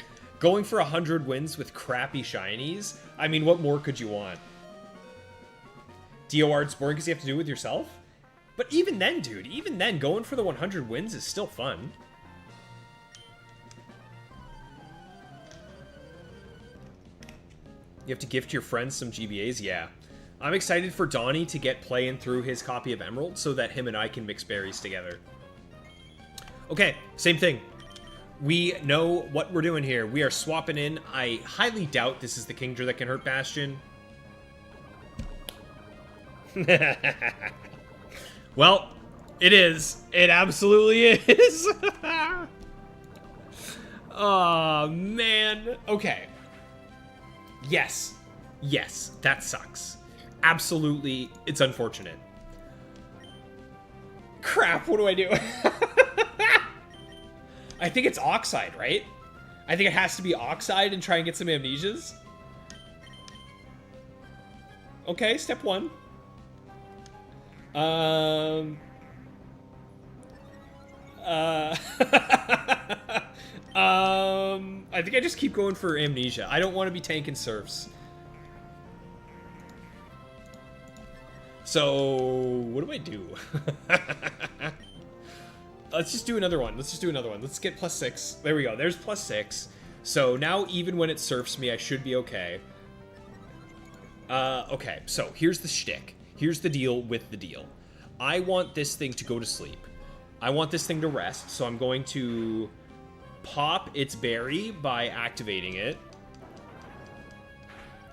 Going for 100 wins with crappy shinies? I mean, what more could you want? DOR's boring because you have to do it with yourself? But even then, dude, even then, going for the 100 wins is still fun. You have to gift your friends some GBAs? Yeah. I'm excited for Donnie to get playing through his copy of Emerald so that him and I can mix berries together. Okay, same thing. We know what we're doing here. We are swapping in. I highly doubt this is the Kingdra that can hurt Bastion. Well, it is. It absolutely is. Oh, man. Okay. Yes. Yes, that sucks. Absolutely, it's unfortunate. Crap, what do I do? I think it's Oxide, right? I think it has to be Oxide and try and get some amnesias. Okay, step 1. I think I just keep going for amnesia. I don't want to be tanking surfs. So, what do I do? Let's just do another one. Let's get +6. There we go. There's +6. So now even when it surfs me, I should be okay. Okay, so here's the shtick. Here's the deal with the deal. I want this thing to go to sleep. I want this thing to rest, so I'm going to pop its berry by activating it.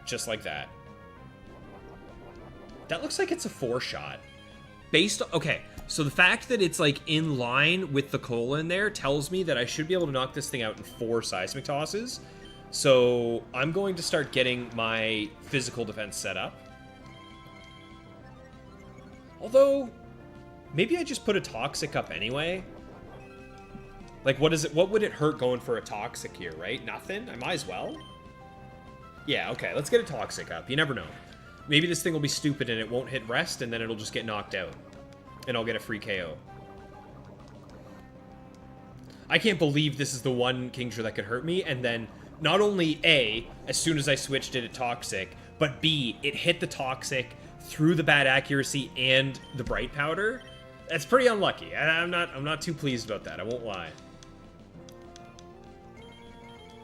Just like that. That looks like it's a 4-shot. Based on, okay, so the fact that it's like in line with the cola in there tells me that I should be able to knock this thing out in 4 seismic tosses. So I'm going to start getting my physical defense set up. Although, maybe I just put a toxic up anyway. Like, what would it hurt going for a toxic here, right? Nothing? I might as well. Yeah, okay, let's get a toxic up. You never know. Maybe this thing will be stupid and it won't hit rest, and then it'll just get knocked out. And I'll get a free KO. I can't believe this is the one Kingshire that could hurt me, and then not only A, as soon as I switched it at toxic, but B, it hit the toxic through the bad accuracy and the bright powder. That's pretty unlucky. I'm not too pleased about that, I won't lie.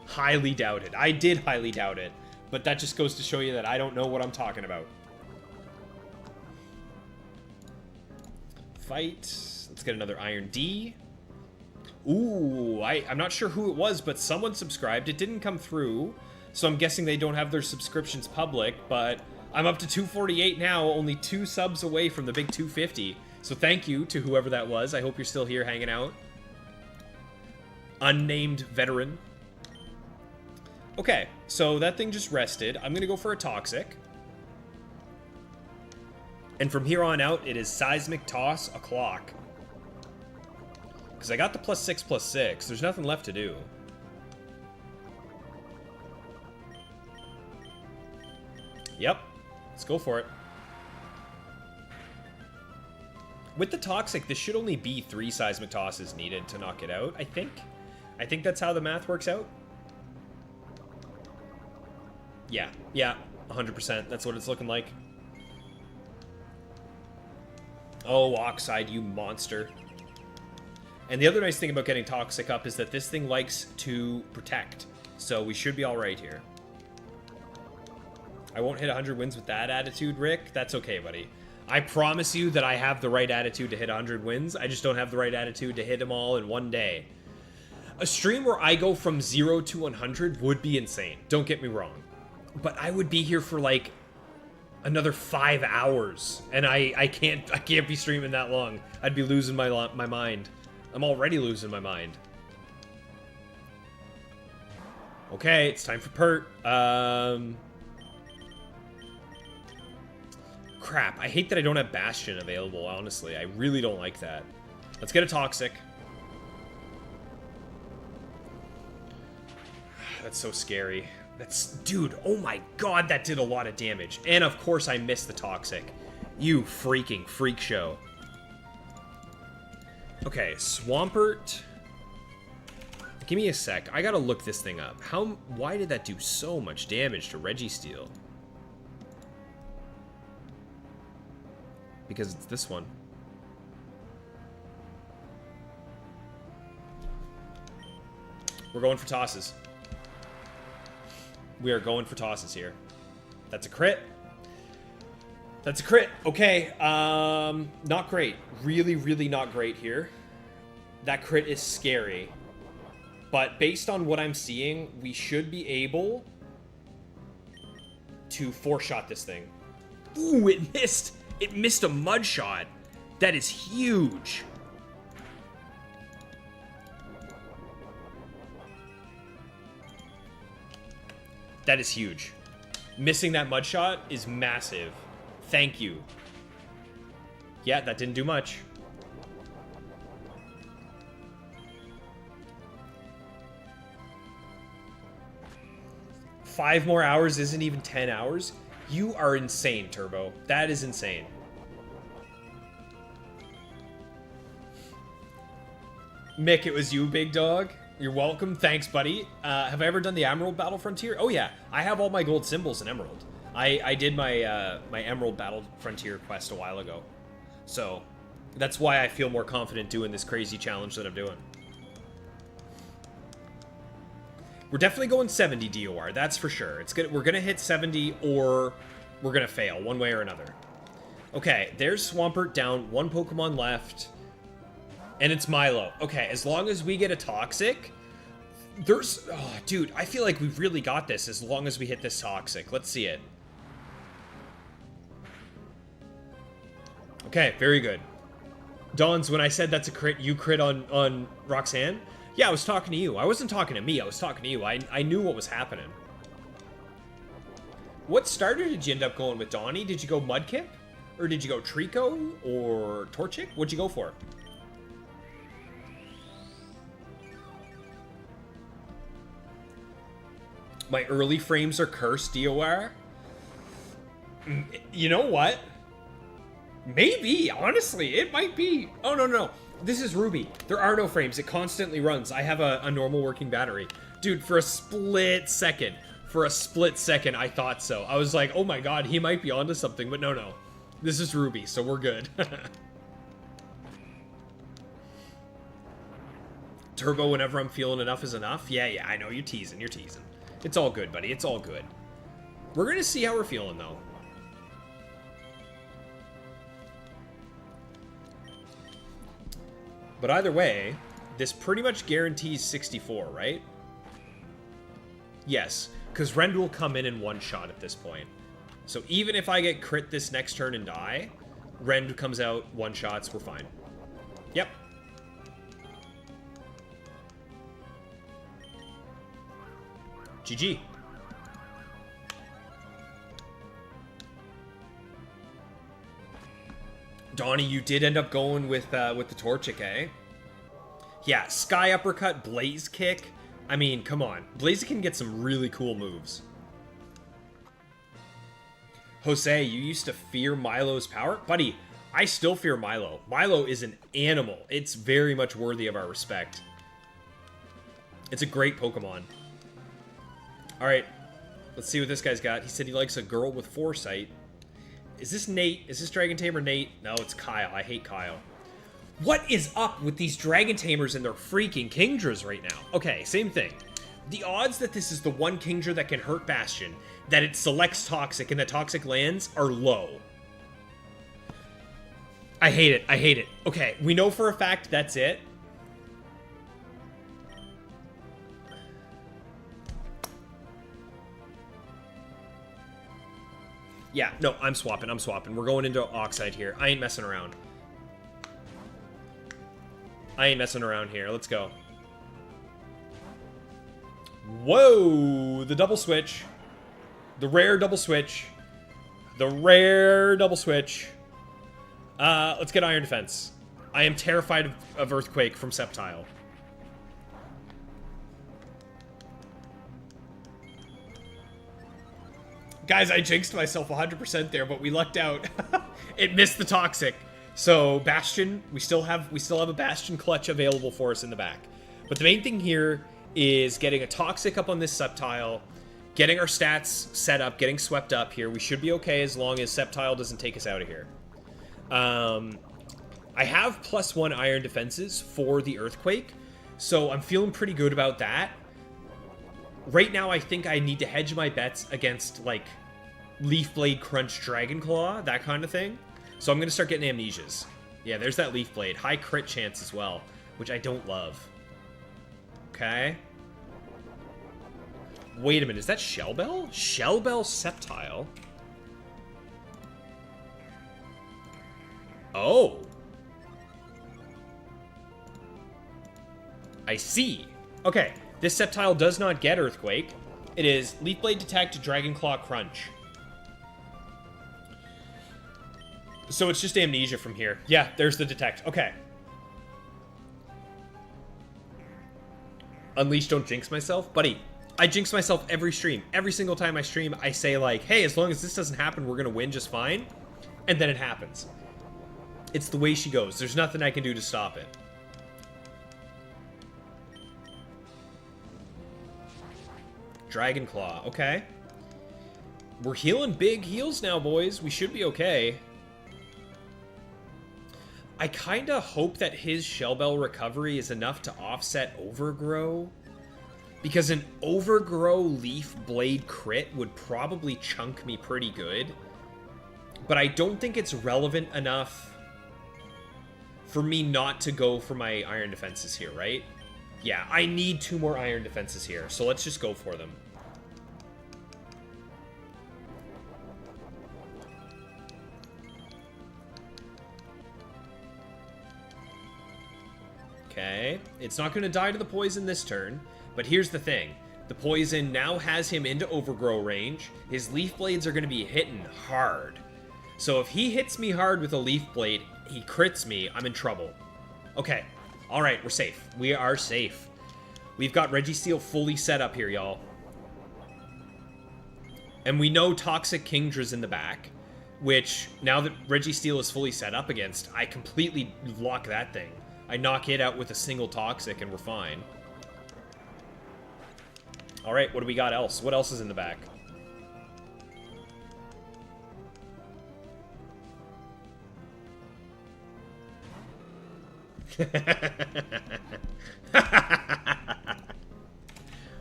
Highly doubted. I did highly doubt it, but that just goes to show you that I don't know what I'm talking about. Fight. Let's get another Iron D. Ooh, I'm not sure who it was, but someone subscribed. It didn't come through, so I'm guessing they don't have their subscriptions public, but I'm up to 248 now, only 2 subs away from the big 250. So thank you to whoever that was. I hope you're still here hanging out. Unnamed veteran. Okay, so that thing just rested. I'm gonna go for a toxic. And from here on out, it is seismic toss o'clock. Because I got the +6/+6. There's nothing left to do. Yep. Let's go for it. With the toxic, this should only be 3 seismic tosses needed to knock it out, I think. I think that's how the math works out. Yeah, 100%. That's what it's looking like. Oh, Oxide, you monster. And the other nice thing about getting Toxic up is that this thing likes to protect. So we should be alright here. I won't hit 100 wins with that attitude, Rick. That's okay, buddy. I promise you that I have the right attitude to hit 100 wins. I just don't have the right attitude to hit them all in one day. A stream where I go from 0 to 100 would be insane. Don't get me wrong. But I would be here for like another 5 hours, and I can't be streaming that long. I'd be losing my mind. I'm already losing my mind. Okay, it's time for Pert. Crap, I hate that I don't have Bastion available, honestly. I really don't like that. Let's get a Toxic. That's so scary. Dude, oh my god, that did a lot of damage. And of course I missed the Toxic. You freaking freak show. Okay, Swampert. Give me a sec. I gotta look this thing up. Why did that do so much damage to Registeel? Because it's this one. We're going for tosses. We are going for tosses here. That's a crit. That's a crit. Okay. Not great. Really, really not great here. That crit is scary. But based on what I'm seeing, we should be able to 4-shot this thing. Ooh, it missed. It missed a mud shot. That is huge. That is huge. Missing that mud shot is massive Thank you. Yeah, that didn't do much. Five more hours isn't even 10 hours? You are insane, Turbo. That is insane. Mick, it was you, big dog. You're welcome. Thanks, buddy. Have I ever done the Emerald Battle Frontier? Oh, yeah. I have all my gold symbols in Emerald. I did my my Emerald Battle Frontier quest a while ago. So, that's why I feel more confident doing this crazy challenge that I'm doing. We're definitely going 70 DOR, that's for sure. We're gonna hit 70 or we're gonna fail, one way or another. Okay, there's Swampert down, one Pokemon left. And it's Milo. Okay, as long as we get a Toxic, there's... Oh, dude, I feel like we've really got this as long as we hit this Toxic. Let's see it. Okay, very good. Dons, when I said that's a crit, you crit on Roxanne? Yeah, I was talking to you. I wasn't talking to me, I was talking to you. I knew what was happening. What starter did you end up going with, Donnie? Did you go Mudkip? Or did you go Trico? Or Torchic? What'd you go for? My early frames are cursed, DOR? You know what? Maybe, honestly, it might be. Oh, no. This is Ruby. There are no frames. It constantly runs. I have a normal working battery. Dude, for a split second, I thought so. I was like, oh my god, he might be onto something, but no. This is Ruby, so we're good. Turbo, whenever I'm feeling enough is enough? Yeah, I know, you're teasing. It's all good, buddy. It's all good. We're gonna see how we're feeling, though. But either way, this pretty much guarantees 64, right? Yes, because Rend will come in one shot at this point. So even if I get crit this next turn and die, Rend comes out, one shots, we're fine. Yep. GG. Donnie, you did end up going with the Torchic, eh? Yeah, Sky Uppercut, Blaze Kick. I mean, come on. Blaze can get some really cool moves. Jose, you used to fear Milo's power? Buddy, I still fear Milo. Milo is an animal. It's very much worthy of our respect. It's a great Pokemon. Alright, let's see what this guy's got. He said he likes a girl with foresight. Is this Nate? Is this Dragon Tamer Nate? No, it's Kyle. I hate Kyle. What is up with these Dragon Tamers and their freaking Kingdras right now? Okay, same thing. The odds that this is the one Kingdra that can hurt Bastion, that it selects Toxic and that Toxic lands, are low. I hate it. Okay, we know for a fact that's it. Yeah, no, I'm swapping. We're going into Oxide here. I ain't messing around. Here. Let's go. Whoa! The double switch. The rare double switch. Let's get Iron Defense. I am terrified of Earthquake from Sceptile. Guys, I jinxed myself 100% there, but we lucked out. It missed the Toxic. So, Bastion, we still have a Bastion clutch available for us in the back. But the main thing here is getting a Toxic up on this Sceptile, getting our stats set up, getting swept up here. We should be okay as long as Sceptile doesn't take us out of here. I have +1 Iron Defenses for the Earthquake, so I'm feeling pretty good about that. Right now, I think I need to hedge my bets against, like, Leaf Blade Crunch Dragon Claw, that kind of thing. So I'm going to start getting Amnesias. Yeah, there's that Leaf Blade. High crit chance as well, which I don't love. Okay. Wait a minute, is that Shellbell? Shellbell Sceptile? Oh. I see. Okay. This Sceptile does not get Earthquake. It is Leaf Blade Detect, Dragon Claw Crunch. So it's just amnesia from here. Yeah, there's the detect. Okay. Unleash, don't jinx myself. Buddy, I jinx myself every stream. Every single time I stream, I say like, hey, as long as this doesn't happen, we're going to win just fine. And then it happens. It's the way she goes. There's nothing I can do to stop it. Dragon Claw. Okay. We're healing big heals now, boys. We should be okay. I kind of hope that his Shell Bell recovery is enough to offset Overgrow. Because an Overgrow Leaf Blade crit would probably chunk me pretty good. But I don't think it's relevant enough for me not to go for my Iron Defenses here, right? Yeah, I need 2 more Iron Defenses here, so let's just go for them. Okay, it's not going to die to the poison this turn, but here's the thing. The poison now has him into Overgrow range. His Leaf Blades are going to be hitting hard. So if he hits me hard with a Leaf Blade, he crits me, I'm in trouble. Okay, alright, we're safe. We are safe. We've got Registeel fully set up here, y'all. And we know Toxic Kingdra's in the back, which, now that Registeel is fully set up against, I completely lock that thing. I knock it out with a single Toxic and we're fine. Alright, what do we got else? What else is in the back?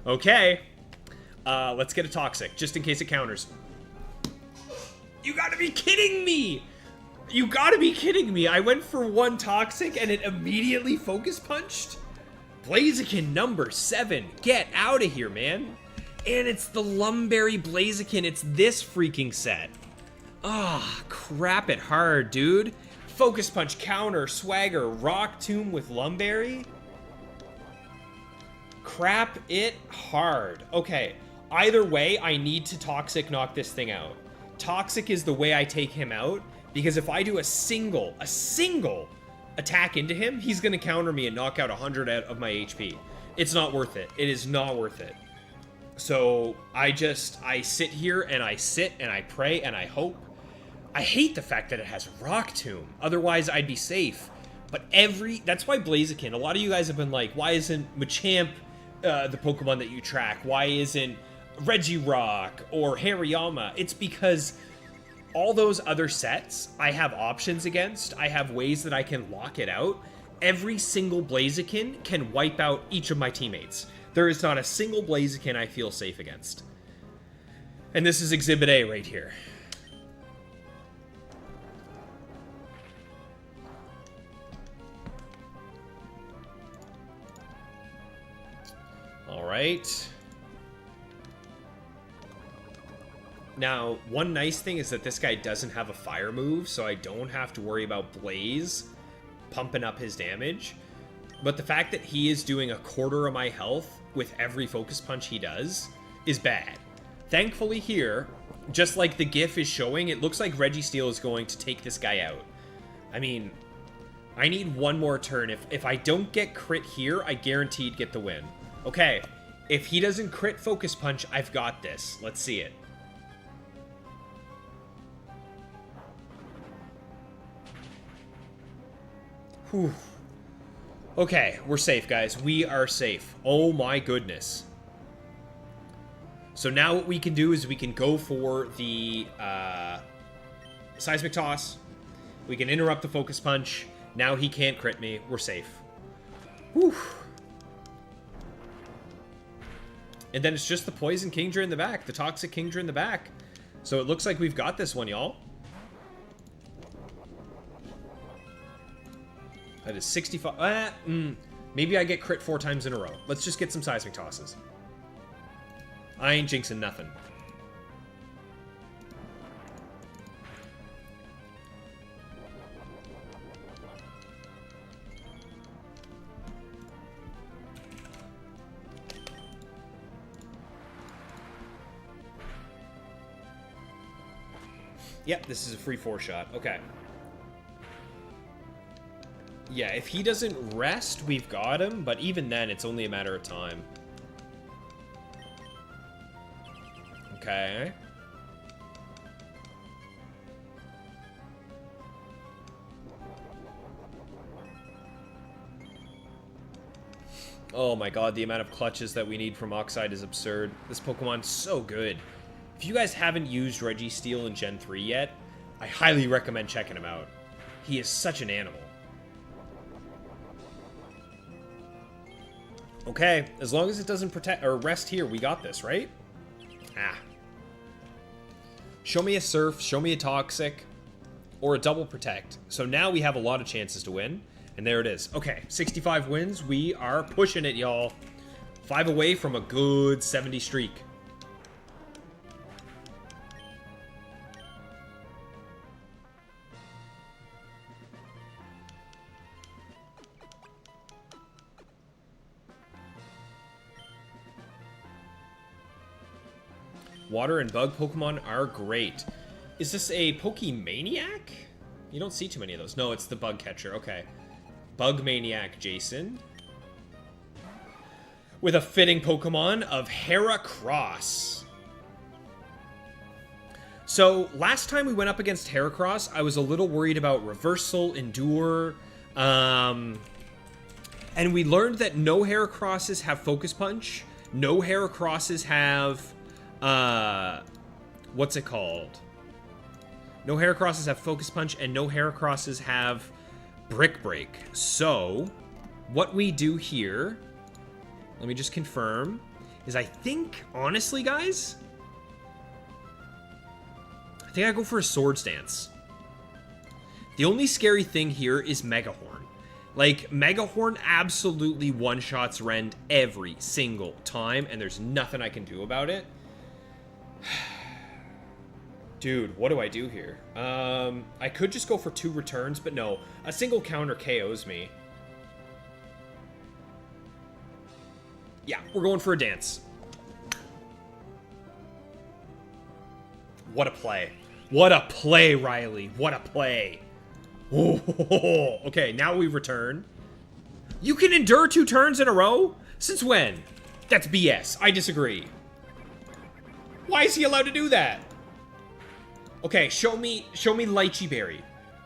Okay. Let's get a Toxic, just in case it counters. You gotta be kidding me! You gotta be kidding me! I went for 1 Toxic and it immediately focus punched? Blaziken number 7. Get out of here, man. And it's the Lumberry Blaziken. It's this freaking set. Ah, crap it hard, dude. Focus Punch, Counter, Swagger, Rock Tomb with Lumberry. Crap it hard. Okay, either way, I need to Toxic knock this thing out. Toxic is the way I take him out, because if I do a single attack into him, he's going to counter me and knock out 100 out of my HP. It's not worth it. It is not worth it. So I sit here and I sit and I pray and I hope. I hate the fact that it has Rock Tomb. Otherwise, I'd be safe. But that's why Blaziken, a lot of you guys have been like, why isn't Machamp the Pokemon that you track? Why isn't Regirock or Hariyama? It's because all those other sets, I have options against. I have ways that I can lock it out. Every single Blaziken can wipe out each of my teammates. There is not a single Blaziken I feel safe against. And this is Exhibit A right here. Alright. Now, one nice thing is that this guy doesn't have a fire move, so I don't have to worry about Blaze pumping up his damage. But the fact that he is doing a quarter of my health with every focus punch he does is bad. Thankfully here, just like the GIF is showing, it looks like Registeel is going to take this guy out. I mean, I need one more turn. If I don't get crit here, I guaranteed get the win. Okay, if he doesn't crit focus punch, I've got this. Let's see it. Whew. Okay, we're safe, guys. We are safe. Oh my goodness. So now what we can do is we can go for the Seismic Toss. We can interrupt the Focus Punch. Now he can't crit me. We're safe. Whew. And then it's just the Poison Kingdra in the back. The Toxic Kingdra in the back. So it looks like we've got this one, y'all. That is 65. Maybe I get crit 4 times in a row. Let's just get some Seismic Tosses. I ain't jinxing nothing. Yep, this is a free 4-shot. Okay. Yeah, if he doesn't rest, we've got him, but even then, it's only a matter of time. Okay. Oh my god, the amount of clutches that we need from Oxide is absurd. This Pokemon's so good. If you guys haven't used Registeel in Gen 3 yet, I highly recommend checking him out. He is such an animal. Okay, as long as it doesn't protect or rest here, we got this, right? Ah. Show me a Surf, show me a Toxic, or a double protect. So now we have a lot of chances to win. And there it is. Okay, 65 wins. We are pushing it, y'all. 5 away from a good 70 streak. Water and bug Pokemon are great. Is this a Pokemaniac? You don't see too many of those. No, it's the bug catcher. Okay. Bug Maniac Jason. With a fitting Pokemon of Heracross. So, last time we went up against Heracross, I was a little worried about Reversal, Endure, and we learned that no Heracrosses have Focus Punch. No Heracrosses have, what's it called? No Heracrosses have Focus Punch, and no Heracrosses have Brick Break. So, what we do here, let me just confirm, is I think, honestly, guys, I think I go for a Swords Dance. The only scary thing here is Megahorn. Like, Megahorn absolutely one-shots Rend every single time, and there's nothing I can do about it. Dude, what do I do here? I could just go for 2 returns, but no. A single counter KOs me. Yeah, we're going for a dance. What a play. What a play, Riley. What a play. Oh, okay, now we return. You can endure 2 turns in a row? Since when? That's BS. I disagree. Why is he allowed to do that? Okay, show me Lychee Berry.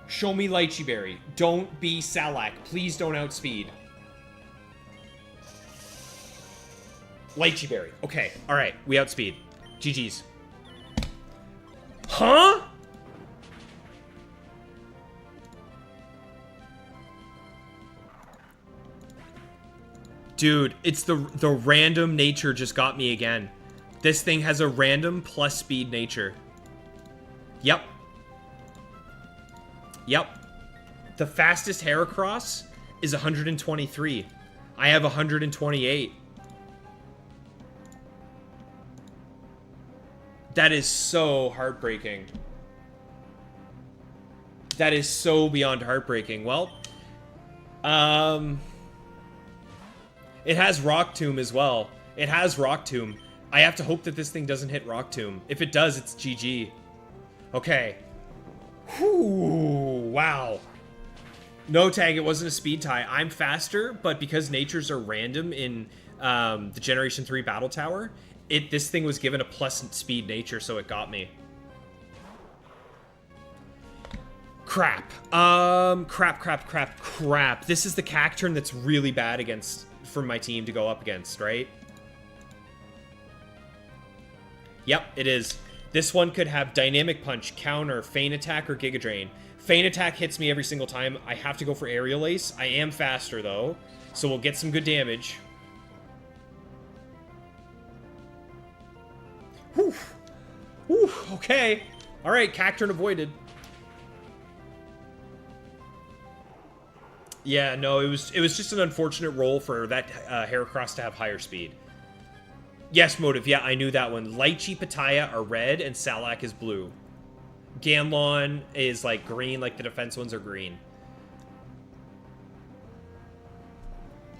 Show me Lychee Berry. Don't be Salak. Please don't outspeed. Lychee Berry. Okay, alright. We outspeed. GG's. Huh? Dude, it's the random nature just got me again. This thing has a random plus speed nature. Yep. Yep. The fastest Heracross is 123. I have 128. That is so heartbreaking. That is so beyond heartbreaking. Well, it has Rock Tomb as well. It has Rock Tomb. I have to hope that this thing doesn't hit Rock Tomb. If it does, it's GG. Okay. Whew, wow. No tag, it wasn't a speed tie. I'm faster, but because natures are random in the Generation 3 Battle Tower, this thing was given a plus speed nature, so it got me. Crap. Crap. This is the Cacturn that's really bad against for my team to go up against, right? Yep, it is. This one could have Dynamic Punch, Counter, Feint Attack, or Giga Drain. Feint Attack hits me every single time. I have to go for Aerial Ace. I am faster, though, so we'll get some good damage. Whew. Whew, okay. Alright, Cacturn avoided. Yeah, no, it was just an unfortunate roll for that Heracross to have higher speed. Yes, Motive, yeah, I knew that one. Lychee, Pattaya are red, and Salak is blue. Ganlon is, like, green, like the defense ones are green.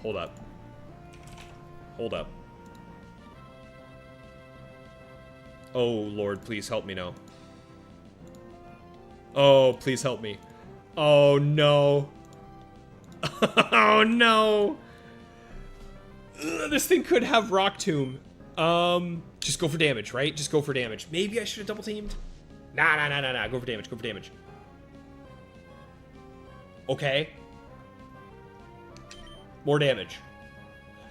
Hold up. Hold up. Oh, Lord, please help me now. Oh, please help me. Oh, no. Oh, no. Ugh, this thing could have Rock Tomb. Just go for damage, right? Just go for damage. Maybe I should have double teamed. Nah. Go for damage. Go for damage. Okay. More damage.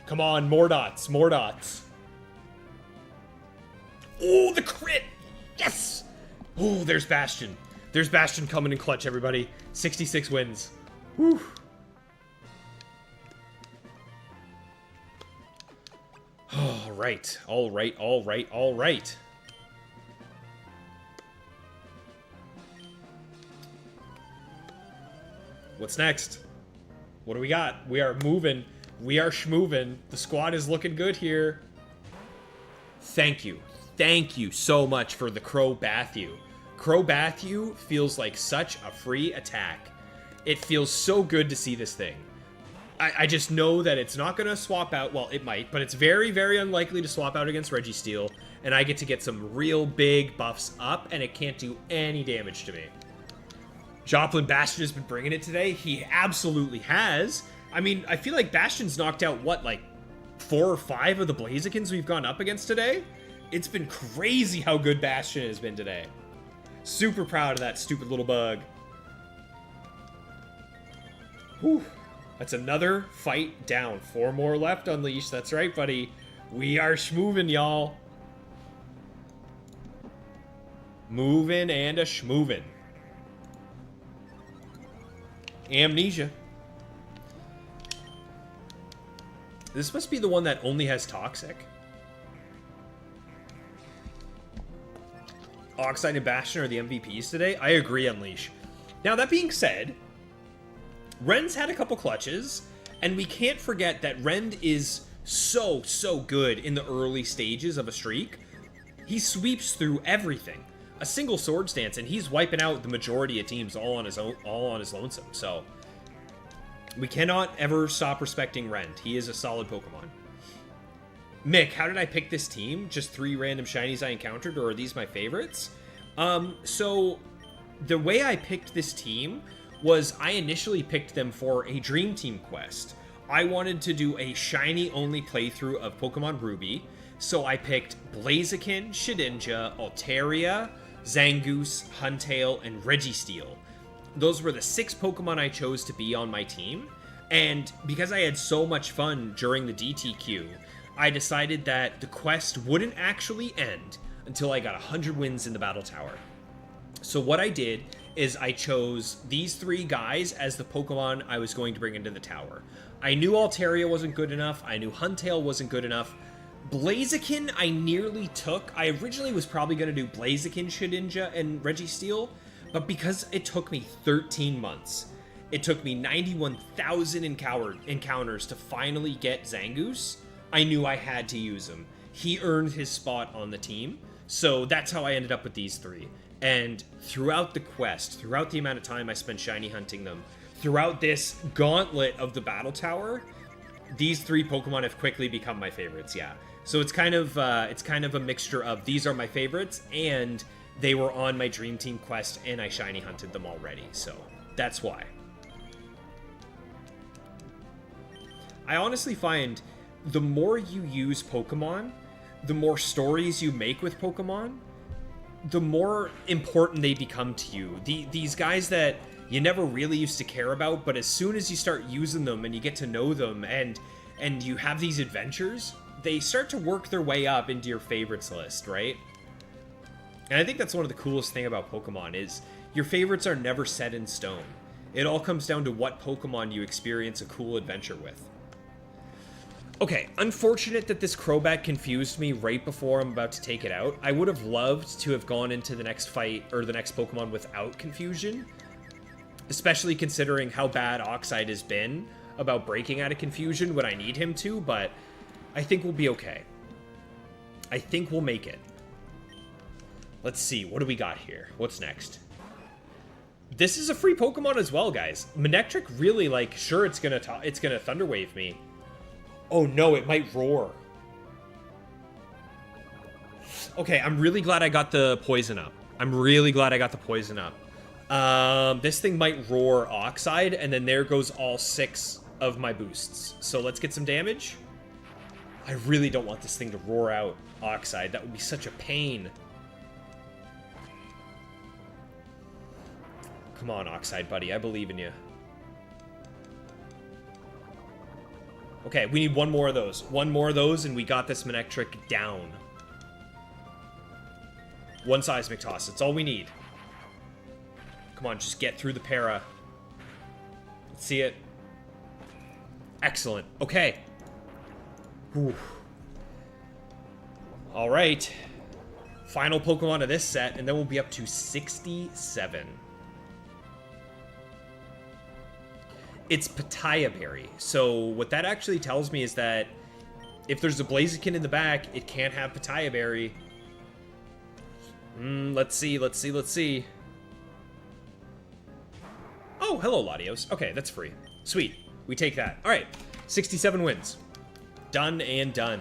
Come on, more dots. More dots. Oh, the crit. Yes. Oh, there's Bastion. There's Bastion coming in clutch, everybody. 66 wins. Whew. All right. What's next? What do we got? We are moving. We are schmoving. The squad is looking good here. Thank you. Thank you so much for the Crow Bath You. Crow Bath You feels like such a free attack. It feels so good to see this thing. I just know that it's not going to swap out. Well, it might, but it's very, very unlikely to swap out against Registeel. And I get to get some real big buffs up, and it can't do any damage to me. Joplin Bastion has been bringing it today. He absolutely has. I mean, I feel like Bastion's knocked out, what, like 4 or 5 of the Blazikins we've gone up against today? It's been crazy how good Bastion has been today. Super proud of that stupid little bug. Whew. That's another fight down. 4 more left, Unleash. That's right, buddy. We are schmovin', y'all. Moving and a schmovin'. Amnesia. This must be the one that only has Toxic. Oxide and Bastion are the MVPs today. I agree, Unleash. Now, that being said, Ren's had a couple clutches, and we can't forget that Ren is so good in the early stages of a streak. He sweeps through everything. A single sword stance, and he's wiping out the majority of teams all on his lonesome. So we cannot ever stop respecting Ren. He is a solid Pokemon. Mick, how did I pick this team? Just 3 random shinies I encountered, or are these my favorites? So the way I picked this team was I initially picked them for a Dream Team quest. I wanted to do a shiny-only playthrough of Pokemon Ruby, so I picked Blaziken, Shedinja, Altaria, Zangoose, Huntail, and Registeel. Those were the 6 Pokemon I chose to be on my team, and because I had so much fun during the DTQ, I decided that the quest wouldn't actually end until I got 100 wins in the Battle Tower. So what I did is I chose these 3 guys as the Pokemon I was going to bring into the tower. I knew Altaria wasn't good enough. I knew Huntail wasn't good enough. Blaziken I nearly took. I originally was probably going to do Blaziken, Shedinja, and Registeel, but because it took me 13 months, it took me 91,000 encounters to finally get Zangoose, I knew I had to use him. He earned his spot on the team, so that's how I ended up with these 3. And throughout the quest, throughout the amount of time I spent shiny hunting them, throughout this gauntlet of the Battle Tower, these 3 Pokemon have quickly become my favorites, yeah. So it's kind of a mixture of these are my favorites, and they were on my Dream Team quest, and I shiny hunted them already, so that's why. I honestly find the more you use Pokemon, the more stories you make with Pokemon, the more important they become to you. These guys that you never really used to care about, but as soon as you start using them and you get to know them and you have these adventures, they start to work their way up into your favorites list, right? And I think that's one of the coolest thing about Pokemon is your favorites are never set in stone. It all comes down to what Pokemon you experience a cool adventure with. Okay, unfortunate that this Crobat confused me right before I'm about to take it out. I would have loved to have gone into the next fight, or the next Pokemon without confusion. Especially considering how bad Oxide has been about breaking out of confusion when I need him to, but I think we'll be okay. I think we'll make it. Let's see, what do we got here? What's next? This is a free Pokemon as well, guys. Manectric really, like, sure, it's gonna Thunder Wave me. Oh no, it might roar. Okay, I'm really glad I got the poison up. I'm really glad I got the poison up. This thing might roar Oxide, and then there goes all 6 of my boosts. So let's get some damage. I really don't want this thing to roar out Oxide. That would be such a pain. Come on, Oxide, buddy. I believe in you. Okay, we need one more of those. One more of those, and we got this Manectric down. One Seismic Toss. That's all we need. Come on, just get through the para. Let's see it. Excellent. Okay. Whew. All right. Final Pokemon of this set, and then we'll be up to 67. It's Pitaya Berry. So what that actually tells me is that if there's a Blaziken in the back, it can't have Pitaya Berry. Let's see. Oh, hello, Latios. Okay, that's free. Sweet. We take that. All right. 67 wins. Done and done.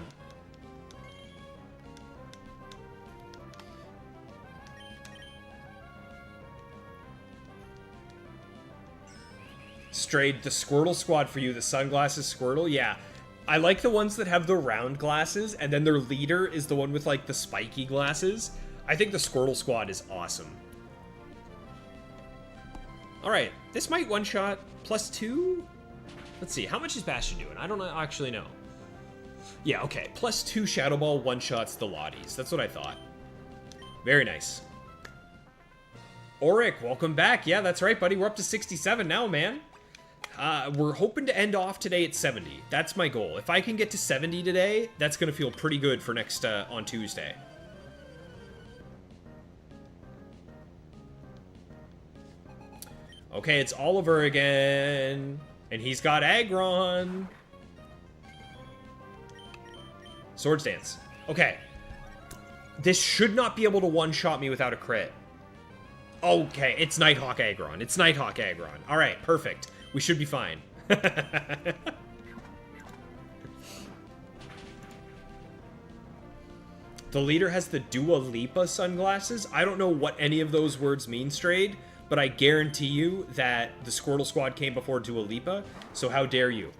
Strayed, the Squirtle squad for you. The Sunglasses Squirtle. Yeah. I like the ones that have the round glasses, and then their leader is the one with, like, the spiky glasses. I think the Squirtle squad is awesome. Alright, this might one-shot +2? Let's see, how much is Bastion doing? I don't actually know. Yeah, okay, +2 Shadow Ball one-shots the Lotties. That's what I thought. Very nice. Auric, welcome back. Yeah, that's right, buddy. We're up to 67 now, man. We're hoping to end off today at 70. That's my goal. If I can get to 70 today, that's going to feel pretty good for next, on Tuesday. Okay, it's Oliver again. And he's got Aggron. Swords Dance. Okay. This should not be able to one-shot me without a crit. Okay, it's Nighthawk Aggron. It's Nighthawk Aggron. Alright, perfect. We should be fine. The leader has the Dua Lipa sunglasses. I don't know what any of those words mean, Strayed, but I guarantee you that the Squirtle squad came before Dua Lipa, so how dare you.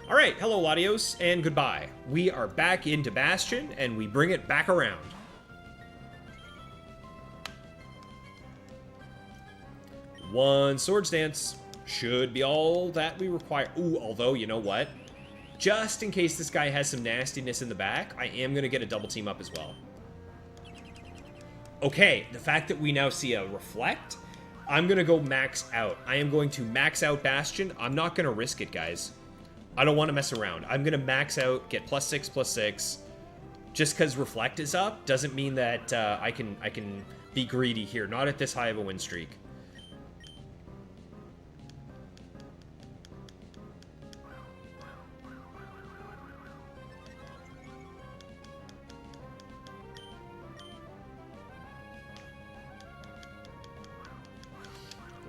Alright, hello Latios, and goodbye. We are back into Bastion, and we bring it back around. One Swords Dance should be all that we require. Ooh, although, you know what? Just in case this guy has some nastiness in the back, I am going to get a double team up as well. Okay, the fact that we now see a Reflect, I'm going to go max out. I am going to max out Bastion. I'm not going to risk it, guys. I don't want to mess around. I'm going to max out, get +6/+6. Just because Reflect is up doesn't mean that I can be greedy here. Not at this high of a win streak.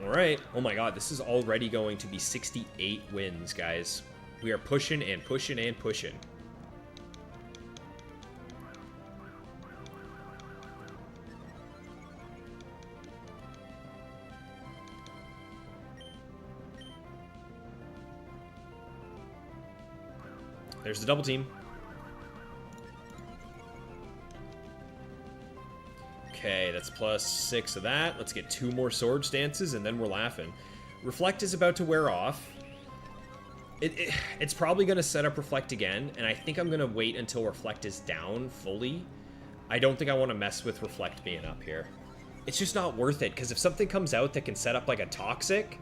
Alright. Oh my god, this is already going to be 68 wins, guys. We are pushing and pushing and pushing. There's the double team. Okay, that's +6 of that. Let's get 2 more Swords Dances, and then we're laughing. Reflect is about to wear off. It's probably going to set up Reflect again, and I think I'm going to wait until Reflect is down fully. I don't think I want to mess with Reflect being up here. It's just not worth it, because if something comes out that can set up like a Toxic...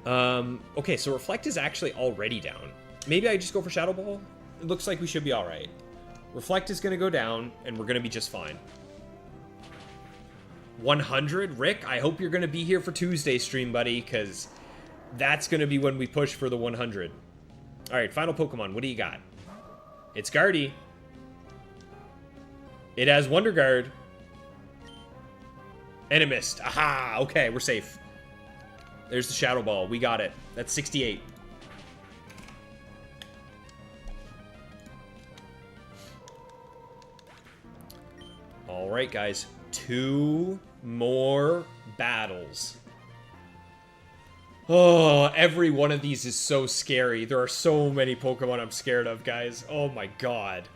okay, so Reflect is actually already down. Maybe I just go for Shadow Ball? It looks like we should be alright. Reflect is going to go down, and we're going to be just fine. 100? Rick, I hope you're going to be here for Tuesday stream, buddy, because that's going to be when we push for the 100. Alright, final Pokemon. What do you got? It's Guardy. It has Wonder Guard. And it missed. Aha! Okay, we're safe. There's the Shadow Ball. We got it. That's 68. Alright, guys. 2 more battles. Oh, every one of these is so scary. There are so many Pokemon I'm scared of, guys. Oh my god.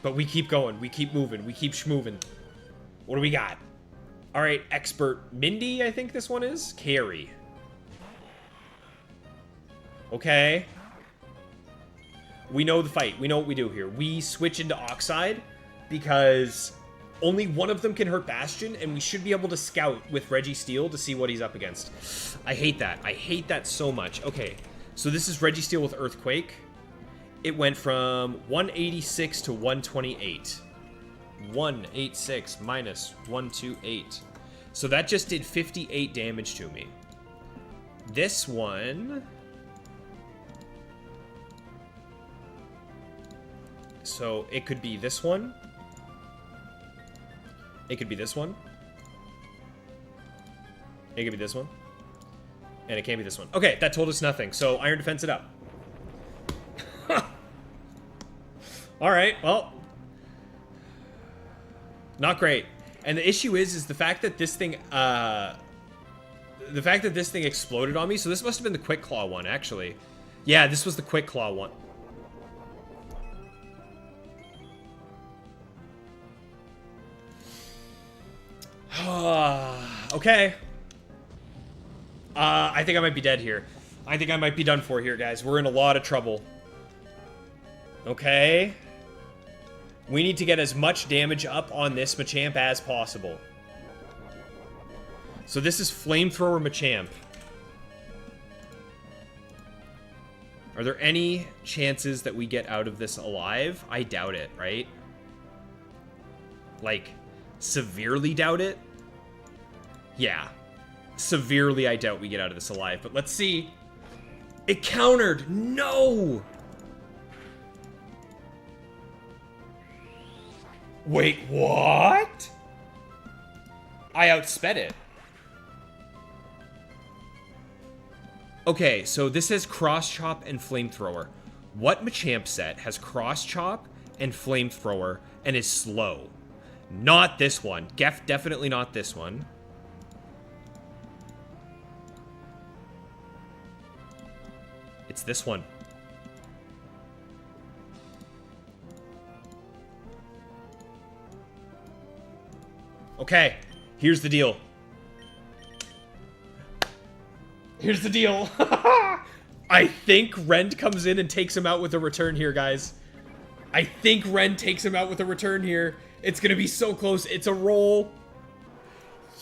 But we keep going. We keep moving. We keep schmoving. What do we got? Alright, Expert Mindy, I think this one is? Carry. Okay. We know the fight. We know what we do here. We switch into Oxide because only one of them can hurt Bastion, and we should be able to scout with Registeel to see what he's up against. I hate that. I hate that so much. Okay, so this is Registeel with Earthquake. It went from 186 to 128. 186 minus 128. So that just did 58 damage to me. This one... So it could be this one. It could be this one. It could be this one. And it can't be this one. Okay, that told us nothing. So Iron Defense it up. Alright, well. Not great. And the issue is the fact that this thing, exploded on me. So this must have been the Quick Claw one, actually. Yeah, this was the Quick Claw one. Okay. I think I might be dead here. I think I might be done for here, guys. We're in a lot of trouble. Okay. We need to get as much damage up on this Machamp as possible. So this is Flamethrower Machamp. Are there any chances that we get out of this alive? I doubt it, right? Like, severely doubt it? Yeah. Severely, I doubt we get out of this alive. But let's see. It countered! No! Wait, what? I outsped it. Okay, so this has Cross Chop and Flamethrower. What Machamp set has Cross Chop and Flamethrower and is slow? Not this one. Definitely not this one. It's this one. Okay, here's the deal. Here's the deal. I think Rend comes in and takes him out with a return here, guys. I think Rend takes him out with a return here. It's gonna be so close. It's a roll.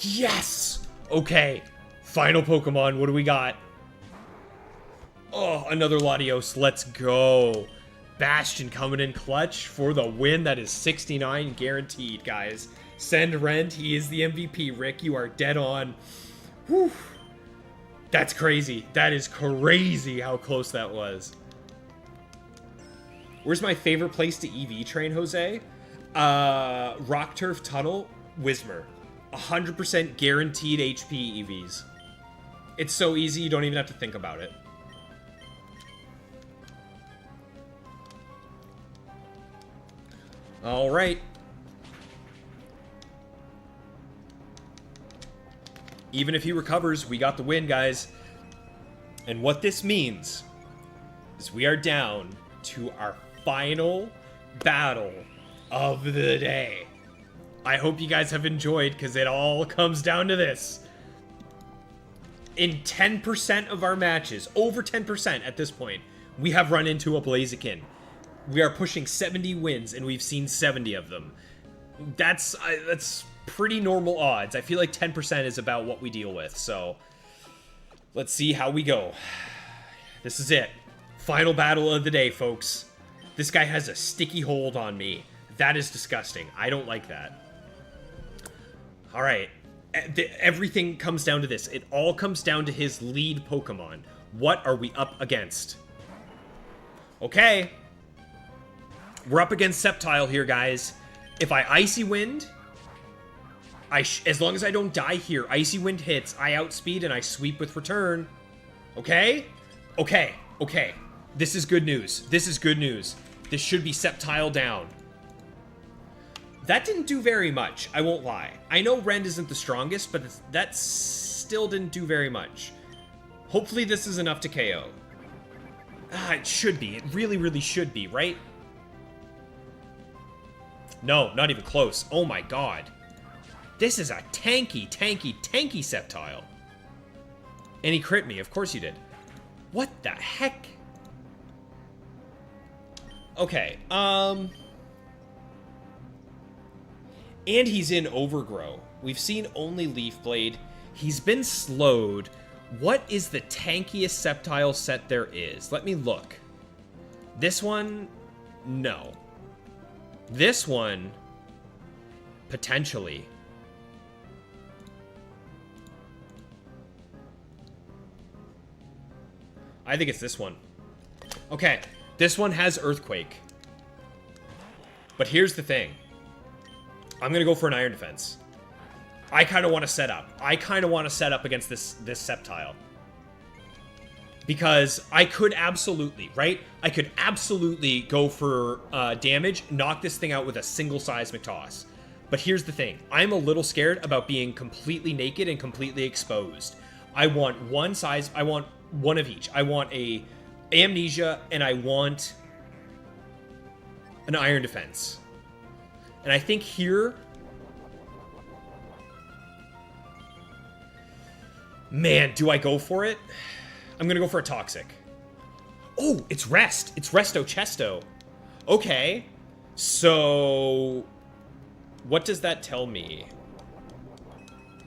Yes! Okay. Final Pokemon. What do we got? Oh, another Latios. Let's go. Bastion coming in clutch for the win. That is 69 guaranteed, guys. Send Rend. He is the MVP. Rick, you are dead on. Whew. That's crazy. That is crazy how close that was. Where's my favorite place to EV train, Jose? Rock Turf Tunnel, Whismer. 100% guaranteed HP EVs. It's so easy, you don't even have to think about it. Alright. Even if he recovers, we got the win, guys. And what this means is we are down to our final battle of the day. I hope you guys have enjoyed, because it all comes down to this. In 10% of our matches, over 10% at this point, we have run into a Blaziken. We are pushing 70 wins, and we've seen 70 of them. That's pretty normal odds. I feel like 10% is about what we deal with, so let's see how we go. This is it. Final battle of the day, folks. This guy has a sticky hold on me. That is disgusting. I don't like that. All right. Everything comes down to this. It all comes down to his lead Pokemon. What are we up against? Okay. We're up against Sceptile here, guys. If I Icy Wind, as long as I don't die here, Icy Wind hits, I outspeed and I sweep with return. Okay? Okay. Okay. This is good news. This is good news. This should be Sceptile down. That didn't do very much, I won't lie. I know Rend isn't the strongest, but that still didn't do very much. Hopefully this is enough to KO. Ah, it should be. It really, really should be, right? No, not even close. Oh my god. This is a tanky, tanky, tanky Sceptile. And he crit me. Of course you did. What the heck? Okay, And he's in Overgrow. We've seen only Leaf Blade. He's been slowed. What is the tankiest Sceptile set there is? Let me look. This one? No. This one? Potentially. I think it's this one. Okay, this one has Earthquake. But here's the thing. I'm gonna go for an Iron Defense. I kind of want to set up. I kind of want to set up against this Sceptile. Because I could absolutely, right? I could absolutely go for damage, knock this thing out with a single Seismic Toss. But here's the thing. I'm a little scared about being completely naked and completely exposed. I want one of each. I want a Amnesia and I want an Iron Defense. And I think here... Man, do I go for it? I'm gonna go for a Toxic. Oh, it's Rest. It's Resto Chesto. Okay. So... what does that tell me?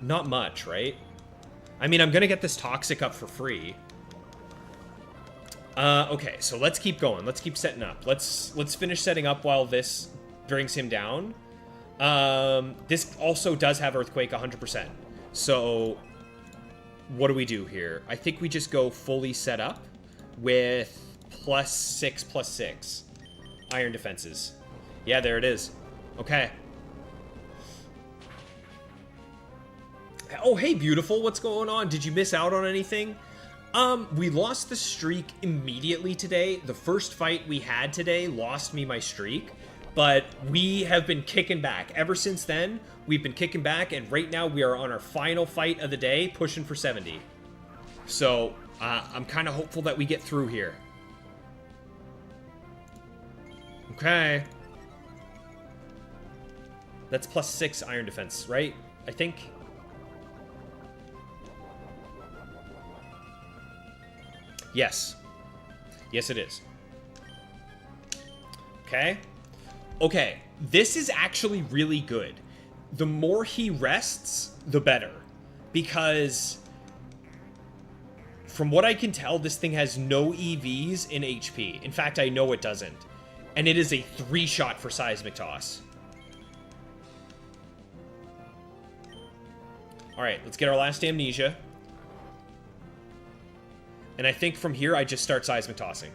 Not much, right? I mean, I'm gonna get this Toxic up for free. Okay, so let's keep going. Let's keep setting up. Let's finish setting up while this brings him down. This also does have Earthquake 100%. So... what do we do here? I think we just go fully set up with +6/+6 Iron Defenses. Yeah, there it is. Okay. Oh, hey, beautiful. What's going on? Did you miss out on anything? We lost the streak immediately today. The first fight we had today lost me my streak. But we have been kicking back. Ever since then, we've been kicking back, and right now we are on our final fight of the day, pushing for 70. So, I'm kind of hopeful that we get through here. Okay. That's +6 Iron Defense, right? I think. Yes. Yes, it is. Okay. Okay, this is actually really good. The more he rests, the better. Because, from what I can tell, this thing has no EVs in HP. In fact, I know it doesn't. And it is a 3-shot for Seismic Toss. Alright, let's get our last Amnesia. And I think from here, I just start Seismic Tossing.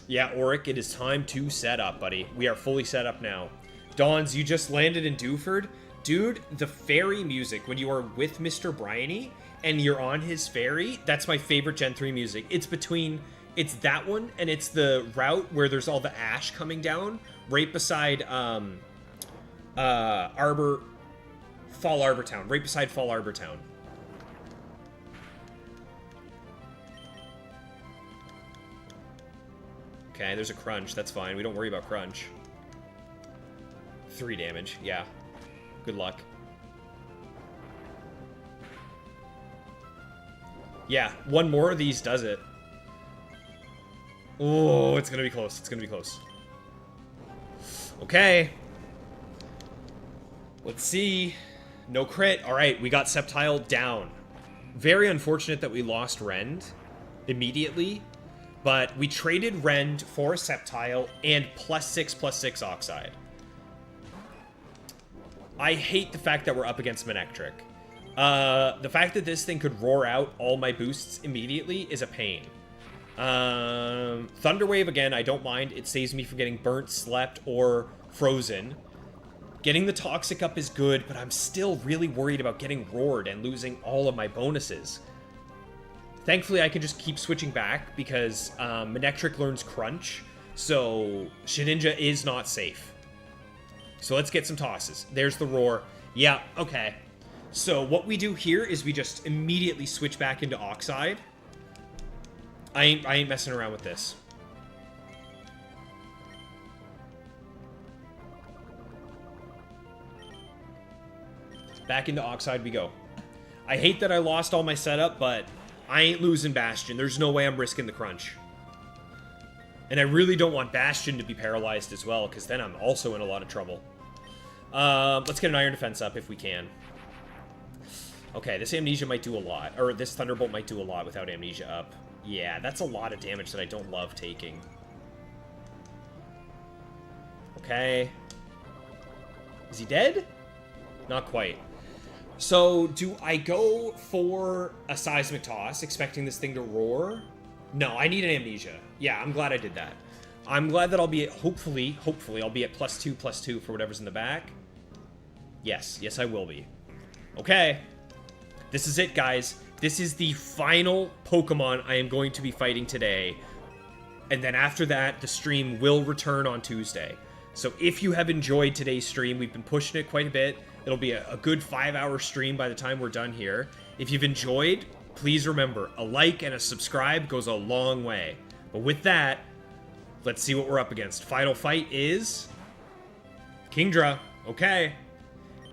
Yeah, Auric, it is time to set up, buddy. We are fully set up now. Dawns, you just landed in Dewford? Dude, the ferry music, when you are with Mr. Bryony and you're on his ferry, that's my favorite Gen 3 music. It's that one, and it's the route where there's all the ash coming down, right beside, Fall Arbor Town. Right beside Fall Arbor Town. Okay, there's a crunch. That's fine. We don't worry about crunch. 3 damage. Yeah. Good luck. Yeah, one more of these does it. Oh, it's gonna be close. It's gonna be close. Okay. Let's see. No crit. Alright, we got Sceptile down. Very unfortunate that we lost Rend immediately. But we traded Rend for a Sceptile and +6/+6 Oxide. I hate the fact that we're up against Manectric. The fact that this thing could roar out all my boosts immediately is a pain. Thunderwave, again, I don't mind. It saves me from getting burnt, slept, or frozen. Getting the Toxic up is good, but I'm still really worried about getting roared and losing all of my bonuses. Thankfully, I can just keep switching back because Manectric learns Crunch, so Shedinja is not safe. So let's get some tosses. There's the roar. Yeah, okay. So what we do here is we just immediately switch back into Oxide. I ain't messing around with this. Back into Oxide we go. I hate that I lost all my setup, but I ain't losing Bastion. There's no way I'm risking the crunch. And I really don't want Bastion to be paralyzed as well, because then I'm also in a lot of trouble. Let's get an Iron Defense up if we can. Okay, this Amnesia might do a lot. Or this Thunderbolt might do a lot without Amnesia up. Yeah, that's a lot of damage that I don't love taking. Okay. Is he dead? Not quite. So, do I go for a Seismic Toss, expecting this thing to roar? No, I need an Amnesia. Yeah, I'm glad I did that. I'm glad that I'll be at, hopefully, I'll be at +2/+2 for whatever's in the back. Yes, I will be. Okay. This is it, guys. This is the final Pokemon I am going to be fighting today. And then after that, the stream will return on Tuesday. So if you have enjoyed today's stream, we've been pushing it quite a bit. It'll be a good 5-hour stream by the time we're done here. If you've enjoyed, please remember, a like and a subscribe goes a long way. But with that, let's see what we're up against. Final fight is Kingdra. Okay.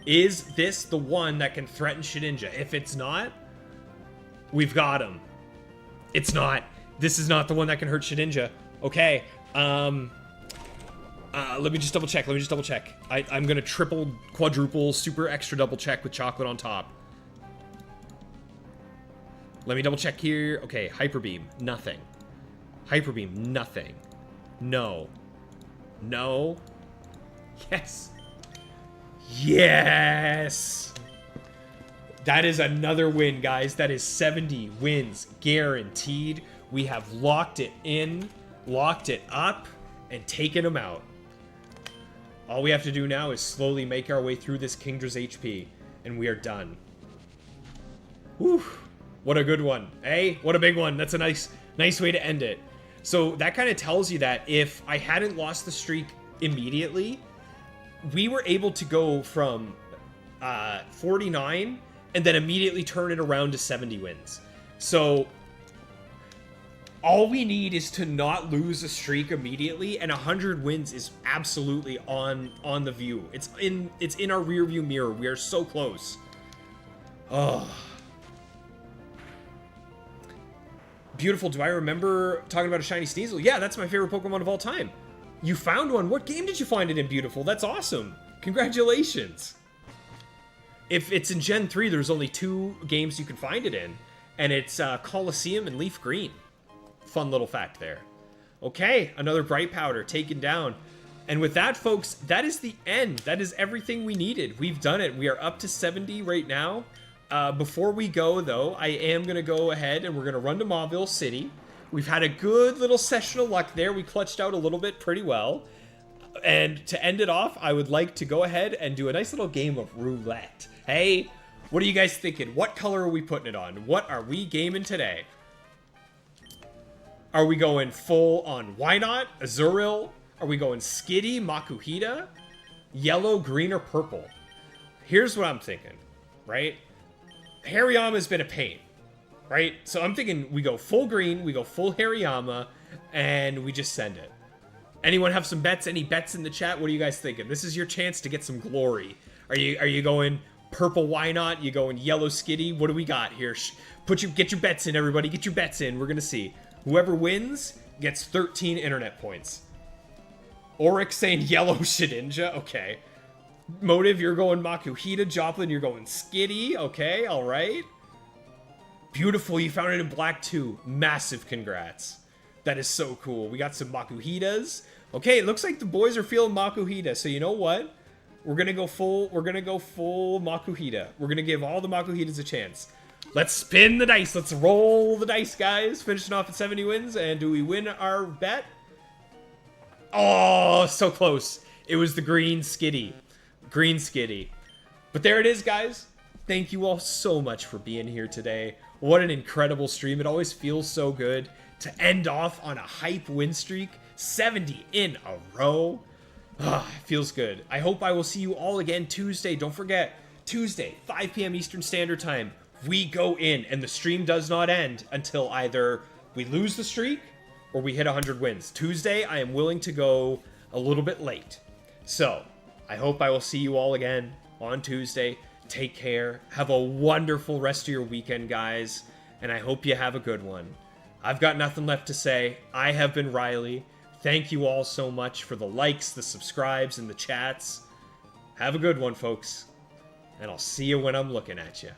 Is this the one that can threaten Shedinja? If it's not, we've got him. It's not. This is not the one that can hurt Shedinja. Okay. Let me just double check. I'm gonna triple, quadruple, super extra double check with chocolate on top. Let me double check here. Okay, Hyper Beam, nothing. Hyper Beam, nothing. No. No. Yes. Yes! That is another win, guys. That is 70 wins guaranteed. We have locked it in, locked it up, and taken them out. All we have to do now is slowly make our way through this Kingdra's HP, and we are done. Whew. What a good one. Hey, what a big one. That's a nice way to end it. So that kind of tells you that if I hadn't lost the streak immediately, we were able to go from 49 and then immediately turn it around to 70 wins. So all we need is to not lose a streak immediately, and 100 wins is absolutely on the view. It's in our rear view mirror. We are so close. Oh. Beautiful. Do I remember talking about a shiny Sneasel? Yeah, that's my favorite Pokemon of all time. You found one? What game did you find it in, Beautiful? That's awesome. Congratulations. If it's in Gen 3, there's only 2 games you can find it in, and it's Colosseum and Leaf Green. Fun little fact there. Okay, another Bright Powder taken down. And with that, folks, that is the end. That is everything we needed. We've done it. We are up to 70 right now. Before we go, though, I am going to go ahead and we're going to run to Mauville City. We've had a good little session of luck there. We clutched out a little bit pretty well. And to end it off, I would like to go ahead and do a nice little game of roulette. Hey, what are you guys thinking? What color are we putting it on? What are we gaming today? Are we going full on Wynot, Azurill? Are we going Skitty, Makuhita? Yellow, green, or purple? Here's what I'm thinking, right? Hariyama's been a pain, right? So I'm thinking we go full green, we go full Hariyama, and we just send it. Anyone have some bets? Any bets in the chat? What are you guys thinking? This is your chance to get some glory. Are you going purple Wynot? You going yellow Skitty? What do we got here? Get your bets in, everybody. Get your bets in. We're gonna see. Whoever wins gets 13 internet points. Oryx saying yellow Shedinja. Okay. Motive, you're going Makuhita. Joplin, you're going Skitty. Okay, alright. Beautiful, you found it in black too. Massive congrats. That is so cool. We got some Makuhitas. Okay, it looks like the boys are feeling Makuhita. So you know what? We're gonna go full Makuhita. We're gonna give all the Makuhitas a chance. Let's spin the dice. Let's roll the dice, guys. Finishing off at 70 wins. And do we win our bet? Oh, so close. It was the green Skitty. Green Skitty. But there it is, guys. Thank you all so much for being here today. What an incredible stream. It always feels so good to end off on a hype win streak. 70 in a row. It feels good. I hope I will see you all again Tuesday. Don't forget, Tuesday, 5 p.m. Eastern Standard Time, we go in, and the stream does not end until either we lose the streak or we hit 100 wins. Tuesday, I am willing to go a little bit late. So, I hope I will see you all again on Tuesday. Take care. Have a wonderful rest of your weekend, guys. And I hope you have a good one. I've got nothing left to say. I have been Riley. Thank you all so much for the likes, the subscribes, and the chats. Have a good one, folks. And I'll see you when I'm looking at you.